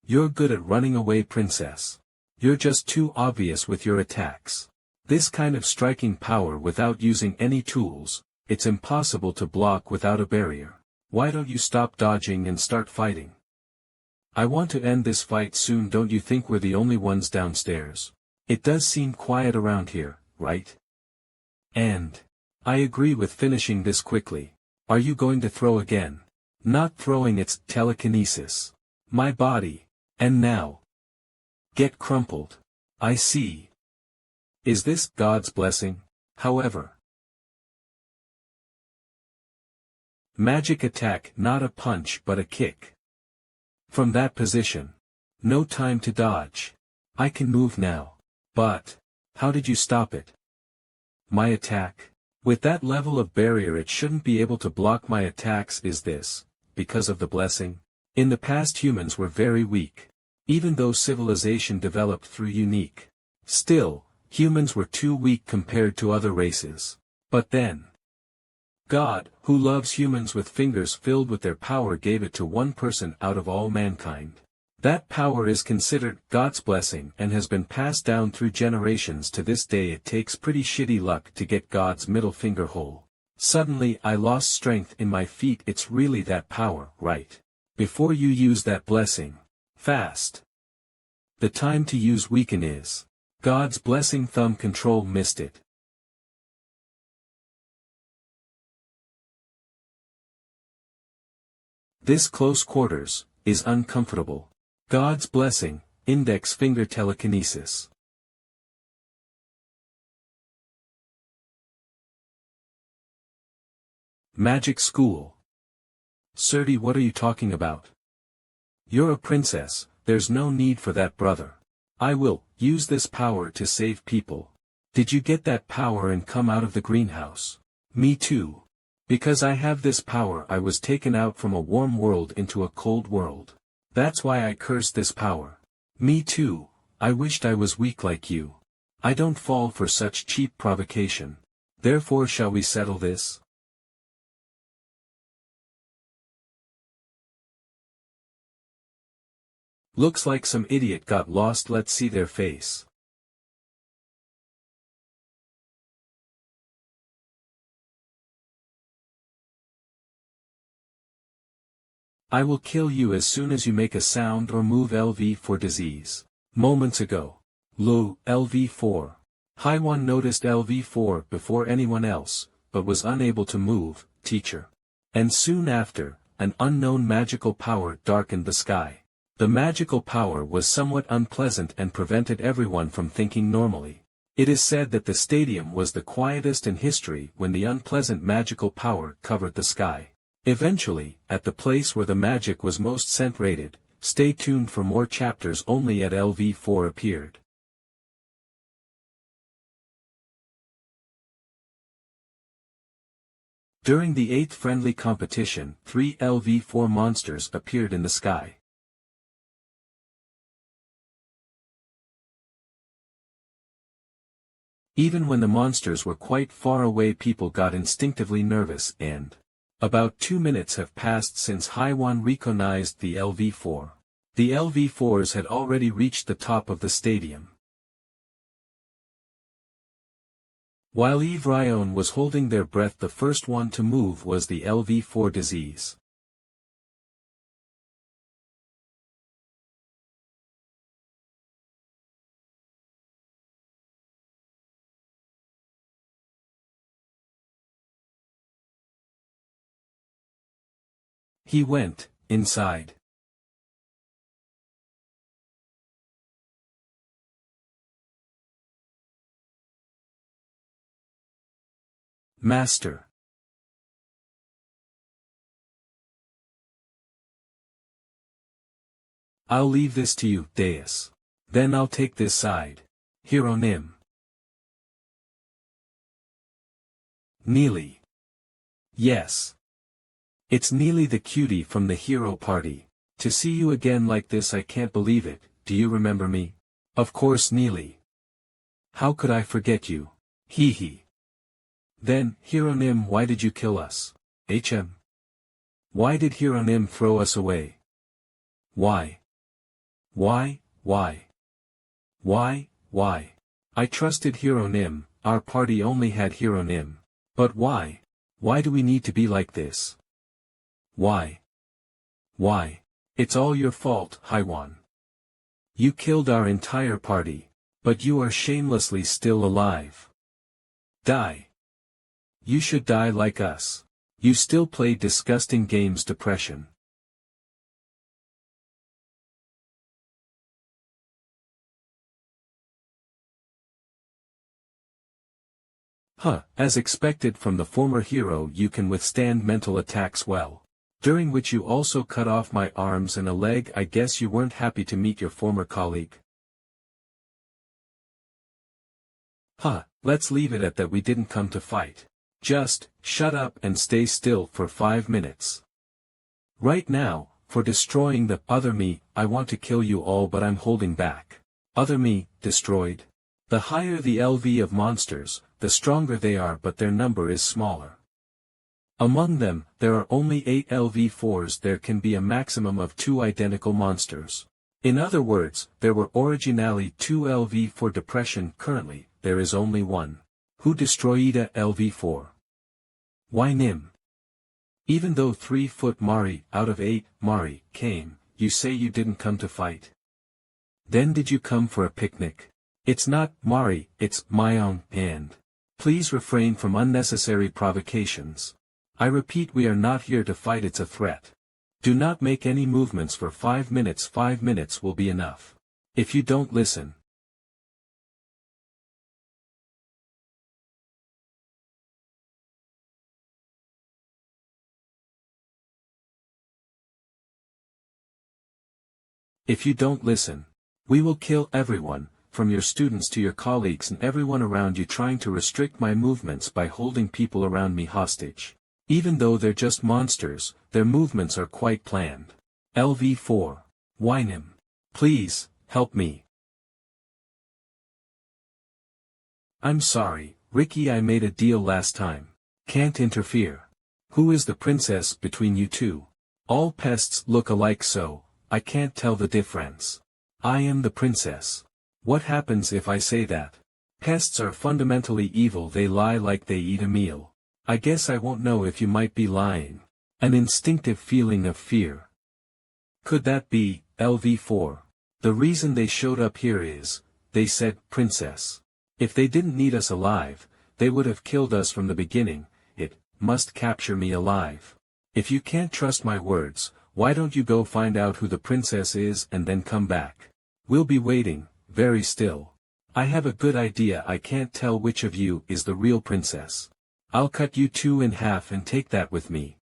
You're good at running away, princess. You're just too obvious with your attacks. This kind of striking power without using any tools, it's impossible to block without a barrier. Why don't you stop dodging and start fighting? I want to end this fight soon. Don't you think we're the only ones downstairs? It does seem quiet around here, right? And I agree with finishing this quickly. Are you going to throw again? Not throwing, it's telekinesis. My body. And now. Get crumpled. I see. Is this God's blessing, however? Magic attack, not a punch but a kick. From that position. No time to dodge. I can move now. But, how did you stop it? My attack? With that level of barrier it shouldn't be able to block my attacks. Is this because of the blessing? In the past humans were very weak. Even though civilization developed through unique. Still, humans were too weak compared to other races. But then, God, who loves humans with fingers filled with their power, gave it to one person out of all mankind. That power is considered God's blessing and has been passed down through generations. To this day it takes pretty shitty luck to get God's middle finger whole. Suddenly I lost strength in my feet. It's really that power, right? Before you use that blessing. Fast. The time to use weaken is. God's blessing. Thumb control missed it. This close quarters is uncomfortable. God's blessing, index finger telekinesis. Magic school. Surdy, what are you talking about? You're a princess, there's no need for that, brother. I will use this power to save people. Did you get that power and come out of the greenhouse? Me too. Because I have this power I was taken out from a warm world into a cold world. That's why I curse this power. Me too, I wished I was weak like you. I don't fall for such cheap provocation. Therefore shall we settle this? Looks like some idiot got lost. Let's see their face. I will kill you as soon as you make a sound or move. LV for disease. Moments ago. Lu, LV4. Haiwan noticed LV4 before anyone else, but was unable to move, teacher. And soon after, an unknown magical power darkened the sky. The magical power was somewhat unpleasant and prevented everyone from thinking normally. It is said that the stadium was the quietest in history when the unpleasant magical power covered the sky. Eventually, at the place where the magic was most centrated, stay tuned for more chapters. Only at LV4 appeared. During the 8th friendly competition, 3 LV4 monsters appeared in the sky. Even when the monsters were quite far away, people got instinctively nervous, and about 2 minutes have passed since Haiwan recognized the LV4. The LV4s had already reached the top of the stadium. While Eve Ryan was holding their breath, the first one to move was the LV4 disease. He went inside. Master. I'll leave this to you, Deus. Then I'll take this side. Hieronym. Neely. Yes. It's Neely the cutie from the hero party. To see you again like this, I can't believe it. Do you remember me? Of course, Neely. How could I forget you? Hee hee. Then, Hieronym, why did you kill us? Why did Hieronym throw us away? Why? Why? I trusted Hieronym, our party only had Hieronym. But why? Why do we need to be like this? Why? It's all your fault, Haiwan. You killed our entire party. But you are shamelessly still alive. Die. You should die like us. You still play disgusting games. Depression. As expected from the former hero, you can withstand mental attacks well. During which you also cut off my arms and a leg. I guess you weren't happy to meet your former colleague. Let's leave it at that. We didn't come to fight. Just, shut up and stay still for 5 minutes. Right now, for destroying the other me, I want to kill you all, but I'm holding back. Other me, destroyed. The higher the LV of monsters, the stronger they are, but their number is smaller. Among them, there are only 8 LV4s. There can be a maximum of 2 identical monsters. In other words, there were originally 2 LV4 depression. Currently, there is only 1. Who destroyed a LV4? Why Nim? Even though 3-foot Mari out of 8 Mari came, you say you didn't come to fight. Then did you come for a picnic? It's not Mari, it's my own, and please refrain from unnecessary provocations. I repeat, we are not here to fight. It's a threat. Do not make any movements for 5 minutes. 5 minutes will be enough. If you don't listen. If you don't listen, we will kill everyone, from your students to your colleagues and everyone around you, trying to restrict my movements by holding people around me hostage. Even though they're just monsters, their movements are quite planned. LV4. Wynim. Please, help me. I'm sorry, Ricky, I made a deal last time. Can't interfere. Who is the princess between you two? All pests look alike, so I can't tell the difference. I am the princess. What happens if I say that? Pests are fundamentally evil. They lie like they eat a meal. I guess I won't know if you might be lying. An instinctive feeling of fear. Could that be LV4? The reason they showed up here is, they said, princess. If they didn't need us alive, they would have killed us from the beginning. It must capture me alive. If you can't trust my words, why don't you go find out who the princess is and then come back? We'll be waiting, very still. I have a good idea. I can't tell which of you is the real princess. I'll cut you 2 in half and take that with me.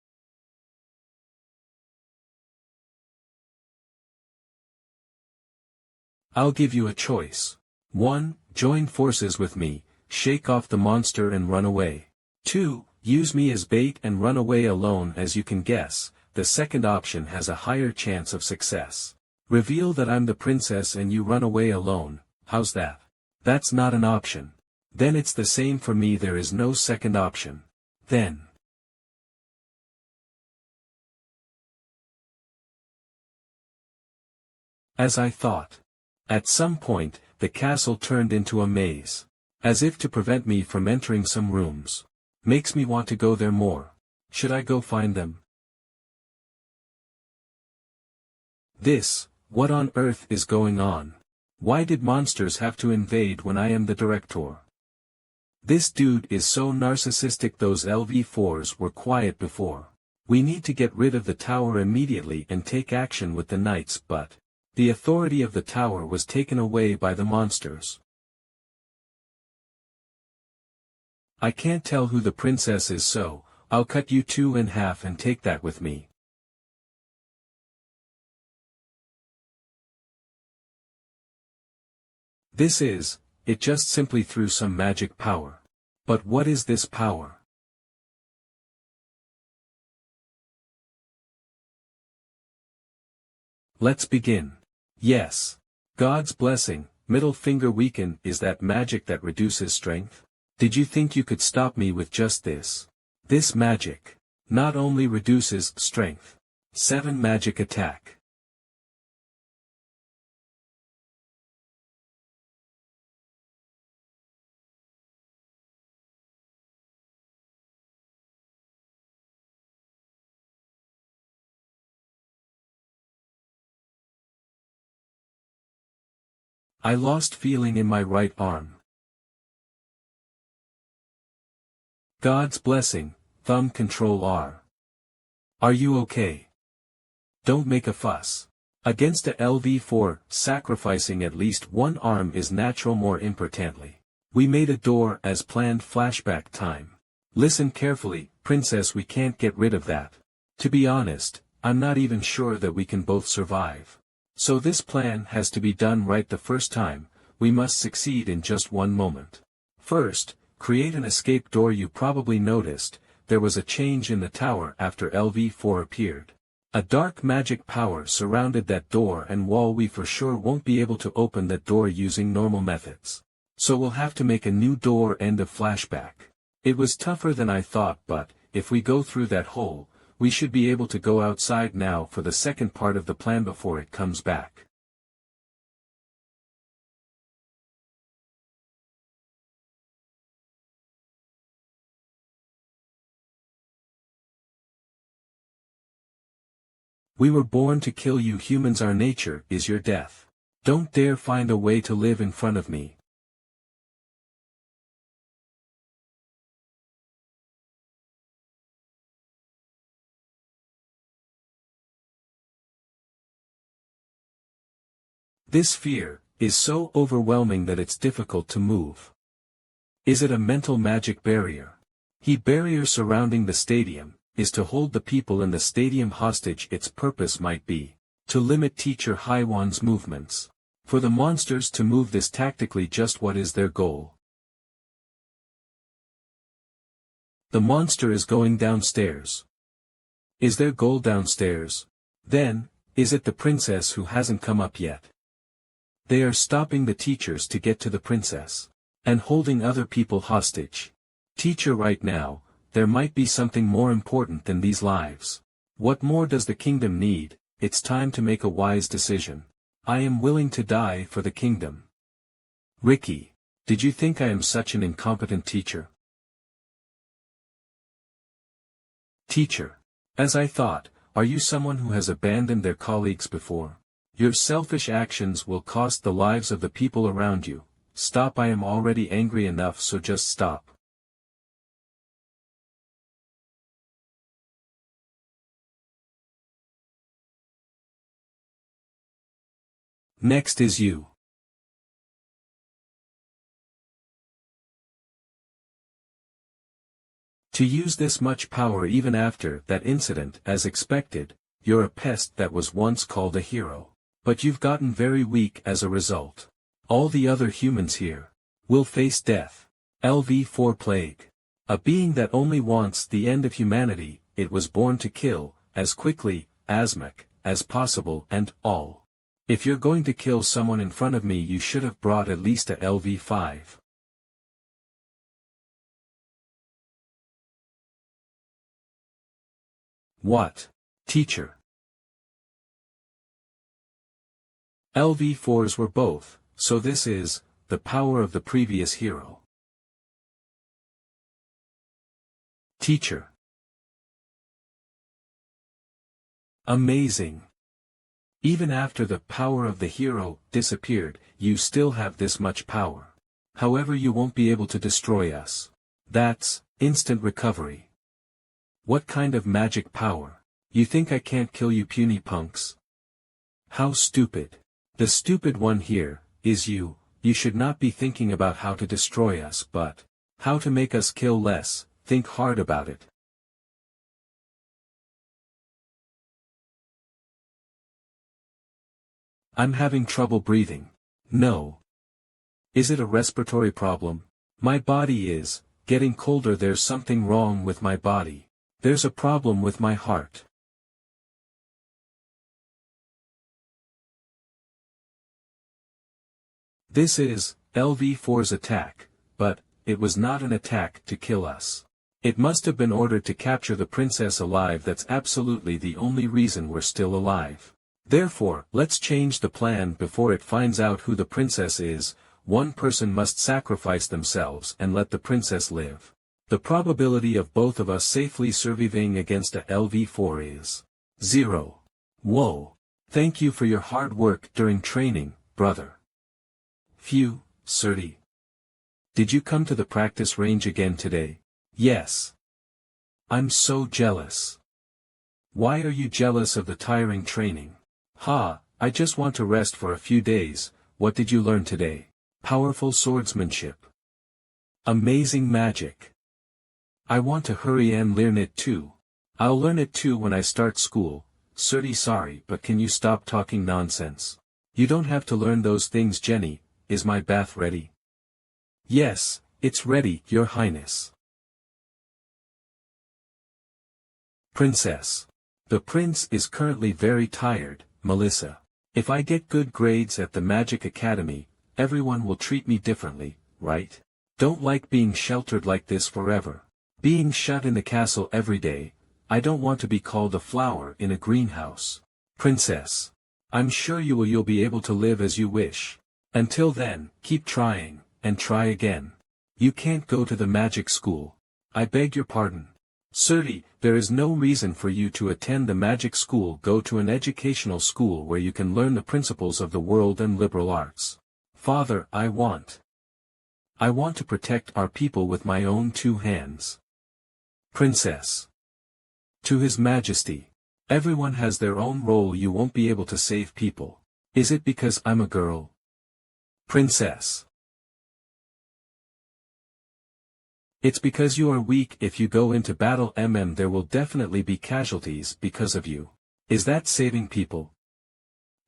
I'll give you a choice. 1. Join forces with me, shake off the monster and run away. 2. Use me as bait and run away alone. As you can guess, the second option has a higher chance of success. Reveal that I'm the princess and you run away alone. How's that? That's not an option. Then it's the same for me. There is no second option. Then. As I thought. At some point, the castle turned into a maze. As if to prevent me from entering some rooms. Makes me want to go there more. Should I go find them? What on earth is going on? Why did monsters have to invade when I am the director? This dude is so narcissistic. Those LV4s were quiet before. We need to get rid of the tower immediately and take action with the knights, but the authority of the tower was taken away by the monsters. I can't tell who the princess is, so I'll cut you 2 in half and take that with me. It just simply threw some magic power. But what is this power? Let's begin. Yes. God's blessing, middle finger weaken. Is that magic that reduces strength? Did you think you could stop me with just this? This magic not only reduces strength. 7 magic attack. I lost feeling in my right arm. God's blessing, thumb control R. Are you okay? Don't make a fuss. Against a LV4, sacrificing at least one arm is natural. More importantly, We made a door as planned. Flashback time. Listen carefully, princess, we can't get rid of that. To be honest, I'm not even sure that we can both survive. So this plan has to be done right the first time. We must succeed in just one moment. First, create an escape door. You probably noticed, there was a change in the tower after LV4 appeared. A dark magic power surrounded that door and wall. We for sure won't be able to open that door using normal methods. So we'll have to make a new door. End of flashback. It was tougher than I thought, but, if we go through that hole, we should be able to go outside now for the second part of the plan before it comes back. We were born to kill you humans. Our nature is your death. Don't dare find a way to live in front of me. This fear is so overwhelming that it's difficult to move. Is it a mental magic barrier? The barrier surrounding the stadium is to hold the people in the stadium hostage. Its purpose might be to limit teacher Haiwan's movements. For the monsters to move this tactically. Just what is their goal? The monster is going downstairs. Is their goal downstairs? Then, is it the princess who hasn't come up yet? They are stopping the teachers to get to the princess. And holding other people hostage. Teacher, right now, there might be something more important than these lives. What more does the kingdom need? It's time to make a wise decision. I am willing to die for the kingdom. Ricky, did you think I am such an incompetent teacher? Teacher. As I thought, are you someone who has abandoned their colleagues before? Your selfish actions will cost the lives of the people around you. Stop. I am already angry enough, so just stop. Next is you. To use this much power even after that incident, as expected, you're a pest that was once called a hero. But you've gotten very weak as a result. All the other humans here will face death. LV4 Plague. A being that only wants the end of humanity. It was born to kill, as quickly, as much, as possible, and all. If you're going to kill someone in front of me, you should have brought at least a LV5. What? Teacher. LV4s were both, so this is the power of the previous hero. Teacher. Amazing. Even after the power of the hero disappeared, you still have this much power. However, you won't be able to destroy us. That's instant recovery. What kind of magic power? You think I can't kill you, puny punks? How stupid. The stupid one here is you. You should not be thinking about how to destroy us, but how to make us kill less. Think hard about it. I'm having trouble breathing. No. Is it a respiratory problem? My body is getting colder. There's something wrong with my body. There's a problem with my heart. This is LV4's attack, but it was not an attack to kill us. It must have been ordered to capture the princess alive. That's absolutely the only reason we're still alive. Therefore, let's change the plan before it finds out who the princess is. One person must sacrifice themselves and let the princess live. The probability of both of us safely surviving against a LV4 is 0. Whoa. Thank you for your hard work during training, brother. Phew, Surdy. Did you come to the practice range again today? Yes. I'm so jealous. Why are you jealous of the tiring training? Ha, I just want to rest for a few days. What did you learn today? Powerful swordsmanship. Amazing magic. I want to hurry and learn it too. I'll learn it too when I start school. Sorry, but can you stop talking nonsense? You don't have to learn those things, Jenny. Is my bath ready? Yes, it's ready, Your Highness. Princess. The prince is currently very tired, Melissa. If I get good grades at the Magic Academy, everyone will treat me differently, right? Don't like being sheltered like this forever. Being shut in the castle every day. I don't want to be called a flower in a greenhouse. Princess. I'm sure you'll be able to live as you wish. Until then, keep trying, and try again. You can't go to the magic school. I beg your pardon. Sirty, there is no reason for you to attend the magic school. Go to an educational school where you can learn the principles of the world and liberal arts. Father, I want to protect our people with my own two hands. Princess. To His Majesty. Everyone has their own role. You won't be able to save people. Is it because I'm a girl? Princess. It's because you are weak. If you go into battle there will definitely be casualties because of you. Is that saving people?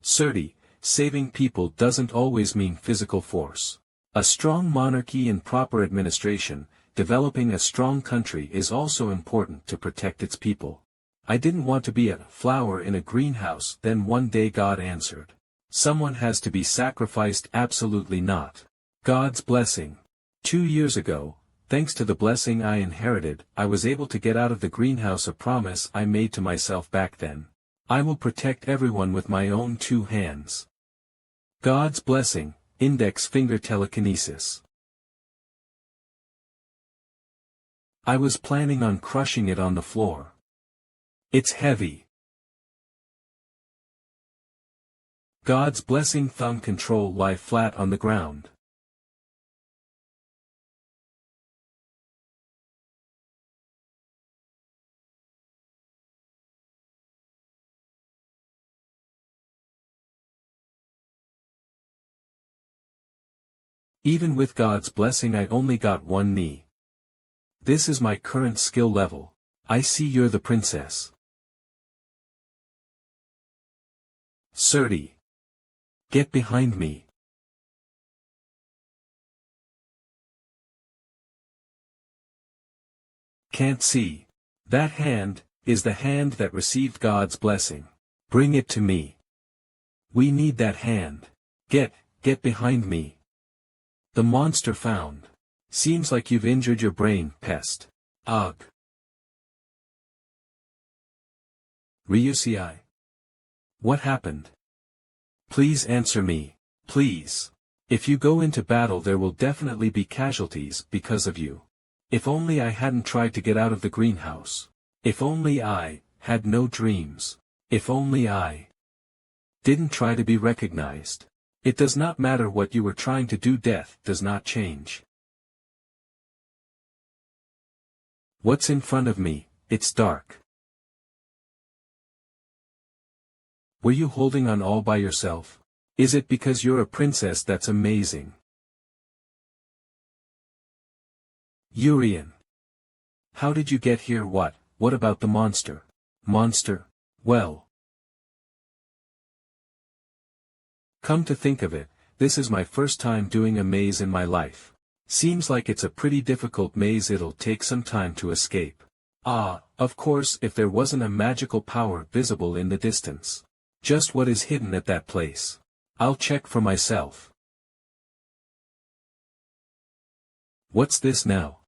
Sirty, saving people doesn't always mean physical force. A strong monarchy and proper administration, developing a strong country is also important to protect its people. I didn't want to be a flower in a greenhouse. Then one day God answered. Someone has to be sacrificed. Absolutely not. God's blessing. 2 years ago, thanks to the blessing I inherited, I was able to get out of the greenhouse. A promise I made to myself back then. I will protect everyone with my own two hands. God's blessing, index finger telekinesis. I was planning on crushing it on the floor. It's heavy. God's blessing, thumb control, lie flat on the ground. Even with God's blessing I only got one knee. This is my current skill level. I see you're the princess. Sirty. Get behind me. Can't see. That hand is the hand that received God's blessing. Bring it to me. We need that hand. Get behind me. The monster found. Seems like you've injured your brain, pest. Ugh. Ryuci. What happened? Please answer me, please. If you go into battle there will definitely be casualties because of you. If only I hadn't tried to get out of the greenhouse. If only I had no dreams. If only I didn't try to be recognized. It does not matter what you were trying to do, death does not change. What's in front of me? It's dark. Were you holding on all by yourself? Is it because you're a princess? That's amazing. Yurian. How did you get here? What about the monster? Monster? Well. Come to think of it, this is my first time doing a maze in my life. Seems like it's a pretty difficult maze. It'll take some time to escape. Ah, of course, if there wasn't a magical power visible in the distance. Just what is hidden at that place? I'll check for myself. What's this now?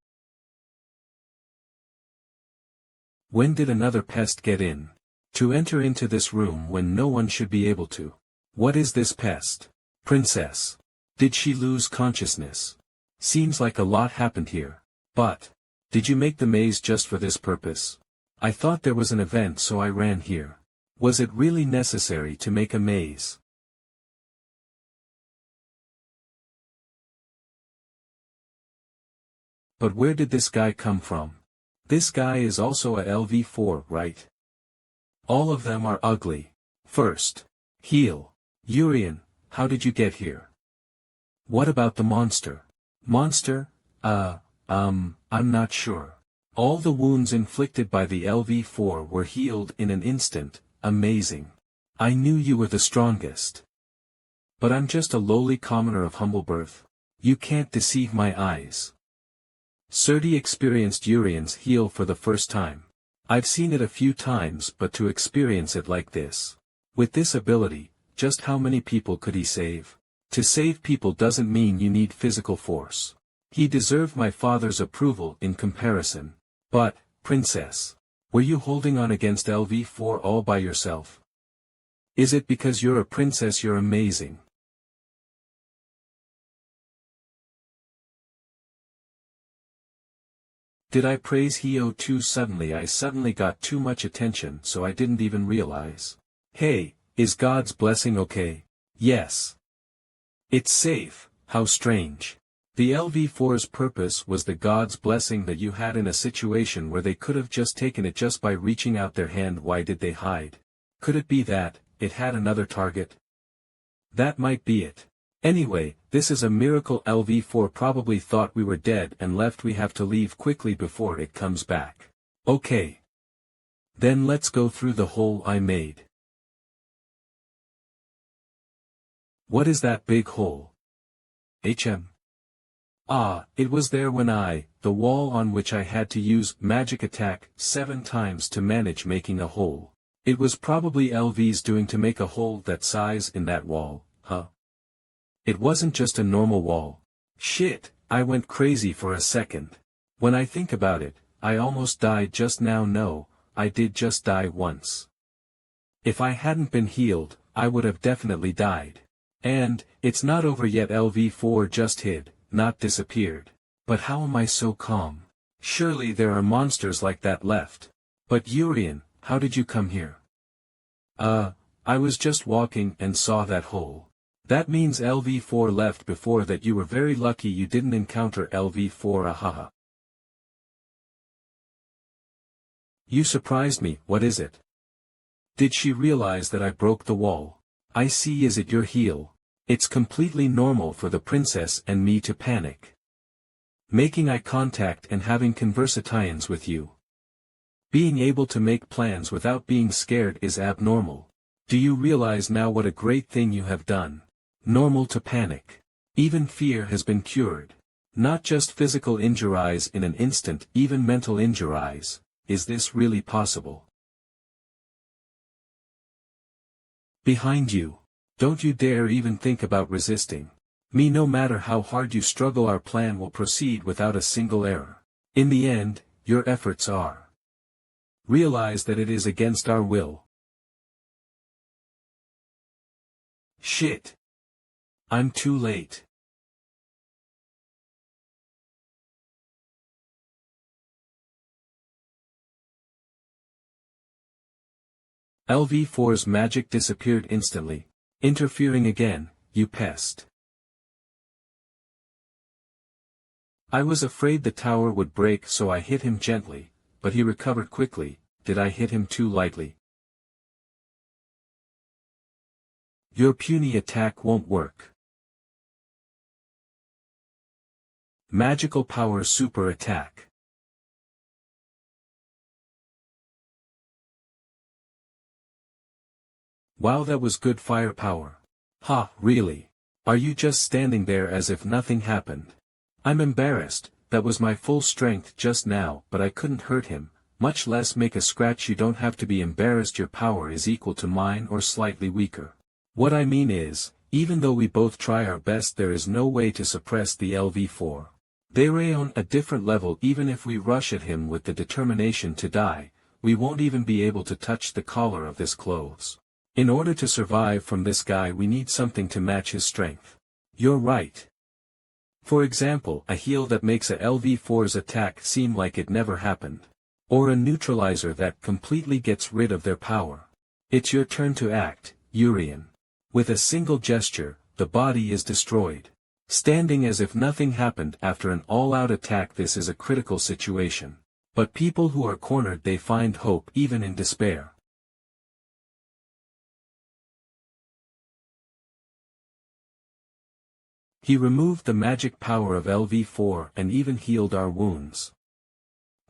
When did another pest get in? To enter into this room when no one should be able to. What is this pest? Princess. Did she lose consciousness? Seems like a lot happened here. But, did you make the maze just for this purpose? I thought there was an event so I ran here. Was it really necessary to make a maze? But where did this guy come from? This guy is also a LV4, right? All of them are ugly. First. Heal. Yurian, how did you get here? What about the monster? Monster? I'm not sure. All the wounds inflicted by the LV4 were healed in an instant. Amazing. I knew you were the strongest. But I'm just a lowly commoner of humble birth. You can't deceive my eyes. Surti experienced Yurian's heal for the first time. I've seen it a few times, but to experience it like this. With this ability, just how many people could he save? To save people doesn't mean you need physical force. He deserved my father's approval in comparison. But, princess, were you holding on against LV4 all by yourself? Is it because you're a princess you're amazing? Did I praise Hio too suddenly? I suddenly got too much attention so I didn't even realize. Hey, is God's blessing okay? Yes. It's safe. How strange. The LV4's purpose was the God's blessing that you had in a situation where they could have just taken it just by reaching out their hand. Why did they hide? Could it be that it had another target? That might be it. Anyway, this is a miracle. LV4 probably thought we were dead and left. We have to leave quickly before it comes back. Okay. Then let's go through the hole I made. What is that big hole? It was there when the wall on which I had to use magic attack 7 times to manage making a hole. It was probably LV's doing to make a hole that size in that wall, huh? It wasn't just a normal wall. Shit, I went crazy for a second. When I think about it, I almost died just now. No, I did just die once. If I hadn't been healed, I would have definitely died. And, it's not over yet. LV4 just hid, not disappeared. But how am I so calm? Surely there are monsters like that left. But Yurian, how did you come here? I was just walking and saw that hole. That means LV4 left before that. You were very lucky you didn't encounter LV4. Ahaha. You surprised me. What is it? Did she realize that I broke the wall? I see. Is it your heel? It's completely normal for the princess and me to panic. Making eye contact and having conversations with you. Being able to make plans without being scared is abnormal. Do you realize now what a great thing you have done? Normal to panic. Even fear has been cured. Not just physical injuries in an instant, even mental injuries. Is this really possible? Behind you. Don't you dare even think about resisting me. No matter how hard you struggle, our plan will proceed without a single error. In the end, your efforts are. Realize that it is against our will. Shit. I'm too late. LV4's magic disappeared instantly. Interfering again, you pest. I was afraid the tower would break, so I hit him gently, but he recovered quickly. Did I hit him too lightly? Your puny attack won't work. Magical power super attack. Wow, that was good firepower. Ha, really? Are you just standing there as if nothing happened? I'm embarrassed. That was my full strength just now, but I couldn't hurt him, much less make a scratch. You don't have to be embarrassed. Your power is equal to mine or slightly weaker. What I mean is, even though we both try our best, there is no way to suppress the LV4. They're on a different level. Even if we rush at him with the determination to die, we won't even be able to touch the collar of his clothes. In order to survive from this guy, we need something to match his strength. You're right. For example, a heal that makes a LV4's attack seem like it never happened. Or a neutralizer that completely gets rid of their power. It's your turn to act, Yurian. With a single gesture, the body is destroyed. Standing as if nothing happened after an all-out attack. This is a critical situation. But people who are cornered, they find hope even in despair. He removed the magic power of LV4 and even healed our wounds.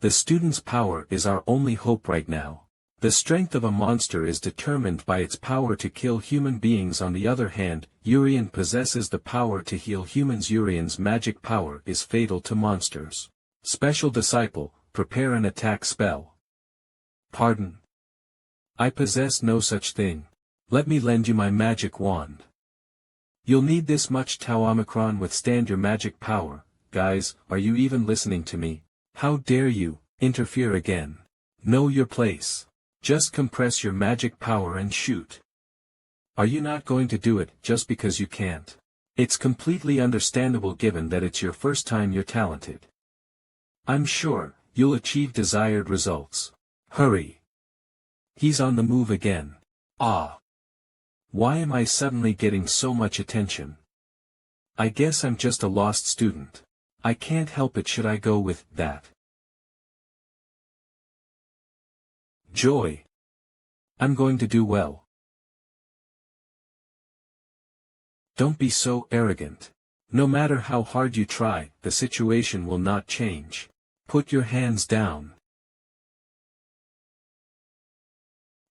The student's power is our only hope right now. The strength of a monster is determined by its power to kill human beings. On the other hand, Yurian possesses the power to heal humans. Yurian's magic power is fatal to monsters. Special Disciple, prepare an attack spell. Pardon? I possess no such thing. Let me lend you my magic wand. You'll need this much Tau Omicron withstand your magic power. Guys, are you even listening to me? How dare you interfere again? Know your place. Just compress your magic power and shoot. Are you not going to do it just because you can't? It's completely understandable given that it's your first time. You're talented. I'm sure you'll achieve desired results. Hurry. He's on the move again. Ah. Why am I suddenly getting so much attention? I guess I'm just a lost student. I can't help it. Should I go with that? Joy. I'm going to do well. Don't be so arrogant. No matter how hard you try, the situation will not change. Put your hands down.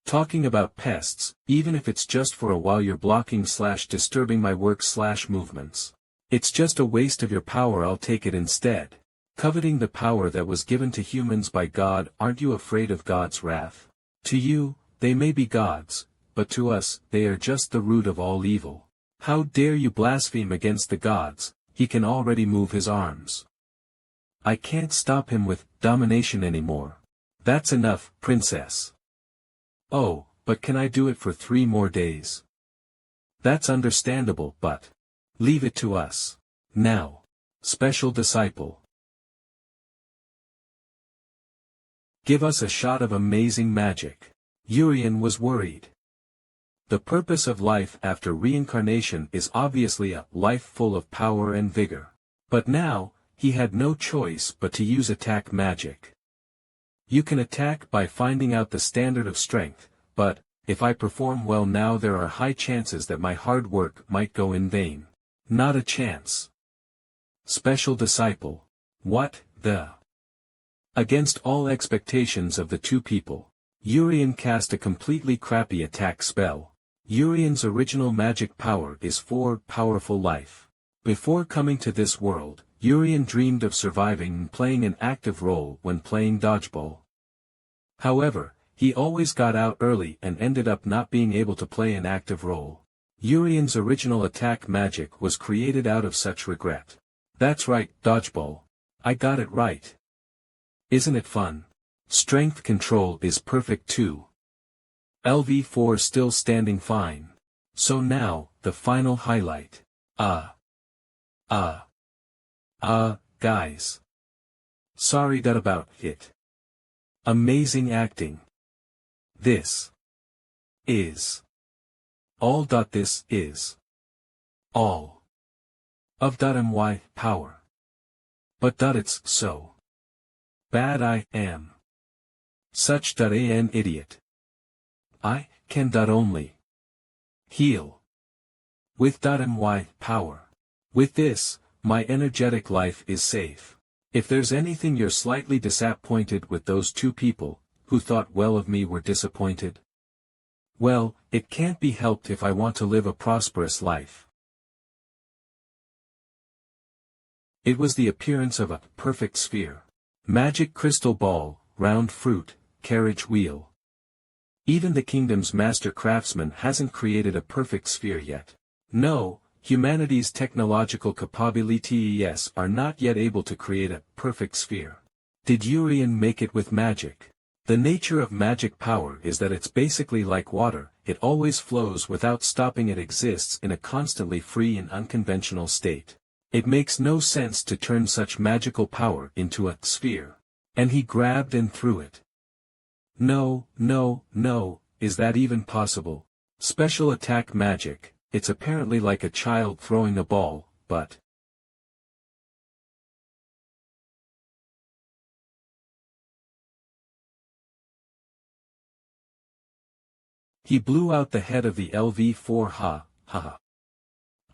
Talking about pests, even if it's just for a while, you're blocking/disturbing my work/movements. It's just a waste of your power. I'll take it instead. Coveting the power that was given to humans by God. Aren't you afraid of God's wrath? To you, they may be gods, but to us, they are just the root of all evil. How dare you blaspheme against the gods? He can already move his arms. I can't stop him with domination anymore. That's enough, princess. Oh, but can I do it for 3 more days? That's understandable, but leave it to us. Now. Special Disciple. Give us a shot of amazing magic. Yurian was worried. The purpose of life after reincarnation is obviously a life full of power and vigor. But now, he had no choice but to use attack magic. You can attack by finding out the standard of strength, but, if I perform well now, there are high chances that my hard work might go in vain. Not a chance. Special Disciple. What the? Against all expectations of the two people, Yurian cast a completely crappy attack spell. Yurian's original magic power is 4 powerful life. Before coming to this world, Yurian dreamed of surviving and playing an active role when playing dodgeball. However, he always got out early and ended up not being able to play an active role. Yurian's original attack magic was created out of such regret. That's right, dodgeball. I got it right. Isn't it fun? Strength control is perfect too. LV4 still standing fine. So now, the final highlight. Guys. Sorry about it. Amazing acting. This is all. This is all of my power. But it's so bad. I am such an idiot. I can only heal with my power. With this, my energetic life is safe. If there's anything you're slightly disappointed with, those two people who thought well of me were disappointed. Well, it can't be helped if I want to live a prosperous life. It was the appearance of a perfect sphere. Magic crystal ball, round fruit, carriage wheel. Even the kingdom's master craftsman hasn't created a perfect sphere yet. No, humanity's technological capabilities are not yet able to create a perfect sphere. Did Yurian make it with magic? The nature of magic power is that it's basically like water, it always flows without stopping. It exists in a constantly free and unconventional state. It makes no sense to turn such magical power into a sphere. And he grabbed and threw it. No, is that even possible? Special attack magic, it's apparently like a child throwing a ball, but he blew out the head of the LV4. Ha.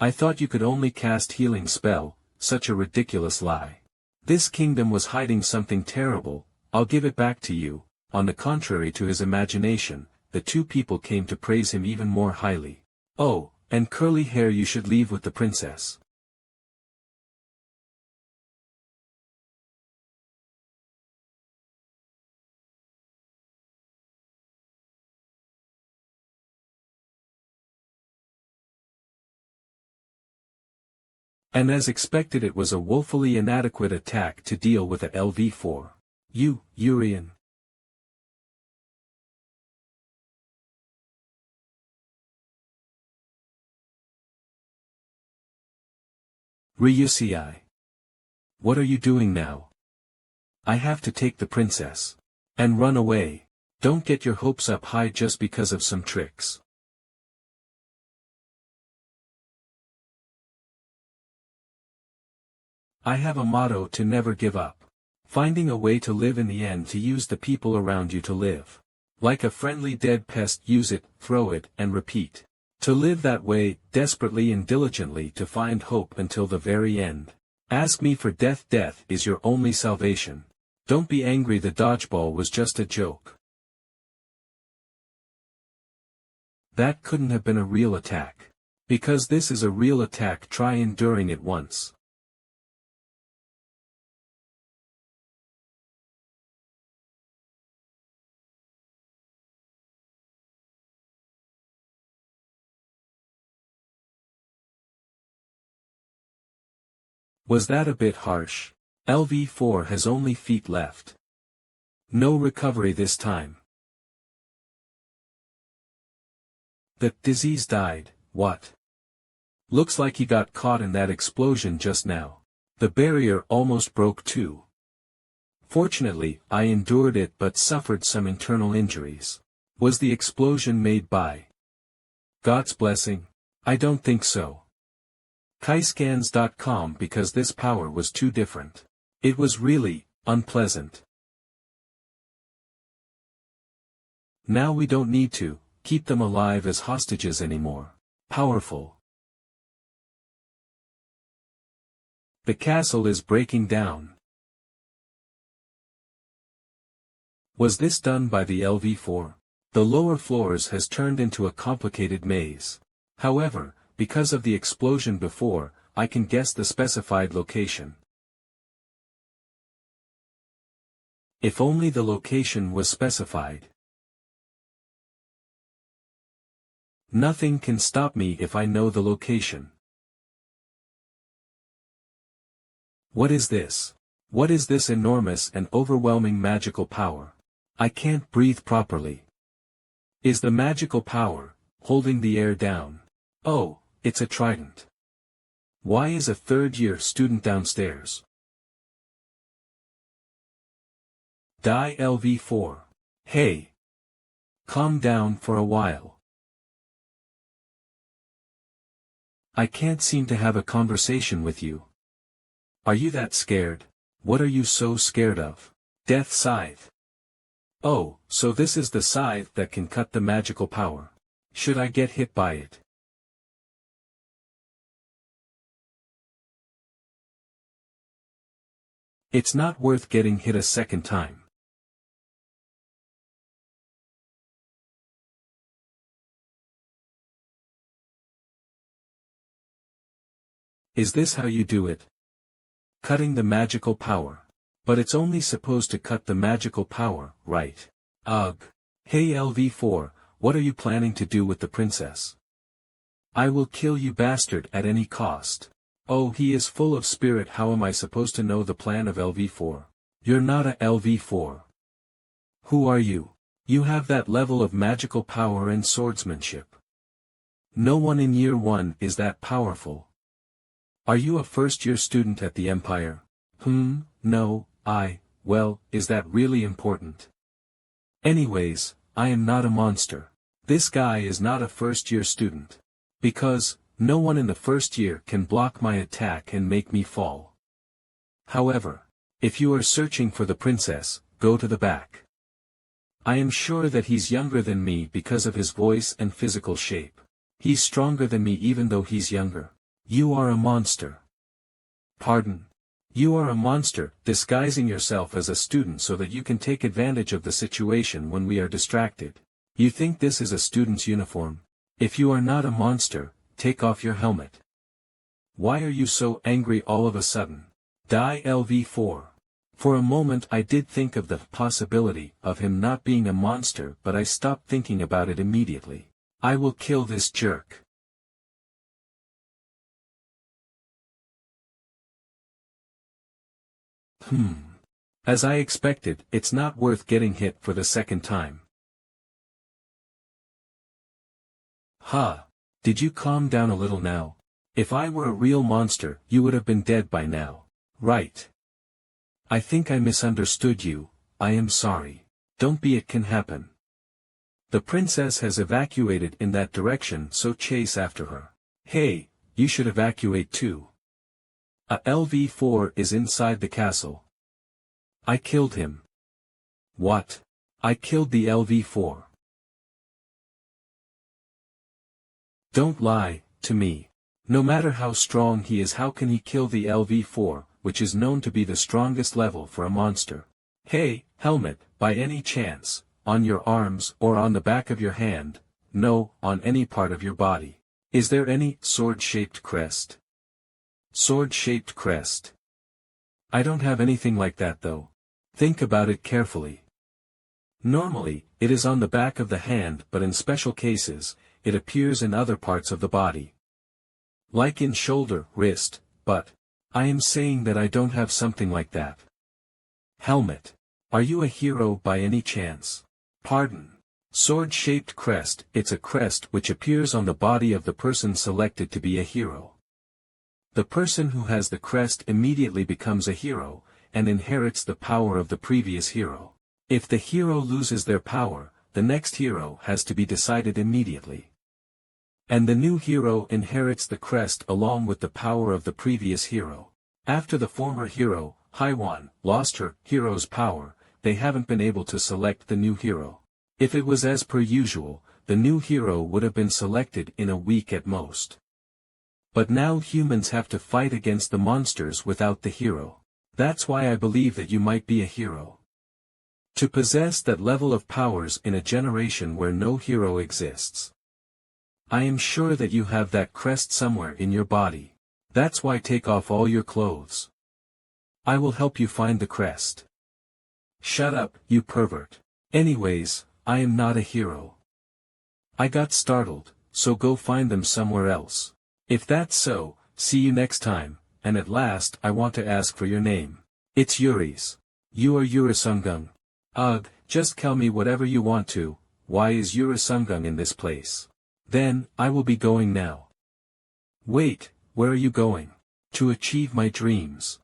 I thought you could only cast healing spell, such a ridiculous lie. This kingdom was hiding something terrible, I'll give it back to you." On the contrary to his imagination, the two people came to praise him even more highly. "Oh, and curly hair, you should leave with the princess." And as expected, it was a woefully inadequate attack to deal with a LV4. "You, Yurian." "Ryusei. What are you doing now?" "I have to take the princess. And run away. Don't get your hopes up high just because of some tricks." "I have a motto to never give up. Finding a way to live in the end, to use the people around you to live. Like a friendly dead pest, use it, throw it, and repeat. To live that way, desperately and diligently, to find hope until the very end. Ask me for death. Death is your only salvation. Don't be angry, the dodgeball was just a joke." That couldn't have been a real attack. Because this is a real attack, try enduring it once. Was that a bit harsh? LV4 has only feet left. No recovery this time. The disease died. What? Looks like he got caught in that explosion just now. The barrier almost broke too. Fortunately, I endured it but suffered some internal injuries. Was the explosion made by God's blessing? I don't think so. Kaiscans.com, because this power was too different. It was really unpleasant. Now we don't need to keep them alive as hostages anymore. Powerful. The castle is breaking down. Was this done by the LV4? The lower floors has turned into a complicated maze. However, because of the explosion before, I can guess the specified location. If only the location was specified. Nothing can stop me if I know the location. What is this? What is this enormous and overwhelming magical power? I can't breathe properly. Is the magical power holding the air down? Oh, it's a trident. Why is a third-year student downstairs? Die LV4. Hey. Calm down for a while. I can't seem to have a conversation with you. Are you that scared? What are you so scared of? Death Scythe. Oh, so this is the scythe that can cut the magical power. Should I get hit by it? It's not worth getting hit a second time. Is this how you do it? Cutting the magical power. But it's only supposed to cut the magical power, right? Ugh. Hey LV4, what are you planning to do with the princess? I will kill you, bastard, at any cost. Oh, he is full of spirit. How am I supposed to know the plan of LV4? You're not a LV4. Who are you? You have that level of magical power and swordsmanship. No one in year 1 is that powerful. Are you a first-year student at the Empire? No, well, is that really important? Anyways, I am not a monster. This guy is not a first-year student. Because, no one in the first year can block my attack and make me fall. However, if you are searching for the princess, go to the back. I am sure that he's younger than me because of his voice and physical shape. He's stronger than me even though he's younger. You are a monster. Pardon? You are a monster, disguising yourself as a student so that you can take advantage of the situation when we are distracted. You think this is a student's uniform? If you are not a monster, take off your helmet. Why are you so angry all of a sudden? Die LV4. For a moment I did think of the possibility of him not being a monster, but I stopped thinking about it immediately. I will kill this jerk. As I expected, it's not worth getting hit for the second time. Ha! Did you calm down a little now? If I were a real monster, you would have been dead by now. Right. I think I misunderstood you, I am sorry. Don't be, it can happen. The princess has evacuated in that direction, so chase after her. Hey, you should evacuate too. A LV4 is inside the castle. I killed him. What? I killed the LV4. Don't lie to me. No matter how strong he is, how can he kill the LV4, which is known to be the strongest level for a monster? Hey, helmet, by any chance, on your arms or on the back of your hand? No, on any part of your body. Is there any sword-shaped crest? Sword-shaped crest. I don't have anything like that though. Think about it carefully. Normally, it is on the back of the hand, but in special cases, it appears in other parts of the body. Like in shoulder, wrist, but I am saying that I don't have something like that. Helmet. Are you a hero by any chance? Pardon. Sword-shaped crest, it's a crest which appears on the body of the person selected to be a hero. The person who has the crest immediately becomes a hero, and inherits the power of the previous hero. If the hero loses their power, the next hero has to be decided immediately. And the new hero inherits the crest along with the power of the previous hero. After the former hero, Haiwan, lost her hero's power, they haven't been able to select the new hero. If it was as per usual, the new hero would have been selected in a week at most. But now humans have to fight against the monsters without the hero. That's why I believe that you might be a hero. To possess that level of powers in a generation where no hero exists. I am sure that you have that crest somewhere in your body. That's why take off all your clothes. I will help you find the crest. Shut up, you pervert. Anyways, I am not a hero. I got startled, so go find them somewhere else. If that's so, see you next time, and at last I want to ask for your name. It's Yuri's. You are Yurisungung. Ugh, just tell me whatever you want to. Why is Yurisungung in this place? Then, I will be going now. Wait, where are you going? To achieve my dreams.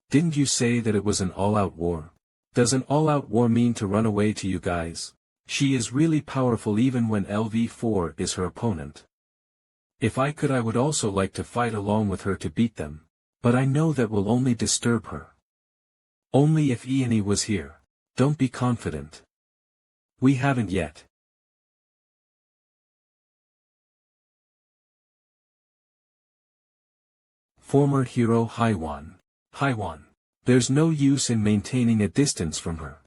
Didn't you say that it was an all-out war? Does an all-out war mean to run away to you guys? She is really powerful even when LV4 is her opponent. If I could, I would also like to fight along with her to beat them. But I know that will only disturb her. Only if Iani was here. Don't be confident. We haven't yet. Former hero Haiwan. Haiwan. There's no use in maintaining a distance from her.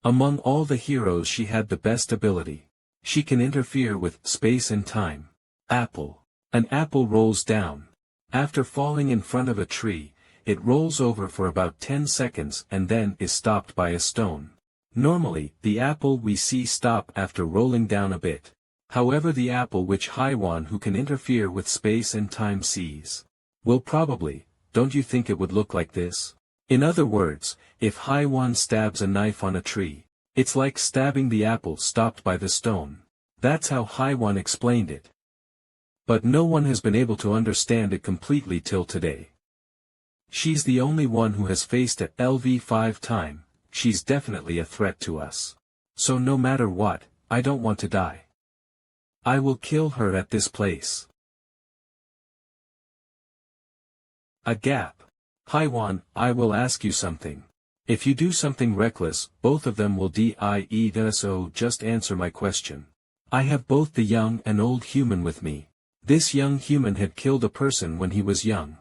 Among all the heroes she had the best ability. She can interfere with space and time. Apple. An apple rolls down. After falling in front of a tree, it rolls over for about 10 seconds and then is stopped by a stone. Normally, the apple we see stop after rolling down a bit. However, the apple which Haiwan, who can interfere with space and time, sees, will probably, don't you think it would look like this? In other words, if Haiwan stabs a knife on a tree, it's like stabbing the apple stopped by the stone. That's how Haiwan explained it. But no one has been able to understand it completely till today. She's the only one who has faced a LV5 time. She's definitely a threat to us. So no matter what, I don't want to die. I will kill her at this place. A gap. Haiwan, I will ask you something. If you do something reckless, both of them will die, so just answer my question. I have both the young and old human with me. This young human had killed a person when he was young.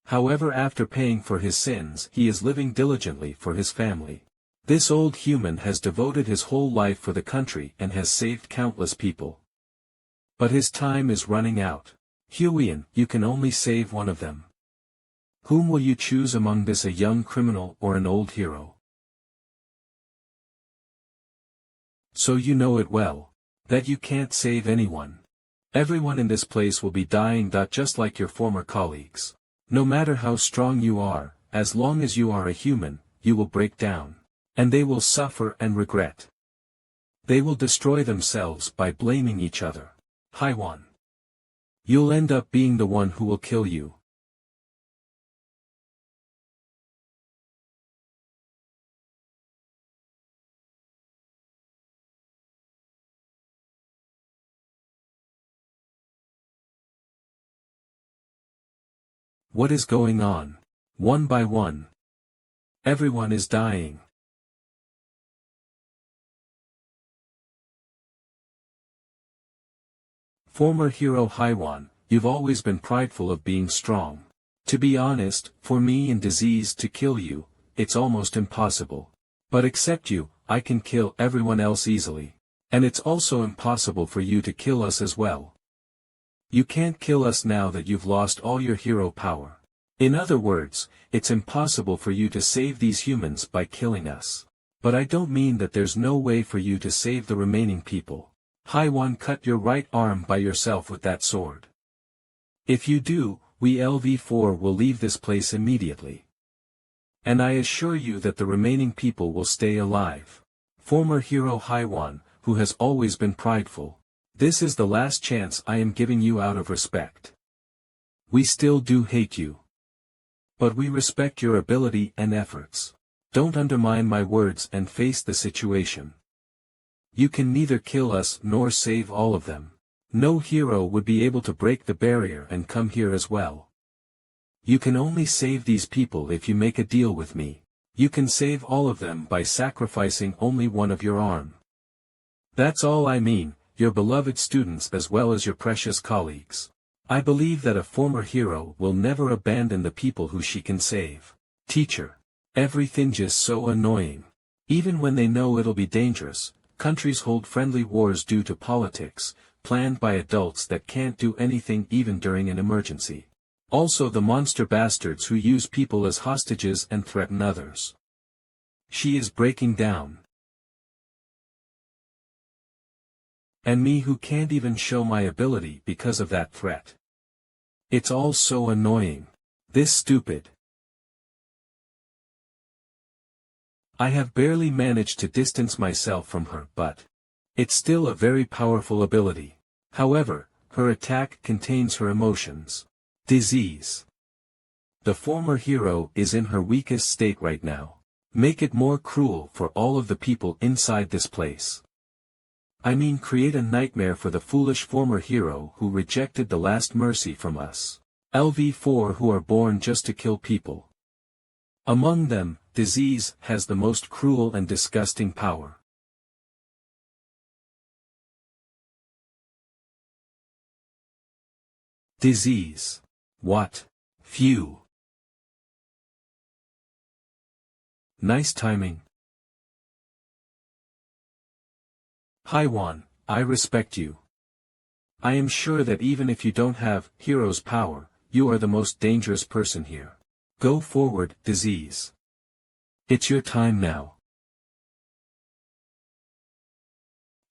However, after paying for his sins, he is living diligently for his family. This old human has devoted his whole life for the country and has saved countless people. But his time is running out. Yurian, you can only save one of them. Whom will you choose among this, a young criminal or an old hero? So you know it well. That you can't save anyone. Everyone in this place will be dying, just like your former colleagues. No matter how strong you are, as long as you are a human, you will break down. And they will suffer and regret. They will destroy themselves by blaming each other. Haiwan. You'll end up being the one who will kill you. What is going on? One by one. Everyone is dying. Former hero Haiwan, you've always been prideful of being strong. To be honest, for me and disease to kill you, it's almost impossible. But except you, I can kill everyone else easily. And it's also impossible for you to kill us as well. You can't kill us now that you've lost all your hero power. In other words, it's impossible for you to save these humans by killing us. But I don't mean that there's no way for you to save the remaining people. Haiwan, cut your right arm by yourself with that sword. If you do, we LV4 will leave this place immediately. And I assure you that the remaining people will stay alive. Former hero Haiwan, who has always been prideful. This is the last chance I am giving you out of respect. We still do hate you. But we respect your ability and efforts. Don't undermine my words and face the situation. You can neither kill us nor save all of them. No hero would be able to break the barrier and come here as well. You can only save these people if you make a deal with me. You can save all of them by sacrificing only one of your arm. That's all I mean. Your beloved students as well as your precious colleagues. I believe that a former hero will never abandon the people who she can save. Teacher. Everything just so annoying. Even when they know it'll be dangerous, countries hold friendly wars due to politics, planned by adults that can't do anything even during an emergency. Also the monster bastards who use people as hostages and threaten others. She is breaking down. And me who can't even show my ability because of that threat. It's all so annoying. This stupid. I have barely managed to distance myself from her, but it's still a very powerful ability. However, her attack contains her emotions. Disease. The former hero is in her weakest state right now. Make it more cruel for all of the people inside this place. I mean, create a nightmare for the foolish former hero who rejected the last mercy from us. LV4 who are born just to kill people. Among them, disease has the most cruel and disgusting power. Disease. What? Phew. Nice timing. Haiwan, I respect you. I am sure that even if you don't have hero's power, you are the most dangerous person here. Go forward, disease. It's your time now.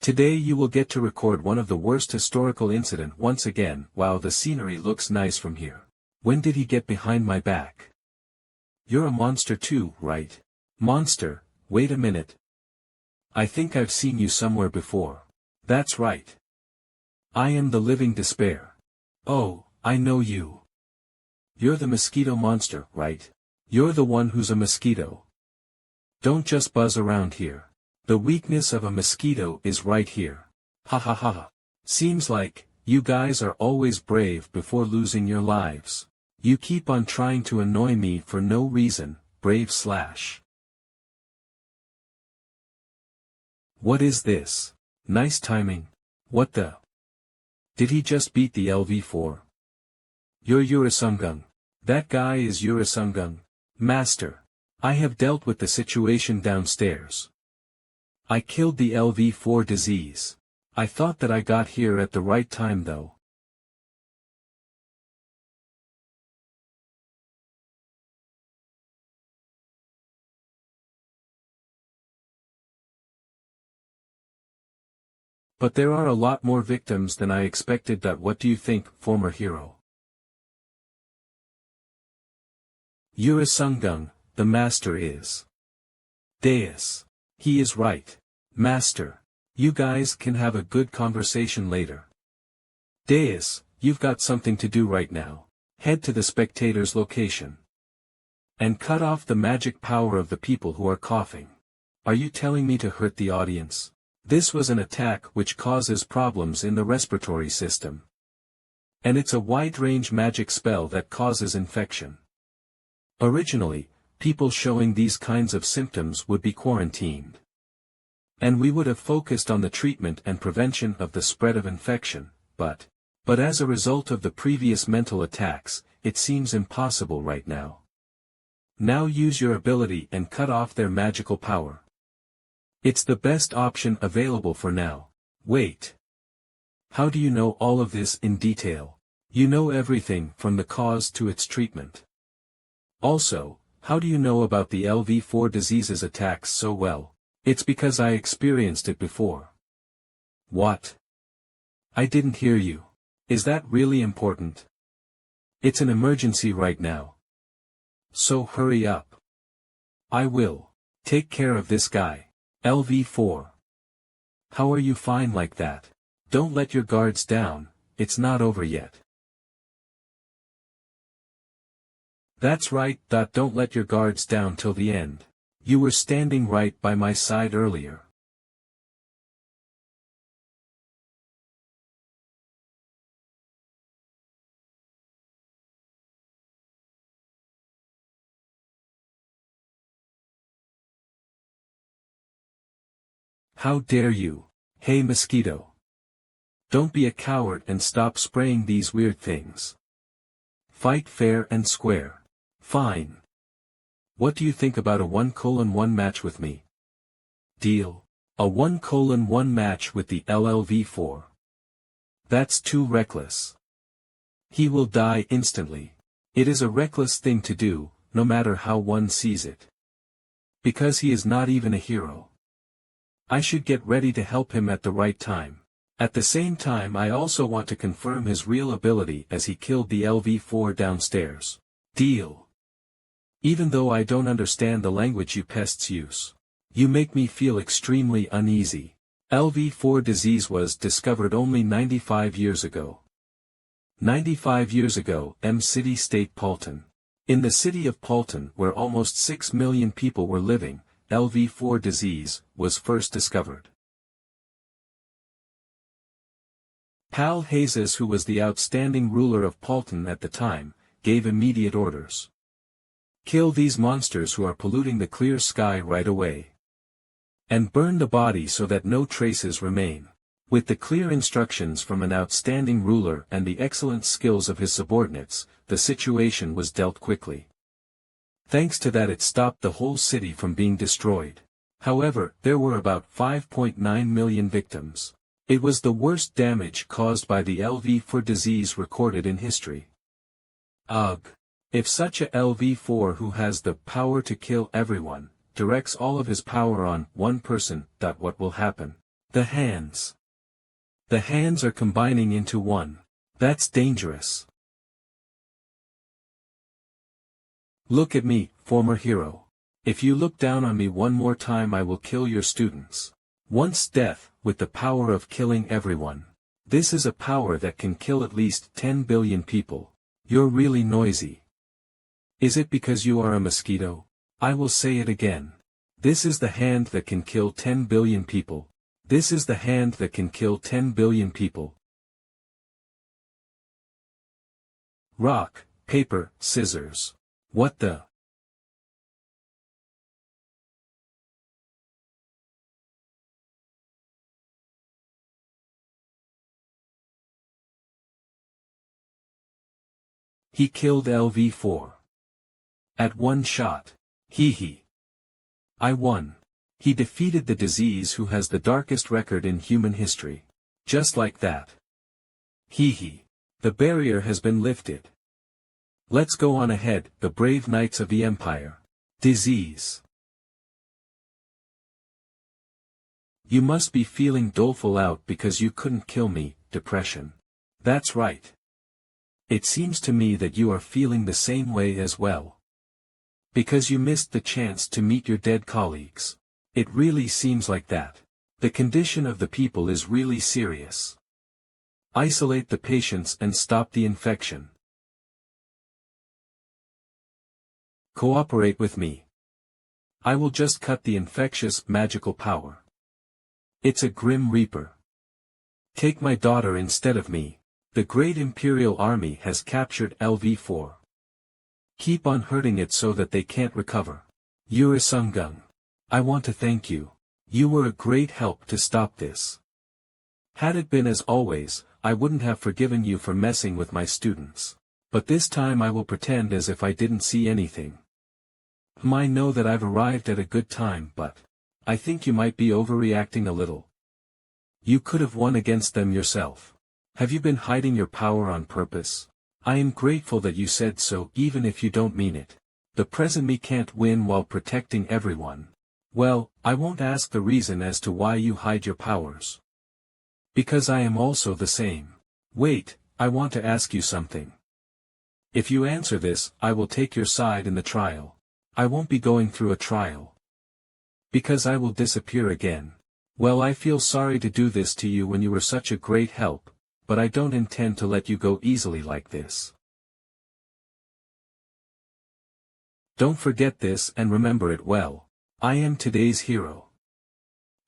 Today you will get to record one of the worst historical incident once again. Wow, the scenery looks nice from here. When did he get behind my back? You're a monster too, right? Monster, wait a minute. I think I've seen you somewhere before. That's right. I am the living despair. Oh, I know you. You're the mosquito monster, right? You're the one who's a mosquito. Don't just buzz around here. The weakness of a mosquito is right here. Ha ha ha ha. Seems like, you guys are always brave before losing your lives. You keep on trying to annoy me for no reason, brave slash. What is this? Nice timing. What the? Did he just beat the LV4? You're Yurisungung. That guy is Yurisungung. Master. I have dealt with the situation downstairs. I killed the LV4 disease. I thought that I got here at the right time though. But there are a lot more victims than I expected. What do you think, former hero? Yurisungung, the master is. Deus. He is right. Master. You guys can have a good conversation later. Deus, you've got something to do right now. Head to the spectator's location. And cut off the magic power of the people who are coughing. Are you telling me to hurt the audience? This was an attack which causes problems in the respiratory system. And it's a wide-range magic spell that causes infection. Originally, people showing these kinds of symptoms would be quarantined. And we would have focused on the treatment and prevention of the spread of infection, but as a result of the previous mental attacks, it seems impossible right now. Now use your ability and cut off their magical power. It's the best option available for now. Wait. How do you know all of this in detail? You know everything from the cause to its treatment. Also, how do you know about the LV4 disease's attacks so well? It's because I experienced it before. What? I didn't hear you. Is that really important? It's an emergency right now. So hurry up. I will. Take care of this guy. LV4. How are you fine like that? Don't let your guards down, it's not over yet. That's right. Don't let your guards down till the end. You were standing right by my side earlier. How dare you? Hey mosquito. Don't be a coward and stop spraying these weird things. Fight fair and square. Fine. What do you think about a 1:1 match with me? Deal. A 1:1 match with the LLV4. That's too reckless. He will die instantly. It is a reckless thing to do, no matter how one sees it. Because he is not even a hero. I should get ready to help him at the right time. At the same time I also want to confirm his real ability as he killed the LV4 downstairs. Deal. Even though I don't understand the language you pests use. You make me feel extremely uneasy. LV4 disease was discovered only 95 years ago. 95 years ago, City State Paulton. In the city of Paulton where almost 6 million people were living, LV4 disease was first discovered. Pal Jesus, who was the outstanding ruler of Paulton at the time, gave immediate orders. Kill these monsters who are polluting the clear sky right away. And burn the body so that no traces remain. With the clear instructions from an outstanding ruler and the excellent skills of his subordinates, the situation was dealt quickly. Thanks to that it stopped the whole city from being destroyed. However, there were about 5.9 million victims. It was the worst damage caused by the LV4 disease recorded in history. Ugh. If such a LV4 who has the power to kill everyone, directs all of his power on one person, what will happen? The hands. The hands are combining into one. That's dangerous. Look at me, former hero. If you look down on me one more time I will kill your students. Once death, with the power of killing everyone. This is a power that can kill at least 10 billion people. You're really noisy. Is it because you are a mosquito? I will say it again. This is the hand that can kill 10 billion people. This is the hand that can kill 10 billion people. Rock, paper, scissors. What the? He killed LV4. At one shot. Hee hee. I won. He defeated the disease who has the darkest record in human history. Just like that. Hee hee. The barrier has been lifted. Let's go on ahead, the brave knights of the Empire. Disease. You must be feeling doleful out because you couldn't kill me, depression. That's right. It seems to me that you are feeling the same way as well. Because you missed the chance to meet your dead colleagues. It really seems like that. The condition of the people is really serious. Isolate the patients and stop the infection. Cooperate with me. I will just cut the infectious magical power. It's a grim reaper. Take my daughter instead of me. The great Imperial Army has captured LV4. Keep on hurting it so that they can't recover. Yurian, I want to thank you. You were a great help to stop this. Had it been as always, I wouldn't have forgiven you for messing with my students. But this time I will pretend as if I didn't see anything. I know that I've arrived at a good time, but I think you might be overreacting a little. You could have won against them yourself. Have you been hiding your power on purpose? I am grateful that you said so even if you don't mean it. The present me can't win while protecting everyone. Well, I won't ask the reason as to why you hide your powers. Because I am also the same. Wait, I want to ask you something. If you answer this, I will take your side in the trial. I won't be going through a trial. Because I will disappear again. Well, I feel sorry to do this to you when you were such a great help. But I don't intend to let you go easily like this. Don't forget this and remember it well. I am today's hero.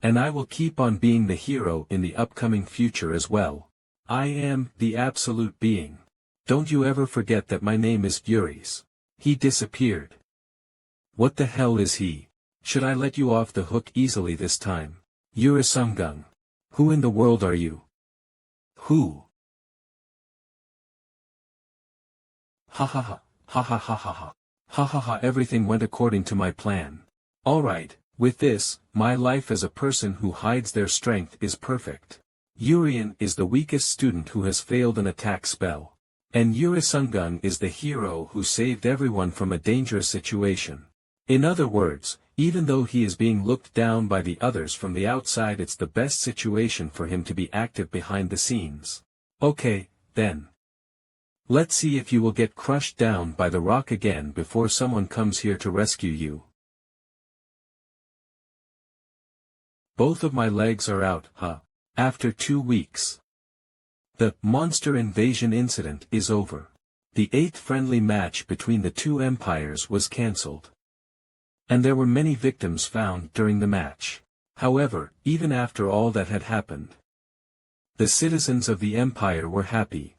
And I will keep on being the hero in the upcoming future as well. I am the absolute being. Don't you ever forget that my name is Yurian. He disappeared. What the hell is he? Should I let you off the hook easily this time? Yurian. Who in the world are you? Who? Ha ha ha, ha ha ha ha ha. Ha ha ha, everything went according to my plan. Alright, with this, my life as a person who hides their strength is perfect. Yurian is the weakest student who has failed an attack spell. And Yurian is the hero who saved everyone from a dangerous situation. In other words, even though he is being looked down by the others from the outside, it's the best situation for him to be active behind the scenes. Okay, then. Let's see if you will get crushed down by the rock again before someone comes here to rescue you. Both of my legs are out, huh? After 2 weeks. The monster invasion incident is over. The 8th friendly match between the two empires was cancelled. And there were many victims found during the match. However, even after all that had happened, the citizens of the empire were happy.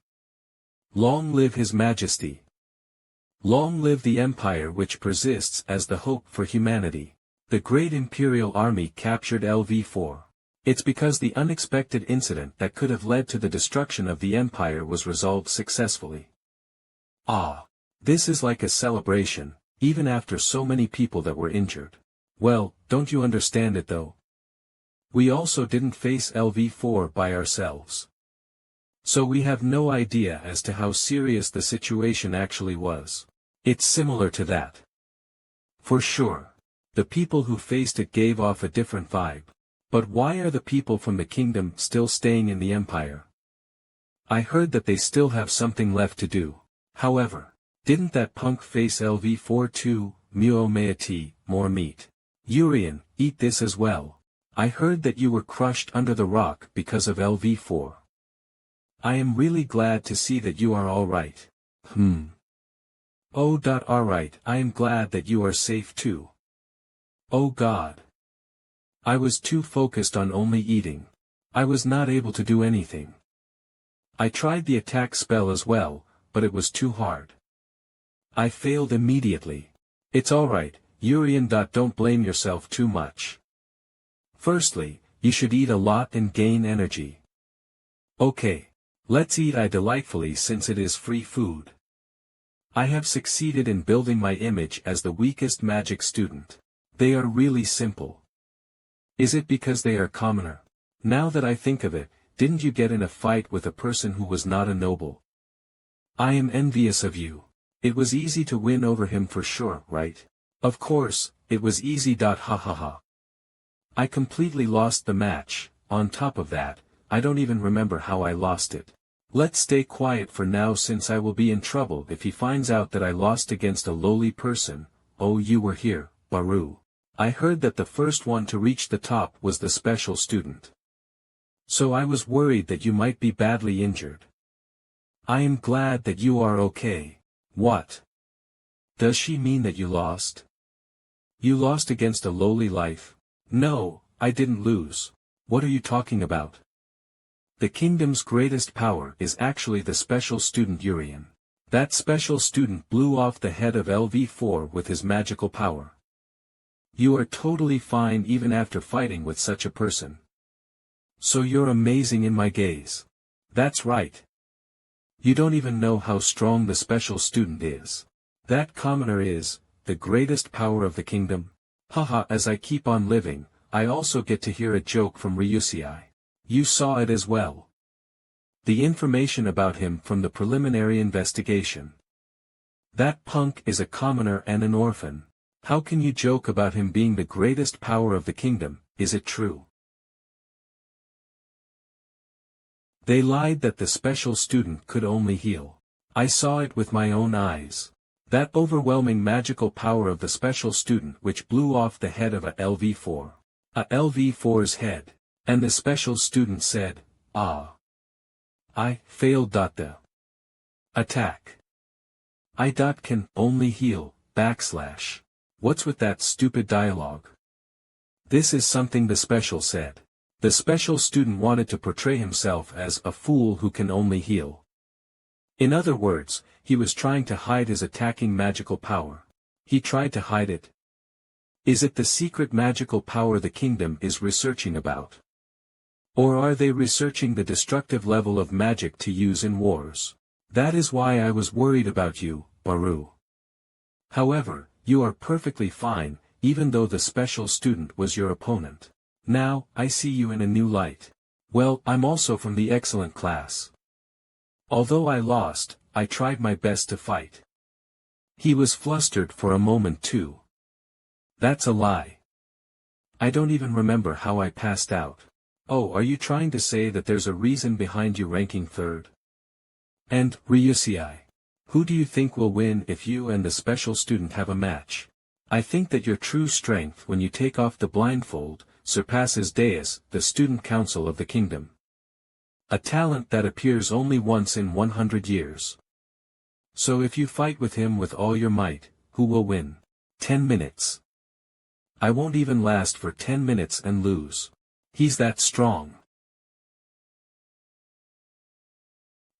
Long live His Majesty. Long live the empire which persists as the hope for humanity. The great Imperial Army captured LV4. It's because the unexpected incident that could have led to the destruction of the empire was resolved successfully. Ah! This is like a celebration, even after so many people that were injured. Well, don't you understand it though? We also didn't face LV4 by ourselves. So we have no idea as to how serious the situation actually was. It's similar to that. For sure. The people who faced it gave off a different vibe. But why are the people from the kingdom still staying in the empire? I heard that they still have something left to do. However, didn't that punk face LV4 too? Muo meati, more meat. Yurian, eat this as well. I heard that you were crushed under the rock because of LV4. I am really glad to see that you are alright. Oh. Alright, I am glad that you are safe too. Oh God. I was too focused on only eating. I was not able to do anything. I tried the attack spell as well, but it was too hard. I failed immediately. It's alright, Yurian. Don't blame yourself too much. Firstly, you should eat a lot and gain energy. Okay. Let's eat delightfully since it is free food. I have succeeded in building my image as the weakest magic student. They are really simple. Is it because they are commoner? Now that I think of it, didn't you get in a fight with a person who was not a noble? I am envious of you. It was easy to win over him for sure, right? Of course, it was easy. Ha ha ha. I completely lost the match. On top of that, I don't even remember how I lost it. Let's stay quiet for now since I will be in trouble if he finds out that I lost against a lowly person. Oh, you were here, Baru. I heard that the first one to reach the top was the special student. So I was worried that you might be badly injured. I am glad that you are okay. What? Does she mean that you lost? You lost against a lowly life? No, I didn't lose. What are you talking about? The kingdom's greatest power is actually the special student Yurian. That special student blew off the head of LV4 with his magical power. You are totally fine even after fighting with such a person. So you're amazing in my gaze. That's right. You don't even know how strong the special student is. That commoner is the greatest power of the kingdom. Haha, as I keep on living, I also get to hear a joke from Ryusei. You saw it as well. The information about him from the preliminary investigation. That punk is a commoner and an orphan. How can you joke about him being the greatest power of the kingdom? Is it true? They lied that the special student could only heal. I saw it with my own eyes. That overwhelming magical power of the special student which blew off the head of a LV4. A LV4's head. And the special student said, "Ah. I failed. The attack. I can only heal, /. What's with that stupid dialogue? This is something the special said. The special student wanted to portray himself as a fool who can only heal. In other words, he was trying to hide his attacking magical power. He tried to hide it. Is it the secret magical power the kingdom is researching about? Or are they researching the destructive level of magic to use in wars? That is why I was worried about you, Baru. However, you are perfectly fine, even though the special student was your opponent. Now, I see you in a new light. Well, I'm also from the excellent class. Although I lost, I tried my best to fight. He was flustered for a moment too. That's a lie. I don't even remember how I passed out. Oh, are you trying to say that there's a reason behind you ranking third? And, Ryusei, who do you think will win if you and the special student have a match? I think that your true strength when you take off the blindfold, surpasses Deus, the student council of the kingdom. A talent that appears only once in 100 years. So if you fight with him with all your might, who will win? 10 minutes. I won't even last for 10 minutes and lose. He's that strong.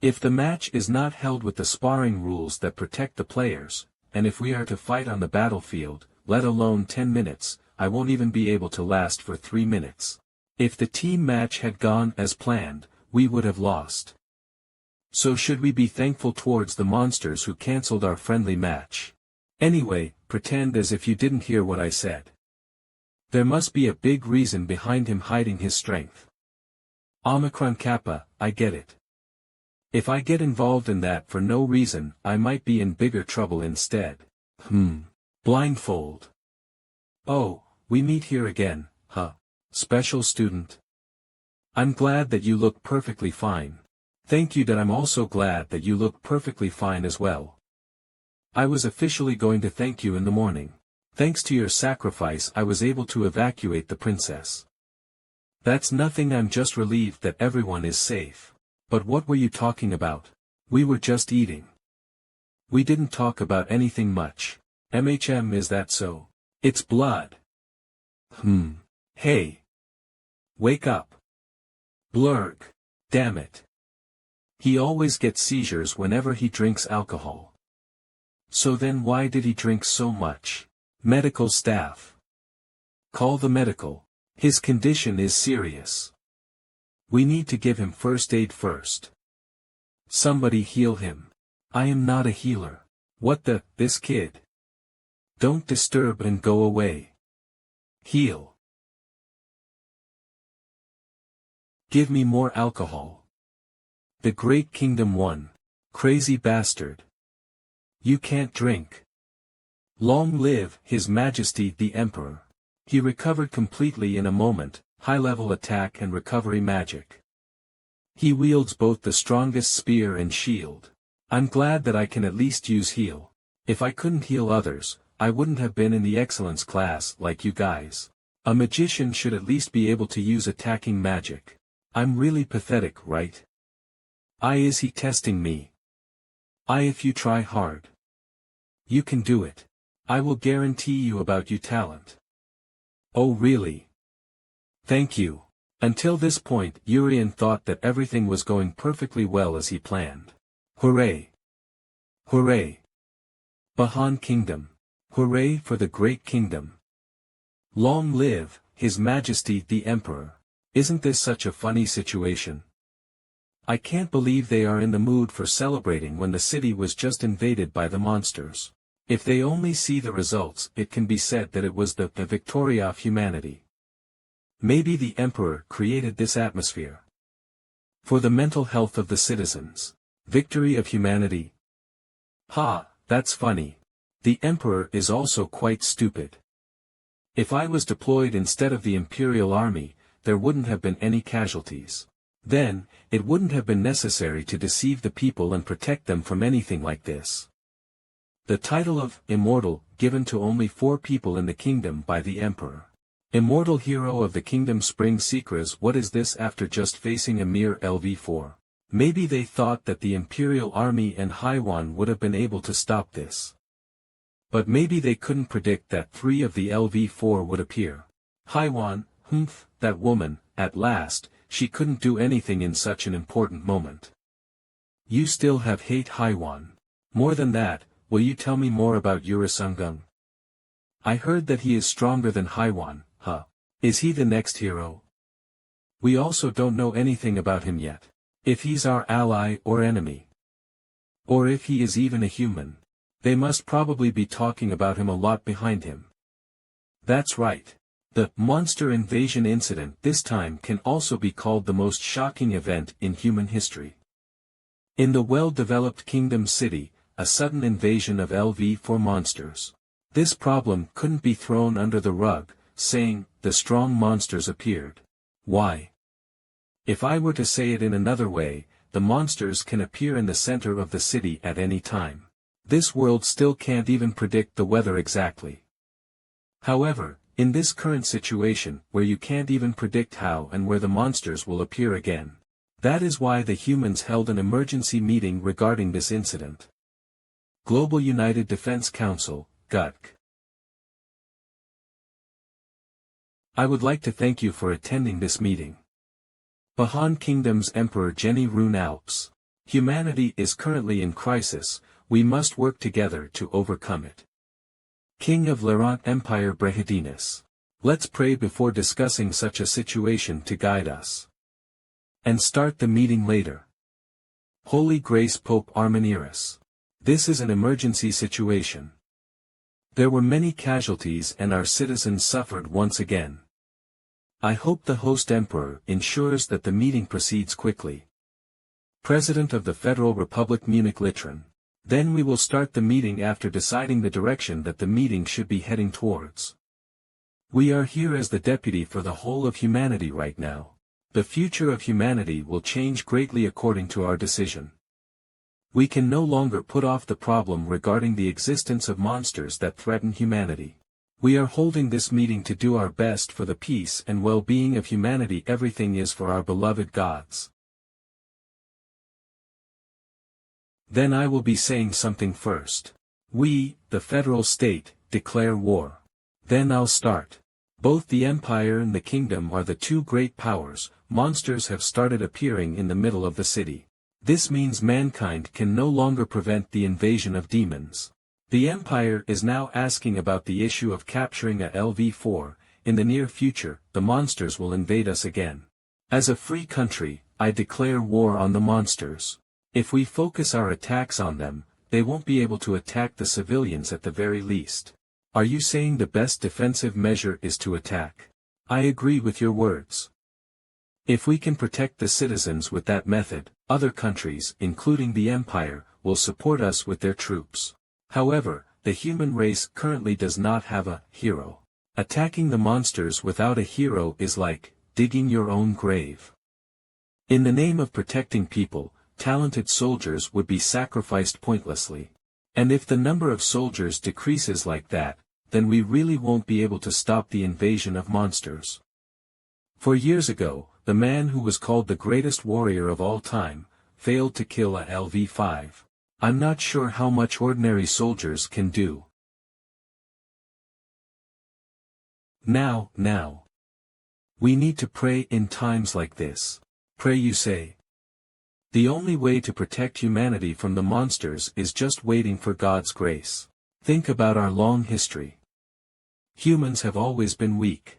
If the match is not held with the sparring rules that protect the players, and if we are to fight on the battlefield, let alone 10 minutes, I won't even be able to last for 3 minutes. If the team match had gone as planned, we would have lost. So should we be thankful towards the monsters who cancelled our friendly match? Anyway, pretend as if you didn't hear what I said. There must be a big reason behind him hiding his strength. Omicron Kappa, I get it. If I get involved in that for no reason, I might be in bigger trouble instead. Blindfold. Oh, we meet here again, huh? Special student. I'm glad that you look perfectly fine. Thank you. That I'm also glad that you look perfectly fine as well. I was officially going to thank you in the morning. Thanks to your sacrifice I was able to evacuate the princess. That's nothing. I'm just relieved that everyone is safe. But what were you talking about? We were just eating. We didn't talk about anything much. Is that so? It's blood. Hey. Wake up. Blurg. Damn it. He always gets seizures whenever he drinks alcohol. So then why did he drink so much? Medical staff. Call the medical. His condition is serious. We need to give him first aid first. Somebody heal him. I am not a healer. What this kid? Don't disturb and go away. Heal. Give me more alcohol. The Great Kingdom won. Crazy bastard. You can't drink. Long live His Majesty the Emperor. He recovered completely in a moment, high-level attack and recovery magic. He wields both the strongest spear and shield. I'm glad that I can at least use heal. If I couldn't heal others, I wouldn't have been in the excellence class like you guys. A magician should at least be able to use attacking magic. I'm really pathetic, right? Is he testing me? If you try hard. You can do it. I will guarantee you about your talent. Oh really? Thank you. Until this point Yurian thought that everything was going perfectly well as he planned. Hooray! Hooray! Bahan Kingdom. Hooray for the Great Kingdom. Long live His Majesty the Emperor. Isn't this such a funny situation? I can't believe they are in the mood for celebrating when the city was just invaded by the monsters. If they only see the results, it can be said that it was the victory of humanity. Maybe the Emperor created this atmosphere. For the mental health of the citizens. Victory of humanity. Ha, that's funny. The Emperor is also quite stupid. If I was deployed instead of the Imperial Army, there wouldn't have been any casualties. Then, it wouldn't have been necessary to deceive the people and protect them from anything like this. The title of Immortal, given to only 4 people in the kingdom by the Emperor. Immortal Hero of the Kingdom Spring Secrets. What is this after just facing a mere LV4? Maybe they thought that the Imperial Army and Haiwan would have been able to stop this. But maybe they couldn't predict that 3 of the LV4 would appear. Haiwan, that woman, at last, she couldn't do anything in such an important moment. You still have hate Haiwan. More than that, will you tell me more about Yurisungung? I heard that he is stronger than Haiwan, huh? Is he the next hero? We also don't know anything about him yet. If he's our ally or enemy. Or if he is even a human. They must probably be talking about him a lot behind him. That's right. The monster invasion incident this time can also be called the most shocking event in human history. In the well-developed Kingdom City, a sudden invasion of LV4 monsters. This problem couldn't be thrown under the rug, saying, the strong monsters appeared. Why? If I were to say it in another way, the monsters can appear in the center of the city at any time. This world still can't even predict the weather exactly. However, in this current situation, where you can't even predict how and where the monsters will appear again. That is why the humans held an emergency meeting regarding this incident. Global United Defense Council, GUTC. I would like to thank you for attending this meeting. Bahan Kingdom's Emperor Jenny Rune Alps. Humanity is currently in crisis, we must work together to overcome it. King of Levant Empire Brehidinus. Let's pray before discussing such a situation to guide us. And start the meeting later. Holy Grace Pope Arminius. This is an emergency situation. There were many casualties and our citizens suffered once again. I hope the host emperor ensures that the meeting proceeds quickly. President of the Federal Republic Munich Litron. Then we will start the meeting after deciding the direction that the meeting should be heading towards. We are here as the deputy for the whole of humanity right now. The future of humanity will change greatly according to our decision. We can no longer put off the problem regarding the existence of monsters that threaten humanity. We are holding this meeting to do our best for the peace and well-being of humanity. Everything is for our beloved gods. Then I will be saying something first. We, the federal state, declare war. Then I'll start. Both the empire and the kingdom are the 2 great powers. Monsters have started appearing in the middle of the city. This means mankind can no longer prevent the invasion of demons. The Empire is now asking about the issue of capturing a LV-4. In the near future, the monsters will invade us again. As a free country, I declare war on the monsters. If we focus our attacks on them, they won't be able to attack the civilians at the very least. Are you saying the best defensive measure is to attack? I agree with your words. If we can protect the citizens with that method, other countries, including the Empire, will support us with their troops. However, the human race currently does not have a hero. Attacking the monsters without a hero is like digging your own grave. In the name of protecting people, talented soldiers would be sacrificed pointlessly. And if the number of soldiers decreases like that, then we really won't be able to stop the invasion of monsters. For years ago, the man who was called the greatest warrior of all time, failed to kill a LV-5. I'm not sure how much ordinary soldiers can do. Now. We need to pray in times like this. Pray, you say? The only way to protect humanity from the monsters is just waiting for God's grace. Think about our long history. Humans have always been weak.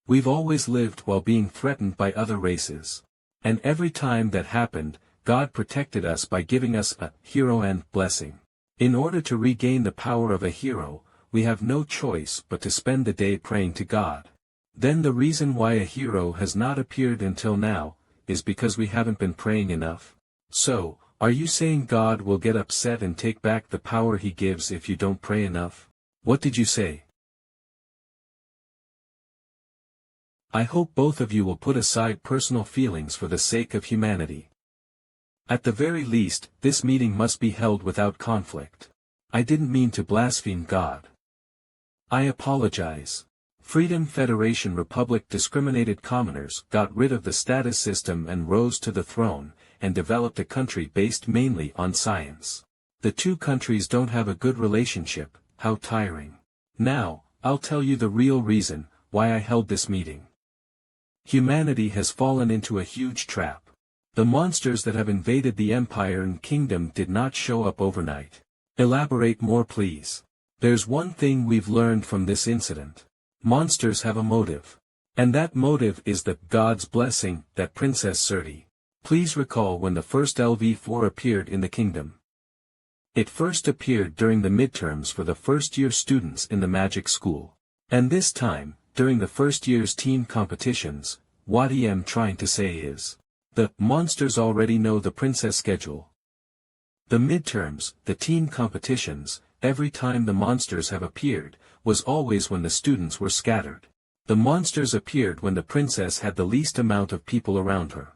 We've always lived while being threatened by other races. And every time that happened, God protected us by giving us a hero and blessing. In order to regain the power of a hero, we have no choice but to spend the day praying to God. Then the reason why a hero has not appeared until now, is because we haven't been praying enough. So, are you saying God will get upset and take back the power he gives if you don't pray enough? What did you say? I hope both of you will put aside personal feelings for the sake of humanity. At the very least, this meeting must be held without conflict. I didn't mean to blaspheme God. I apologize. Freedom Federation Republic discriminated commoners, got rid of the status system and rose to the throne, and developed a country based mainly on science. The two countries don't have a good relationship. How tiring. Now, I'll tell you the real reason why I held this meeting. Humanity has fallen into a huge trap. The monsters that have invaded the Empire and Kingdom did not show up overnight. Elaborate more, please. There's one thing we've learned from this incident. Monsters have a motive. And that motive is God's blessing, that Princess Surti. Please recall when the first LV-4 appeared in the kingdom. It first appeared during the midterms for the first-year students in the magic school. And this time, during the first year's team competitions, what I'm trying to say is, the monsters already know the princess schedule. The midterms, the team competitions, every time the monsters have appeared, was always when the students were scattered. The monsters appeared when the princess had the least amount of people around her.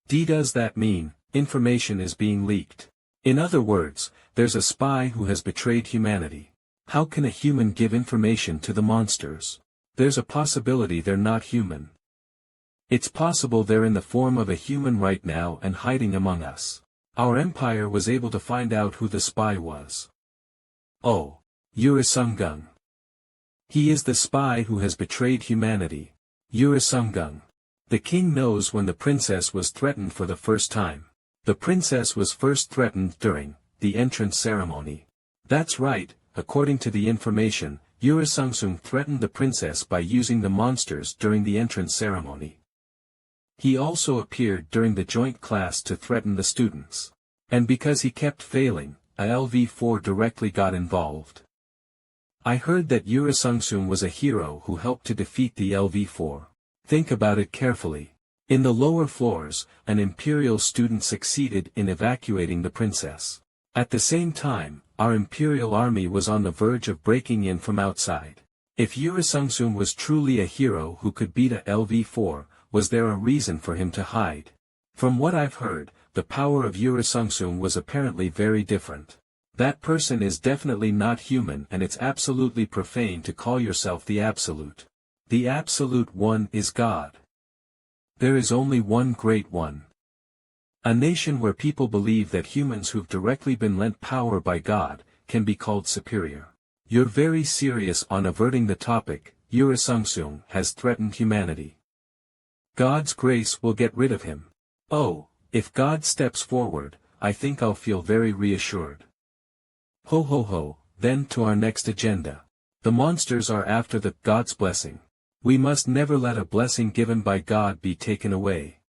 Does that mean, information is being leaked? In other words, there's a spy who has betrayed humanity. How can a human give information to the monsters? There's a possibility they're not human. It's possible they're in the form of a human right now and hiding among us. Our empire was able to find out who the spy was. Oh, Yurian. He is the spy who has betrayed humanity. Yurian. The king knows when the princess was threatened for the first time. The princess was first threatened during the entrance ceremony. That's right, according to the information, Yurian threatened the princess by using the monsters during the entrance ceremony. He also appeared during the joint class to threaten the students. And because he kept failing, a LV-4 directly got involved. I heard that Yurian was a hero who helped to defeat the LV-4. Think about it carefully. In the lower floors, an imperial student succeeded in evacuating the princess. At the same time, our imperial army was on the verge of breaking in from outside. If Yurian was truly a hero who could beat a LV-4, was there a reason for him to hide? From what I've heard, the power of Yurian was apparently very different. That person is definitely not human, and it's absolutely profane to call yourself the Absolute. The Absolute One is God. There is only one Great One. A nation where people believe that humans who've directly been lent power by God, can be called superior. You're very serious on averting the topic. Yurian has threatened humanity. God's grace will get rid of him. Oh, If God steps forward, I think I'll feel very reassured. Ho ho ho, then to our next agenda. The monsters are after God's blessing. We must never let a blessing given by God be taken away.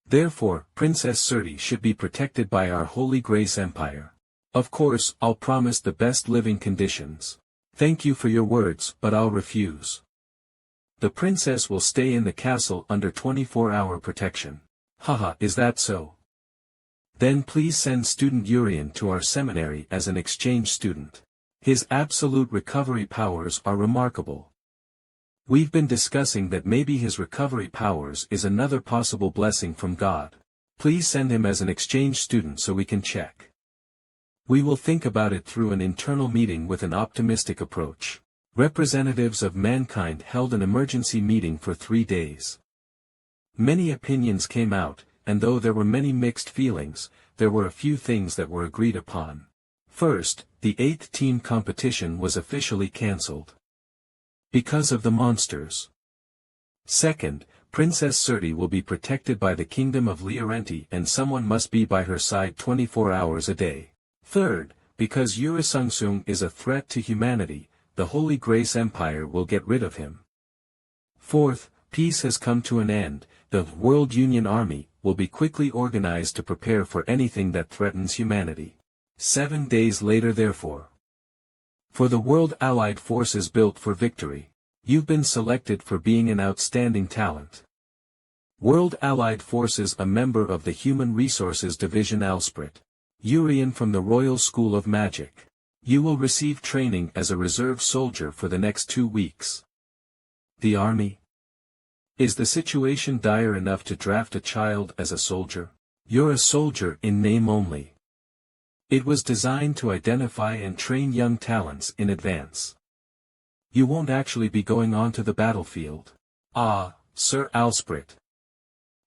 Therefore, Princess Surti should be protected by our Holy Grace Empire. Of course, I'll promise the best living conditions. Thank you for your words, but I'll refuse. The princess will stay in the castle under 24-hour protection. Haha, is that so? Then please send student Yurian to our seminary as an exchange student. His absolute recovery powers are remarkable. We've been discussing that maybe his recovery powers is another possible blessing from God. Please send him as an exchange student so we can check. We will think about it through an internal meeting with an optimistic approach. Representatives of mankind held an emergency meeting for 3 days. Many opinions came out, and though there were many mixed feelings, there were a few things that were agreed upon. First, the 8th team competition was officially cancelled. Because of the monsters. Second, Princess Surti will be protected by the kingdom of Liorenti and someone must be by her side 24 hours a day. Third, because Yurisangsung is a threat to humanity, the Holy Grace Empire will get rid of him. Fourth, peace has come to an end, the World Union Army will be quickly organized to prepare for anything that threatens humanity. 7 days later therefore. For the World Allied Forces built for victory. You've been selected for being an outstanding talent. World Allied Forces a member of the Human Resources Division Alsprit. Yurian from the Royal School of Magic. You will receive training as a reserve soldier for the next 2 weeks. The army? Is the situation dire enough to draft a child as a soldier? You're a soldier in name only. It was designed to identify and train young talents in advance. You won't actually be going on to the battlefield. Ah, Sir Alsprit.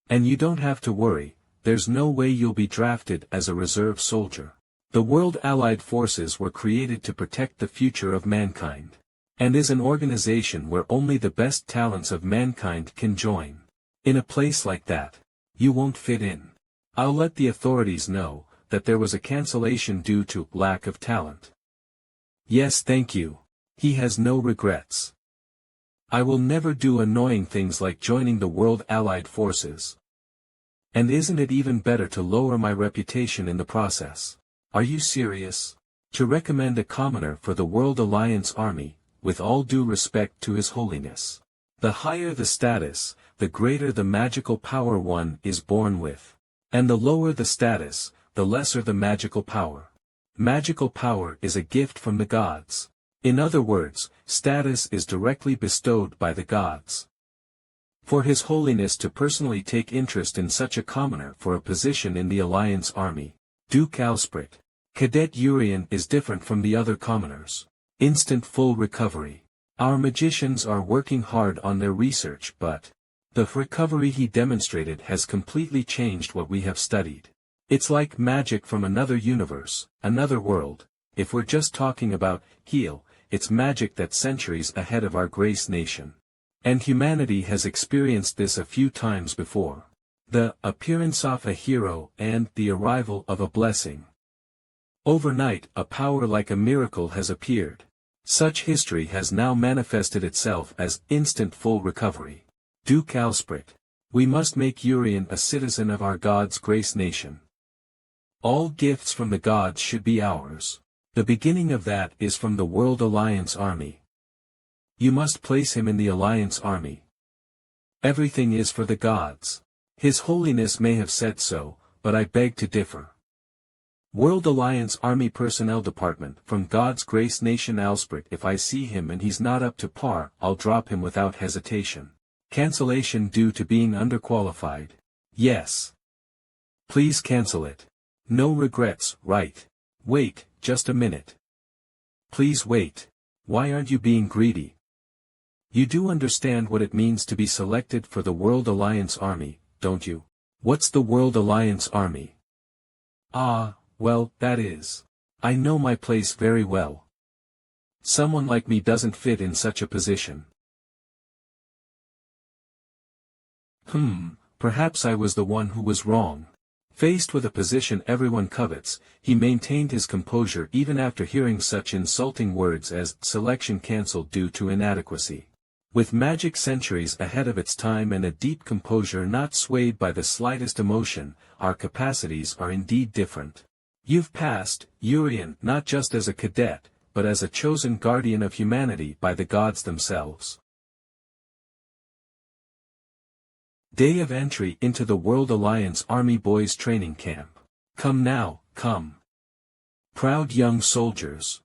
And you don't have to worry, there's no way you'll be drafted as a reserve soldier. The World Allied Forces were created to protect the future of mankind. And is an organization where only the best talents of mankind can join. In a place like that, you won't fit in. I'll let the authorities know that there was a cancellation due to lack of talent. Yes, thank you. He has no regrets. I will never do annoying things like joining the World Allied Forces. And isn't it even better to lower my reputation in the process? Are you serious? To recommend a commoner for the World Alliance Army, with all due respect to His Holiness. The higher the status, the greater the magical power one is born with. And the lower the status, the lesser the magical power. Magical power is a gift from the gods. In other words, status is directly bestowed by the gods. For His Holiness to personally take interest in such a commoner for a position in the Alliance Army, Duke Alsprit, Cadet Yurian is different from the other commoners. Instant full recovery. Our magicians are working hard on their research but the recovery he demonstrated has completely changed what we have studied. It's like magic from another universe, another world. If we're just talking about heal, it's magic that's centuries ahead of our Grace Nation. And humanity has experienced this a few times before. The appearance of a hero and the arrival of a blessing. Overnight, a power like a miracle has appeared. Such history has now manifested itself as instant full recovery. Duke Alsprit. We must make Yurian a citizen of our God's Grace Nation. All gifts from the gods should be ours. The beginning of that is from the World Alliance Army. You must place him in the Alliance Army. Everything is for the gods. His Holiness may have said so, but I beg to differ. World Alliance Army Personnel Department from God's Grace Nation Alsprit. If I see him and he's not up to par, I'll drop him without hesitation. Cancellation due to being underqualified. Yes. Please cancel it. No regrets, right? Wait, just a minute. Please wait. Why aren't you being greedy? You do understand what it means to be selected for the World Alliance Army, don't you? What's the World Alliance Army? Ah, well, that is. I know my place very well. Someone like me doesn't fit in such a position. Perhaps I was the one who was wrong. Faced with a position everyone covets, he maintained his composure even after hearing such insulting words as selection cancelled due to inadequacy. With magic centuries ahead of its time and a deep composure not swayed by the slightest emotion, our capacities are indeed different. You've passed, Yurian, not just as a cadet, but as a chosen guardian of humanity by the gods themselves. Day of entry into the World Alliance Army Boys Training Camp. Come now, come. Proud young soldiers.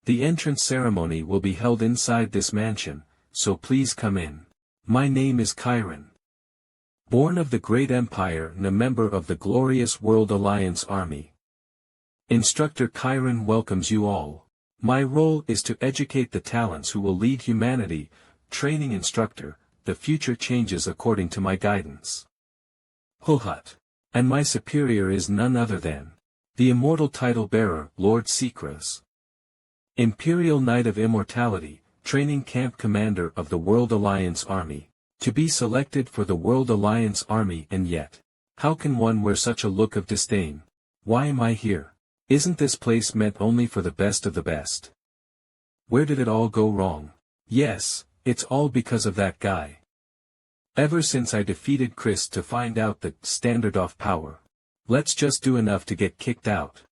The entrance ceremony will be held inside this mansion, so please come in. My name is Chiron. Born of the great empire and a member of the glorious World Alliance Army. Instructor Chiron welcomes you all. My role is to educate the talents who will lead humanity. Training instructor, the future changes according to my guidance. Hohut. And my superior is none other than the immortal title-bearer, Lord Secras. Imperial Knight of Immortality, Training Camp Commander of the World Alliance Army. To be selected for the World Alliance Army, and yet, how can one wear such a look of disdain? Why am I here? Isn't this place meant only for the best of the best? Where did it all go wrong? Yes, it's all because of that guy. Ever since I defeated Chris to find out the standard of power. Let's just do enough to get kicked out.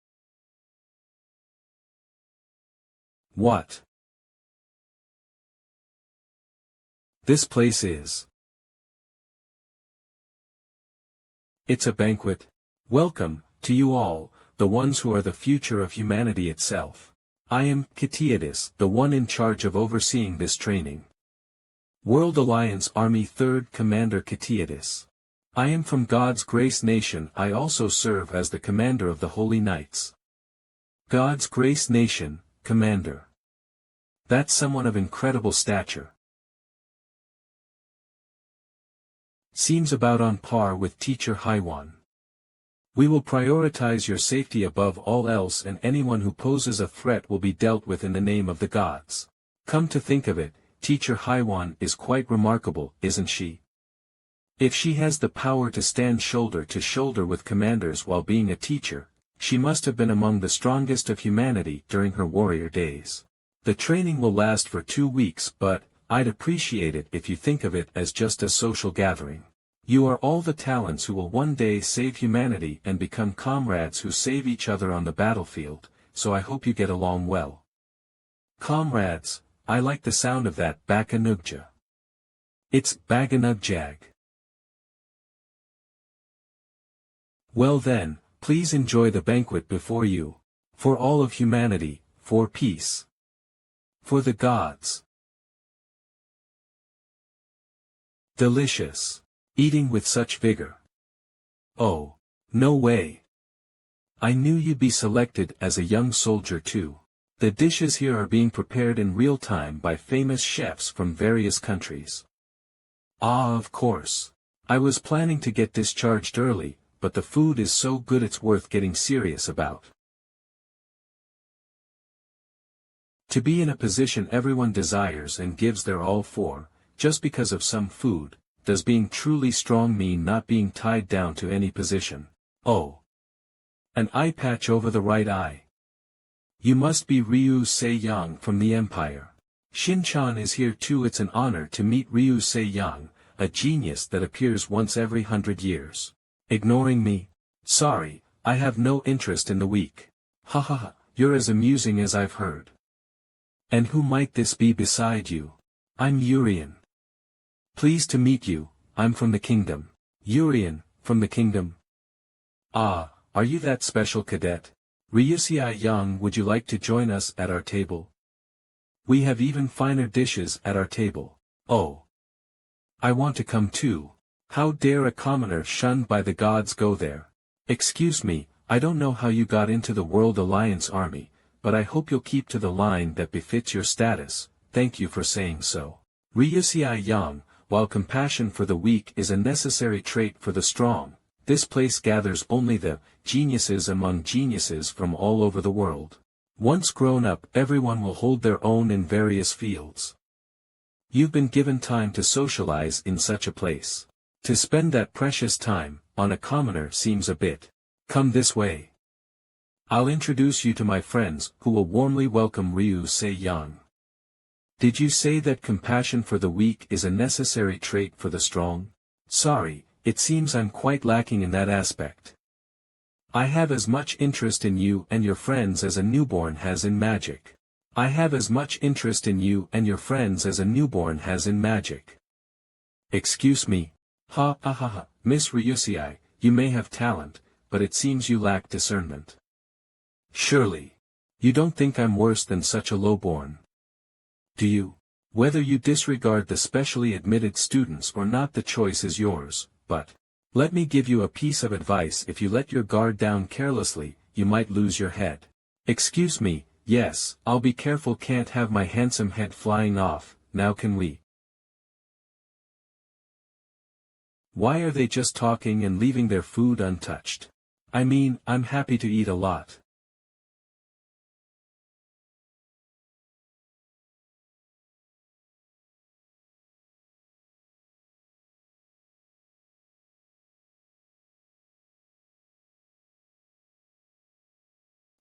What? This place is. It's a banquet. Welcome, to you all, the ones who are the future of humanity itself. I am Kitiadis, the one in charge of overseeing this training. World Alliance Army 3rd Commander Kitiadis. I am from God's Grace Nation. I also serve as the commander of the Holy Knights. God's Grace Nation, Commander. That's someone of incredible stature. Seems about on par with Teacher Haiwan. We will prioritize your safety above all else, and anyone who poses a threat will be dealt with in the name of the gods. Come to think of it, Teacher Haiwan is quite remarkable, isn't she? If she has the power to stand shoulder to shoulder with commanders while being a teacher, she must have been among the strongest of humanity during her warrior days. The training will last for 2 weeks, but I'd appreciate it if you think of it as just a social gathering. You are all the talents who will one day save humanity and become comrades who save each other on the battlefield, so I hope you get along well. Comrades, I like the sound of that Bakanugja. It's Baganugjag. Well then, please enjoy the banquet before you. For all of humanity, for peace. For the gods. Delicious. Eating with such vigor. Oh, no way. I knew you'd be selected as a young soldier too. The dishes here are being prepared in real time by famous chefs from various countries. Ah, of course. I was planning to get discharged early, but the food is so good it's worth getting serious about. To be in a position everyone desires and gives their all for, just because of some food, does being truly strong mean not being tied down to any position? Oh. An eye patch over the right eye. You must be Ryu Se-young from the Empire. Shin-chan is here too. It's an honor to meet Ryu Se-young, a genius that appears once every 100 years. Ignoring me? Sorry, I have no interest in the weak. Ha ha ha, you're as amusing as I've heard. And who might this be beside you? I'm Yurian. Pleased to meet you, I'm from the kingdom. Yurian, from the kingdom? Ah, are you that special cadet? Ryusei Young, would you like to join us at our table? We have even finer dishes at our table. Oh. I want to come too. How dare a commoner shunned by the gods go there? Excuse me, I don't know how you got into the World Alliance Army, but I hope you'll keep to the line that befits your status. Thank you for saying so. Ryusei Young, while compassion for the weak is a necessary trait for the strong, this place gathers only the geniuses among geniuses from all over the world. Once grown up, everyone will hold their own in various fields. You've been given time to socialize in such a place. To spend that precious time, on a commoner seems a bit. Come this way. I'll introduce you to my friends, who will warmly welcome Ryu Se-yang. Did you say that compassion for the weak is a necessary trait for the strong? Sorry, it seems I'm quite lacking in that aspect. I have as much interest in you and your friends as a newborn has in magic. I have as much interest in you and your friends as a newborn has in magic. Excuse me. Ha ha ha ha, Miss Ryusei, you may have talent, but it seems you lack discernment. Surely. You don't think I'm worse than such a lowborn? Do you? Whether you disregard the specially admitted students or not, the choice is yours, but let me give you a piece of advice: if you let your guard down carelessly, you might lose your head. Excuse me, yes, I'll be careful. Can't have my handsome head flying off, now can we? Why are they just talking and leaving their food untouched? I mean, I'm happy to eat a lot.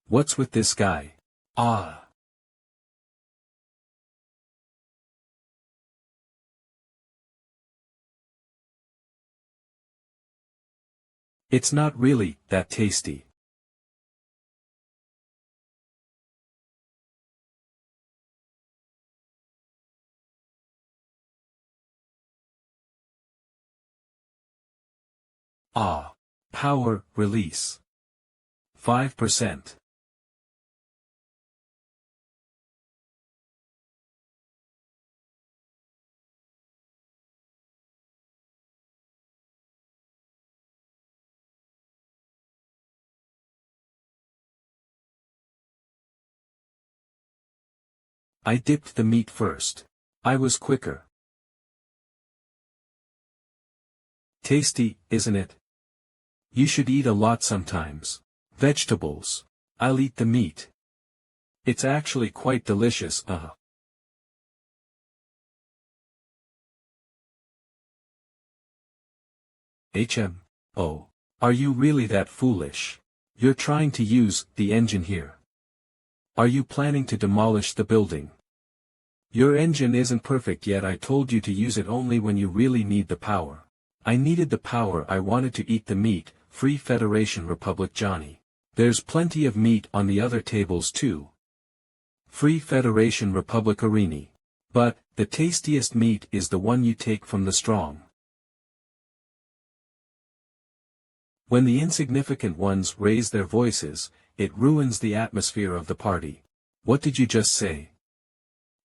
What's with this guy? Ah. It's not really that tasty. Ah. Power release. 5%. I dipped the meat first. I was quicker. Tasty, isn't it? You should eat a lot sometimes. Vegetables. I'll eat the meat. It's actually quite delicious, Oh. Are you really that foolish? You're trying to use the engine here. Are you planning to demolish the building? Your engine isn't perfect yet. I told you to use it only when you really need the power. I needed the power. I wanted to eat the meat. Free Federation Republic Johnny. There's plenty of meat on the other tables too. Free Federation Republic Arini. But, the tastiest meat is the one you take from the strong. When the insignificant ones raise their voices, it ruins the atmosphere of the party. What did you just say?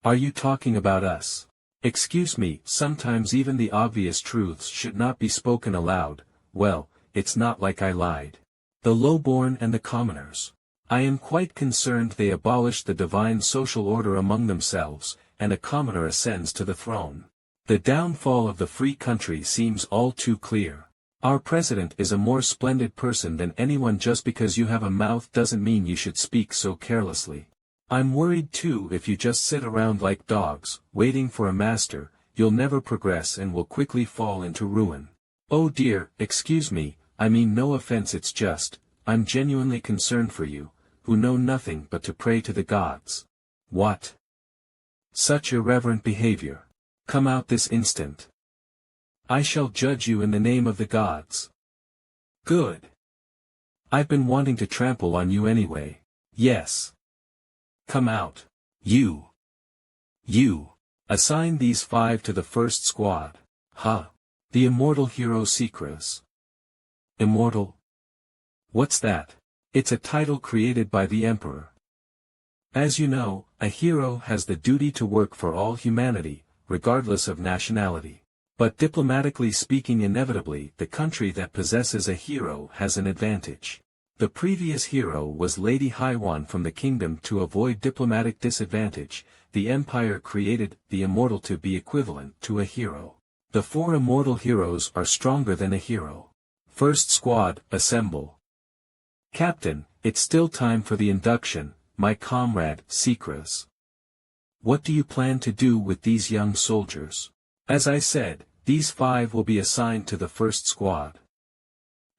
Are you talking about us? Excuse me, sometimes even the obvious truths should not be spoken aloud. Well, it's not like I lied. The lowborn and the commoners. I am quite concerned they abolished the divine social order among themselves, and a commoner ascends to the throne. The downfall of the free country seems all too clear. Our president is a more splendid person than anyone. Just because you have a mouth doesn't mean you should speak so carelessly. I'm worried too. If you just sit around like dogs, waiting for a master, you'll never progress and will quickly fall into ruin. Oh dear, excuse me, I mean no offense, it's just, I'm genuinely concerned for you, who know nothing but to pray to the gods. What? Such irreverent behavior. Come out this instant. I shall judge you in the name of the gods. Good. I've been wanting to trample on you anyway. Yes. Come out. You. Assign these 5 to the first squad. Huh. The immortal hero Secras. Immortal? What's that? It's a title created by the Emperor. As you know, a hero has the duty to work for all humanity, regardless of nationality. But diplomatically speaking, inevitably, the country that possesses a hero has an advantage. The previous hero was Lady Haiwan from the kingdom. To avoid diplomatic disadvantage, the empire created the immortal to be equivalent to a hero. The 4 immortal heroes are stronger than a hero. First squad, assemble. Captain, it's still time for the induction, my comrade, Secras. What do you plan to do with these young soldiers? As I said, these 5 will be assigned to the first squad.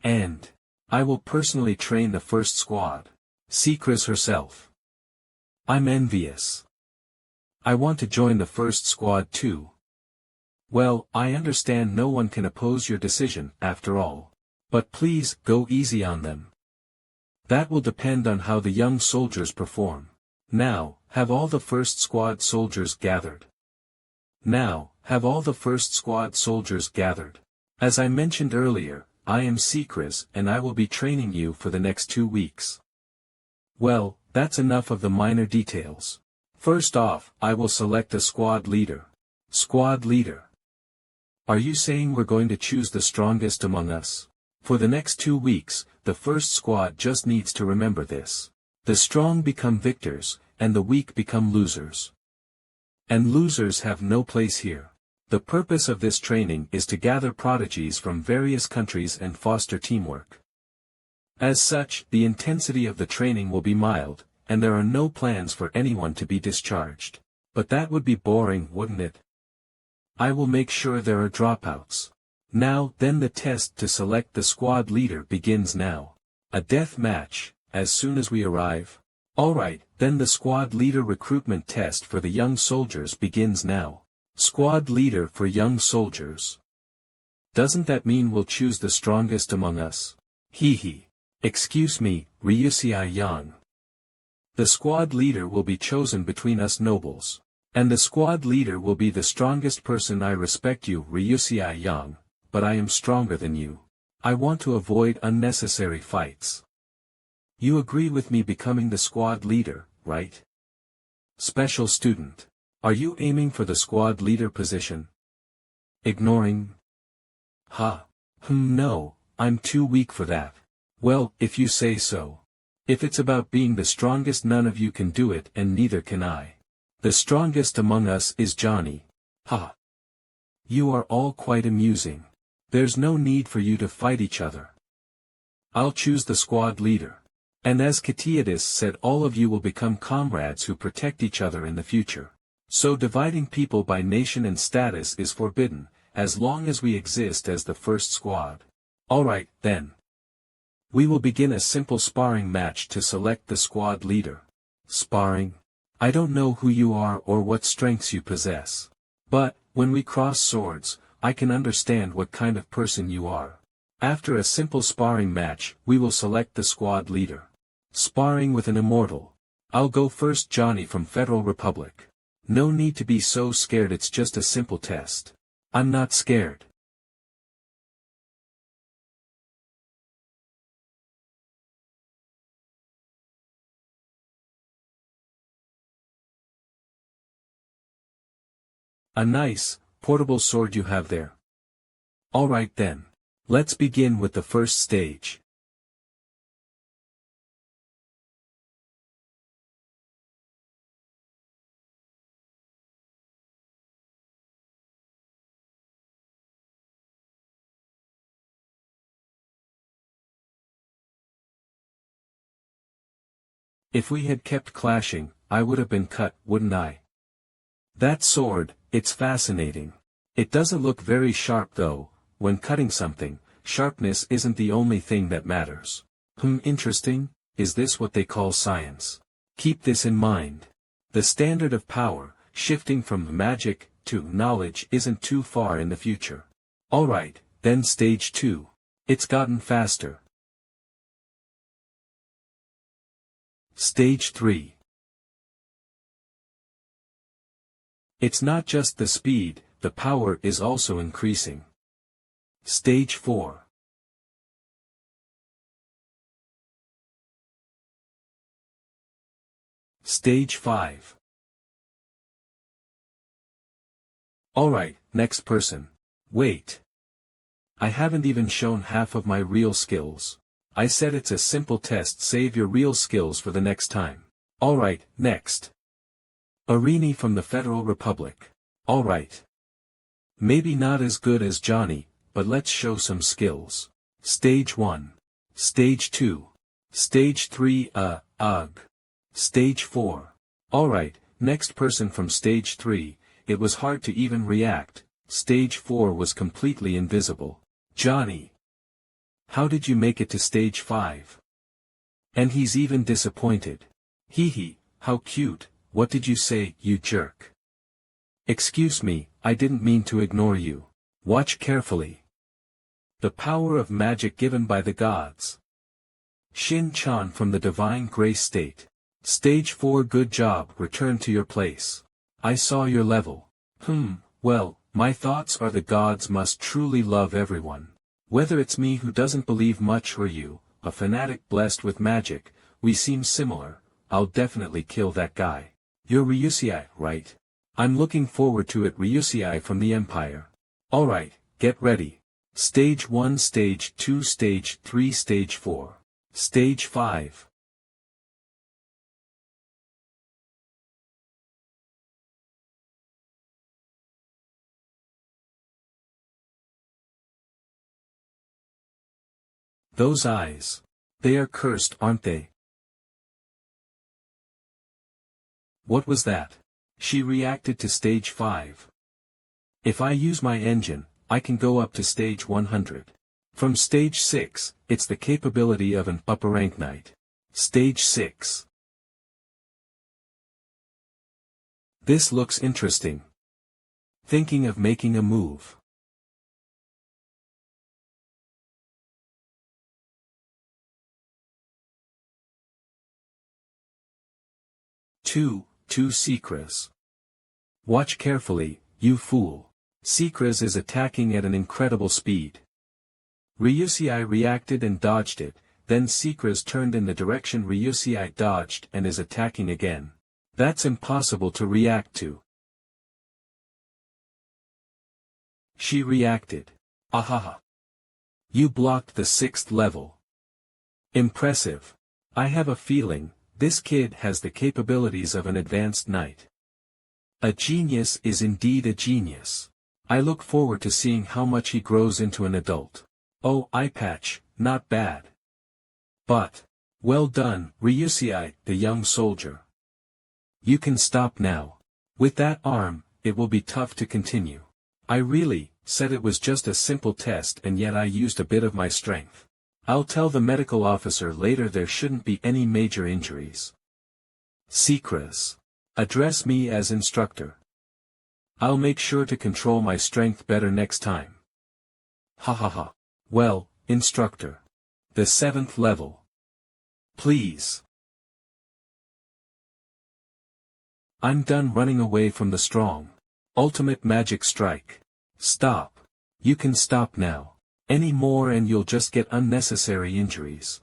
And I will personally train the first squad. Secret herself. I'm envious. I want to join the first squad too. Well, I understand no one can oppose your decision, after all. But please, go easy on them. That will depend on how the young soldiers perform. Now, have all the first squad soldiers gathered. As I mentioned earlier, I am Secret and I will be training you for the next 2 weeks. Well, that's enough of the minor details. First off, I will select a squad leader. Squad leader. Are you saying we're going to choose the strongest among us? For the next 2 weeks, the first squad just needs to remember this. The strong become victors, and the weak become losers. And losers have no place here. The purpose of this training is to gather prodigies from various countries and foster teamwork. As such, the intensity of the training will be mild, and there are no plans for anyone to be discharged. But that would be boring, wouldn't it? I will make sure there are dropouts. Now, then the test to select the squad leader begins now. A death match, as soon as we arrive. Alright, then the squad leader recruitment test for the young soldiers begins now. Squad leader for young soldiers. Doesn't that mean we'll choose the strongest among us? Hee. Excuse me, Ryusei Yang. The squad leader will be chosen between us nobles. And the squad leader will be the strongest person. I respect you, Ryusei Yang, but I am stronger than you. I want to avoid unnecessary fights. You agree with me becoming the squad leader, right? Special student. Are you aiming for the squad leader position? Ignoring? No, I'm too weak for that. Well, if you say so. If it's about being the strongest, none of you can do it, and neither can I. The strongest among us is Johnny. You are all quite amusing. There's no need for you to fight each other. I'll choose the squad leader. And as Katiadis said, all of you will become comrades who protect each other in the future. So dividing people by nation and status is forbidden, as long as we exist as the first squad. Alright, then. We will begin a simple sparring match to select the squad leader. Sparring? I don't know who you are or what strengths you possess. But, when we cross swords, I can understand what kind of person you are. After a simple sparring match, we will select the squad leader. Sparring with an immortal. I'll go first. Johnny from Federal Republic. No need to be so scared, it's just a simple test. I'm not scared. A nice, portable sword you have there. Alright then. Let's begin with the first stage. If we had kept clashing, I would have been cut, wouldn't I? That sword, it's fascinating. It doesn't look very sharp though. When cutting something, sharpness isn't the only thing that matters. Interesting, is this what they call science? Keep this in mind. The standard of power, shifting from magic to knowledge, isn't too far in the future. Alright, then stage 2. It's gotten faster. Stage 3. It's not just the speed, the power is also increasing. Stage 4. Stage 5. Alright, next person. Wait. I haven't even shown half of my real skills. I said it's a simple test, save your real skills for the next time. Alright, next. Irini from the Federal Republic. Alright. Maybe not as good as Johnny, but let's show some skills. Stage 1. Stage 2. Stage 3, ugh. Stage 4. Alright, next person from Stage 3, it was hard to even react. Stage 4 was completely invisible. Johnny. How did you make it to stage 5? And he's even disappointed. Hee hee, how cute, what did you say, you jerk? Excuse me, I didn't mean to ignore you. Watch carefully. The power of magic given by the gods. Shin-chan from the divine grace state. Stage 4 good job, return to your place. I saw your level. Well, my thoughts are the gods must truly love everyone. Whether it's me who doesn't believe much or you, a fanatic blessed with magic, we seem similar. I'll definitely kill that guy. You're Ryusei, right? I'm looking forward to it, Ryusei from the Empire. Alright, get ready. Stage 1, Stage 2, Stage 3, Stage 4. Stage 5. Those eyes. They are cursed, aren't they? What was that? She reacted to stage 5. If I use my engine, I can go up to stage 100. From stage 6, it's the capability of an upper rank knight. Stage 6. This looks interesting. Thinking of making a move. Two Secras. Watch carefully, you fool. Secras is attacking at an incredible speed. Ryusei reacted and dodged it, then Secras turned in the direction Ryusei dodged and is attacking again. That's impossible to react to. She reacted. Ahaha. You blocked the 6th level. Impressive. I have a feeling, this kid has the capabilities of an advanced knight. A genius is indeed a genius. I look forward to seeing how much he grows into an adult. Oh, eye patch, not bad. But, well done, Ryusei, the young soldier. You can stop now. With that arm, it will be tough to continue. I really said it was just a simple test and yet I used a bit of my strength. I'll tell the medical officer later there shouldn't be any major injuries. Secras. Address me as instructor. I'll make sure to control my strength better next time. Ha ha ha. Well, instructor. The 7th level. Please. I'm done running away from the strong. Ultimate magic strike. Stop. You can stop now. Any more and you'll just get unnecessary injuries.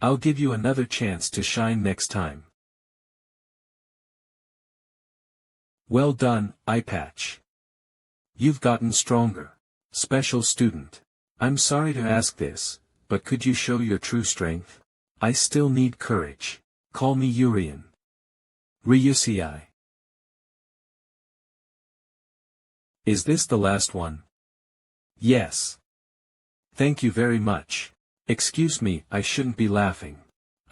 I'll give you another chance to shine next time. Well done, eye patch. You've gotten stronger. Special student. I'm sorry to ask this, but could you show your true strength? I still need courage. Call me Yurian. Ryusei. Is this the last one? Yes. Thank you very much. Excuse me, I shouldn't be laughing.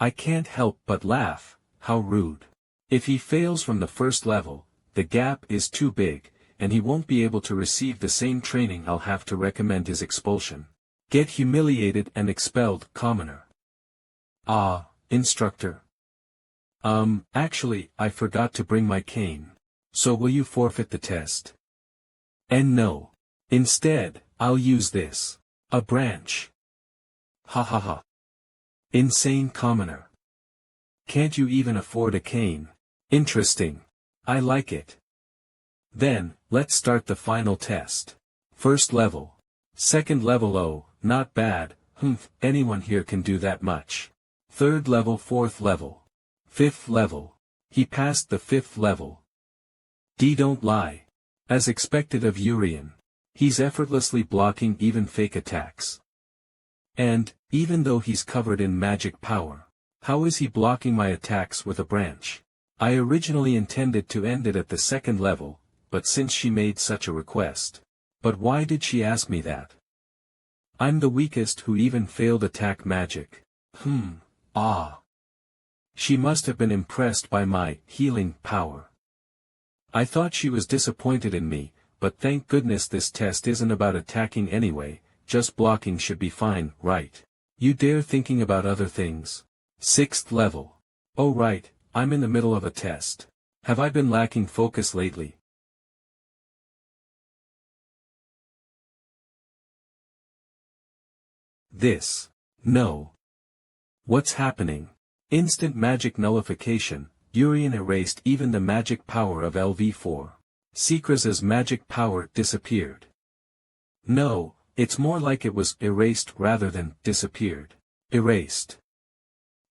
I can't help but laugh, how rude. If he fails from the 1st level, the gap is too big, and he won't be able to receive the same training. I'll have to recommend his expulsion. Get humiliated and expelled, commoner. Ah, instructor. Actually, I forgot to bring my cane. So will you forfeit the test? And no. Instead, I'll use this. A branch. Ha ha ha. Insane commoner. Can't you even afford a cane? Interesting. I like it. Then, let's start the final test. 1st level. 2nd level, oh, not bad, anyone here can do that much. 3rd level, 4th level. 5th level. He passed the 5th level. Don't lie. As expected of Yurian. He's effortlessly blocking even fake attacks. And, even though he's covered in magic power, how is he blocking my attacks with a branch? I originally intended to end it at the 2nd level, but since she made such a request. But why did she ask me that? I'm the weakest who even failed attack magic. She must have been impressed by my healing power. I thought she was disappointed in me, but thank goodness this test isn't about attacking anyway, just blocking should be fine, right? You dare thinking about other things. 6th level. Oh right, I'm in the middle of a test. Have I been lacking focus lately? This. No. What's happening? Instant magic nullification. Yurian erased even the magic power of LV4. Seekra's magic power disappeared. No, it's more like it was erased rather than disappeared. Erased.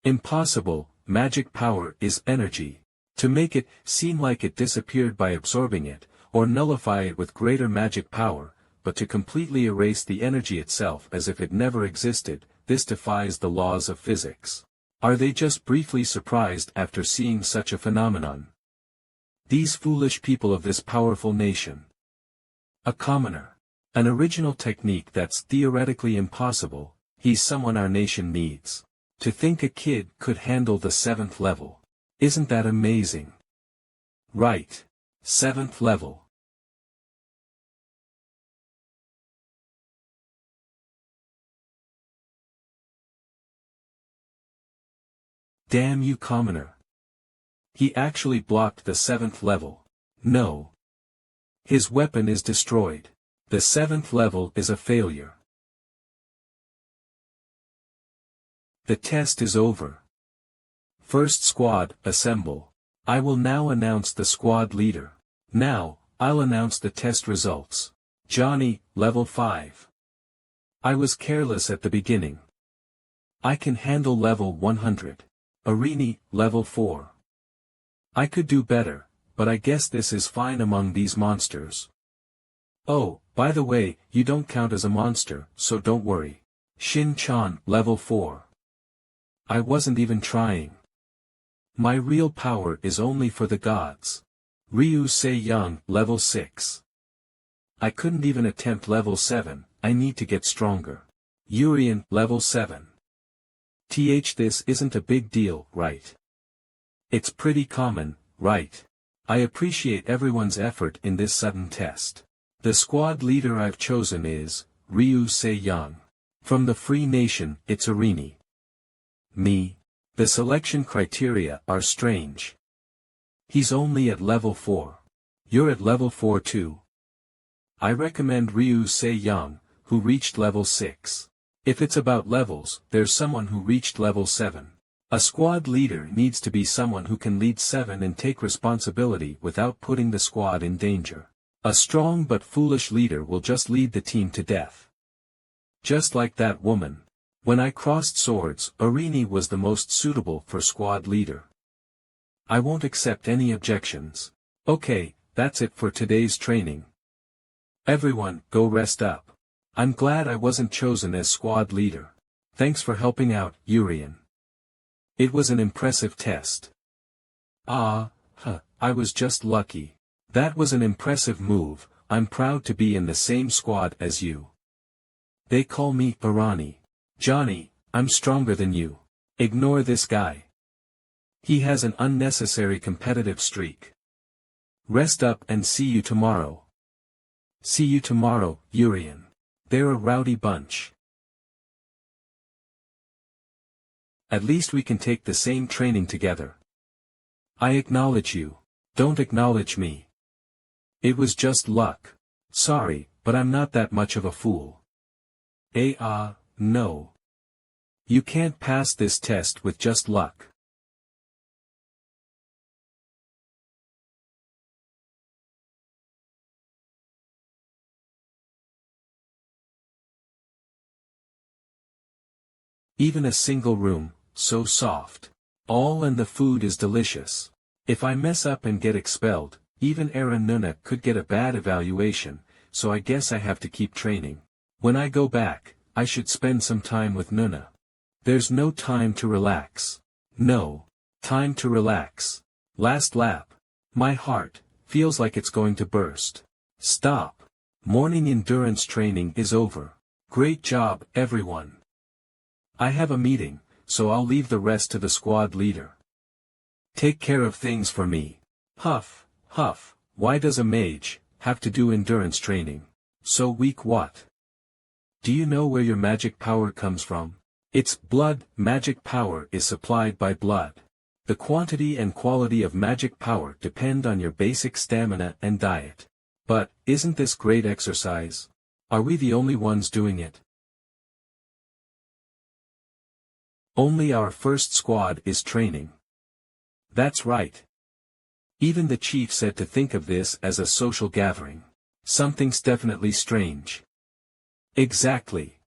Impossible, magic power is energy. To make it seem like it disappeared by absorbing it, or nullify it with greater magic power, but to completely erase the energy itself as if it never existed, this defies the laws of physics. Are they just briefly surprised after seeing such a phenomenon? These foolish people of this powerful nation. A commoner. An original technique that's theoretically impossible, he's someone our nation needs. To think a kid could handle the 7th level. Isn't that amazing? Right. 7th level. Damn you commoner. He actually blocked the 7th level. No. His weapon is destroyed. The 7th level is a failure. The test is over. First squad, assemble. I will now announce the squad leader. Now, I'll announce the test results. Johnny, level 5. I was careless at the beginning. I can handle level 100. Arini, level 4. I could do better, but I guess this is fine among these monsters. Oh, by the way, you don't count as a monster, so don't worry. Shin-chan, level 4. I wasn't even trying. My real power is only for the gods. Ryu Se-young, level 6. I couldn't even attempt level 7, I need to get stronger. Yurian, level 7. This isn't a big deal, right? It's pretty common, right? I appreciate everyone's effort in this sudden test. The squad leader I've chosen is Ryu Se-young. From the Free Nation, it's Arini. Me. The selection criteria are strange. He's only at level 4. You're at level 4 too. I recommend Ryu Se-young, who reached level 6. If it's about levels, there's someone who reached level 7. A squad leader needs to be someone who can lead 7 and take responsibility without putting the squad in danger. A strong but foolish leader will just lead the team to death. Just like that woman. When I crossed swords, Arini was the most suitable for squad leader. I won't accept any objections. Okay, that's it for today's training. Everyone, go rest up. I'm glad I wasn't chosen as squad leader. Thanks for helping out, Yurian. It was an impressive test. I was just lucky. That was an impressive move, I'm proud to be in the same squad as you. They call me Arani. Johnny, I'm stronger than you. Ignore this guy. He has an unnecessary competitive streak. Rest up and see you tomorrow. See you tomorrow, Yurian. They're a rowdy bunch. At least we can take the same training together. I acknowledge you. Don't acknowledge me. It was just luck. Sorry, but I'm not that much of a fool. No. You can't pass this test with just luck. Even a single room, so soft. All and the food is delicious. If I mess up and get expelled, even Aaron Nuna could get a bad evaluation, so I guess I have to keep training. When I go back, I should spend some time with Nuna. There's no time to relax. No. Time to relax. Last lap. My heart feels like it's going to burst. Stop. Morning endurance training is over. Great job, everyone. I have a meeting, so I'll leave the rest to the squad leader. Take care of things for me. Huff, huff, why does a mage have to do endurance training? So weak what? Do you know where your magic power comes from? It's blood. Magic power is supplied by blood. The quantity and quality of magic power depend on your basic stamina and diet. But, isn't this great exercise? Are we the only ones doing it? Only our first squad is training. That's right. Even the chief said to think of this as a social gathering. Something's definitely strange. Exactly.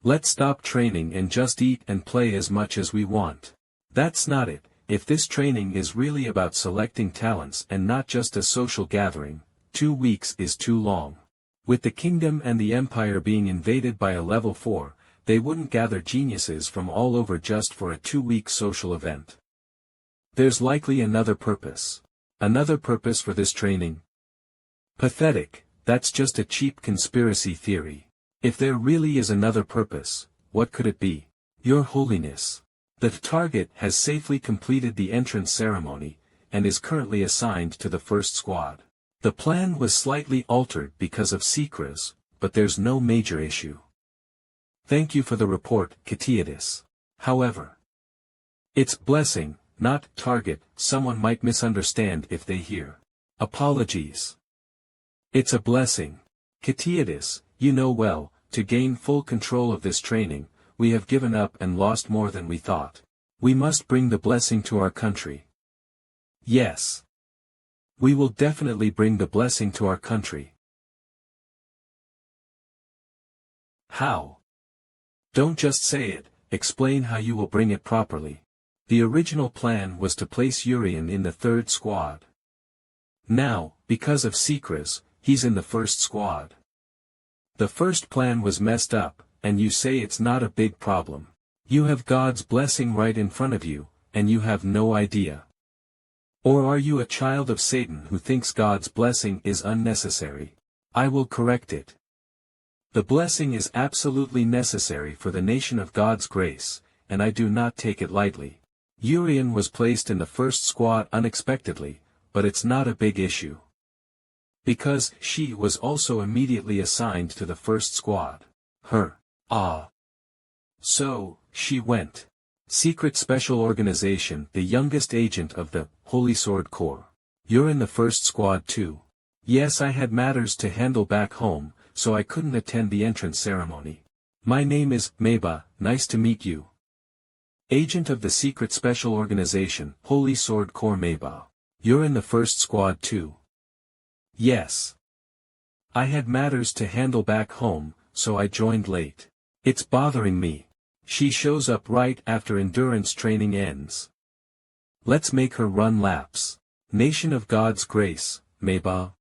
Let's stop training and just eat and play as much as we want. That's not it. If this training is really about selecting talents and not just a social gathering, 2 weeks is too long. With the kingdom and the empire being invaded by a level 4, they wouldn't gather geniuses from all over just for a 2-week social event. There's likely another purpose. Another purpose for this training? Pathetic, that's just a cheap conspiracy theory. If there really is another purpose, what could it be? Your Holiness. The target has safely completed the entrance ceremony, and is currently assigned to the first squad. The plan was slightly altered because of secrets, but there's no major issue. Thank you for the report, Catiadis. However, it's blessing, not target. Someone might misunderstand if they hear. Apologies. It's a blessing. Catiadis, you know well, to gain full control of this training, we have given up and lost more than we thought. We must bring the blessing to our country. Yes. We will definitely bring the blessing to our country. How? Don't just say it, explain how you will bring it properly. The original plan was to place Yurian in the 3rd squad. Now, because of secrets, he's in the 1st squad. The first plan was messed up, and you say it's not a big problem. You have God's blessing right in front of you, and you have no idea. Or are you a child of Satan who thinks God's blessing is unnecessary? I will correct it. The blessing is absolutely necessary for the nation of God's grace, and I do not take it lightly. Yurian was placed in the 1st squad unexpectedly, but it's not a big issue. Because she was also immediately assigned to the 1st squad. So, she went. Secret Special Organization, the youngest agent of the Holy Sword Corps. You're in the 1st squad too. Yes, I had matters to handle back home, so I couldn't attend the entrance ceremony. My name is Meba, nice to meet you. Agent of the Secret Special Organization, Holy Sword Corps Meba. You're in the 1st squad too. Yes. I had matters to handle back home, so I joined late. It's bothering me. She shows up right after endurance training ends. Let's make her run laps. Nation of God's Grace, Meba.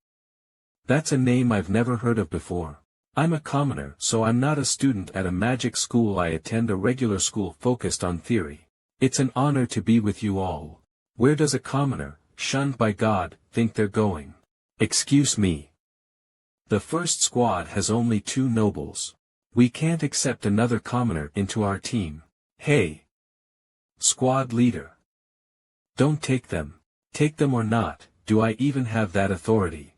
That's a name I've never heard of before. I'm a commoner, so I'm not a student at a magic school. I attend a regular school focused on theory. It's an honor to be with you all. Where does a commoner, shunned by God, think they're going? Excuse me. The 1st squad has only 2 nobles. We can't accept another commoner into our team. Hey! Squad leader. Don't take them. Take them or not, do I even have that authority?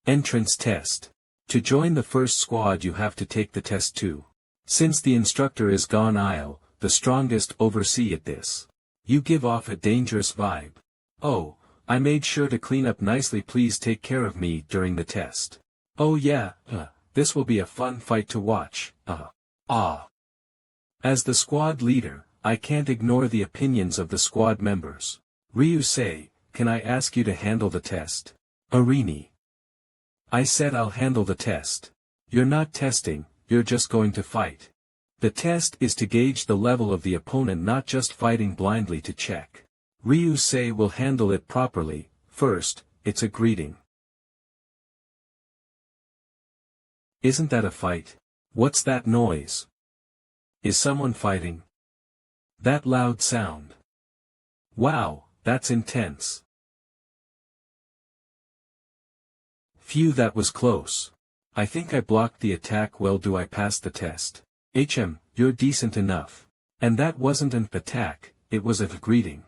Entrance test. To join the 1st squad you have to take the test too. Since the instructor is gone, I'll, the strongest, oversee at this. You give off a dangerous vibe. Oh, I made sure to clean up nicely. Please take care of me during the test. Oh yeah, this will be a fun fight to watch. As the squad leader, I can't ignore the opinions of the squad members. Ryusei, can I ask you to handle the test? Arini. I said I'll handle the test. You're not testing, you're just going to fight. The test is to gauge the level of the opponent, not just fighting blindly to check. Ryusei will handle it properly. First, it's a greeting. Isn't that a fight? What's that noise? Is someone fighting? That loud sound. Wow, that's intense. Phew, that was close. I think I blocked the attack well. Do I pass the test? You're decent enough. And that wasn't an attack, it was a greeting.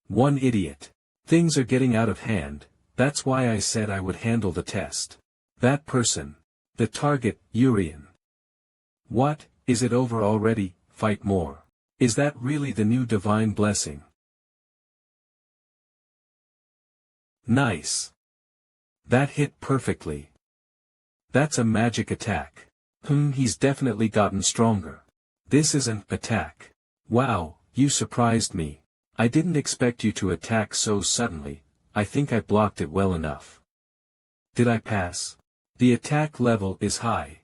One idiot. Things are getting out of hand, that's why I said I would handle the test. That person. The target, Yurian. What, is it over already? Fight more. Is that really the new divine blessing? Nice. That hit perfectly. That's a magic attack. He's definitely gotten stronger. This is an attack. Wow, you surprised me. I didn't expect you to attack so suddenly. I think I blocked it well enough. Did I pass? The attack level is high.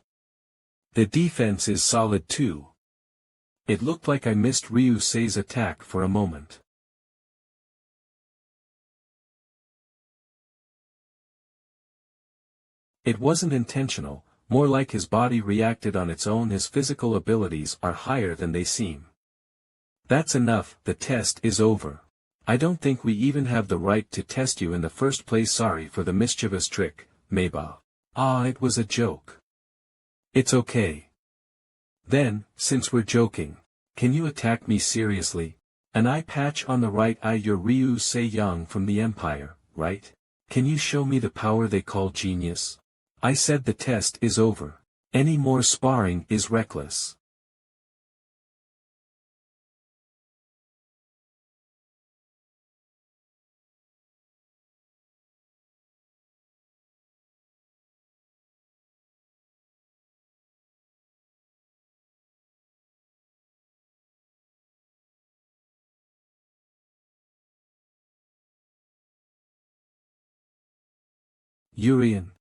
The defense is solid too. It looked like I missed Ryusei's attack for a moment. It wasn't intentional, more like his body reacted on its own. His physical abilities are higher than they seem. That's enough, the test is over. I don't think we even have the right to test you in the first place. Sorry for the mischievous trick, Meiba. It was a joke. It's okay. Then, since we're joking, can you attack me seriously? An eye patch on the right eye. You're Ryusei Yang from the Empire, right? Can you show me the power they call genius? I said the test is over. Any more sparring is reckless. Yurian.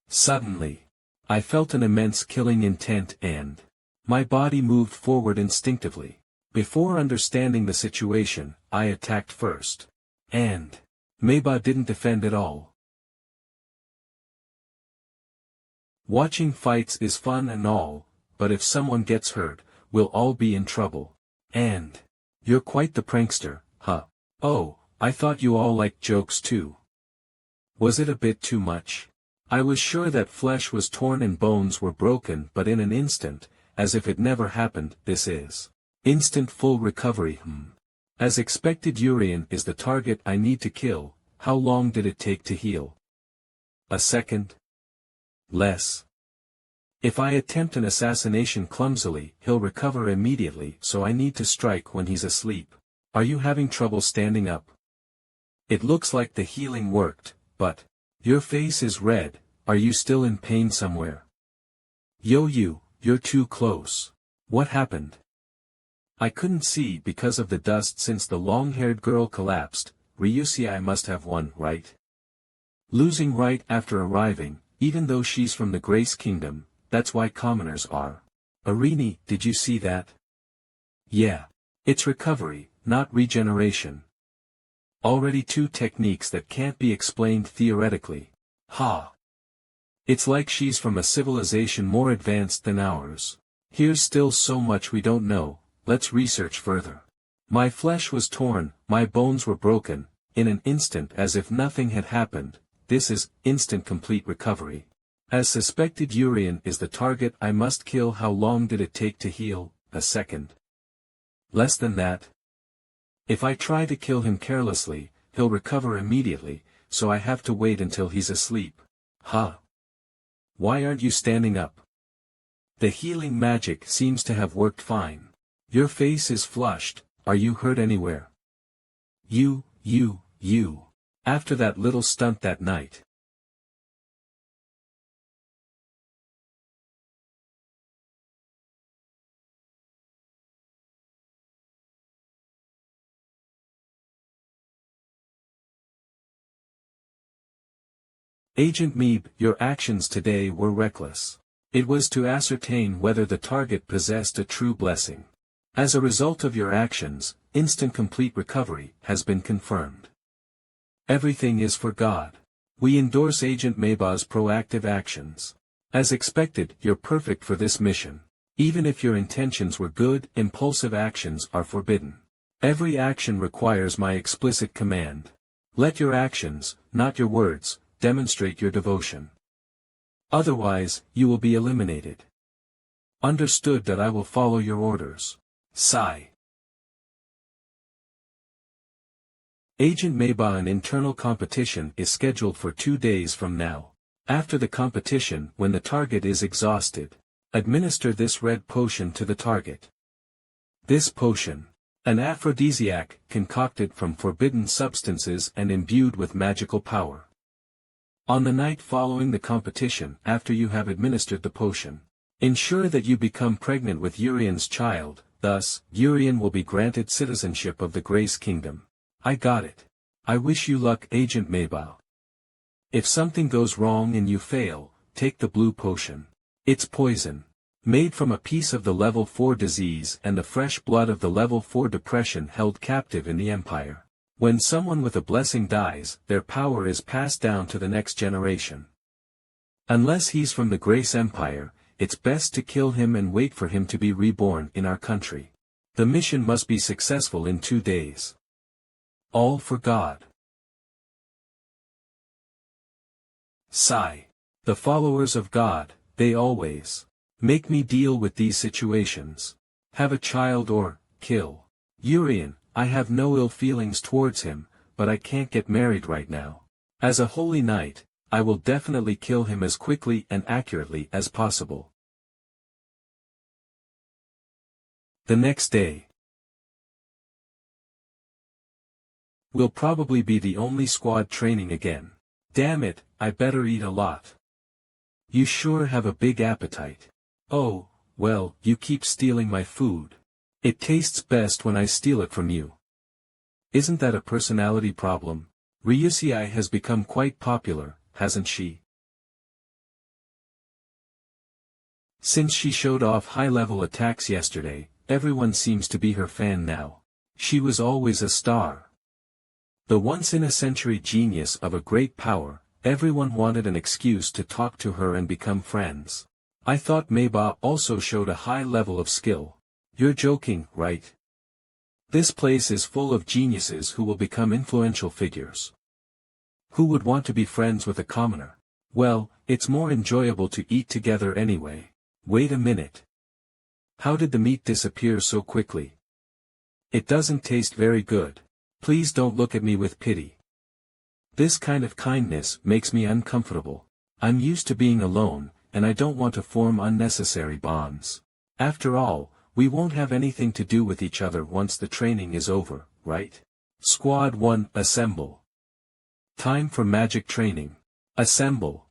Suddenly, I felt an immense killing intent and my body moved forward instinctively. Before understanding the situation, I attacked first. And Meiba didn't defend at all. Watching fights is fun and all, but if someone gets hurt, we'll all be in trouble. And you're quite the prankster, huh? Oh, I thought you all liked jokes too. Was it a bit too much? I was sure that flesh was torn and bones were broken, but in an instant, as if it never happened. This is instant full recovery. As expected, Yurian is the target I need to kill. How long did it take to heal? A second? Less. If I attempt an assassination clumsily, he'll recover immediately, so I need to strike when he's asleep. Are you having trouble standing up? It looks like the healing worked, but your face is red. Are you still in pain somewhere? You're too close. What happened? I couldn't see because of the dust since the long-haired girl collapsed. Ryusei must have won, right? Losing right after arriving, even though she's from the Grace Kingdom, that's why commoners are. Arini, did you see that? Yeah. It's recovery, not regeneration. Already two techniques that can't be explained theoretically. Ha! It's like she's from a civilization more advanced than ours. Here's still so much we don't know, let's research further. My flesh was torn, my bones were broken, in an instant as if nothing had happened. This is instant complete recovery. As suspected, Yurian is the target I must kill. How long did it take to heal? A second. Less than that. If I try to kill him carelessly, he'll recover immediately, so I have to wait until he's asleep. Huh? Why aren't you standing up? The healing magic seems to have worked fine. Your face is flushed. Are you hurt anywhere? You. After that little stunt that night. Agent Meeb, your actions today were reckless. It was to ascertain whether the target possessed a true blessing. As a result of your actions, instant complete recovery has been confirmed. Everything is for God. We endorse Agent Meiba's proactive actions. As expected, you're perfect for this mission. Even if your intentions were good, impulsive actions are forbidden. Every action requires my explicit command. Let your actions, not your words, demonstrate your devotion. Otherwise, you will be eliminated. Understood that I will follow your orders. Sigh. Agent Meiba, an internal competition is scheduled for 2 days from now. After the competition, when the target is exhausted, Administer this red potion to the target. This potion, an aphrodisiac concocted from forbidden substances and imbued with magical power. On the night following the competition, after you have administered the potion, ensure that you become pregnant with Yurian's child, thus, Yurian will be granted citizenship of the Grace Kingdom. I got it. I wish you luck, Agent Maybao. If something goes wrong and you fail, take the blue potion. It's poison. Made from a piece of the level 4 disease and the fresh blood of the level 4 depression held captive in the Empire. When someone with a blessing dies, their power is passed down to the next generation. Unless he's from the Grace Empire, it's best to kill him and wait for him to be reborn in our country. The mission must be successful in 2 days. All for God. Sigh. The followers of God, they always make me deal with these situations. Have a child or kill Yurian. I have no ill feelings towards him, but I can't get married right now. As a holy knight, I will definitely kill him as quickly and accurately as possible. The next day. We'll probably be the only squad training again. Damn it, I better eat a lot. You sure have a big appetite. Oh, well, you keep stealing my food. It tastes best when I steal it from you. Isn't that a personality problem? Ryusei has become quite popular, hasn't she? Since she showed off high-level attacks yesterday, everyone seems to be her fan now. She was always a star. The once-in-a-century genius of a great power, everyone wanted an excuse to talk to her and become friends. I thought Meiba also showed a high level of skill. You're joking, right? This place is full of geniuses who will become influential figures. Who would want to be friends with a commoner? Well, it's more enjoyable to eat together anyway. Wait a minute. How did the meat disappear so quickly? It doesn't taste very good. Please don't look at me with pity. This kind of kindness makes me uncomfortable. I'm used to being alone, and I don't want to form unnecessary bonds. After all, we won't have anything to do with each other once the training is over, right? Squad 1, assemble. Time for magic training. Assemble.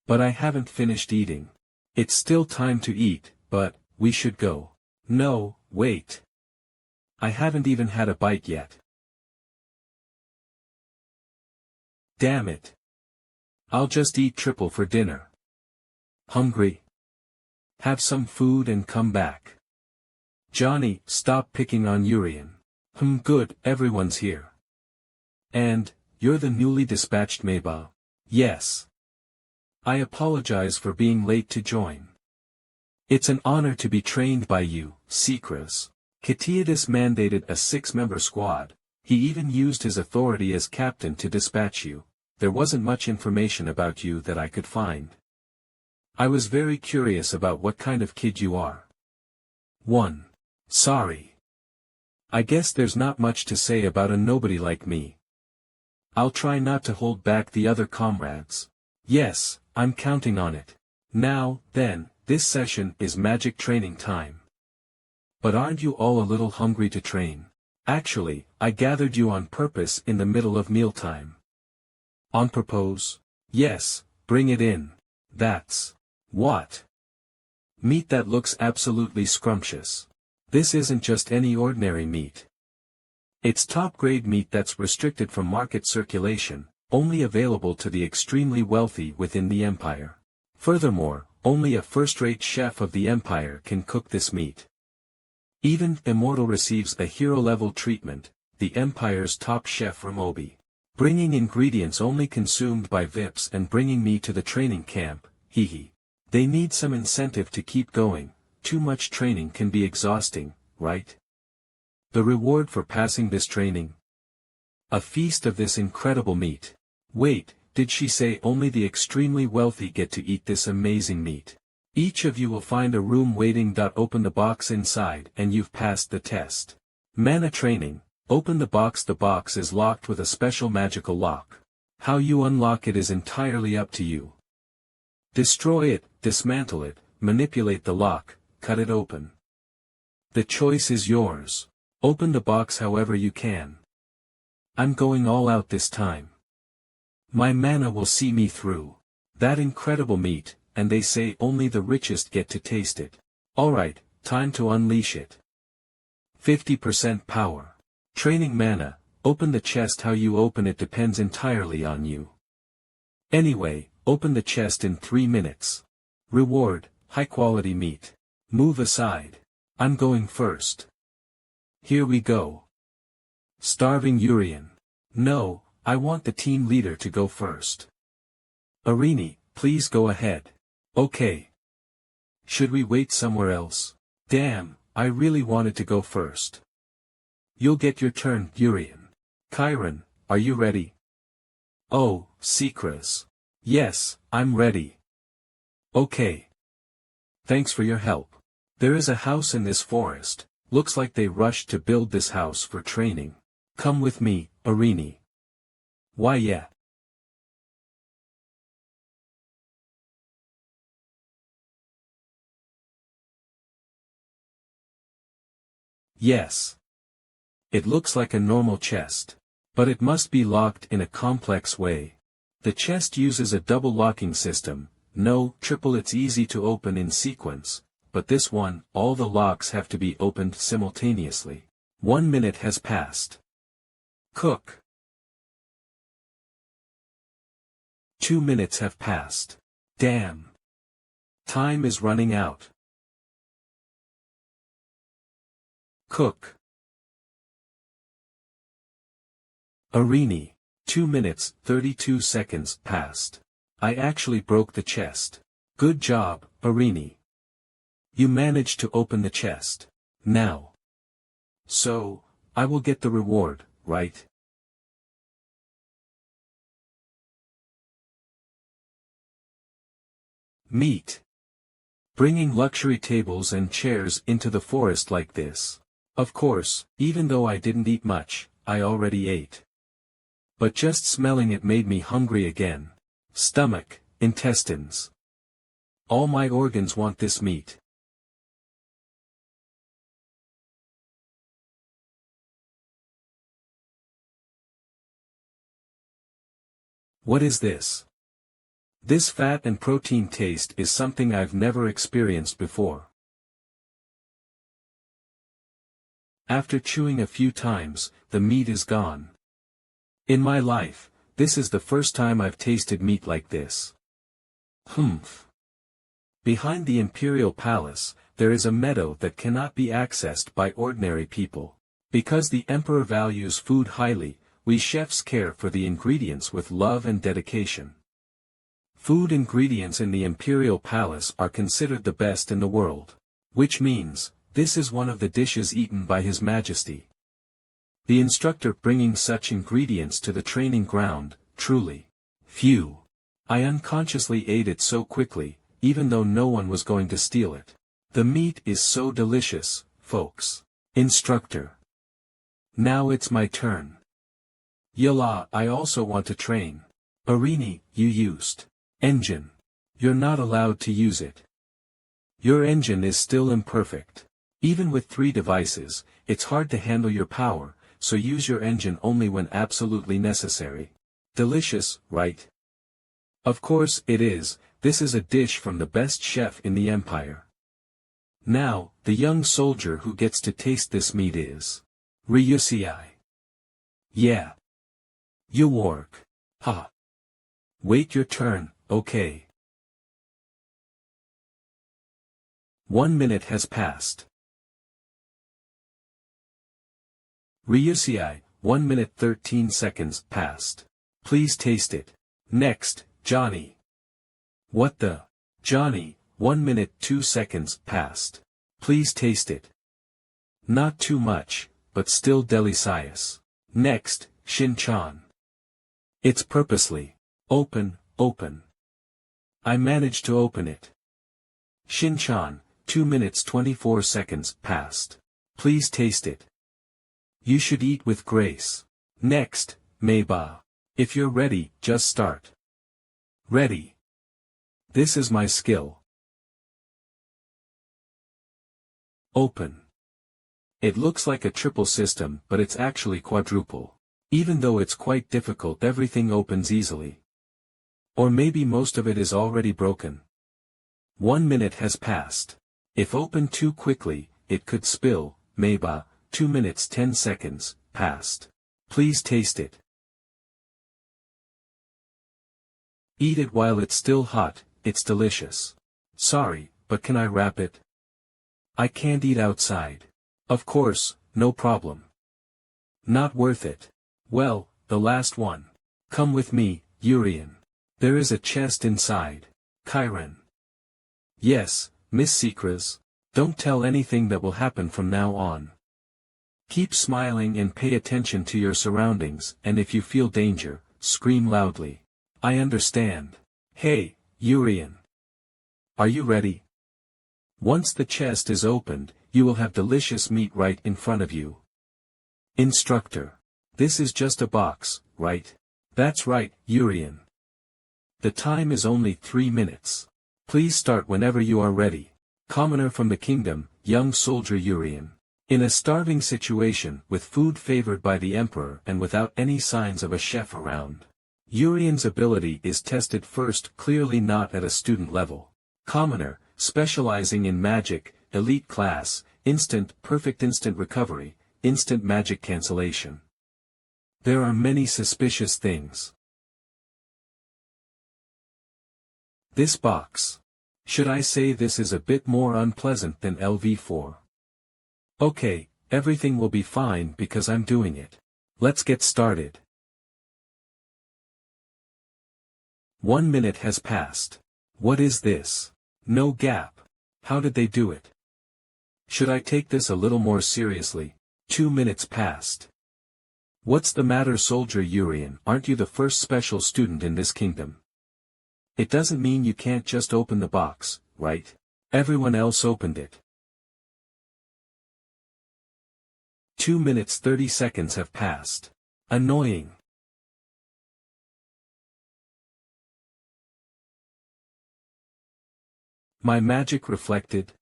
But I haven't finished eating. It's still time to eat, but we should go. No, wait. I haven't even had a bite yet. Damn it. I'll just eat triple for dinner. Hungry? Have some food and come back. Johnny, stop picking on Yurian. Good, everyone's here. And, you're the newly dispatched Meiba? Yes. I apologize for being late to join. It's an honor to be trained by you, Secras. Katiadis mandated a 6-member squad. He even used his authority as captain to dispatch you. There wasn't much information about you that I could find. I was very curious about what kind of kid you are. 1. Sorry. I guess there's not much to say about a nobody like me. I'll try not to hold back the other comrades. Yes, I'm counting on it. Now, then, this session is magic training time. But aren't you all a little hungry to train? Actually, I gathered you on purpose in the middle of mealtime. On purpose? Yes, bring it in. That's... what? Meat that looks absolutely scrumptious. This isn't just any ordinary meat. It's top-grade meat that's restricted from market circulation, only available to the extremely wealthy within the Empire. Furthermore, only a first-rate chef of the Empire can cook this meat. Even Immortal receives a hero-level treatment, the Empire's top chef Ramobi. Bringing ingredients only consumed by VIPs and bringing me to the training camp, hehe. They need some incentive to keep going. Too much training can be exhausting, right? The reward for passing this training? A feast of this incredible meat. Wait, did she say only the extremely wealthy get to eat this amazing meat? Each of you will find a room waiting. Open the box inside and you've passed the test. Mana training. Open the box. The box is locked with a special magical lock. How you unlock it is entirely up to you. Destroy it, dismantle it, manipulate the lock, cut it open. The choice is yours. Open the box however you can. I'm going all out this time. My mana will see me through. That incredible meat, and they say only the richest get to taste it. Alright, time to unleash it. 50% power. Training mana, open the chest. How you open it depends entirely on you. Anyway, open the chest in 3 minutes. Reward, high quality meat. Move aside. I'm going first. Here we go. Starving Yurian. No, I want the team leader to go first. Arini, please go ahead. Okay. Should we wait somewhere else? Damn, I really wanted to go first. You'll get your turn, Yurian. Chiron, are you ready? Oh, Secras. Yes, I'm ready. Okay. Thanks for your help. There is a house in this forest. Looks like they rushed to build this house for training. Come with me, Arini. Why yeah. Yes. It looks like a normal chest. But it must be locked in a complex way. The chest uses a double locking system, no, triple. It's easy to open in sequence, but this one, all the locks have to be opened simultaneously. 1 minute has passed. Cook. 2 minutes have passed. Damn. Time is running out. Cook. Arini. 2 minutes, 32 seconds passed. I actually broke the chest. Good job, Arini. You managed to open the chest. Now. So, I will get the reward, right? Meat. Bringing luxury tables and chairs into the forest like this. Of course, even though I didn't eat much, I already ate. But just smelling it made me hungry again. Stomach, intestines. All my organs want this meat. What is this? This fat and protein taste is something I've never experienced before. After chewing a few times, the meat is gone. In my life, this is the first time I've tasted meat like this. Humph. Behind the Imperial Palace, there is a meadow that cannot be accessed by ordinary people. Because the Emperor values food highly, we chefs care for the ingredients with love and dedication. Food ingredients in the Imperial Palace are considered the best in the world. Which means, this is one of the dishes eaten by His Majesty. The instructor bringing such ingredients to the training ground, truly. Phew. I unconsciously ate it so quickly, even though no one was going to steal it. The meat is so delicious, folks. Instructor. Now it's my turn. Yala, I also want to train. Arini, you used. Engine. You're not allowed to use it. Your engine is still imperfect. Even with 3 devices, it's hard to handle your power, so use your engine only when absolutely necessary. Delicious, right? Of course it is. This is a dish from the best chef in the empire. Now, the young soldier who gets to taste this meat is Ryusei. Yeah. You work. Ha. Wait your turn, okay. 1 minute has passed. Ryusei, 1 minute 13 seconds passed. Please taste it. Next, Johnny. What the? Johnny, 1 minute 2 seconds passed. Please taste it. Not too much, but still delicious. Next, Shin-chan. It's purposely. Open, open. I managed to open it. Shin-chan, 2 minutes 24 seconds passed. Please taste it. You should eat with grace. Next, Meiba. If you're ready, just start. Ready. This is my skill. Open. It looks like a triple system, but it's actually quadruple. Even though it's quite difficult, everything opens easily. Or maybe most of it is already broken. 1 minute has passed. If opened too quickly, it could spill. Maybe. 2 minutes 10 seconds, passed. Please taste it. Eat it while it's still hot, it's delicious. Sorry, but can I wrap it? I can't eat outside. Of course, no problem. Not worth it. Well, the last one. Come with me, Yurian. There is a chest inside. Chiron. Yes, Miss Secras. Don't tell anything that will happen from now on. Keep smiling and pay attention to your surroundings, and if you feel danger, scream loudly. I understand. Hey, Yurian. Are you ready? Once the chest is opened, you will have delicious meat right in front of you. Instructor. This is just a box, right? That's right, Yurian. The time is only 3 minutes. Please start whenever you are ready. Commoner from the kingdom, young soldier Yurian. In a starving situation, with food favored by the emperor and without any signs of a chef around. Yurian's ability is tested first, clearly not at a student level. Commoner, specializing in magic, elite class, perfect instant recovery, instant magic cancellation. There are many suspicious things. This box. Should I say this is a bit more unpleasant than LV4? Okay, everything will be fine because I'm doing it. Let's get started. 1 minute has passed. What is this? No gap. How did they do it? Should I take this a little more seriously? 2 minutes passed. What's the matter, soldier Yurian? Aren't you the first special student in this kingdom? It doesn't mean you can't just open the box, right? Everyone else opened it. 2 minutes 30 seconds have passed. Annoying. My magic reflected.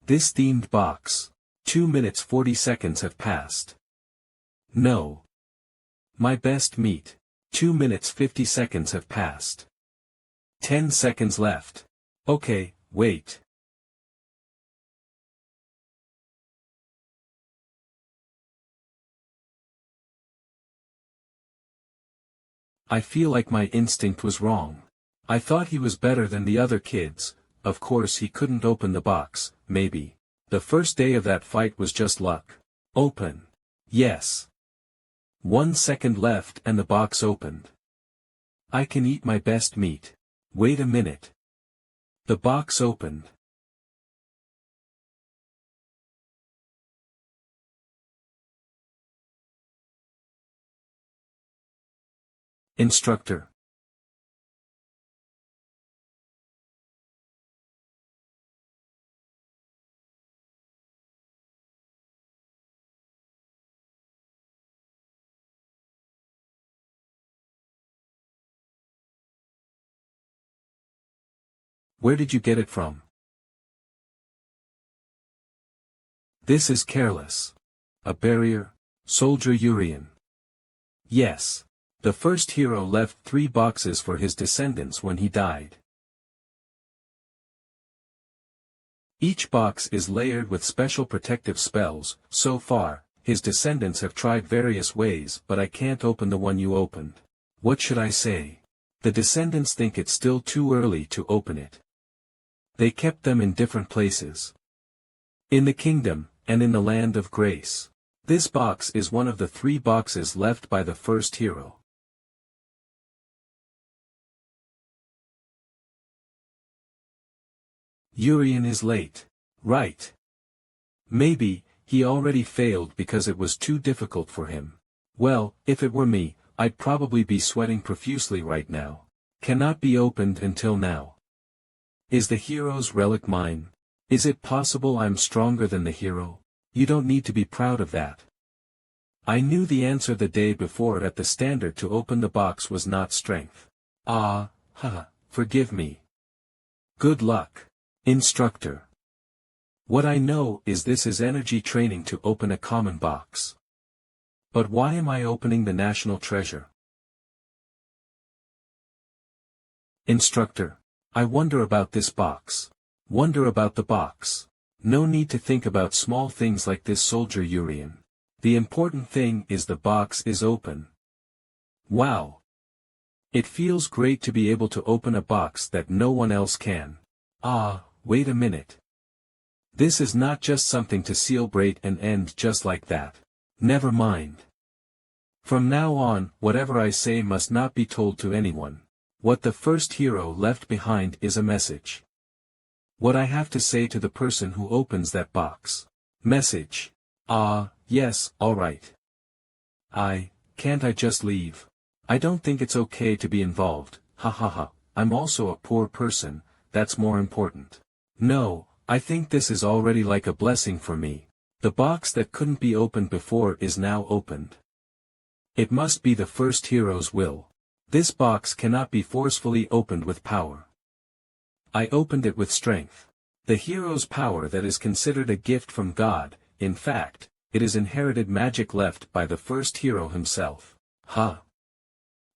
This themed box. 2 minutes 40 seconds have passed. No. My best meat. 2 minutes 50 seconds have passed. 10 seconds left. Okay, wait. I feel like my instinct was wrong. I thought he was better than the other kids. Of course he couldn't open the box, maybe. The first day of that fight was just luck. Open. Yes. 1 second left and the box opened. I can eat my best meat. Wait a minute. The box opened. Instructor. Where did you get it from? This is careless. A barrier? Soldier Yurian. Yes. The first hero left 3 boxes for his descendants when he died. Each box is layered with special protective spells. So far, his descendants have tried various ways, but I can't open the one you opened. What should I say? The descendants think it's still too early to open it. They kept them in different places. In the kingdom, and in the land of grace. This box is one of the 3 boxes left by the first hero. Yurian is late. Right. Maybe, he already failed because it was too difficult for him. Well, if it were me, I'd probably be sweating profusely right now. Cannot be opened until now. Is the hero's relic mine? Is it possible I'm stronger than the hero? You don't need to be proud of that. I knew the answer the day before at the standard to open the box was not strength. Forgive me. Good luck. Instructor. What I know is this is energy training to open a common box. But why am I opening the national treasure? Instructor. I wonder about this box. Wonder about the box. No need to think about small things like this, soldier Yurian. The important thing is the box is open. Wow. It feels great to be able to open a box that no one else can. Ah, wait a minute. This is not just something to celebrate and end just like that. Never mind. From now on, whatever I say must not be told to anyone. What the first hero left behind is a message. What I have to say to the person who opens that box. Message. Ah, yes, alright. Can't I just leave? I don't think it's okay to be involved, ha ha ha, I'm also a poor person, that's more important. No, I think this is already like a blessing for me. The box that couldn't be opened before is now opened. It must be the first hero's will. This box cannot be forcefully opened with power. I opened it with strength. The hero's power that is considered a gift from God, in fact, it is inherited magic left by the first hero himself. Huh.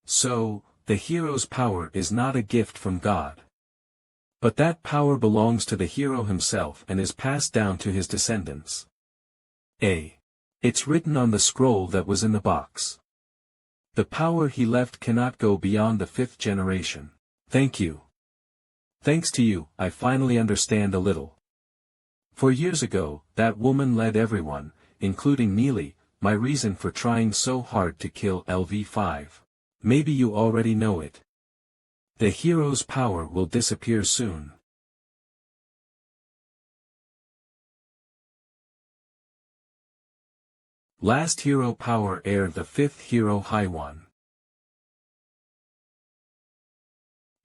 So, the hero's power is not a gift from God. But that power belongs to the hero himself and is passed down to his descendants. It's written on the scroll that was in the box. The power he left cannot go beyond the 5th generation. Thank you. Thanks to you, I finally understand a little. 4 years ago, that woman led everyone, including Neely, my reason for trying so hard to kill LV5. Maybe you already know it. The hero's power will disappear soon. Last hero power heir, the 5th hero Haiwan.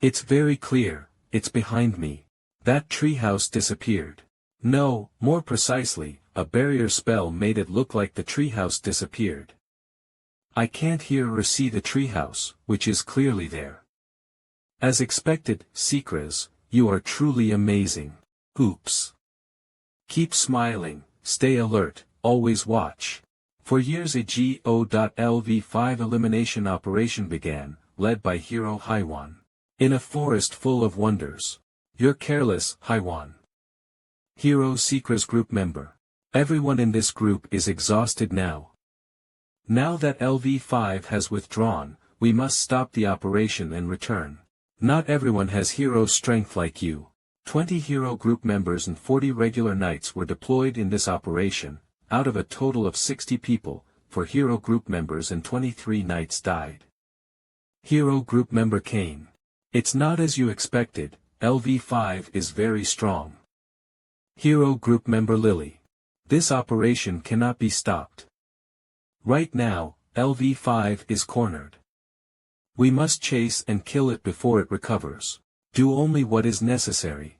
It's very clear, it's behind me. That treehouse disappeared. No, more precisely, a barrier spell made it look like the treehouse disappeared. I can't hear or see the treehouse, which is clearly there. As expected, Secres, you are truly amazing. Oops. Keep smiling, stay alert, always watch. For years a GO.LV5 elimination operation began, led by hero Haiwan. In a forest full of wonders. You're careless, Haiwan. Hero Secres group member. Everyone in this group is exhausted now. Now that LV5 has withdrawn, we must stop the operation and return. Not everyone has hero strength like you. 20 hero group members and 40 regular knights were deployed in this operation, out of a total of 60 people, for hero group members, and 23 knights died. Hero group member Kane. It's not as you expected, LV5 is very strong. Hero group member Lily. This operation cannot be stopped. Right now, LV5 is cornered. We must chase and kill it before it recovers. Do only what is necessary.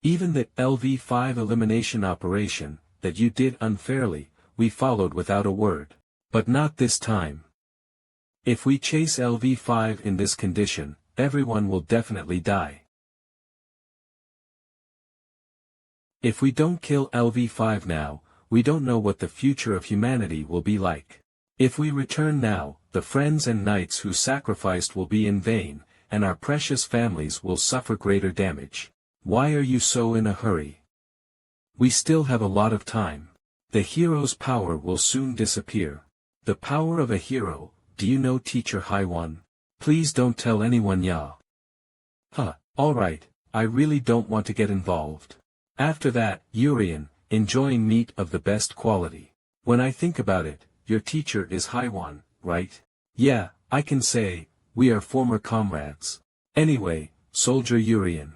Even the LV5 elimination operation, that you did unfairly, we followed without a word. But not this time. If we chase LV5 in this condition, everyone will definitely die. If we don't kill LV5 now, we don't know what the future of humanity will be like. If we return now, the friends and knights who sacrificed will be in vain, and our precious families will suffer greater damage. Why are you so in a hurry? We still have a lot of time. The hero's power will soon disappear. The power of a hero, do you know, teacher Haiwan? Please don't tell anyone, ya. Huh, alright, I really don't want to get involved. After that, Yurian, enjoying meat of the best quality. When I think about it, your teacher is Haiwan, right? Yeah, I can say, we are former comrades. Anyway, soldier Yurian.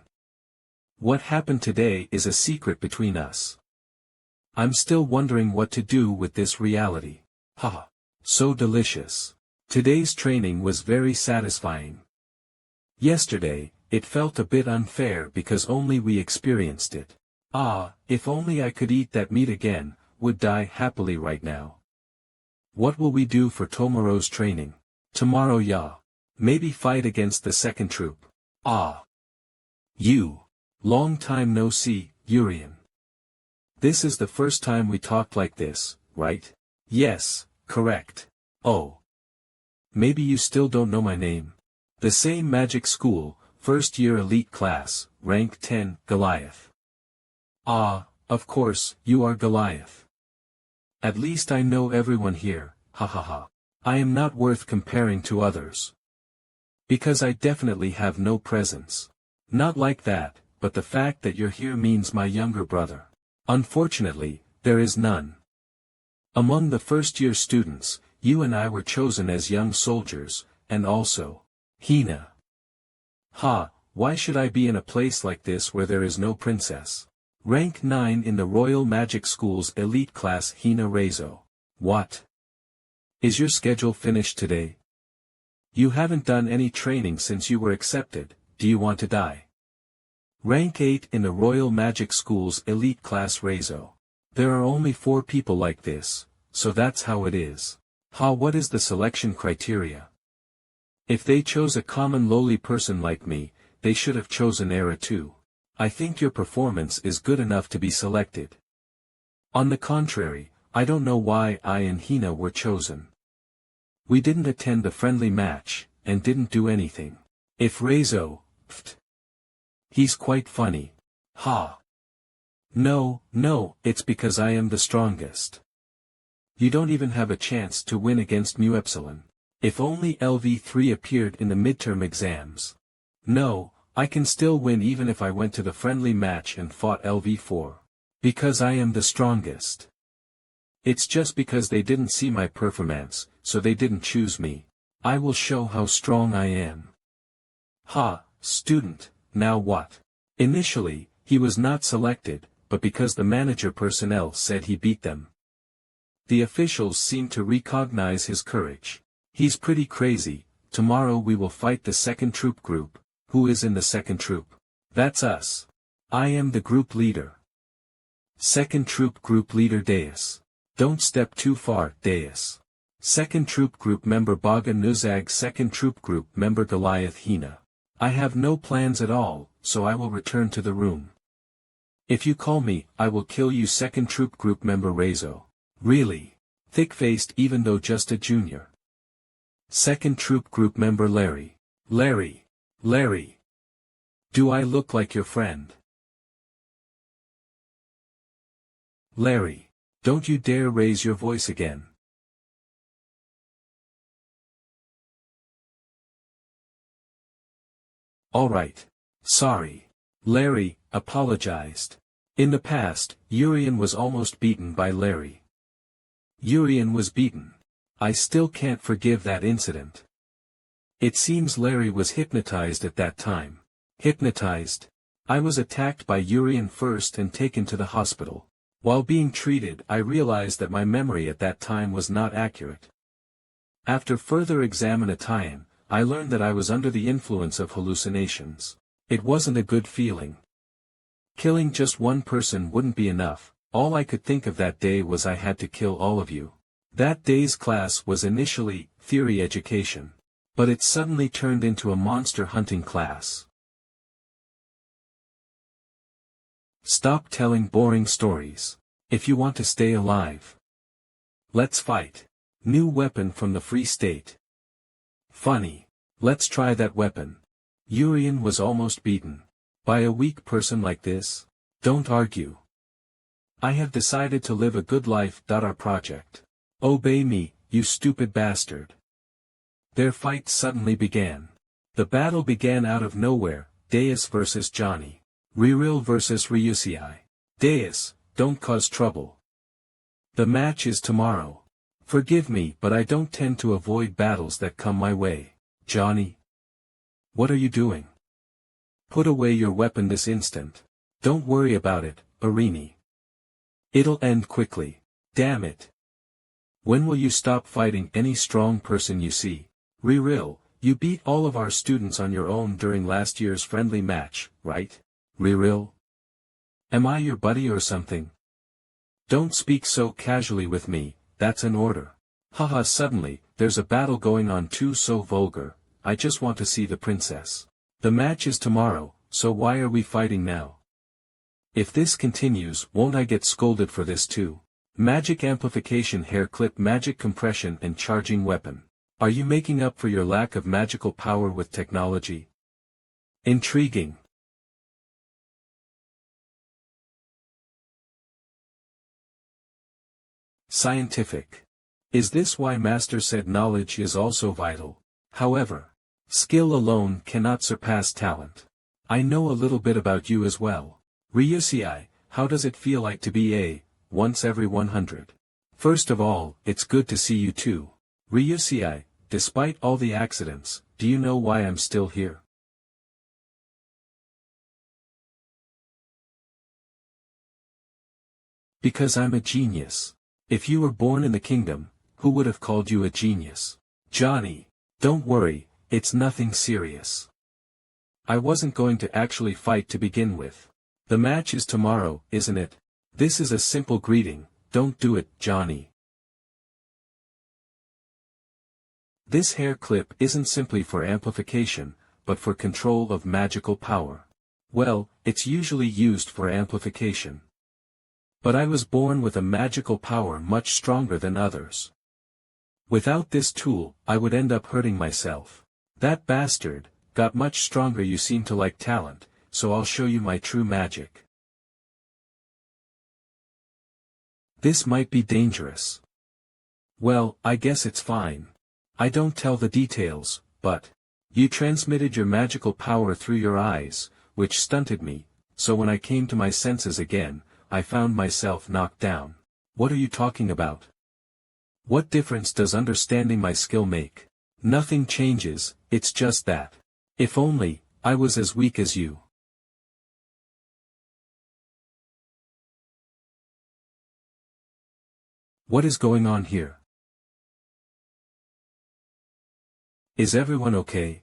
What happened today is a secret between us. I'm still wondering what to do with this reality. Haha. So delicious. Today's training was very satisfying. Yesterday, it felt a bit unfair because only we experienced it. Ah, if only I could eat that meat again, would die happily right now. What will we do for tomorrow's training? Tomorrow, ya. Maybe fight against the second troop. Ah. You. Long time no see, Yurian. This is the first time we talked like this, right? Yes, correct. Oh. Maybe you still don't know my name. The same magic school, first year elite class, rank 10, Goliath. Ah, of course, you are Goliath. At least I know everyone here, ha ha ha. I am not worth comparing to others. Because I definitely have no presence. Not like that, but the fact that you're here means my younger brother. Unfortunately, there is none. Among the first-year students, you and I were chosen as young soldiers, and also, Hina. Ha, why should I be in a place like this where there is no princess? Rank 9 in the Royal Magic School's elite class Hina Reizo. What? Is your schedule finished today? You haven't done any training since you were accepted, do you want to die? Rank 8 in the Royal Magic School's elite class Reizo. There are only 4 people like this, so that's how it is. Ha, what is the selection criteria? If they chose a common lowly person like me, they should have chosen Era too. I think your performance is good enough to be selected. On the contrary, I don't know why I and Hina were chosen. We didn't attend the friendly match, and didn't do anything. If Reizo, he's quite funny. Ha. No, it's because I am the strongest. You don't even have a chance to win against Mu Epsilon. If only LV3 appeared in the midterm exams. No, I can still win even if I went to the friendly match and fought LV4. Because I am the strongest. It's just because they didn't see my performance, so they didn't choose me. I will show how strong I am. Ha, student, now what? Initially, he was not selected, but because the manager personnel said he beat them. The officials seem to recognize his courage. He's pretty crazy. Tomorrow we will fight the second troop group. Who is in the second troop? That's us. I am the group leader. Second troop group leader Deus. Don't step too far, Deus. Second troop group member Baga Nuzag. Second troop group member Goliath Hina. I have no plans at all, so I will return to the room. If you call me, I will kill you. Second troop group member Reizo. Really? Thick-faced even though just a junior. Second troop group member Larry. Larry. Do I look like your friend? Larry, don't you dare raise your voice again. Alright. Sorry. Larry apologized. In the past, Yurian was almost beaten by Larry. Yurian was beaten. I still can't forgive that incident. It seems Larry was hypnotized at that time. Hypnotized? I was attacked by Yurian first and taken to the hospital. While being treated, I realized that my memory at that time was not accurate. After further examination, I learned that I was under the influence of hallucinations. It wasn't a good feeling. Killing just one person wouldn't be enough. All I could think of that day was I had to kill all of you. That day's class was initially theory education. But it suddenly turned into a monster hunting class. Stop telling boring stories. If you want to stay alive. Let's fight. New weapon from the Free State. Funny. Let's try that weapon. Yurian was almost beaten. By a weak person like this? Don't argue. I have decided to live a good life. Our project. Obey me, you stupid bastard. Their fight suddenly began. The battle began out of nowhere, Deus versus Johnny. Riril versus Ryusei. Deus, don't cause trouble. The match is tomorrow. Forgive me, but I don't tend to avoid battles that come my way. Johnny? What are you doing? Put away your weapon this instant. Don't worry about it, Irini. It'll end quickly. Damn it. When will you stop fighting any strong person you see? Riril, you beat all of our students on your own during last year's friendly match, right? Riril? Am I your buddy or something? Don't speak so casually with me, that's an order. Haha, suddenly, there's a battle going on too so vulgar, I just want to see the princess. The match is tomorrow, so why are we fighting now? If this continues, won't I get scolded for this too? Magic amplification, hair clip, magic compression and charging weapon. Are you making up for your lack of magical power with technology? Intriguing. Scientific. Is this why Master said knowledge is also vital? However, skill alone cannot surpass talent. I know a little bit about you as well. Ryusei, how does it feel like to be a, once every 100? First of all, it's good to see you too. Ryusei, despite all the accidents, do you know why I'm still here? Because I'm a genius. If you were born in the kingdom, who would have called you a genius? Johnny, don't worry, it's nothing serious. I wasn't going to actually fight to begin with. The match is tomorrow, isn't it? This is a simple greeting, don't do it, Johnny. This hair clip isn't simply for amplification, but for control of magical power. Well, it's usually used for amplification. But I was born with a magical power much stronger than others. Without this tool, I would end up hurting myself. That bastard got much stronger. You seem to like talent, so I'll show you my true magic. This might be dangerous. Well, I guess it's fine. I don't tell the details, but you transmitted your magical power through your eyes, which stunted me, so when I came to my senses again, I found myself knocked down. What are you talking about? What difference does understanding my skill make? Nothing changes, it's just that. If only I was as weak as you. What is going on here? Is everyone okay?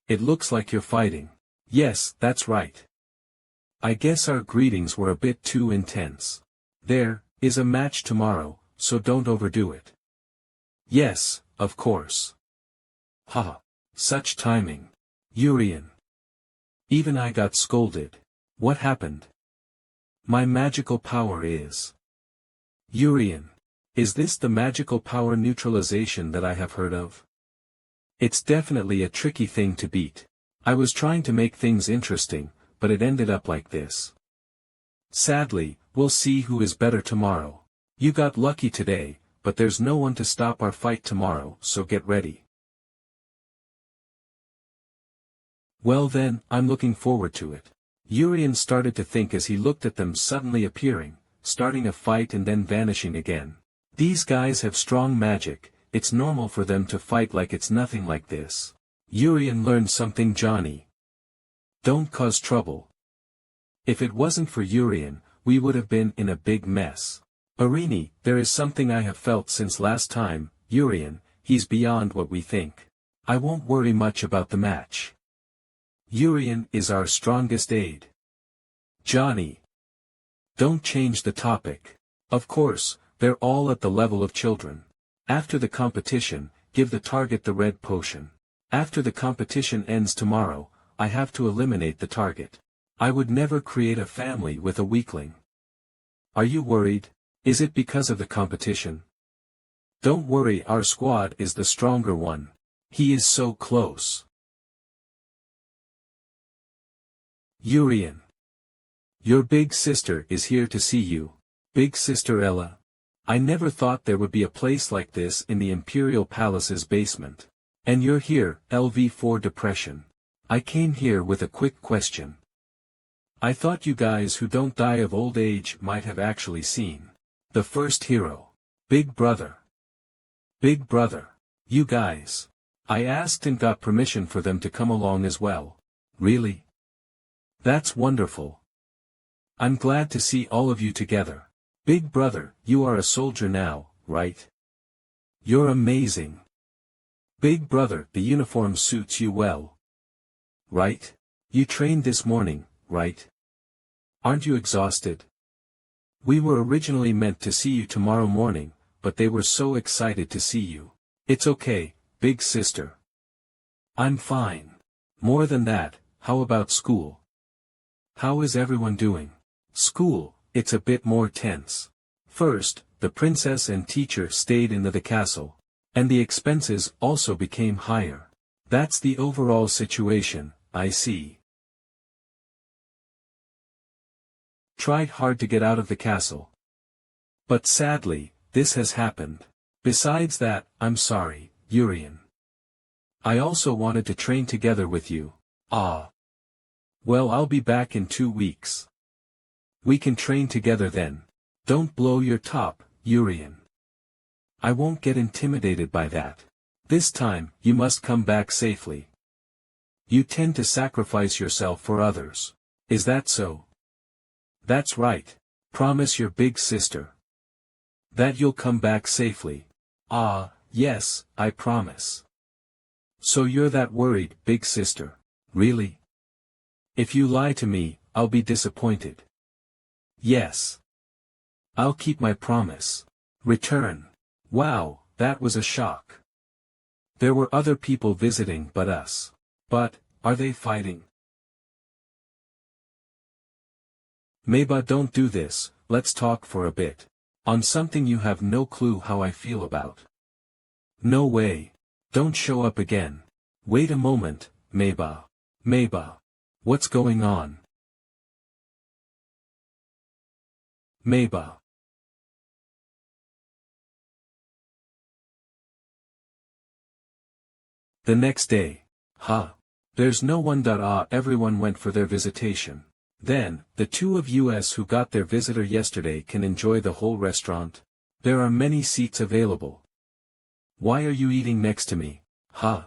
It looks like you're fighting. Yes, that's right. I guess our greetings were a bit too intense. There is a match tomorrow, so don't overdo it. Yes, of course. Haha. Such timing. Yurian. Even I got scolded. What happened? My magical power is. Yurian. Is this the magical power neutralization that I have heard of? It's definitely a tricky thing to beat. I was trying to make things interesting, but it ended up like this. Sadly, we'll see who is better tomorrow. You got lucky today, but there's no one to stop our fight tomorrow, so get ready. Well then, I'm looking forward to it. Yurian started to think as he looked at them suddenly appearing, starting a fight and then vanishing again. These guys have strong magic, it's normal for them to fight like it's nothing like this. Yurian learned something, Johnny. Don't cause trouble. If it wasn't for Yurian, we would have been in a big mess. Irini, there is something I have felt since last time, Yurian, he's beyond what we think. I won't worry much about the match. Yurian is our strongest aide. Johnny. Don't change the topic. Of course, they're all at the level of children. After the competition, give the target the red potion. After the competition ends tomorrow, I have to eliminate the target. I would never create a family with a weakling. Are you worried? Is it because of the competition? Don't worry, our squad is the stronger one. He is so close. Yurian. Your big sister is here to see you. Big sister Ella. I never thought there would be a place like this in the Imperial Palace's basement. And you're here, LV4 Depression. I came here with a quick question. I thought you guys who don't die of old age might have actually seen the first hero. Big Brother. Big Brother. You guys. I asked and got permission for them to come along as well. Really? That's wonderful. I'm glad to see all of you together. Big Brother, you are a soldier now, right? You're amazing. Big Brother, the uniform suits you well. Right? You trained this morning, right? Aren't you exhausted? We were originally meant to see you tomorrow morning, but they were so excited to see you. It's okay, big sister. I'm fine. More than that, how about school? How is everyone doing? School, it's a bit more tense. First, the princess and teacher stayed in the castle. And the expenses also became higher. That's the overall situation, I see. Tried hard to get out of the castle. But sadly, this has happened. Besides that, I'm sorry, Yurian. I also wanted to train together with you. Ah. Well, I'll be back in 2 weeks. We can train together then. Don't blow your top, Yurian. I won't get intimidated by that. This time, you must come back safely. You tend to sacrifice yourself for others. Is that so? That's right. Promise your big sister that you'll come back safely. Ah, yes, I promise. So you're that worried, big sister? Really? If you lie to me, I'll be disappointed. Yes. I'll keep my promise. Return. Wow, that was a shock. There were other people visiting but us. But, are they fighting? Meiba, don't do this, let's talk for a bit. On something you have no clue how I feel about. No way. Don't show up again. Wait a moment, Meiba. Meiba. What's going on? Meiba. The next day. Huh. There's no one. Everyone went for their visitation. Then, the two of us who got their visitor yesterday can enjoy the whole restaurant. There are many seats available. Why are you eating next to me? Huh?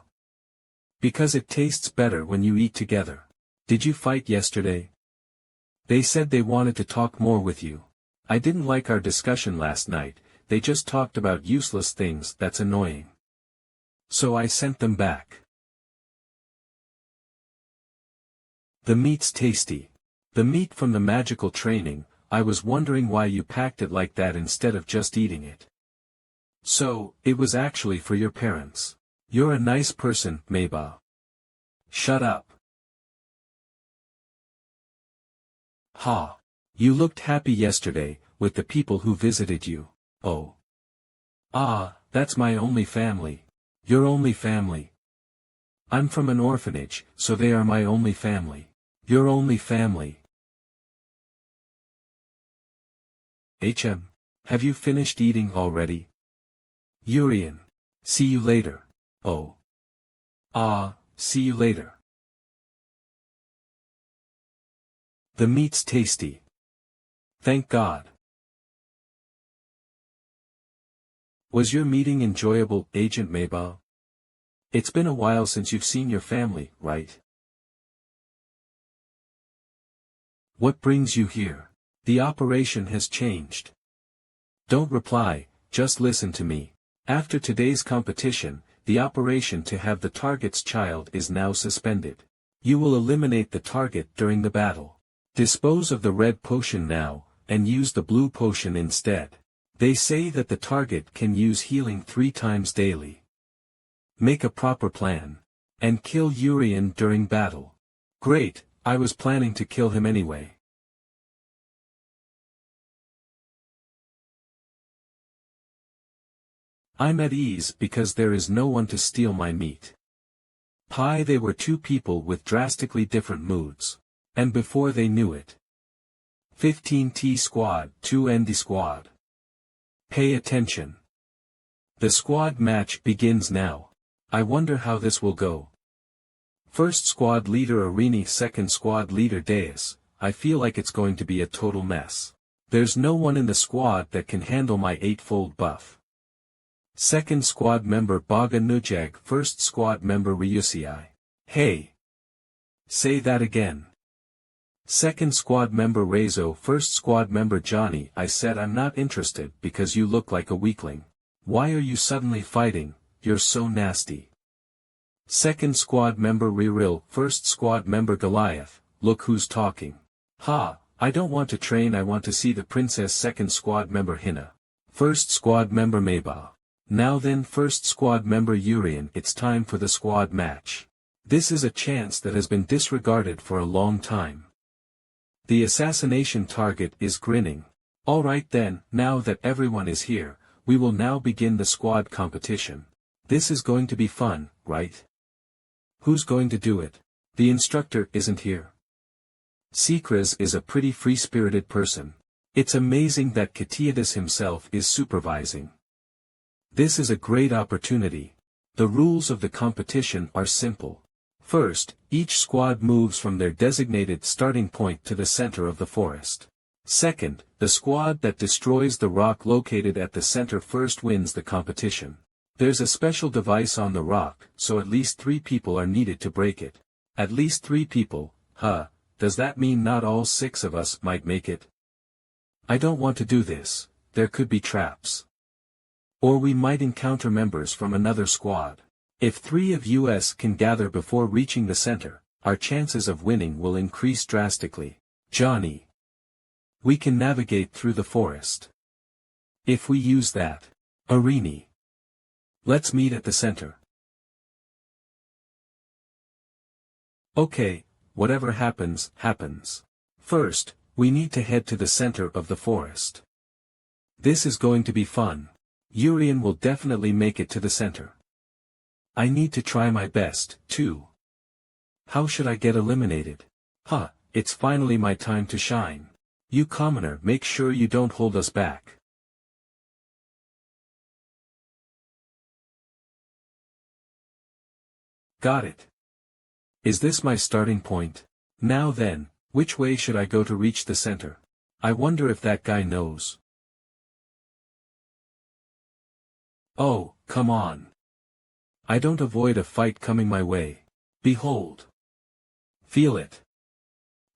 Because it tastes better when you eat together. Did you fight yesterday? They said they wanted to talk more with you. I didn't like our discussion last night, they just talked about useless things. That's annoying. So I sent them back. The meat's tasty. The meat from the magical training. I was wondering why you packed it like that instead of just eating it. So, it was actually for your parents. You're a nice person, Meiba. Shut up. Ha. You looked happy yesterday, with the people who visited you. Oh. Ah, that's my only family. Your only family. I'm from an orphanage, so they are my only family. Your only family. Have you finished eating already? Yurian. See you later. Oh. Ah, see you later. The meat's tasty. Thank God. Was your meeting enjoyable, Agent Meiba? It's been a while since you've seen your family, right? What brings you here? The operation has changed. Don't reply, just listen to me. After today's competition, the operation to have the target's child is now suspended. You will eliminate the target during the battle. Dispose of the red potion now, and use the blue potion instead. They say that the target can use healing 3 times daily. Make a proper plan. And kill Yurian during battle. Great, I was planning to kill him anyway. I'm at ease because there is no one to steal my meat. They were 2 people with drastically different moods. And before they knew it. 15T squad, 2ND squad. Pay attention. The squad match begins now. I wonder how this will go. First squad leader Arini, second squad leader Deus. I feel like it's going to be a total mess. There's no one in the squad that can handle my 8-fold buff. Second squad member Baga Nujag, first squad member Ryusei. Hey! Say that again. Second squad member Reizo, first squad member Johnny. I said I'm not interested because you look like a weakling. Why are you suddenly fighting? You're so nasty. Second squad member Riril, first squad member Goliath. Look who's talking. Ha, I don't want to train, I want to see the princess. Second squad member Hina. First squad member Meiba. Now then, first squad member Yurian. It's time for the squad match. This is a chance that has been disregarded for a long time. The assassination target is grinning. Alright then, now that everyone is here, we will now begin the squad competition. This is going to be fun, right? Who's going to do it? The instructor isn't here. Secres is a pretty free-spirited person. It's amazing that Catiadis himself is supervising. This is a great opportunity. The rules of the competition are simple. First, each squad moves from their designated starting point to the center of the forest. Second, the squad that destroys the rock located at the center first wins the competition. There's a special device on the rock, so at least 3 people are needed to break it. At least 3 people, huh? Does that mean not all 6 of us might make it? I don't want to do this, there could be traps. Or we might encounter members from another squad. If 3 of us can gather before reaching the center, our chances of winning will increase drastically. Johnny. We can navigate through the forest. If we use that. Arini. Let's meet at the center. Okay, whatever happens, happens. First, we need to head to the center of the forest. This is going to be fun. Yurian will definitely make it to the center. I need to try my best, too. How should I get eliminated? Huh, it's finally my time to shine. You commoner, make sure you don't hold us back. Got it. Is this my starting point? Now then, which way should I go to reach the center? I wonder if that guy knows. Oh, come on. I don't avoid a fight coming my way. Behold. Feel it.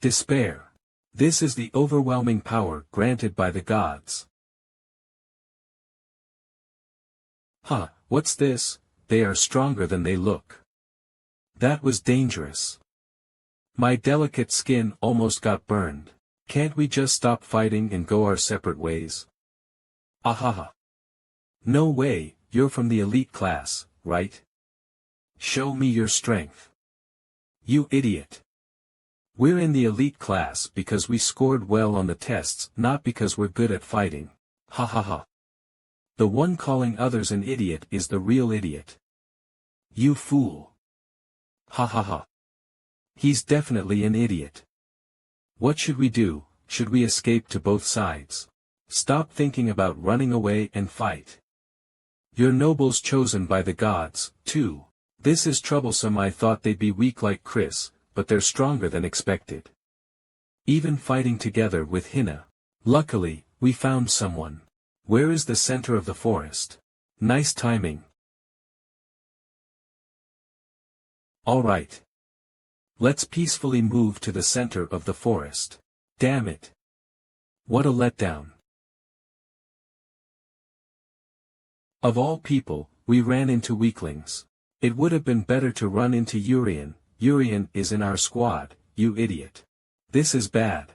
Despair. This is the overwhelming power granted by the gods. Huh, what's this? They are stronger than they look. That was dangerous. My delicate skin almost got burned. Can't we just stop fighting and go our separate ways? Ahaha. No way, you're from the elite class, right? Show me your strength. You idiot. We're in the elite class because we scored well on the tests, not because we're good at fighting. Ha ha ha. The one calling others an idiot is the real idiot. You fool. Ha ha ha. He's definitely an idiot. What should we do? Should we escape to both sides? Stop thinking about running away and fight. You're nobles chosen by the gods, too. This is troublesome. I thought they'd be weak like Chris, but they're stronger than expected. Even fighting together with Hina. Luckily, we found someone. Where is the center of the forest? Nice timing. Alright. Let's peacefully move to the center of the forest. Damn it. What a letdown. Of all people, we ran into weaklings. It would have been better to run into Yurian. Yurian is in our squad, you idiot. This is bad.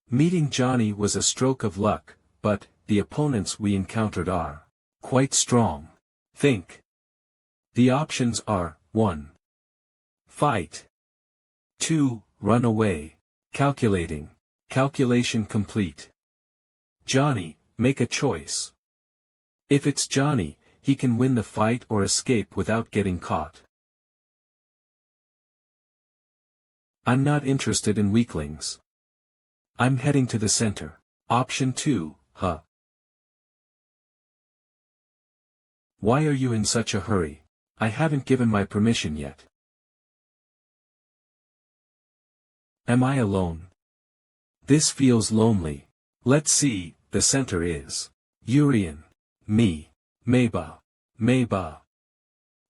Meeting Johnny was a stroke of luck, but the opponents we encountered are quite strong. Think. The options are 1. Fight. 2. Run away. Calculating. Calculation complete. Johnny, make a choice. If it's Johnny, he can win the fight or escape without getting caught. I'm not interested in weaklings. I'm heading to the center. Option 2, huh? Why are you in such a hurry? I haven't given my permission yet. Am I alone? This feels lonely. Let's see, the center is Yurian. Me. Meba.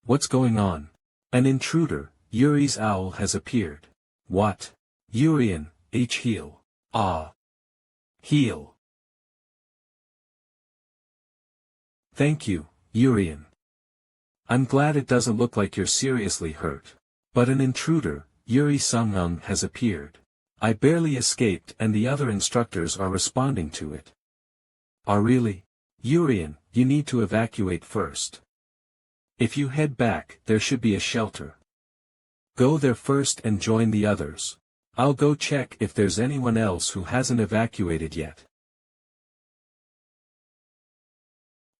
What's going on? An intruder, Yuri's owl has appeared. What? Yurian, heal. Ah. Heal. Thank you, Yurian. I'm glad it doesn't look like you're seriously hurt. But an intruder, Yuri Sungung has appeared. I barely escaped and the other instructors are responding to it. Are really? Yurian, you need to evacuate first. If you head back, there should be a shelter. Go there first and join the others. I'll go check if there's anyone else who hasn't evacuated yet.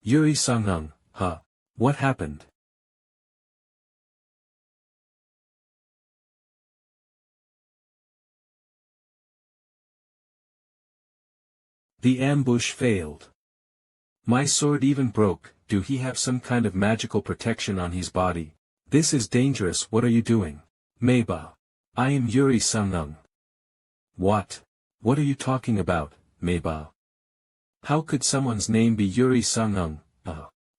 Yuri Sung-ung, huh? What happened? The ambush failed. My sword even broke. Do he have some kind of magical protection on his body? This is dangerous. What are you doing? Meiba. I am Yuri Sung-ung. What? What are you talking about, Meiba? How could someone's name be Yuri Sung-ung?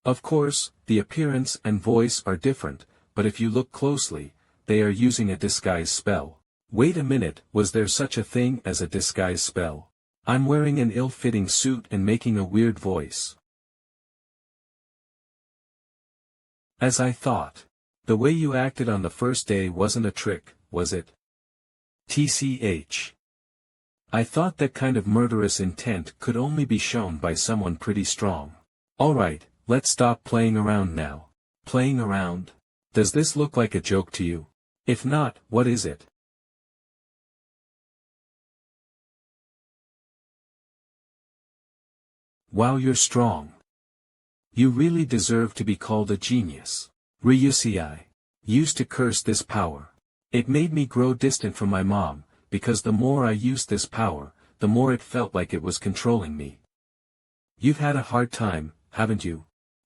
Of course, the appearance and voice are different, but if you look closely, they are using a disguise spell. Wait a minute, was there such a thing as a disguise spell? I'm wearing an ill-fitting suit and making a weird voice. As I thought. The way you acted on the first day wasn't a trick, was it? TCH. I thought that kind of murderous intent could only be shown by someone pretty strong. Alright, let's stop playing around now. Playing around? Does this look like a joke to you? If not, what is it? Wow, you're strong. You really deserve to be called a genius. Ryusei. Used to curse this power. It made me grow distant from my mom, because the more I used this power, the more it felt like it was controlling me. You've had a hard time, haven't you?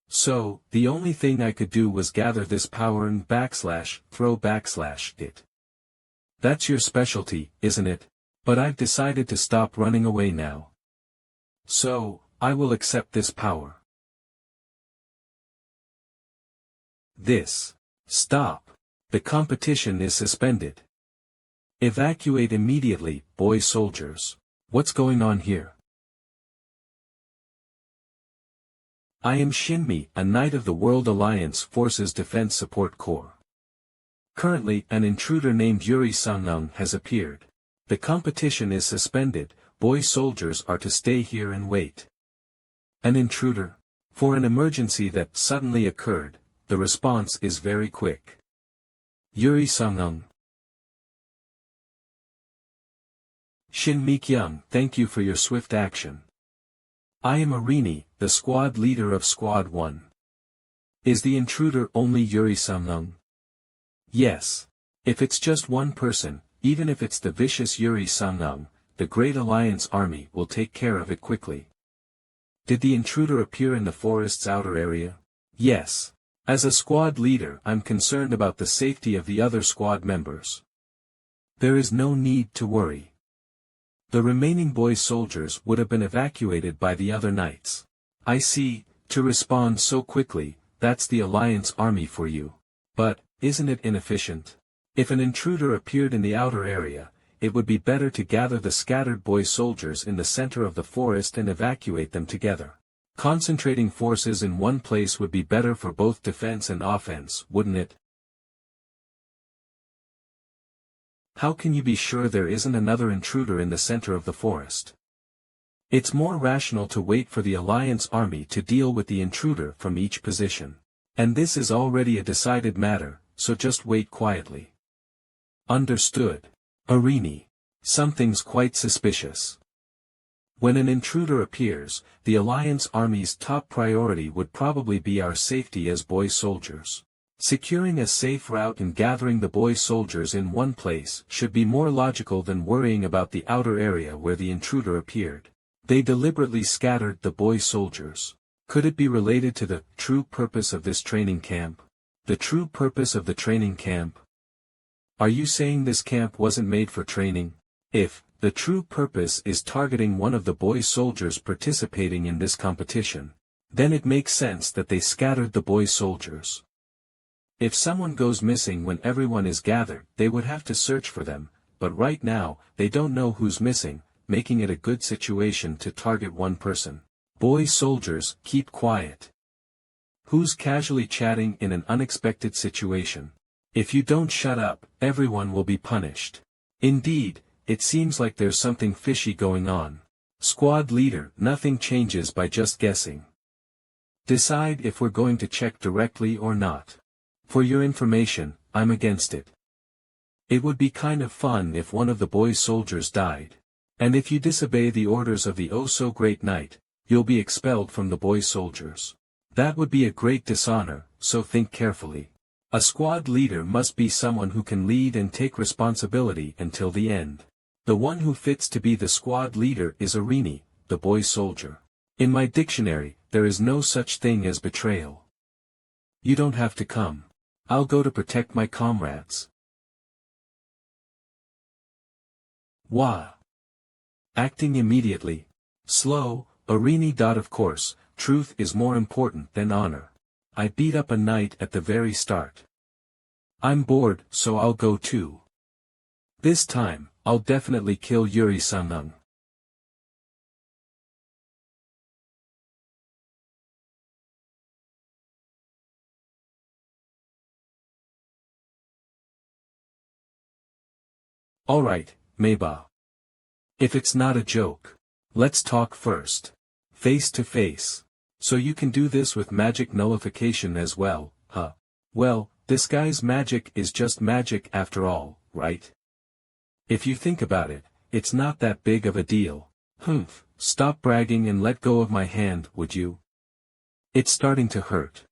So, the only thing I could do was gather this power and throw it. That's your specialty, isn't it? But I've decided to stop running away now. So, I will accept this power. Stop. The competition is suspended. Evacuate immediately, boy soldiers. What's going on here? I am Shinmi, a knight of the World Alliance Forces Defense Support Corps. Currently, an intruder named Yuri Sung-ung has appeared. The competition is suspended, boy soldiers are to stay here and wait. An intruder? For an emergency that suddenly occurred, the response is very quick. Yuri Sung-ung. Shin Mi-kyung, thank you for your swift action. I am Arini, the squad leader of Squad 1. Is the intruder only Yuri Sung-ung? Yes. If it's just one person, even if it's the vicious Yuri Sung-ung, the Great Alliance army will take care of it quickly. Did the intruder appear in the forest's outer area? Yes. As a squad leader, I'm concerned about the safety of the other squad members. There is no need to worry. The remaining boy soldiers would have been evacuated by the other knights. I see, to respond so quickly, that's the Alliance army for you. But, isn't it inefficient? If an intruder appeared in the outer area, it would be better to gather the scattered boy soldiers in the center of the forest and evacuate them together. Concentrating forces in one place would be better for both defense and offense, wouldn't it? How can you be sure there isn't another intruder in the center of the forest? It's more rational to wait for the Alliance army to deal with the intruder from each position. And this is already a decided matter, so just wait quietly. Understood. Arini. Something's quite suspicious. When an intruder appears, the Alliance army's top priority would probably be our safety as boy soldiers. Securing a safe route and gathering the boy soldiers in one place should be more logical than worrying about the outer area where the intruder appeared. They deliberately scattered the boy soldiers. Could it be related to the true purpose of this training camp? The true purpose of the training camp? Are you saying this camp wasn't made for training? If the true purpose is targeting one of the boy soldiers participating in this competition, then it makes sense that they scattered the boy soldiers. If someone goes missing when everyone is gathered, they would have to search for them, but right now, they don't know who's missing, making it a good situation to target one person. Boy soldiers, keep quiet. Who's casually chatting in an unexpected situation? If you don't shut up, everyone will be punished. Indeed, it seems like there's something fishy going on. Squad leader, nothing changes by just guessing. Decide if we're going to check directly or not. For your information, I'm against it. It would be kind of fun if one of the boy's soldiers died. And if you disobey the orders of the oh-so-great knight, you'll be expelled from the boy's soldiers. That would be a great dishonor, so think carefully. A squad leader must be someone who can lead and take responsibility until the end. The one who fits to be the squad leader is a Rini, the boy's soldier. In my dictionary, there is no such thing as betrayal. You don't have to come. I'll go to protect my comrades. Wah. Acting immediately. Slow, Arini. Of course, truth is more important than honor. I beat up a knight at the very start. I'm bored, so I'll go too. This time, I'll definitely kill Yuri Sanung. Alright, Meiba. If it's not a joke. Let's talk first. Face to face. So you can do this with magic nullification as well, huh? Well, this guy's magic is just magic after all, right? If you think about it, it's not that big of a deal. Humph, stop bragging and let go of my hand, would you? It's starting to hurt.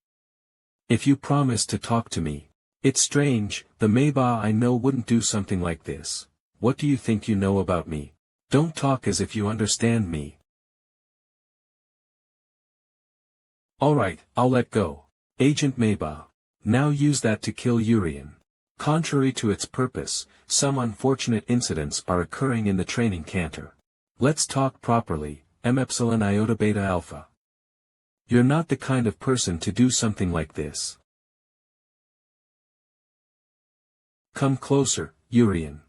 If you promise to talk to me. It's strange, the Meiba I know wouldn't do something like this. What do you think you know about me? Don't talk as if you understand me. Alright, I'll let go. Agent Meiba. Now use that to kill Yurian. Contrary to its purpose, some unfortunate incidents are occurring in the training canter. Let's talk properly, M epsilon iota beta alpha. You're not the kind of person to do something like this. Come closer, Yurian.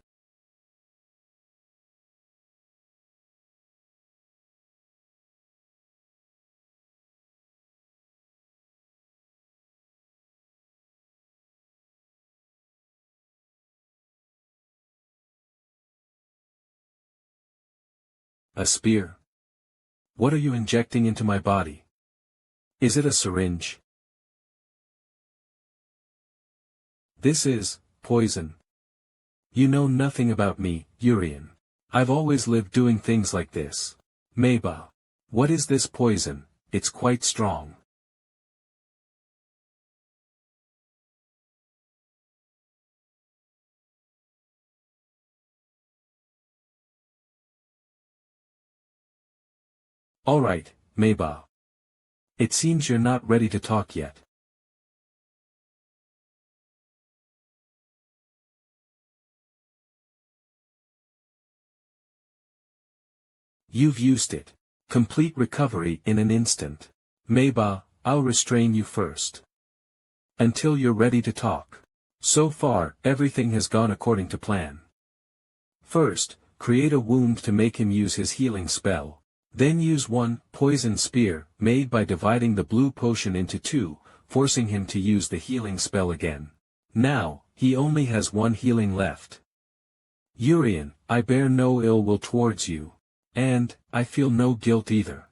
A spear? What are you injecting into my body? Is it a syringe? This is poison. You know nothing about me, Yurian. I've always lived doing things like this. Meiba. What is this poison? It's quite strong. Alright, Meiba. It seems you're not ready to talk yet. You've used it. Complete recovery in an instant. Meiba, I'll restrain you first. Until you're ready to talk. So far, everything has gone according to plan. First, create a wound to make him use his healing spell. Then use one poison spear, made by dividing the blue potion into two, forcing him to use the healing spell again. Now, he only has one healing left. Yurian, I bear no ill will towards you. And, I feel no guilt either.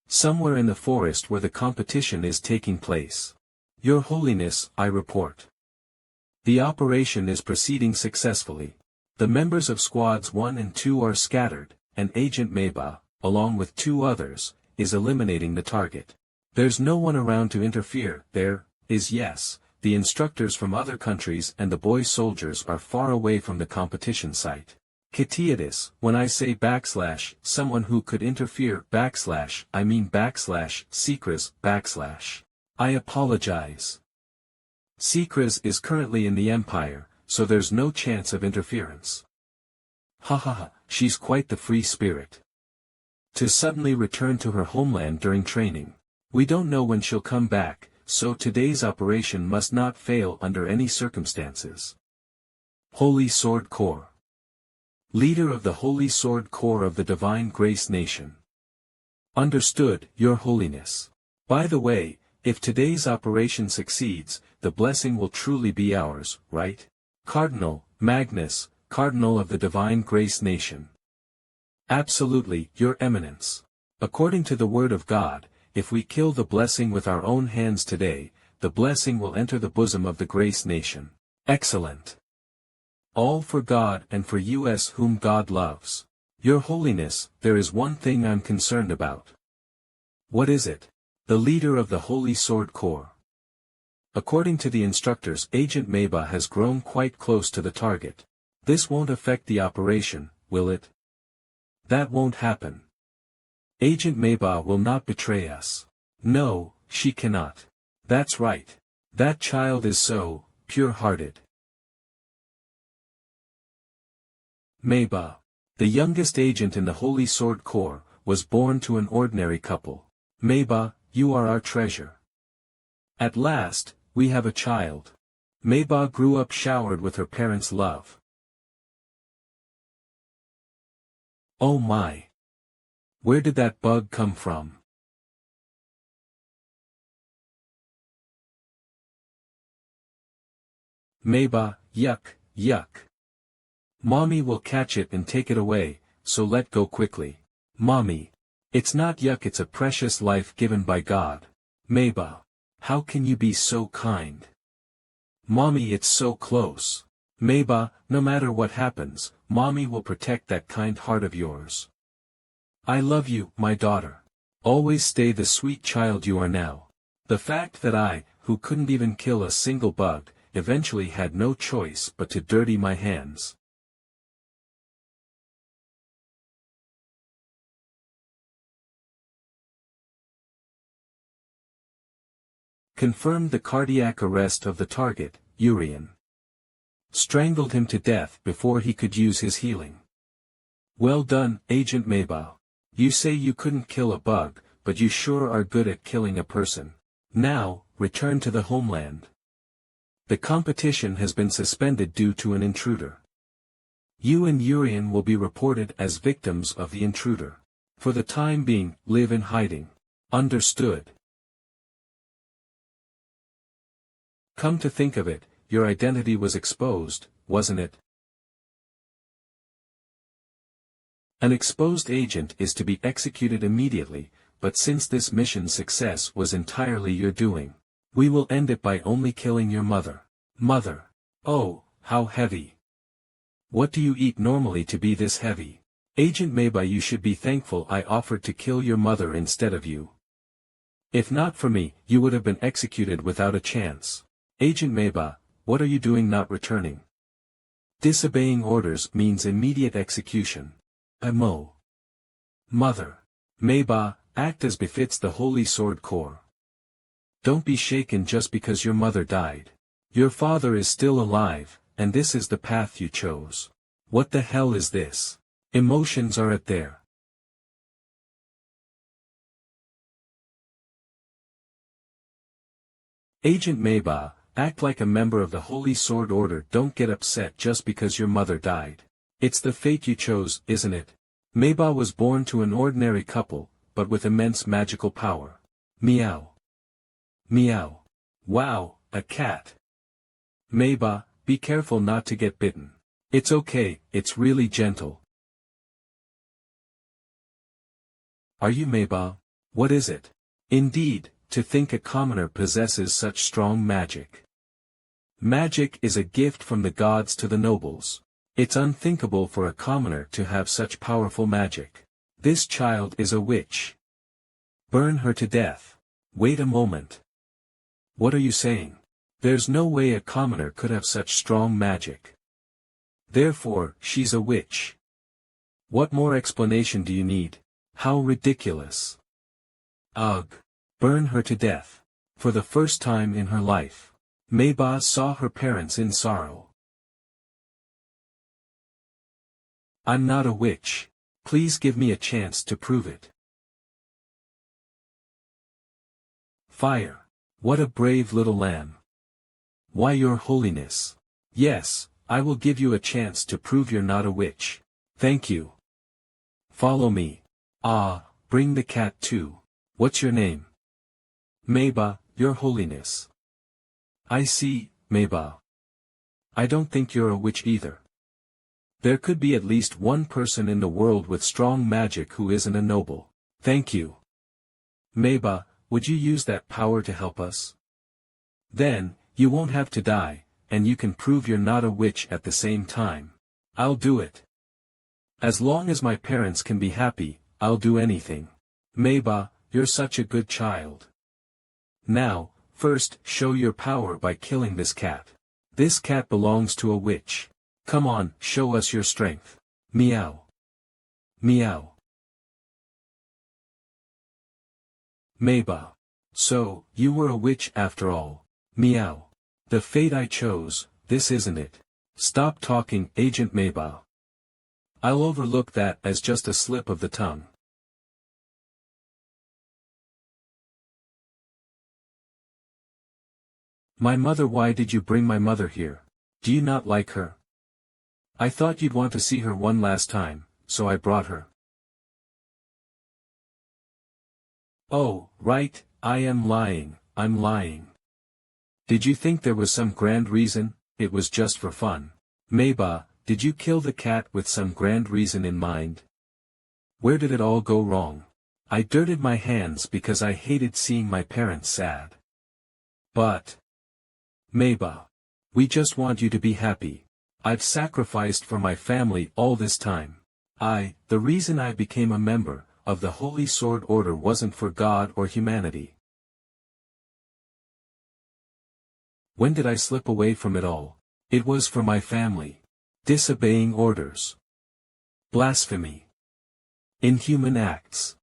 Somewhere in the forest where the competition is taking place. Your Holiness, I report. The operation is proceeding successfully. The members of Squads 1 and 2 are scattered, and Agent Meiba, along with 2 others, is eliminating the target. There's no one around to interfere. There is, yes, the instructors from other countries and the boy soldiers are far away from the competition site. Kitiadis, when I say / someone who could interfere / I mean / Secras / I apologize. Secras is currently in the Empire, so there's no chance of interference. Hahaha, she's quite the free spirit. To suddenly return to her homeland during training. We don't know when she'll come back, so today's operation must not fail under any circumstances. Holy Sword Corps. Leader of the Holy Sword Corps of the Divine Grace Nation. Understood, Your Holiness. By the way, if today's operation succeeds, the blessing will truly be ours, right? Cardinal, Magnus, Cardinal of the Divine Grace Nation. Absolutely, Your Eminence. According to the Word of God, if we kill the blessing with our own hands today, the blessing will enter the bosom of the Grace Nation. Excellent. All for God and for us whom God loves. Your Holiness, there is one thing I'm concerned about. What is it? The leader of the Holy Sword Corps. According to the instructors, Agent Meba has grown quite close to the target. This won't affect the operation, will it? That won't happen. Agent Meba will not betray us. No, she cannot. That's right. That child is so pure-hearted. Meba, the youngest agent in the Holy Sword Corps, was born to an ordinary couple. Meba, you are our treasure. At last, we have a child. Meba grew up showered with her parents' love. Oh my! Where did that bug come from? Meba, yuck, yuck. Mommy will catch it and take it away, so let go quickly. Mommy. It's not yuck, it's a precious life given by God. Meba. How can you be so kind? Mommy, it's so close. Meba, no matter what happens, Mommy will protect that kind heart of yours. I love you, my daughter. Always stay the sweet child you are now. The fact that I, who couldn't even kill a single bug, eventually had no choice but to dirty my hands. Confirmed the cardiac arrest of the target, Yurian. Strangled him to death before he could use his healing. Well done, Agent Meba. You say you couldn't kill a bug, but you sure are good at killing a person. Now, return to the homeland. The competition has been suspended due to an intruder. You and Yurian will be reported as victims of the intruder. For the time being, live in hiding. Understood. Come to think of it, your identity was exposed, wasn't it? An exposed agent is to be executed immediately, but since this mission's success was entirely your doing, we will end it by only killing your mother. Mother. Oh, how heavy. What do you eat normally to be this heavy? Agent Meba, you should be thankful I offered to kill your mother instead of you. If not for me, you would have been executed without a chance. Agent Meba, what are you doing not returning? Disobeying orders means immediate execution. Mo. Mother. Meba, act as befits the Holy Sword Corps. Don't be shaken just because your mother died. Your father is still alive, and this is the path you chose. What the hell is this? Emotions are at their. Agent Meba, act like a member of the Holy Sword Order. Don't get upset just because your mother died. It's the fate you chose, isn't it? Meba was born to an ordinary couple, but with immense magical power. Meow. Meow. Wow, a cat. Meba, be careful not to get bitten. It's okay, it's really gentle. Are you Meba? What is it? Indeed, to think a commoner possesses such strong magic. Magic is a gift from the gods to the nobles. It's unthinkable for a commoner to have such powerful magic. This child is a witch. Burn her to death. Wait a moment. What are you saying? There's no way a commoner could have such strong magic. Therefore, she's a witch. What more explanation do you need? How ridiculous. Ugh. Burn her to death. For the first time in her life, Meba saw her parents in sorrow. I'm not a witch. Please give me a chance to prove it. Fire. What a brave little lamb. Why, Your Holiness. Yes, I will give you a chance to prove you're not a witch. Thank you. Follow me. Ah, bring the cat too. What's your name? Meba, Your Holiness. I see, Meba. I don't think you're a witch either. There could be at least one person in the world with strong magic who isn't a noble. Thank you. Meba, would you use that power to help us? Then, you won't have to die, and you can prove you're not a witch at the same time. I'll do it. As long as my parents can be happy, I'll do anything. Meiba, you're such a good child. Now, first, show your power by killing this cat. This cat belongs to a witch. Come on, show us your strength. Meow. Meow. Meiba. So, you were a witch after all. Meow. The fate I chose, this isn't it. Stop talking, Agent Meiba. I'll overlook that as just a slip of the tongue. My mother, why did you bring my mother here? Do you not like her? I thought you'd want to see her one last time, so I brought her. Oh, right, I'm lying. Did you think there was some grand reason? It was just for fun. Meiba, did you kill the cat with some grand reason in mind? Where did it all go wrong? I dirtied my hands because I hated seeing my parents sad. But... Meiba. We just want you to be happy. I've sacrificed for my family all this time. The reason I became a member of the Holy Sword Order wasn't for God or humanity. When did I slip away from it all? It was for my family. Disobeying orders. Blasphemy. Inhuman acts.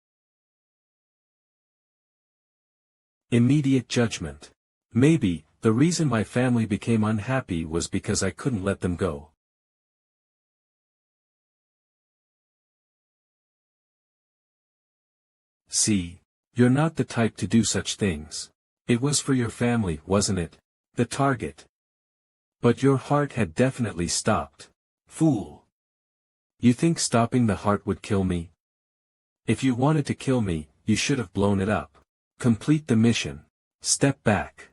Immediate judgment. Maybe, the reason my family became unhappy was because I couldn't let them go. See, you're not the type to do such things. It was for your family, wasn't it? The target. But your heart had definitely stopped. Fool. You think stopping the heart would kill me? If you wanted to kill me, you should have blown it up. Complete the mission. Step back.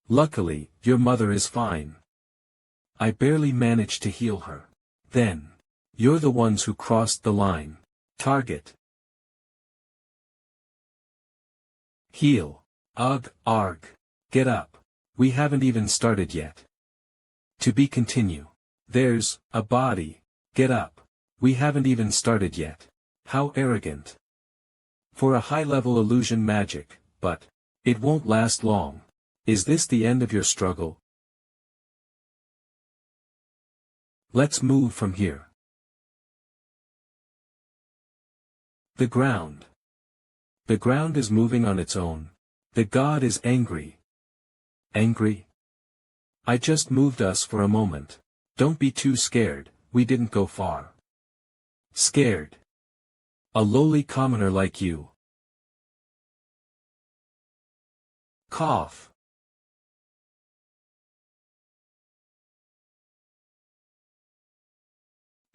Luckily, your mother is fine. I barely managed to heal her. Then. You're the ones who crossed the line. Target. Heal. Ugh, arg. Get up. We haven't even started yet. To be continue. There's a body. Get up. We haven't even started yet. How arrogant. For a high-level illusion magic, but it won't last long. Is this the end of your struggle? Let's move from here. The ground. The ground is moving on its own. The god is angry. Angry? I just moved us for a moment. Don't be too scared, we didn't go far. Scared. A lowly commoner like you. Cough.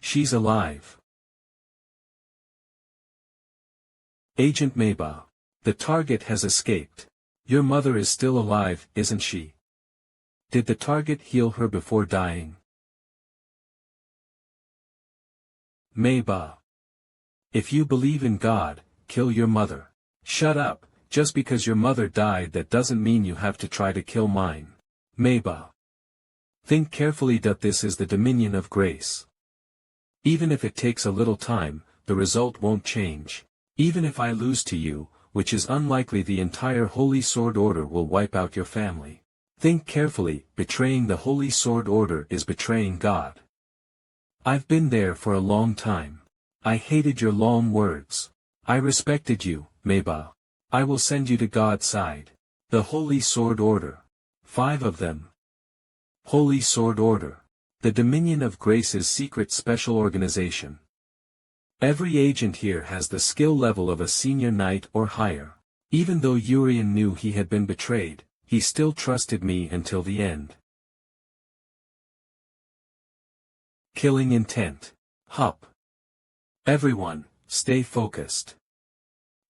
She's alive. Agent Meiba. The target has escaped. Your mother is still alive, isn't she? Did the target heal her before dying? Meiba. If you believe in God, kill your mother. Shut up, just because your mother died that doesn't mean you have to try to kill mine. Meiba. Think carefully that this is the dominion of grace. Even if it takes a little time, the result won't change. Even if I lose to you, which is unlikely, the entire Holy Sword Order will wipe out your family. Think carefully, betraying the Holy Sword Order is betraying God. I've been there for a long time. I hated your long words. I respected you, Meiba. I will send you to God's side. The Holy Sword Order. 5 of them. Holy Sword Order. The Dominion of Grace's secret special organization. Every agent here has the skill level of a senior knight or higher. Even though Yurian knew he had been betrayed, he still trusted me until the end. Killing intent. Hup. Everyone, stay focused.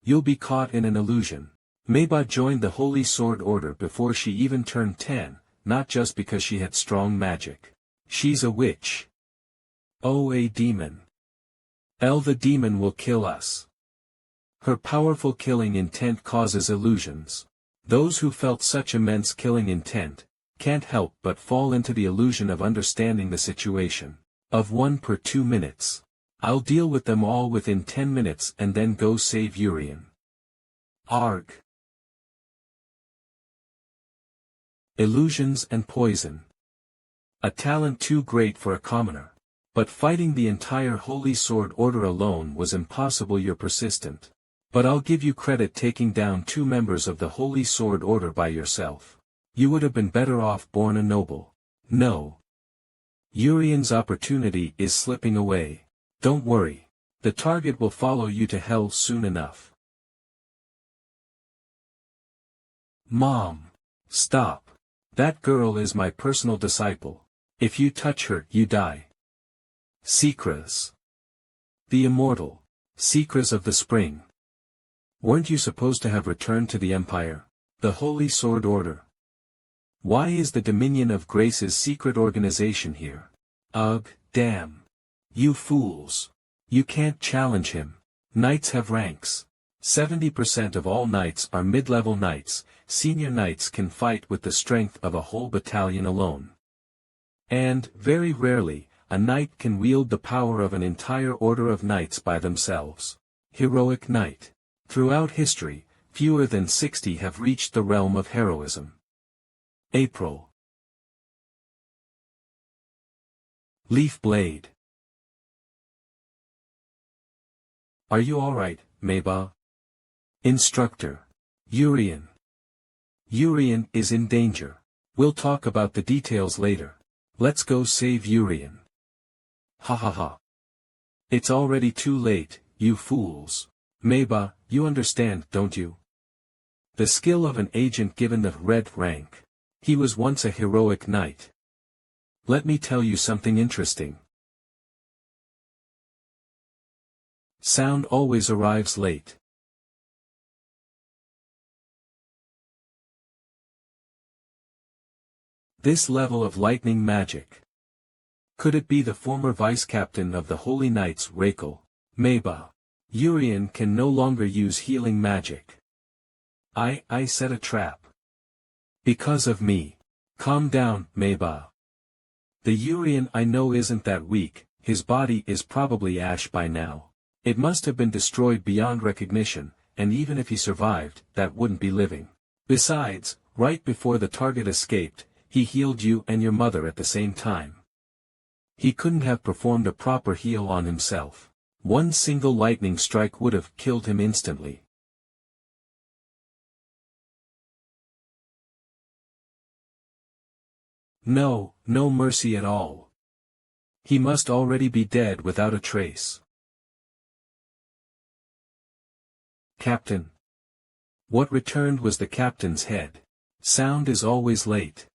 You'll be caught in an illusion. Meiba joined the Holy Sword Order before she even turned 10, not just because she had strong magic. She's a witch. Oh, a demon. The demon will kill us. Her powerful killing intent causes illusions. Those who felt such immense killing intent can't help but fall into the illusion of understanding the situation. Of 1 per 2 minutes. I'll deal with them all within 10 minutes and then go save Yurian. Arg. Illusions and poison. A talent too great for a commoner. But fighting the entire Holy Sword Order alone was impossible. You're persistent. But I'll give you credit taking down 2 members of the Holy Sword Order by yourself. You would have been better off born a noble. No. Yurian's opportunity is slipping away. Don't worry. The target will follow you to hell soon enough. Mom. Stop. That girl is my personal disciple. If you touch her, you die. Secras. The immortal. Secras of the Spring. Weren't you supposed to have returned to the Empire? The Holy Sword Order. Why is the Dominion of Grace's secret organization here? Ugh, damn. You fools. You can't challenge him. Knights have ranks. 70% of all knights are mid-level knights. Senior knights can fight with the strength of a whole battalion alone. And, very rarely, a knight can wield the power of an entire order of knights by themselves. Heroic knight. Throughout history, fewer than 60 have reached the realm of heroism. April. Leaf Blade. Are you alright, Meba? Instructor. Yurian. Yurian is in danger. We'll talk about the details later. Let's go save Yurian. Ha ha ha. It's already too late, you fools. Meba, you understand, don't you? The skill of an agent given the red rank. He was once a heroic knight. Let me tell you something interesting. Sound always arrives late. This level of lightning magic. Could it be the former vice-captain of the Holy Knights, Rakel? Meba. Yurian can no longer use healing magic. I set a trap. Because of me. Calm down, Meba. The Yurian I know isn't that weak, his body is probably ash by now. It must have been destroyed beyond recognition, and even if he survived, that wouldn't be living. Besides, right before the target escaped, he healed you and your mother at the same time. He couldn't have performed a proper heal on himself. One single lightning strike would have killed him instantly. No, no mercy at all. He must already be dead without a trace. Captain. What returned was the captain's head. Sound is always late.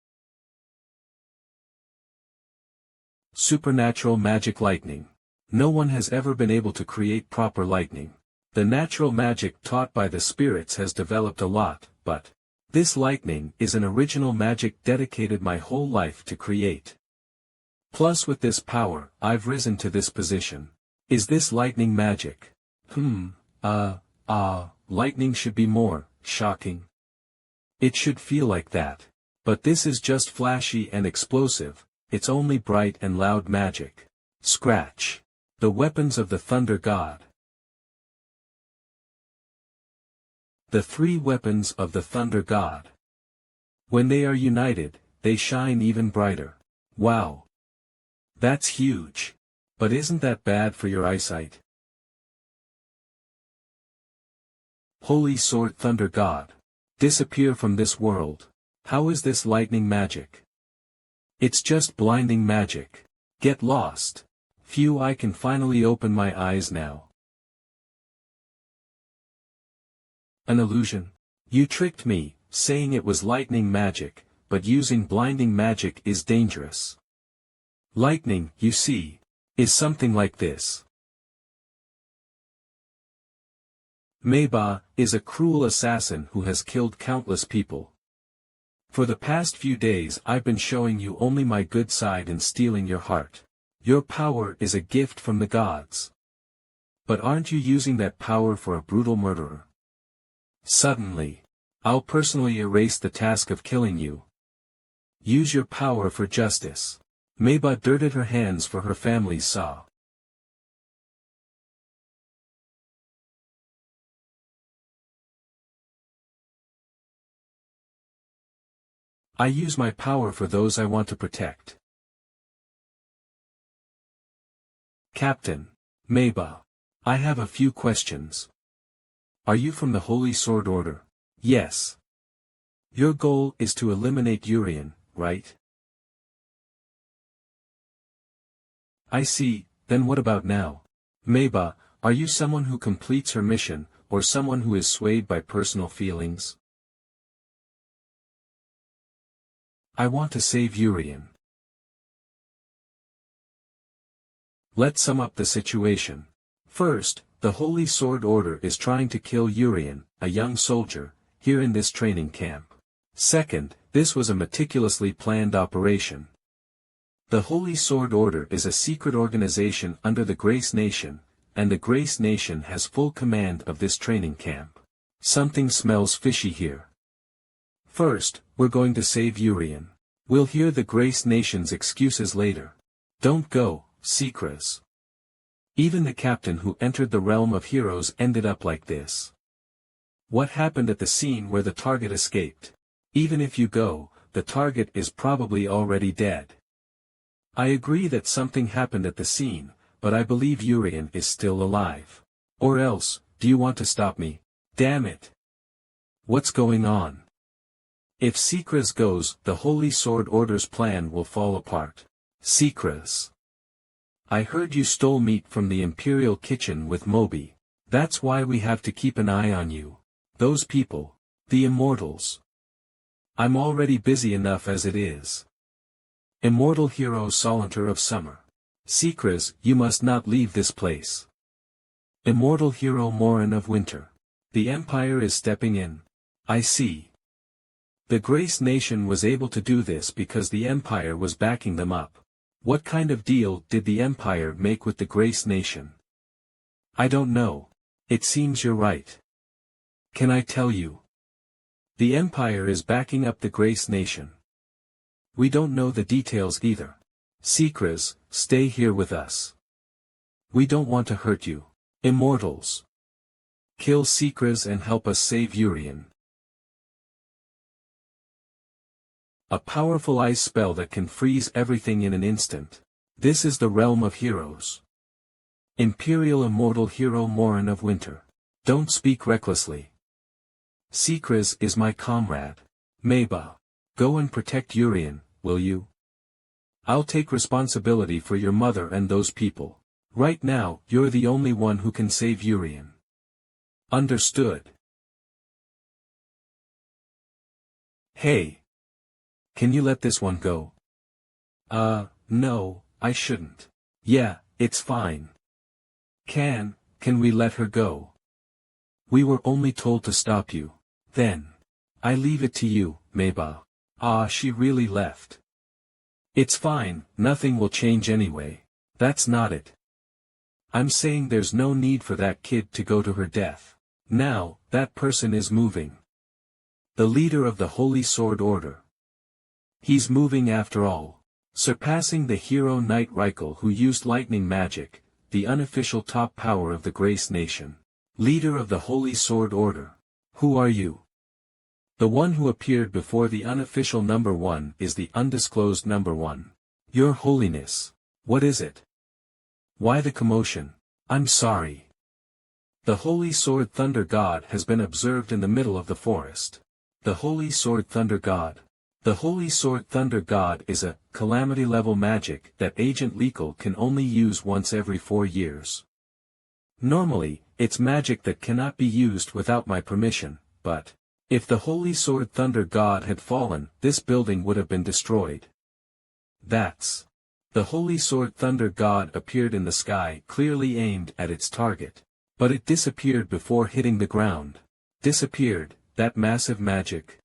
Supernatural magic lightning. No one has ever been able to create proper lightning. The natural magic taught by the spirits has developed a lot, but this lightning is an original magic dedicated my whole life to create. Plus with this power, I've risen to this position. Is this lightning magic? Lightning should be more shocking. It should feel like that. But this is just flashy and explosive, it's only bright and loud magic. Scratch. The weapons of the Thunder God. The 3 weapons of the Thunder God. When they are united, they shine even brighter. Wow. That's huge. But isn't that bad for your eyesight? Holy Sword Thunder God. Disappear from this world. How is this lightning magic? It's just blinding magic. Get lost. Phew, I can finally open my eyes now. An illusion. You tricked me, saying it was lightning magic, but using blinding magic is dangerous. Lightning, you see, is something like this. Meba is a cruel assassin who has killed countless people. For the past few days I've been showing you only my good side and stealing your heart. Your power is a gift from the gods. But aren't you using that power for a brutal murderer? Suddenly, I'll personally erase the task of killing you. Use your power for justice. Meiba dirted her hands for her family's saw. I use my power for those I want to protect. Captain, Meiba. I have a few questions. Are you from the Holy Sword Order? Yes. Your goal is to eliminate Yurian, right? I see, then what about now? Meiba, are you someone who completes her mission, or someone who is swayed by personal feelings? I want to save Yurian. Let's sum up the situation. First, the Holy Sword Order is trying to kill Yurian, a young soldier, here in this training camp. Second, this was a meticulously planned operation. The Holy Sword Order is a secret organization under the Grace Nation, and the Grace Nation has full command of this training camp. Something smells fishy here. First, we're going to save Yurian. We'll hear the Grace Nation's excuses later. Don't go, Secras. Even the captain who entered the realm of heroes ended up like this. What happened at the scene where the target escaped? Even if you go, the target is probably already dead. I agree that something happened at the scene, but I believe Yurian is still alive. Or else, do you want to stop me? Damn it! What's going on? If Secras goes, the Holy Sword Order's plan will fall apart. Secras. I heard you stole meat from the Imperial kitchen with Moby. That's why we have to keep an eye on you. Those people. The Immortals. I'm already busy enough as it is. Immortal hero Solanter of Summer. Secras, you must not leave this place. Immortal hero Morin of Winter. The Empire is stepping in. I see. The Grace Nation was able to do this because the Empire was backing them up. What kind of deal did the Empire make with the Grace Nation? I don't know. It seems you're right. Can I tell you? The Empire is backing up the Grace Nation. We don't know the details either. Secras, stay here with us. We don't want to hurt you. Immortals. Kill Secras and help us save Yurian. A powerful ice spell that can freeze everything in an instant. This is the realm of heroes. Imperial Immortal Hero Morin of Winter. Don't speak recklessly. Secras is my comrade. Meiba. Go and protect Yurian, will you? I'll take responsibility for your mother and those people. Right now, you're the only one who can save Yurian. Understood. Hey. Can you let this one go? No, I shouldn't. Yeah, it's fine. Can we let her go? We were only told to stop you. Then. I leave it to you, Meiba. She really left. It's fine, nothing will change anyway. That's not it. I'm saying there's no need for that kid to go to her death. Now, that person is moving. The leader of the Holy Sword Order. He's moving after all. Surpassing the hero Knight Reichel who used lightning magic, the unofficial top power of the Grace Nation. Leader of the Holy Sword Order. Who are you? The one who appeared before the unofficial number 1 is the undisclosed number 1. Your Holiness. What is it? Why the commotion? I'm sorry. The Holy Sword Thunder God has been observed in the middle of the forest. The Holy Sword Thunder God. The Holy Sword Thunder God is a calamity-level magic that Agent Leekle can only use once every 4 years. Normally, it's magic that cannot be used without my permission, but if the Holy Sword Thunder God had fallen, this building would have been destroyed. That's. The Holy Sword Thunder God appeared in the sky clearly aimed at its target. But it disappeared before hitting the ground. Disappeared, that massive magic.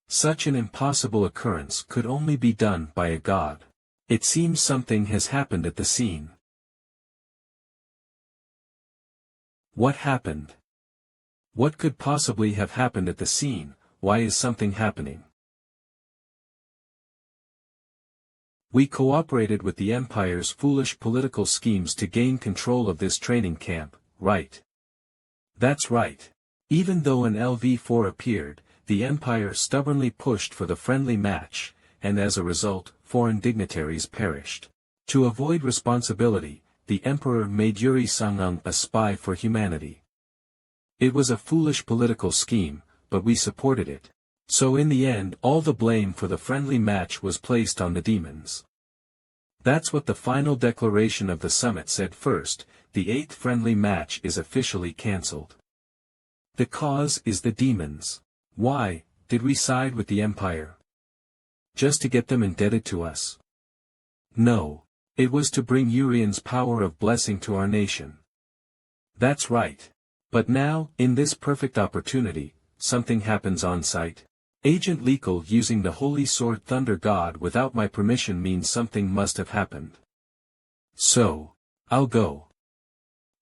Such an impossible occurrence could only be done by a god. It seems something has happened at the scene. What happened? What could possibly have happened at the scene? Why is something happening? We cooperated with the Empire's foolish political schemes to gain control of this training camp, right? That's right. Even though an LV-4 appeared, the Empire stubbornly pushed for the friendly match, and as a result, foreign dignitaries perished. To avoid responsibility, the Emperor made Yuri Sangung a spy for humanity. It was a foolish political scheme, but we supported it. So in the end all the blame for the friendly match was placed on the demons. That's what the final declaration of the summit said first: the 8th friendly match is officially cancelled. The cause is the demons. Why did we side with the Empire? Just to get them indebted to us? No. It was to bring Yurian's power of blessing to our nation. That's right. But now, in this perfect opportunity, something happens on site. Agent Lethal using the Holy Sword Thunder God without my permission means something must have happened. So, I'll go.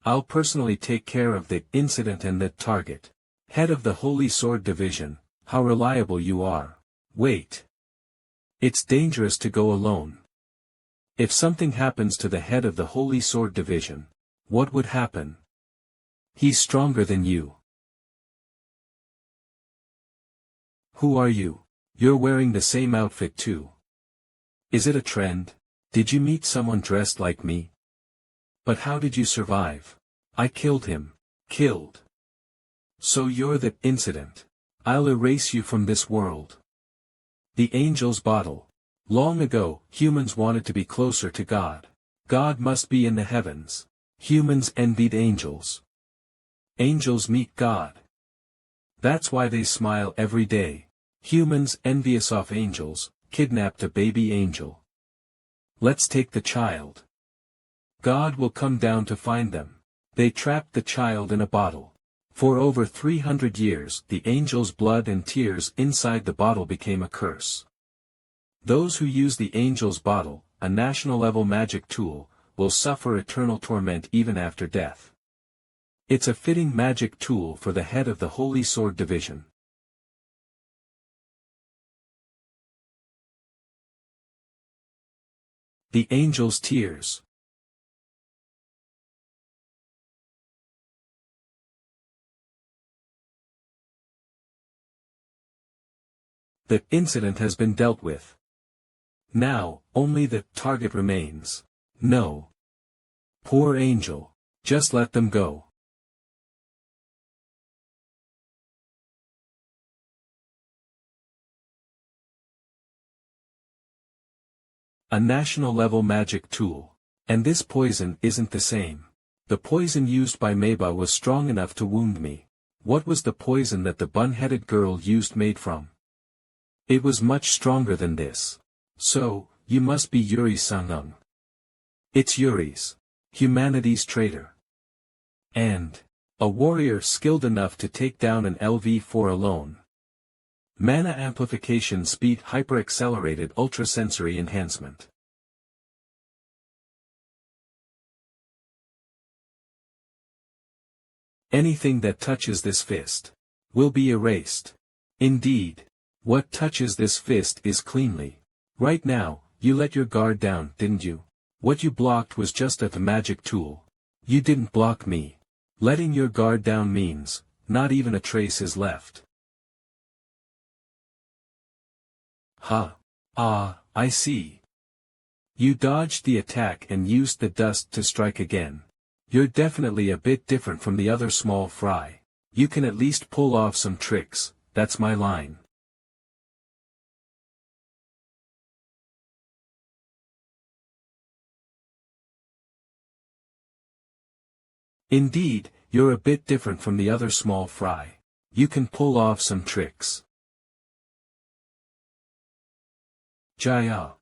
I'll personally take care of the incident and the target. Head of the Holy Sword Division, how reliable you are. Wait. It's dangerous to go alone. If something happens to the head of the Holy Sword Division, what would happen? He's stronger than you. Who are you? You're wearing the same outfit too. Is it a trend? Did you meet someone dressed like me? But how did you survive? I killed him. Killed. So you're the incident. I'll erase you from this world. The Angel's Bottle. Long ago, humans wanted to be closer to God. God must be in the heavens. Humans envied angels. Angels meet God. That's why they smile every day. Humans, envious of angels, kidnapped a baby angel. Let's take the child. God will come down to find them. They trapped the child in a bottle. For over 300 years, the angel's blood and tears inside the bottle became a curse. Those who use the angel's bottle, a national-level magic tool, will suffer eternal torment even after death. It's a fitting magic tool for the head of the Holy Sword Division. The angel's tears. The incident has been dealt with. Now, only the target remains. No. Poor angel. Just let them go. A national-level magic tool. And this poison isn't the same. The poison used by Meba was strong enough to wound me. What was the poison that the bun-headed girl used made from? It was much stronger than this. So, you must be Yuri Sangung. It's Yuri's. Humanity's traitor. And a warrior skilled enough to take down an LV-4 alone. Mana amplification speed hyper-accelerated ultrasensory enhancement. Anything that touches this fist will be erased. Indeed. What touches this fist is cleanly. Right now, you let your guard down, didn't you? What you blocked was just a magic tool. You didn't block me. Letting your guard down means, not even a trace is left. Ha. Ah, I see. You dodged the attack and used the dust to strike again. You're definitely a bit different from the other small fry. You can at least pull off some tricks, that's my line. Indeed, you're a bit different from the other small fry. You can pull off some tricks. Jaya.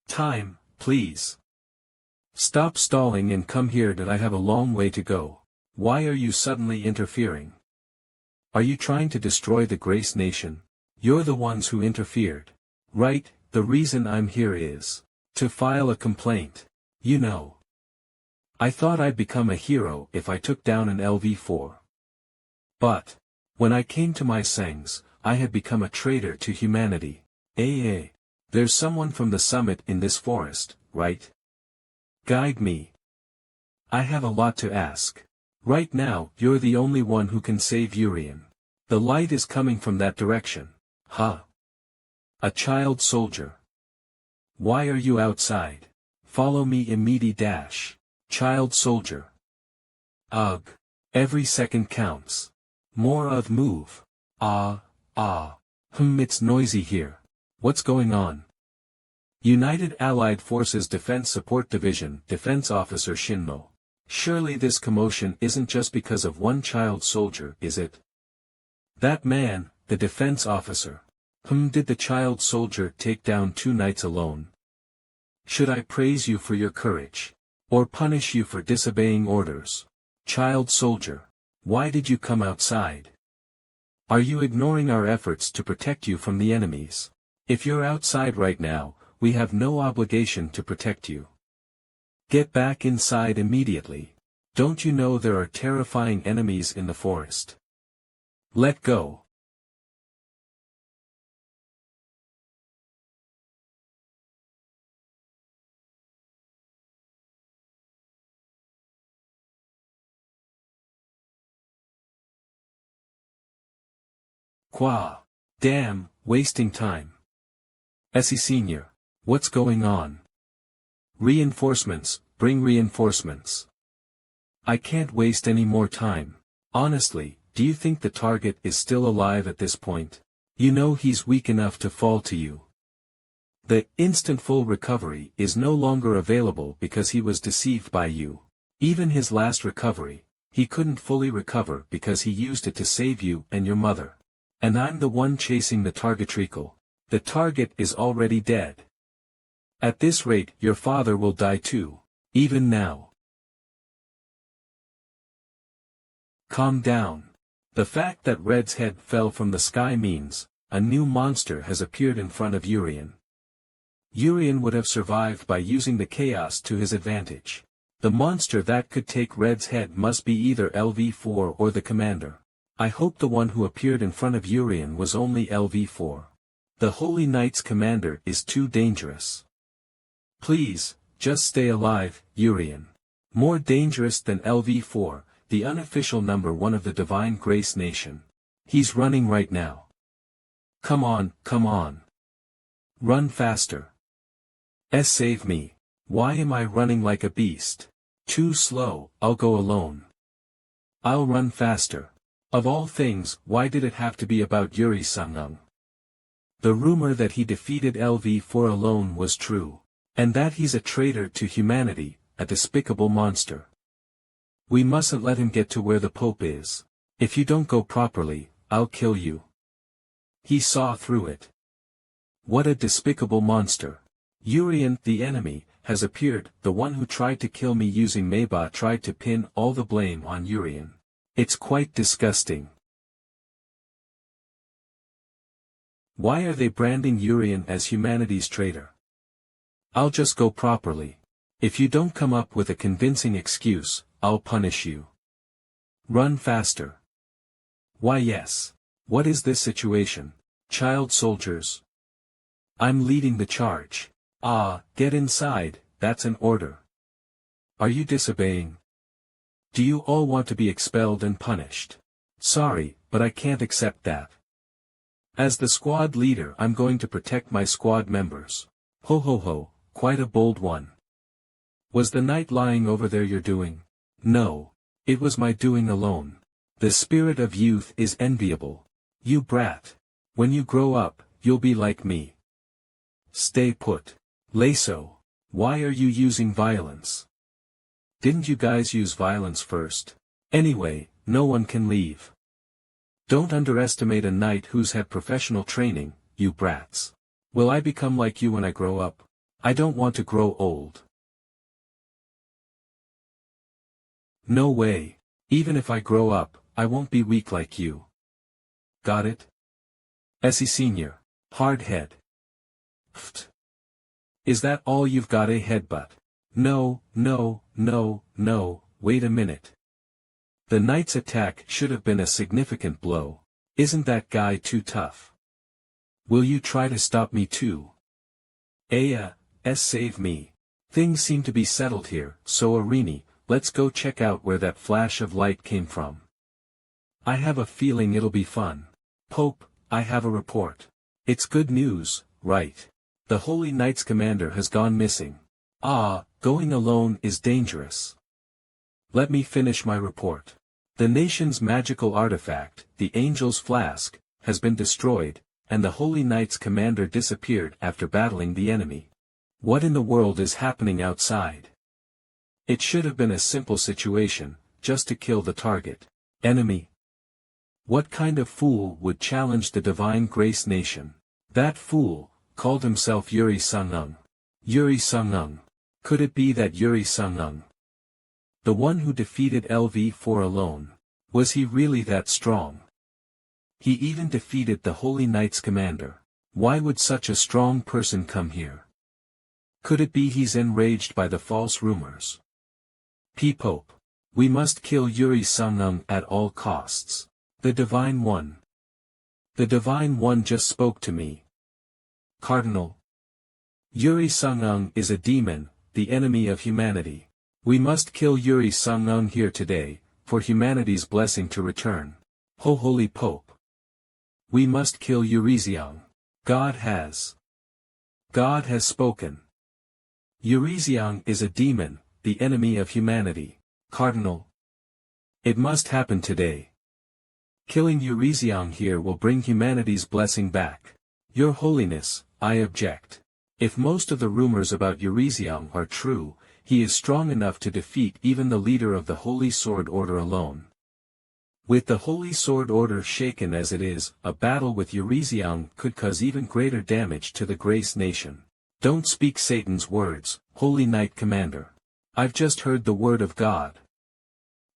Time, please. Stop stalling and come here that I have a long way to go. Why are you suddenly interfering? Are you trying to destroy the Grace Nation? You're the ones who interfered. Right, the reason I'm here is to file a complaint. You know. I thought I'd become a hero if I took down an LV4. But, when I came to my senses, I had become a traitor to humanity. There's someone from the summit in this forest, right? Guide me. I have a lot to ask. Right now, you're the only one who can save Yurian. The light is coming from that direction. Huh? A child soldier. Why are you outside? Follow me immediately. Child soldier. Ugh. Every second counts. More of move. It's noisy here. What's going on? United Allied Forces Defense Support Division, Defense Officer Shinmo. Surely this commotion isn't just because of one child soldier, is it? That man, the defense officer. Did the child soldier take down 2 knights alone? Should I praise you for your courage? Or punish you for disobeying orders? Child soldier. Why did you come outside? Are you ignoring our efforts to protect you from the enemies? If you're outside right now, we have no obligation to protect you. Get back inside immediately. Don't you know there are terrifying enemies in the forest? Let go. Qua. Damn, wasting time. Essie Senior. What's going on? Reinforcements, bring reinforcements. I can't waste any more time. Honestly, do you think the target is still alive at this point? You know he's weak enough to fall to you. The instant full recovery is no longer available because he was deceived by you. Even his last recovery, he couldn't fully recover because he used it to save you and your mother. And I'm the one chasing the target treacle. The target is already dead. At this rate your father will die too, even now. Calm down. The fact that Red's head fell from the sky means, a new monster has appeared in front of Yurian. Yurian would have survived by using the chaos to his advantage. The monster that could take Red's head must be either LV4 or the commander. I hope the one who appeared in front of Yurian was only LV4. The Holy Knight's commander is too dangerous. Please, just stay alive, Yurian. More dangerous than LV4, the unofficial number 1 of the Divine Grace Nation. He's running right now. Come on, come on. Run faster. Save me. Why am I running like a beast? Too slow, I'll go alone. I'll run faster. Of all things, why did it have to be about Yuri Sangnung? The rumor that he defeated LV4 alone was true. And that he's a traitor to humanity, a despicable monster. We mustn't let him get to where the Pope is. If you don't go properly, I'll kill you. He saw through it. What a despicable monster. Yurian, the enemy, has appeared. The one who tried to kill me using Meiba tried to pin all the blame on Yurian. It's quite disgusting. Why are they branding Yurian as humanity's traitor? I'll just go properly. If you don't come up with a convincing excuse, I'll punish you. Run faster. Why yes. What is this situation? Child soldiers. I'm leading the charge. Get inside, that's an order. Are you disobeying? Do you all want to be expelled and punished? Sorry, but I can't accept that. As the squad leader I'm going to protect my squad members. Ho ho ho, quite a bold one. Was the night lying over there your doing? No. It was my doing alone. The spirit of youth is enviable. You brat. When you grow up, you'll be like me. Stay put. Lasso. Why are you using violence? Didn't you guys use violence first? Anyway, no one can leave. Don't underestimate a knight who's had professional training, you brats. Will I become like you when I grow up? I don't want to grow old. No way. Even if I grow up, I won't be weak like you. Got it? Essie Senior. Hard head. Pfft. Is that all you've got, a headbutt? No, no, no, no, wait a minute. The knight's attack should have been a significant blow. Isn't that guy too tough? Will you try to stop me too? Save me. Things seem to be settled here, so Irini, let's go check out where that flash of light came from. I have a feeling it'll be fun. Pope, I have a report. It's good news, right? The Holy Knight's commander has gone missing. Going alone is dangerous. Let me finish my report. The nation's magical artifact, the Angel's Flask, has been destroyed, and the Holy Knight's commander disappeared after battling the enemy. What in the world is happening outside? It should have been a simple situation, just to kill the target. Enemy. What kind of fool would challenge the Divine Grace Nation? That fool called himself Yuri Sung-ung. Yuri Sung-ung. Could it be that Yuri Sung-ung, the one who defeated LV4 alone, was he really that strong? He even defeated the Holy Knight's commander. Why would such a strong person come here? Could it be he's enraged by the false rumors? Pope. We must kill Yuri Sung-ung at all costs. The Divine One. The Divine One just spoke to me. Cardinal. Yuri Sung-ung is a demon, the enemy of humanity. We must kill Yuri Sung-ung here today, for humanity's blessing to return. Holy Pope. We must kill Yuriziang. God has spoken. Yuriziang is a demon, the enemy of humanity. Cardinal. It must happen today. Killing Yuriziang here will bring humanity's blessing back. Your Holiness, I object. If most of the rumors about Yuriziang are true, he is strong enough to defeat even the leader of the Holy Sword Order alone. With the Holy Sword Order shaken as it is, a battle with Yuriziang could cause even greater damage to the Grace Nation. Don't speak Satan's words, Holy Knight Commander. I've just heard the word of God.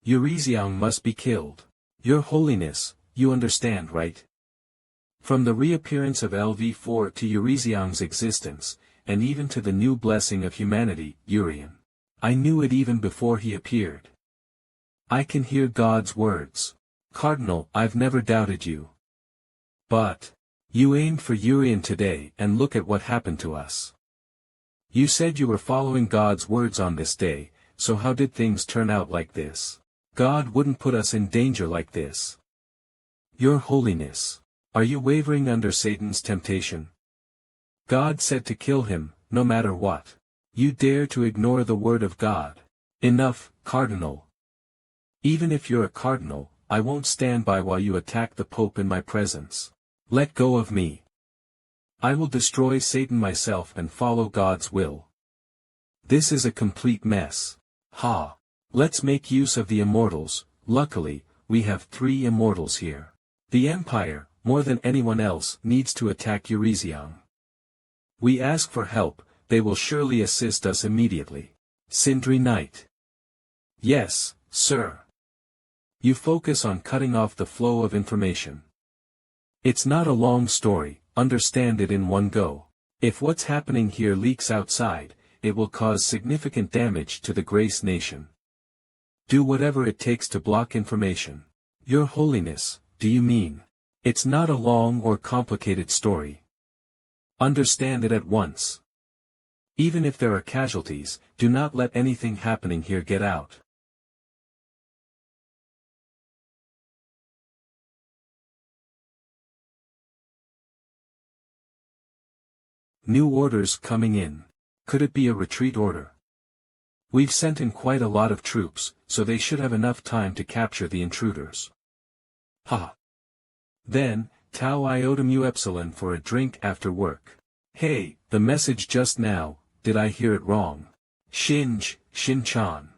Yuriziang must be killed. Your Holiness, you understand, right? From the reappearance of LV4 to Yuriziang's existence, and even to the new blessing of humanity, Yurian. I knew it even before he appeared. I can hear God's words. Cardinal, I've never doubted you. But you aimed for Yurian today, and look at what happened to us. You said you were following God's words on this day, so how did things turn out like this? God wouldn't put us in danger like this. Your Holiness. Are you wavering under Satan's temptation? God said to kill him, no matter what. You dare to ignore the word of God. Enough, Cardinal. Even if you're a cardinal, I won't stand by while you attack the Pope in my presence. Let go of me. I will destroy Satan myself and follow God's will. This is a complete mess. Let's make use of the immortals. Luckily, we have 3 immortals here. The Empire, more than anyone else, needs to attack Yuriziang. We ask for help, they will surely assist us immediately. Sindri Knight. Yes, sir. You focus on cutting off the flow of information. It's not a long story, understand it in one go. If what's happening here leaks outside, it will cause significant damage to the Grace Nation. Do whatever it takes to block information. Your Holiness, do you mean? It's not a long or complicated story. Understand it at once. Even if there are casualties, do not let anything happening here get out. New orders coming in. Could it be a retreat order? We've sent in quite a lot of troops, so they should have enough time to capture the intruders. Then, Tau Iotum U Epsilon for a drink after work. Hey, the message just now, did I hear it wrong? Shin-chan.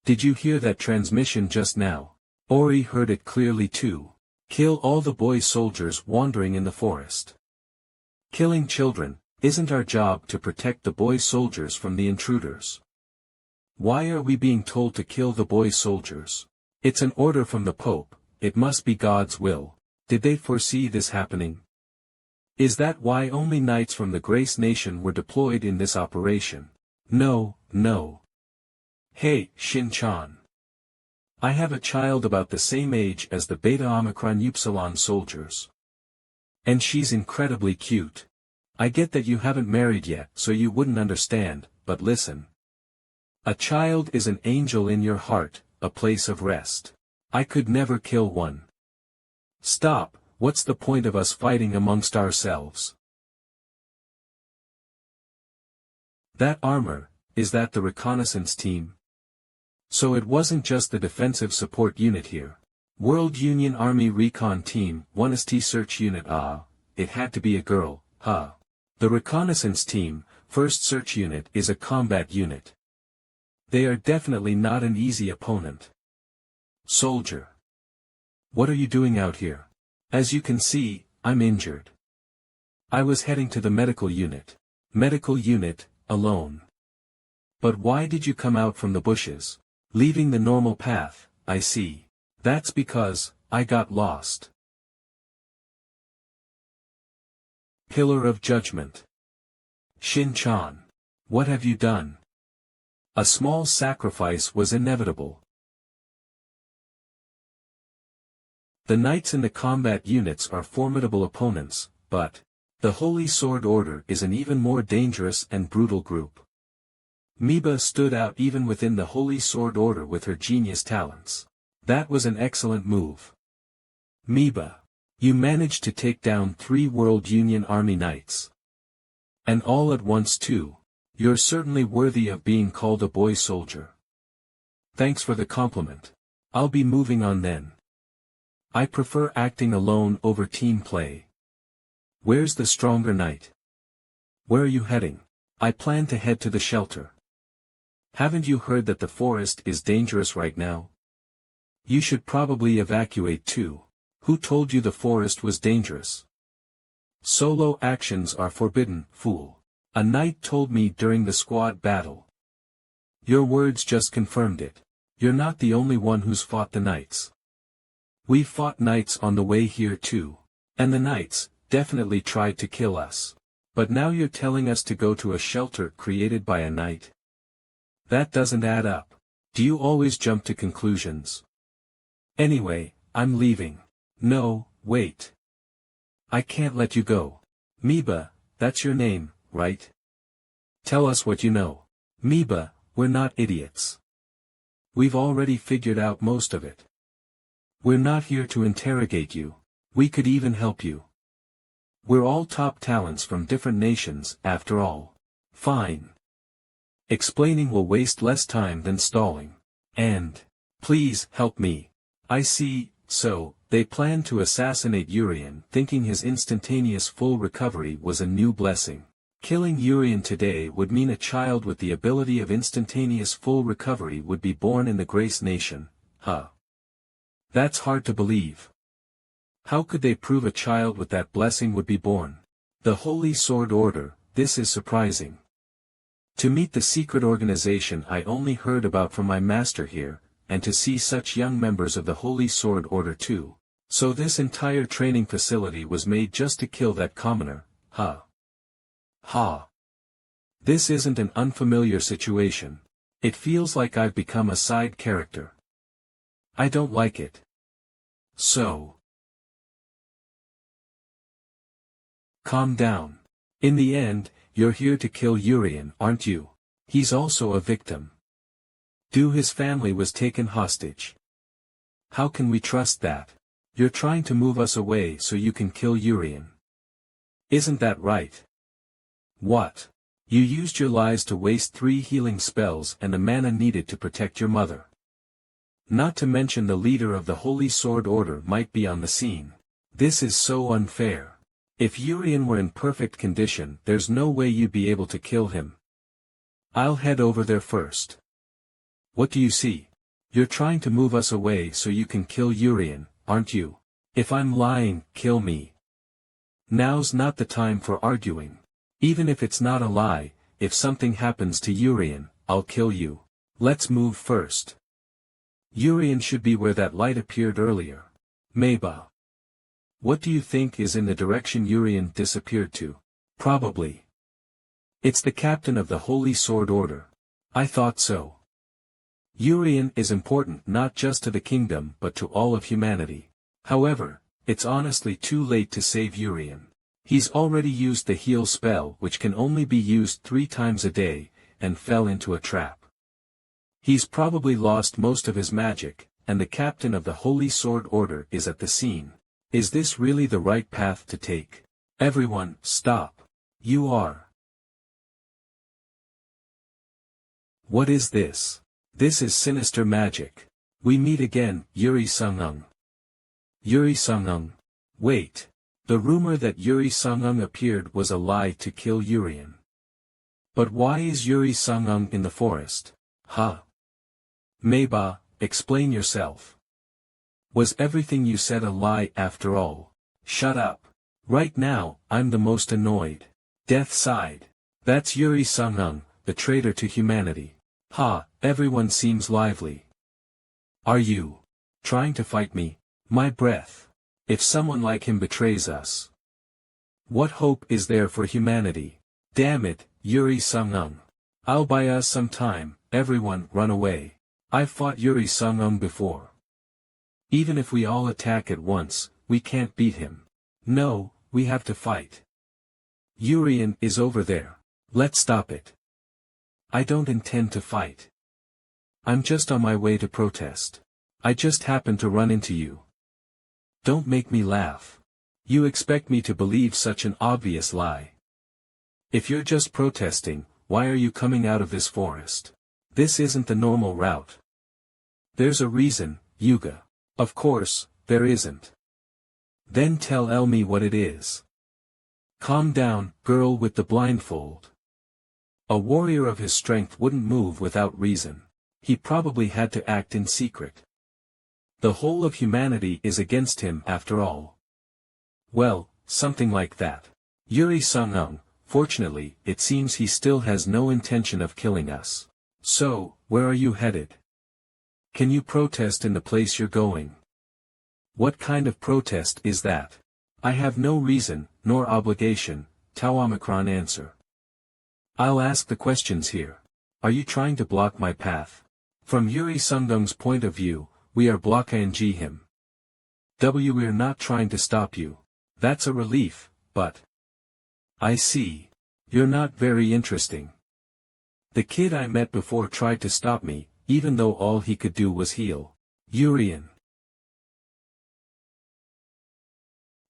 Did you hear that transmission just now? Ori heard it clearly too. Kill all the boy soldiers wandering in the forest. Killing children, isn't our job to protect the boy soldiers from the intruders? Why are we being told to kill the boy soldiers? It's an order from the Pope, it must be God's will. Did they foresee this happening? Is that why only knights from the Grace Nation were deployed in this operation? No, no. Hey, Shin-chan. I have a child about the same age as the Beta Omicron Upsilon soldiers. And she's incredibly cute. I get that you haven't married yet so you wouldn't understand, but listen. A child is an angel in your heart, a place of rest. I could never kill one. Stop, what's the point of us fighting amongst ourselves? That armor, is that the reconnaissance team? So it wasn't just the defensive support unit here. World Union Army Recon Team, 1st Search Unit. It had to be a girl, huh? The reconnaissance team, 1st Search Unit, is a combat unit. They are definitely not an easy opponent. Soldier. What are you doing out here? As you can see, I'm injured. I was heading to the medical unit. Medical unit, alone. But why did you come out from the bushes? Leaving the normal path, I see. That's because, I got lost. Pillar of Judgment. Shin-chan. What have you done? A small sacrifice was inevitable. The knights in the combat units are formidable opponents, but the Holy Sword Order is an even more dangerous and brutal group. Miba stood out even within the Holy Sword Order with her genius talents. That was an excellent move. Miba. You managed to take down 3 World Union Army Knights. And all at once too. You're certainly worthy of being called a boy soldier. Thanks for the compliment. I'll be moving on then. I prefer acting alone over team play. Where's the stronger knight? Where are you heading? I plan to head to the shelter. Haven't you heard that the forest is dangerous right now? You should probably evacuate too. Who told you the forest was dangerous? Solo actions are forbidden, fool. A knight told me during the squad battle. Your words just confirmed it. You're not the only one who's fought the knights. We've fought knights on the way here too. And the knights definitely tried to kill us. But now you're telling us to go to a shelter created by a knight? That doesn't add up. Do you always jump to conclusions? Anyway, I'm leaving. No, wait. I can't let you go. Miba, that's your name, right? Tell us what you know. Miba, we're not idiots. We've already figured out most of it. We're not here to interrogate you. We could even help you. We're all top talents from different nations, after all. Fine. Explaining will waste less time than stalling. And, please help me. I see, so, they planned to assassinate Yurian, thinking his instantaneous full recovery was a new blessing. Killing Yurian today would mean a child with the ability of instantaneous full recovery would be born in the Grace Nation, huh? That's hard to believe. How could they prove a child with that blessing would be born? The Holy Sword Order, this is surprising. To meet the secret organization I only heard about from my master here, and to see such young members of the Holy Sword Order too. So this entire training facility was made just to kill that commoner, huh? Ha. This isn't an unfamiliar situation. It feels like I've become a side character. I don't like it. So. Calm down. In the end, you're here to kill Yurian, aren't you? He's also a victim. His family was taken hostage. How can we trust that? You're trying to move us away so you can kill Yurian. Isn't that right? What? You used your lies to waste 3 healing spells and the mana needed to protect your mother. Not to mention the leader of the Holy Sword Order might be on the scene. This is so unfair. If Yurian were in perfect condition, there's no way you'd be able to kill him. I'll head over there first. What do you see? You're trying to move us away so you can kill Yurian, aren't you? If I'm lying, kill me. Now's not the time for arguing. Even if it's not a lie, if something happens to Yurian, I'll kill you. Let's move first. Yurian should be where that light appeared earlier. Maybe. What do you think is in the direction Yurian disappeared to? Probably. It's the captain of the Holy Sword Order. I thought so. Yurian is important not just to the kingdom but to all of humanity. However, it's honestly too late to save Yurian. He's already used the heal spell, which can only be used 3 times a day, and fell into a trap. He's probably lost most of his magic, and the captain of the Holy Sword Order is at the scene. Is this really the right path to take? Everyone, stop. You are. What is this? This is sinister magic. We meet again, Yuri Sung-ung. Yuri Sung-ung. Wait. The rumor that Yuri Sung-ung appeared was a lie to kill Yurian. But why is Yuri Sung-ung in the forest? Huh? Maybe, explain yourself. Was everything you said a lie after all? Shut up. Right now, I'm the most annoyed. Death sighed. That's Yuri Sung-ung, the traitor to humanity. Ha, everyone seems lively. Are you trying to fight me? My breath. If someone like him betrays us, what hope is there for humanity? Damn it, Yuri Sung-ung. I'll buy us some time. Everyone, run away. I've fought Yuri Sung-ung before. Even if we all attack at once, we can't beat him. No, we have to fight. Yurian is over there. Let's stop it. I don't intend to fight. I'm just on my way to protest. I just happened to run into you. Don't make me laugh. You expect me to believe such an obvious lie. If you're just protesting, why are you coming out of this forest? This isn't the normal route. There's a reason, Yuga. Of course, there isn't. Then tell me what it is. Calm down, girl with the blindfold. A warrior of his strength wouldn't move without reason. He probably had to act in secret. The whole of humanity is against him after all. Well, something like that. Yuri Sung-ung, fortunately, it seems he still has no intention of killing us. So, where are you headed? Can you protest in the place you're going? What kind of protest is that? I have no reason, nor obligation, Tau Omicron answer. I'll ask the questions here. Are you trying to block my path? From Yuri Sung-ung's point of view, we are blocking him. We're not trying to stop you. That's a relief, but... I see. You're not very interesting. The kid I met before tried to stop me, even though all he could do was heal. Yurian.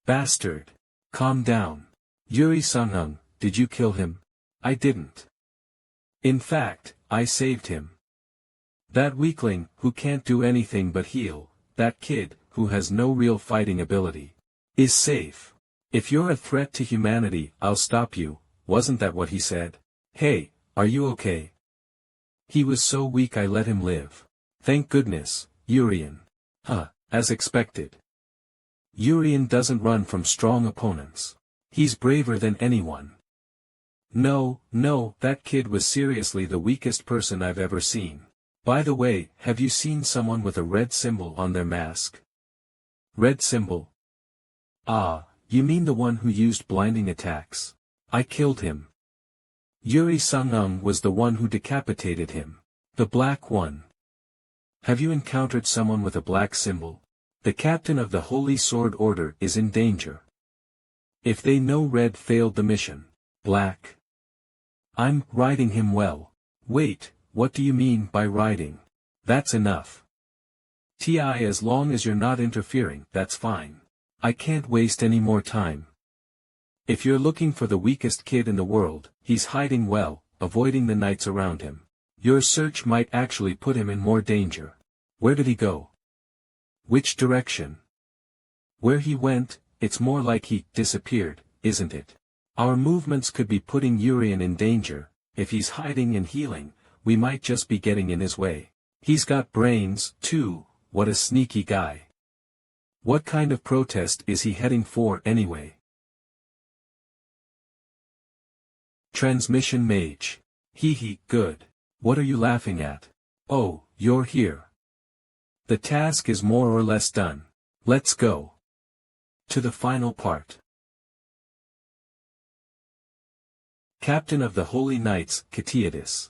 Bastard. Calm down. Yuri Sung-ung, did you kill him? I didn't. In fact, I saved him. That weakling, who can't do anything but heal, that kid, who has no real fighting ability, is safe. If you're a threat to humanity, I'll stop you, wasn't that what he said? Hey, are you okay? He was so weak I let him live. Thank goodness, Yurian. Huh, as expected. Yurian doesn't run from strong opponents. He's braver than anyone. No, that kid was seriously the weakest person I've ever seen. By the way, have you seen someone with a red symbol on their mask? Red symbol? Ah, you mean the one who used blinding attacks. I killed him. Yuri Sung-ung was the one who decapitated him. The black one. Have you encountered someone with a black symbol? The captain of the Holy Sword Order is in danger. If they know Red failed the mission. Black. I'm riding him well. Wait, what do you mean by riding? That's enough. As long as you're not interfering, that's fine. I can't waste any more time. If you're looking for the weakest kid in the world, he's hiding well, avoiding the knights around him. Your search might actually put him in more danger. Where did he go? Which direction? Where he went, it's more like he disappeared, isn't it? Our movements could be putting Yurian in danger. If he's hiding and healing, we might just be getting in his way. He's got brains, too. What a sneaky guy. What kind of protest is he heading for anyway? Transmission mage. Hee hee, good. What are you laughing at? Oh, you're here. The task is more or less done. Let's go to the final part. Captain of the Holy Knights, Catiadis.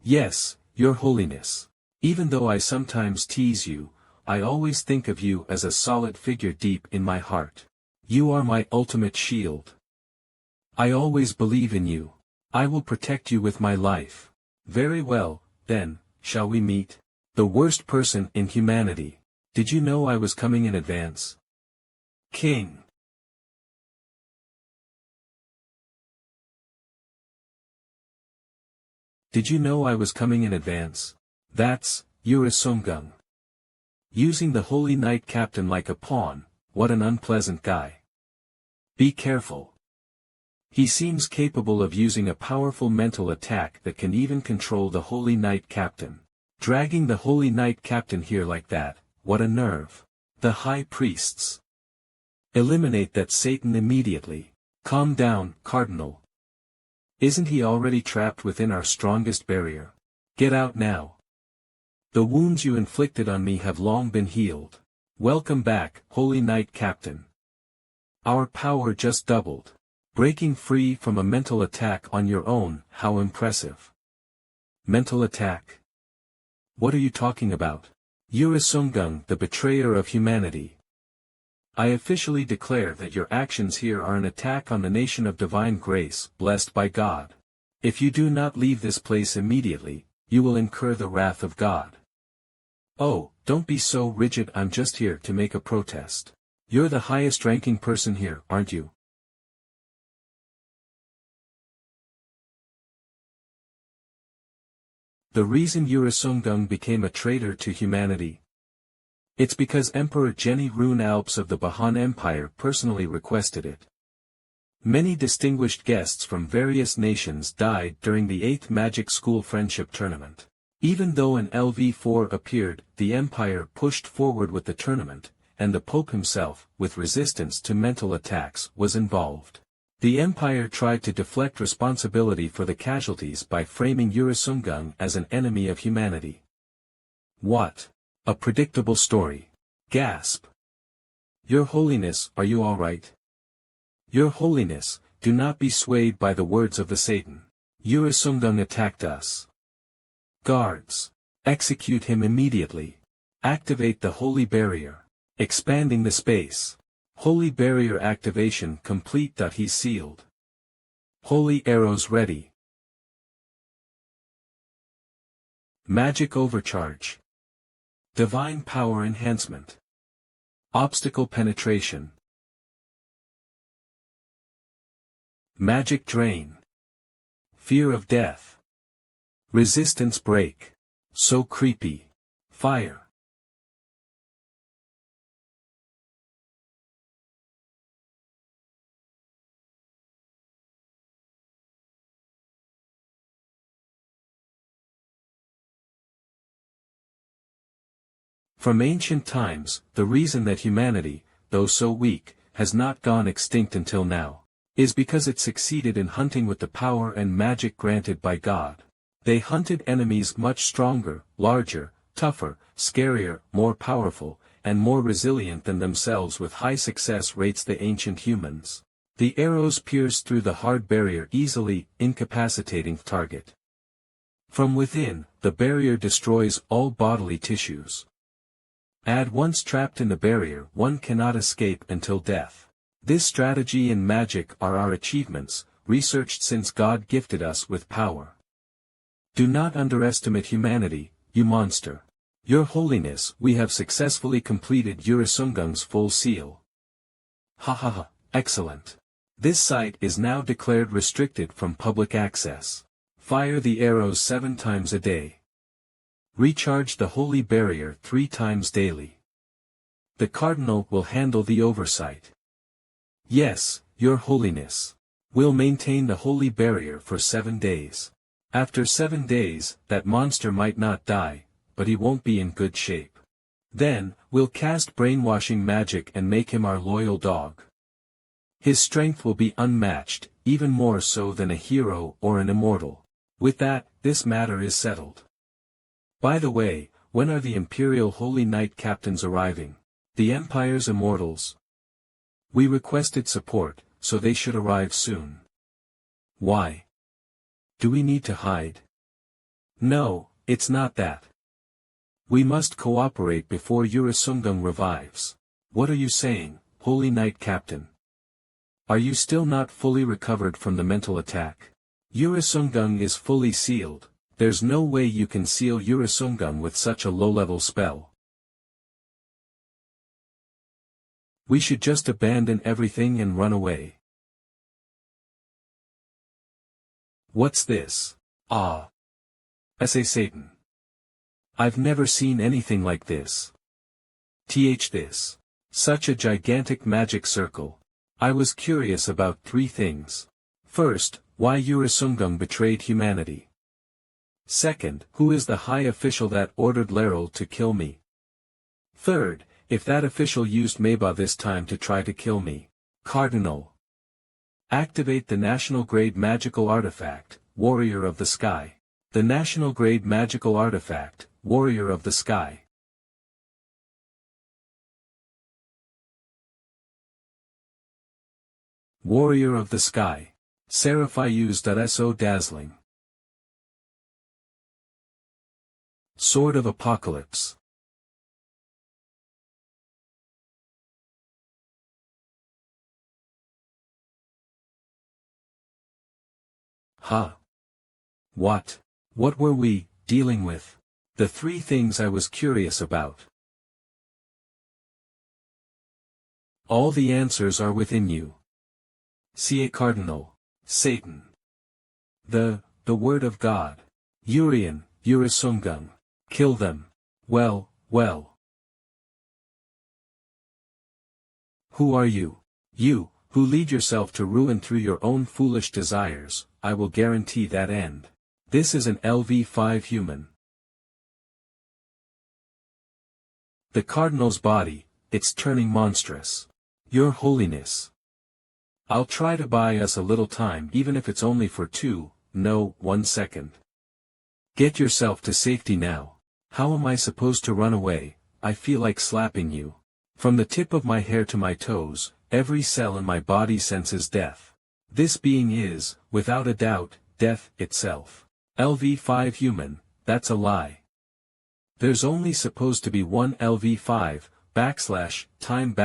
Yes, Your Holiness. Even though I sometimes tease you, I always think of you as a solid figure deep in my heart. You are my ultimate shield. I always believe in you. I will protect you with my life. Very well, then, shall we meet? The worst person in humanity. Did you know I was coming in advance? King. Did you know I was coming in advance? That's, Yurian. Using the Holy Knight Captain like a pawn, what an unpleasant guy. Be careful. He seems capable of using a powerful mental attack that can even control the Holy Knight Captain. Dragging the Holy Knight Captain here like that, what a nerve. The High Priests. Eliminate that Satan immediately. Calm down, Cardinal. Isn't he already trapped within our strongest barrier? Get out now. The wounds you inflicted on me have long been healed. Welcome back, Holy Knight Captain. Our power just doubled. Breaking free from a mental attack on your own, how impressive. Mental attack? What are you talking about? Yurian, the betrayer of humanity. I officially declare that your actions here are an attack on the nation of divine grace, blessed by God. If you do not leave this place immediately, you will incur the wrath of God. Oh, don't be so rigid, I'm just here to make a protest. You're the highest ranking person here, aren't you? The reason Yurian became a traitor to humanity? It's because Emperor Jenny Rune Alps of the Bahan Empire personally requested it. Many distinguished guests from various nations died during the 8th Magic School Friendship Tournament. Even though an LV4 appeared, the Empire pushed forward with the tournament, and the Pope himself, with resistance to mental attacks, was involved. The Empire tried to deflect responsibility for the casualties by framing Yurian as an enemy of humanity. What? A predictable story. Gasp. Your Holiness, are you all right? Your Holiness, do not be swayed by the words of the Satan. Yurian attacked us. Guards. Execute him immediately. Activate the Holy Barrier. Expanding the space. Holy Barrier activation complete. He's sealed. Holy arrows ready. Magic overcharge. Divine power enhancement. Obstacle penetration. Magic drain. Fear of death. Resistance break. So creepy. Fire. From ancient times, the reason that humanity, though so weak, has not gone extinct until now, is because it succeeded in hunting with the power and magic granted by God. They hunted enemies much stronger, larger, tougher, scarier, more powerful, and more resilient than themselves with high success rates. The ancient humans. The arrows pierced through the hard barrier easily, incapacitating target. From within, the barrier destroys all bodily tissues. Once trapped in the barrier, one cannot escape until death. This strategy and magic are our achievements, researched since God gifted us with power. Do not underestimate humanity, you monster. Your Holiness, we have successfully completed Yurian's full seal. Ha ha ha, excellent. This site is now declared restricted from public access. Fire the arrows 7 times a day. Recharge the Holy Barrier 3 times daily. The Cardinal will handle the oversight. Yes, Your Holiness. We'll maintain the Holy Barrier for 7 days. After 7 days, that monster might not die, but he won't be in good shape. Then, we'll cast brainwashing magic and make him our loyal dog. His strength will be unmatched, even more so than a hero or an immortal. With that, this matter is settled. By the way, when are the Imperial Holy Knight captains arriving? The Empire's immortals. We requested support, so they should arrive soon. Why? Do we need to hide? No, it's not that. We must cooperate before Yurian revives. What are you saying, Holy Knight Captain? Are you still not fully recovered from the mental attack? Yurian is fully sealed. There's no way you can seal Yurian with such a low-level spell. We should just abandon everything and run away. What's this? Ah. Assassination. I've never seen anything like this. This. Such a gigantic magic circle. I was curious about three things. First, why Yurian betrayed humanity. Second, who is the high official that ordered Laurel to kill me? Third, if that official used Meba this time to try to kill me. Cardinal. Activate the National Grade Magical Artifact, Warrior of the Sky. The National Grade Magical Artifact, Warrior of the Sky. Warrior of the Sky. Seraphius.so dazzling. Sword of Apocalypse. Huh? What? What were we dealing with? The three things I was curious about. All the answers are within you. See a Cardinal. Satan. The Word of God. Yurian, Yurian. Kill them. Well. Who are you? You, who lead yourself to ruin through your own foolish desires. I will guarantee that end. This is an LV5 human. The Cardinal's body, it's turning monstrous. Your Holiness. I'll try to buy us a little time even if it's only for 1 second. Get yourself to safety now. How am I supposed to run away? I feel like slapping you. From the tip of my hair to my toes, every cell in my body senses death. This being is, without a doubt, death itself. LV5 human, that's a lie. There's only supposed to be one LV5, time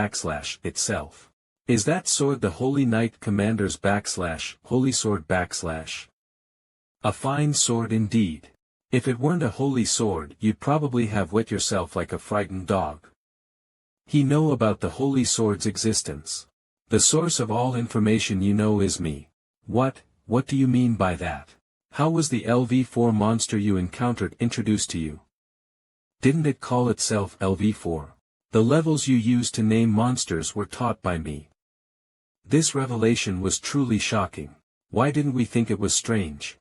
itself. Is that sword the Holy Knight Commander's holy sword ? A fine sword indeed. If it weren't a holy sword you'd probably have wet yourself like a frightened dog. He know about the holy sword's existence. The source of all information you know is me. What do you mean by that? How was the LV4 monster you encountered introduced to you? Didn't it call itself LV4? The levels you used to name monsters were taught by me. This revelation was truly shocking. Why didn't we think it was strange?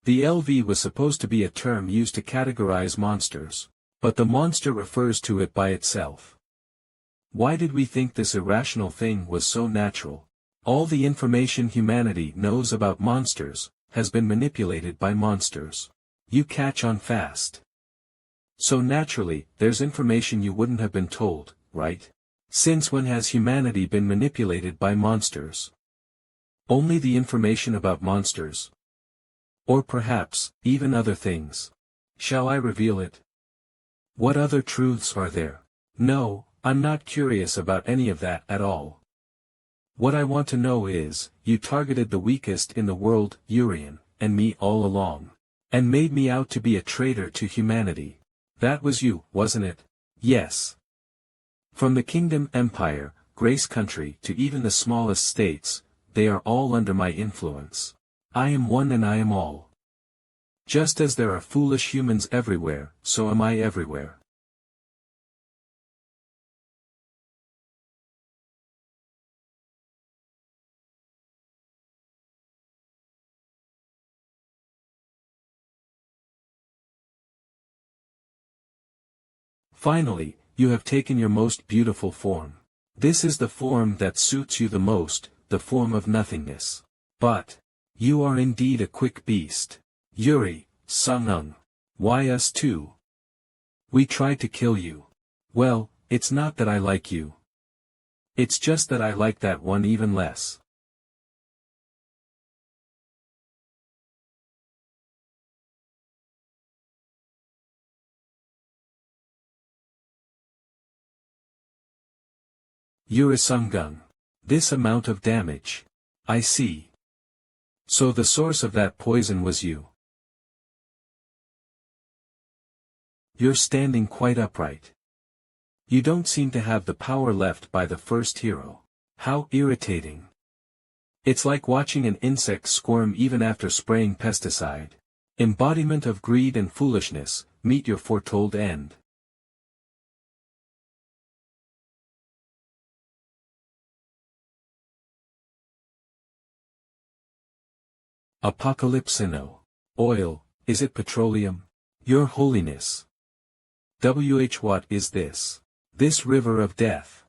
The LV was supposed to be a term used to categorize monsters. But the monster refers to it by itself. Why did we think this irrational thing was so natural? All the information humanity knows about monsters has been manipulated by monsters. You catch on fast. So naturally, there's information you wouldn't have been told, right? Since when has humanity been manipulated by monsters? Only the information about monsters. Or perhaps, even other things. Shall I reveal it? What other truths are there? No, I'm not curious about any of that at all. What I want to know is, you targeted the weakest in the world, Yurian, and me all along. And made me out to be a traitor to humanity. That was you, wasn't it? Yes. From the kingdom, empire, grace country to even the smallest states, they are all under my influence. I am one and I am all. Just as there are foolish humans everywhere, so am I everywhere. Finally, you have taken your most beautiful form. This is the form that suits you the most, the form of nothingness. But, you are indeed a quick beast. Yuri, Sung-ung. Why us too? We tried to kill you. Well, it's not that I like you. It's just that I like that one even less. Yurian. This amount of damage. I see. So the source of that poison was you. You're standing quite upright. You don't seem to have the power left by the first hero. How irritating. It's like watching an insect squirm even after spraying pesticide. Embodiment of greed and foolishness, meet your foretold end. Apocalypsino. Oil, is it petroleum? Your Holiness. What is this? This river of death.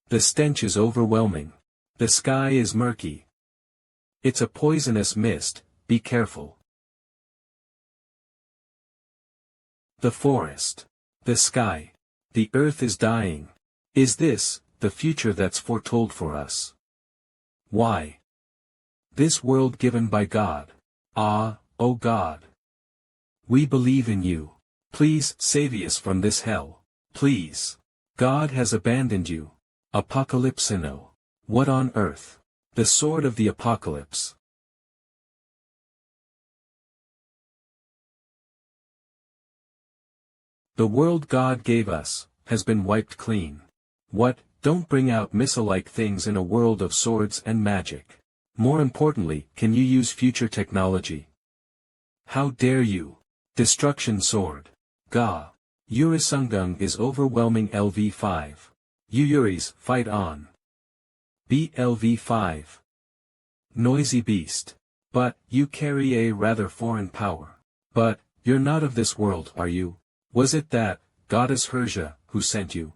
The stench is overwhelming. The sky is murky. It's a poisonous mist, be careful. The forest. The sky. The earth is dying. Is this, the future that's foretold for us? Why? This world given by God. Ah, oh God. We believe in you. Please save us from this hell. Please. God has abandoned you. Apocalypsino. What on earth? The sword of the apocalypse. The world God gave us, has been wiped clean. What, don't bring out missile-like things in a world of swords and magic. More importantly, can you use future technology? How dare you? Destruction sword. Ga. Yurian is overwhelming LV5. Yuris, fight on. BLV5. Noisy beast. But, you carry a rather foreign power. But, you're not of this world, are you? Was it that, goddess Herja, who sent you?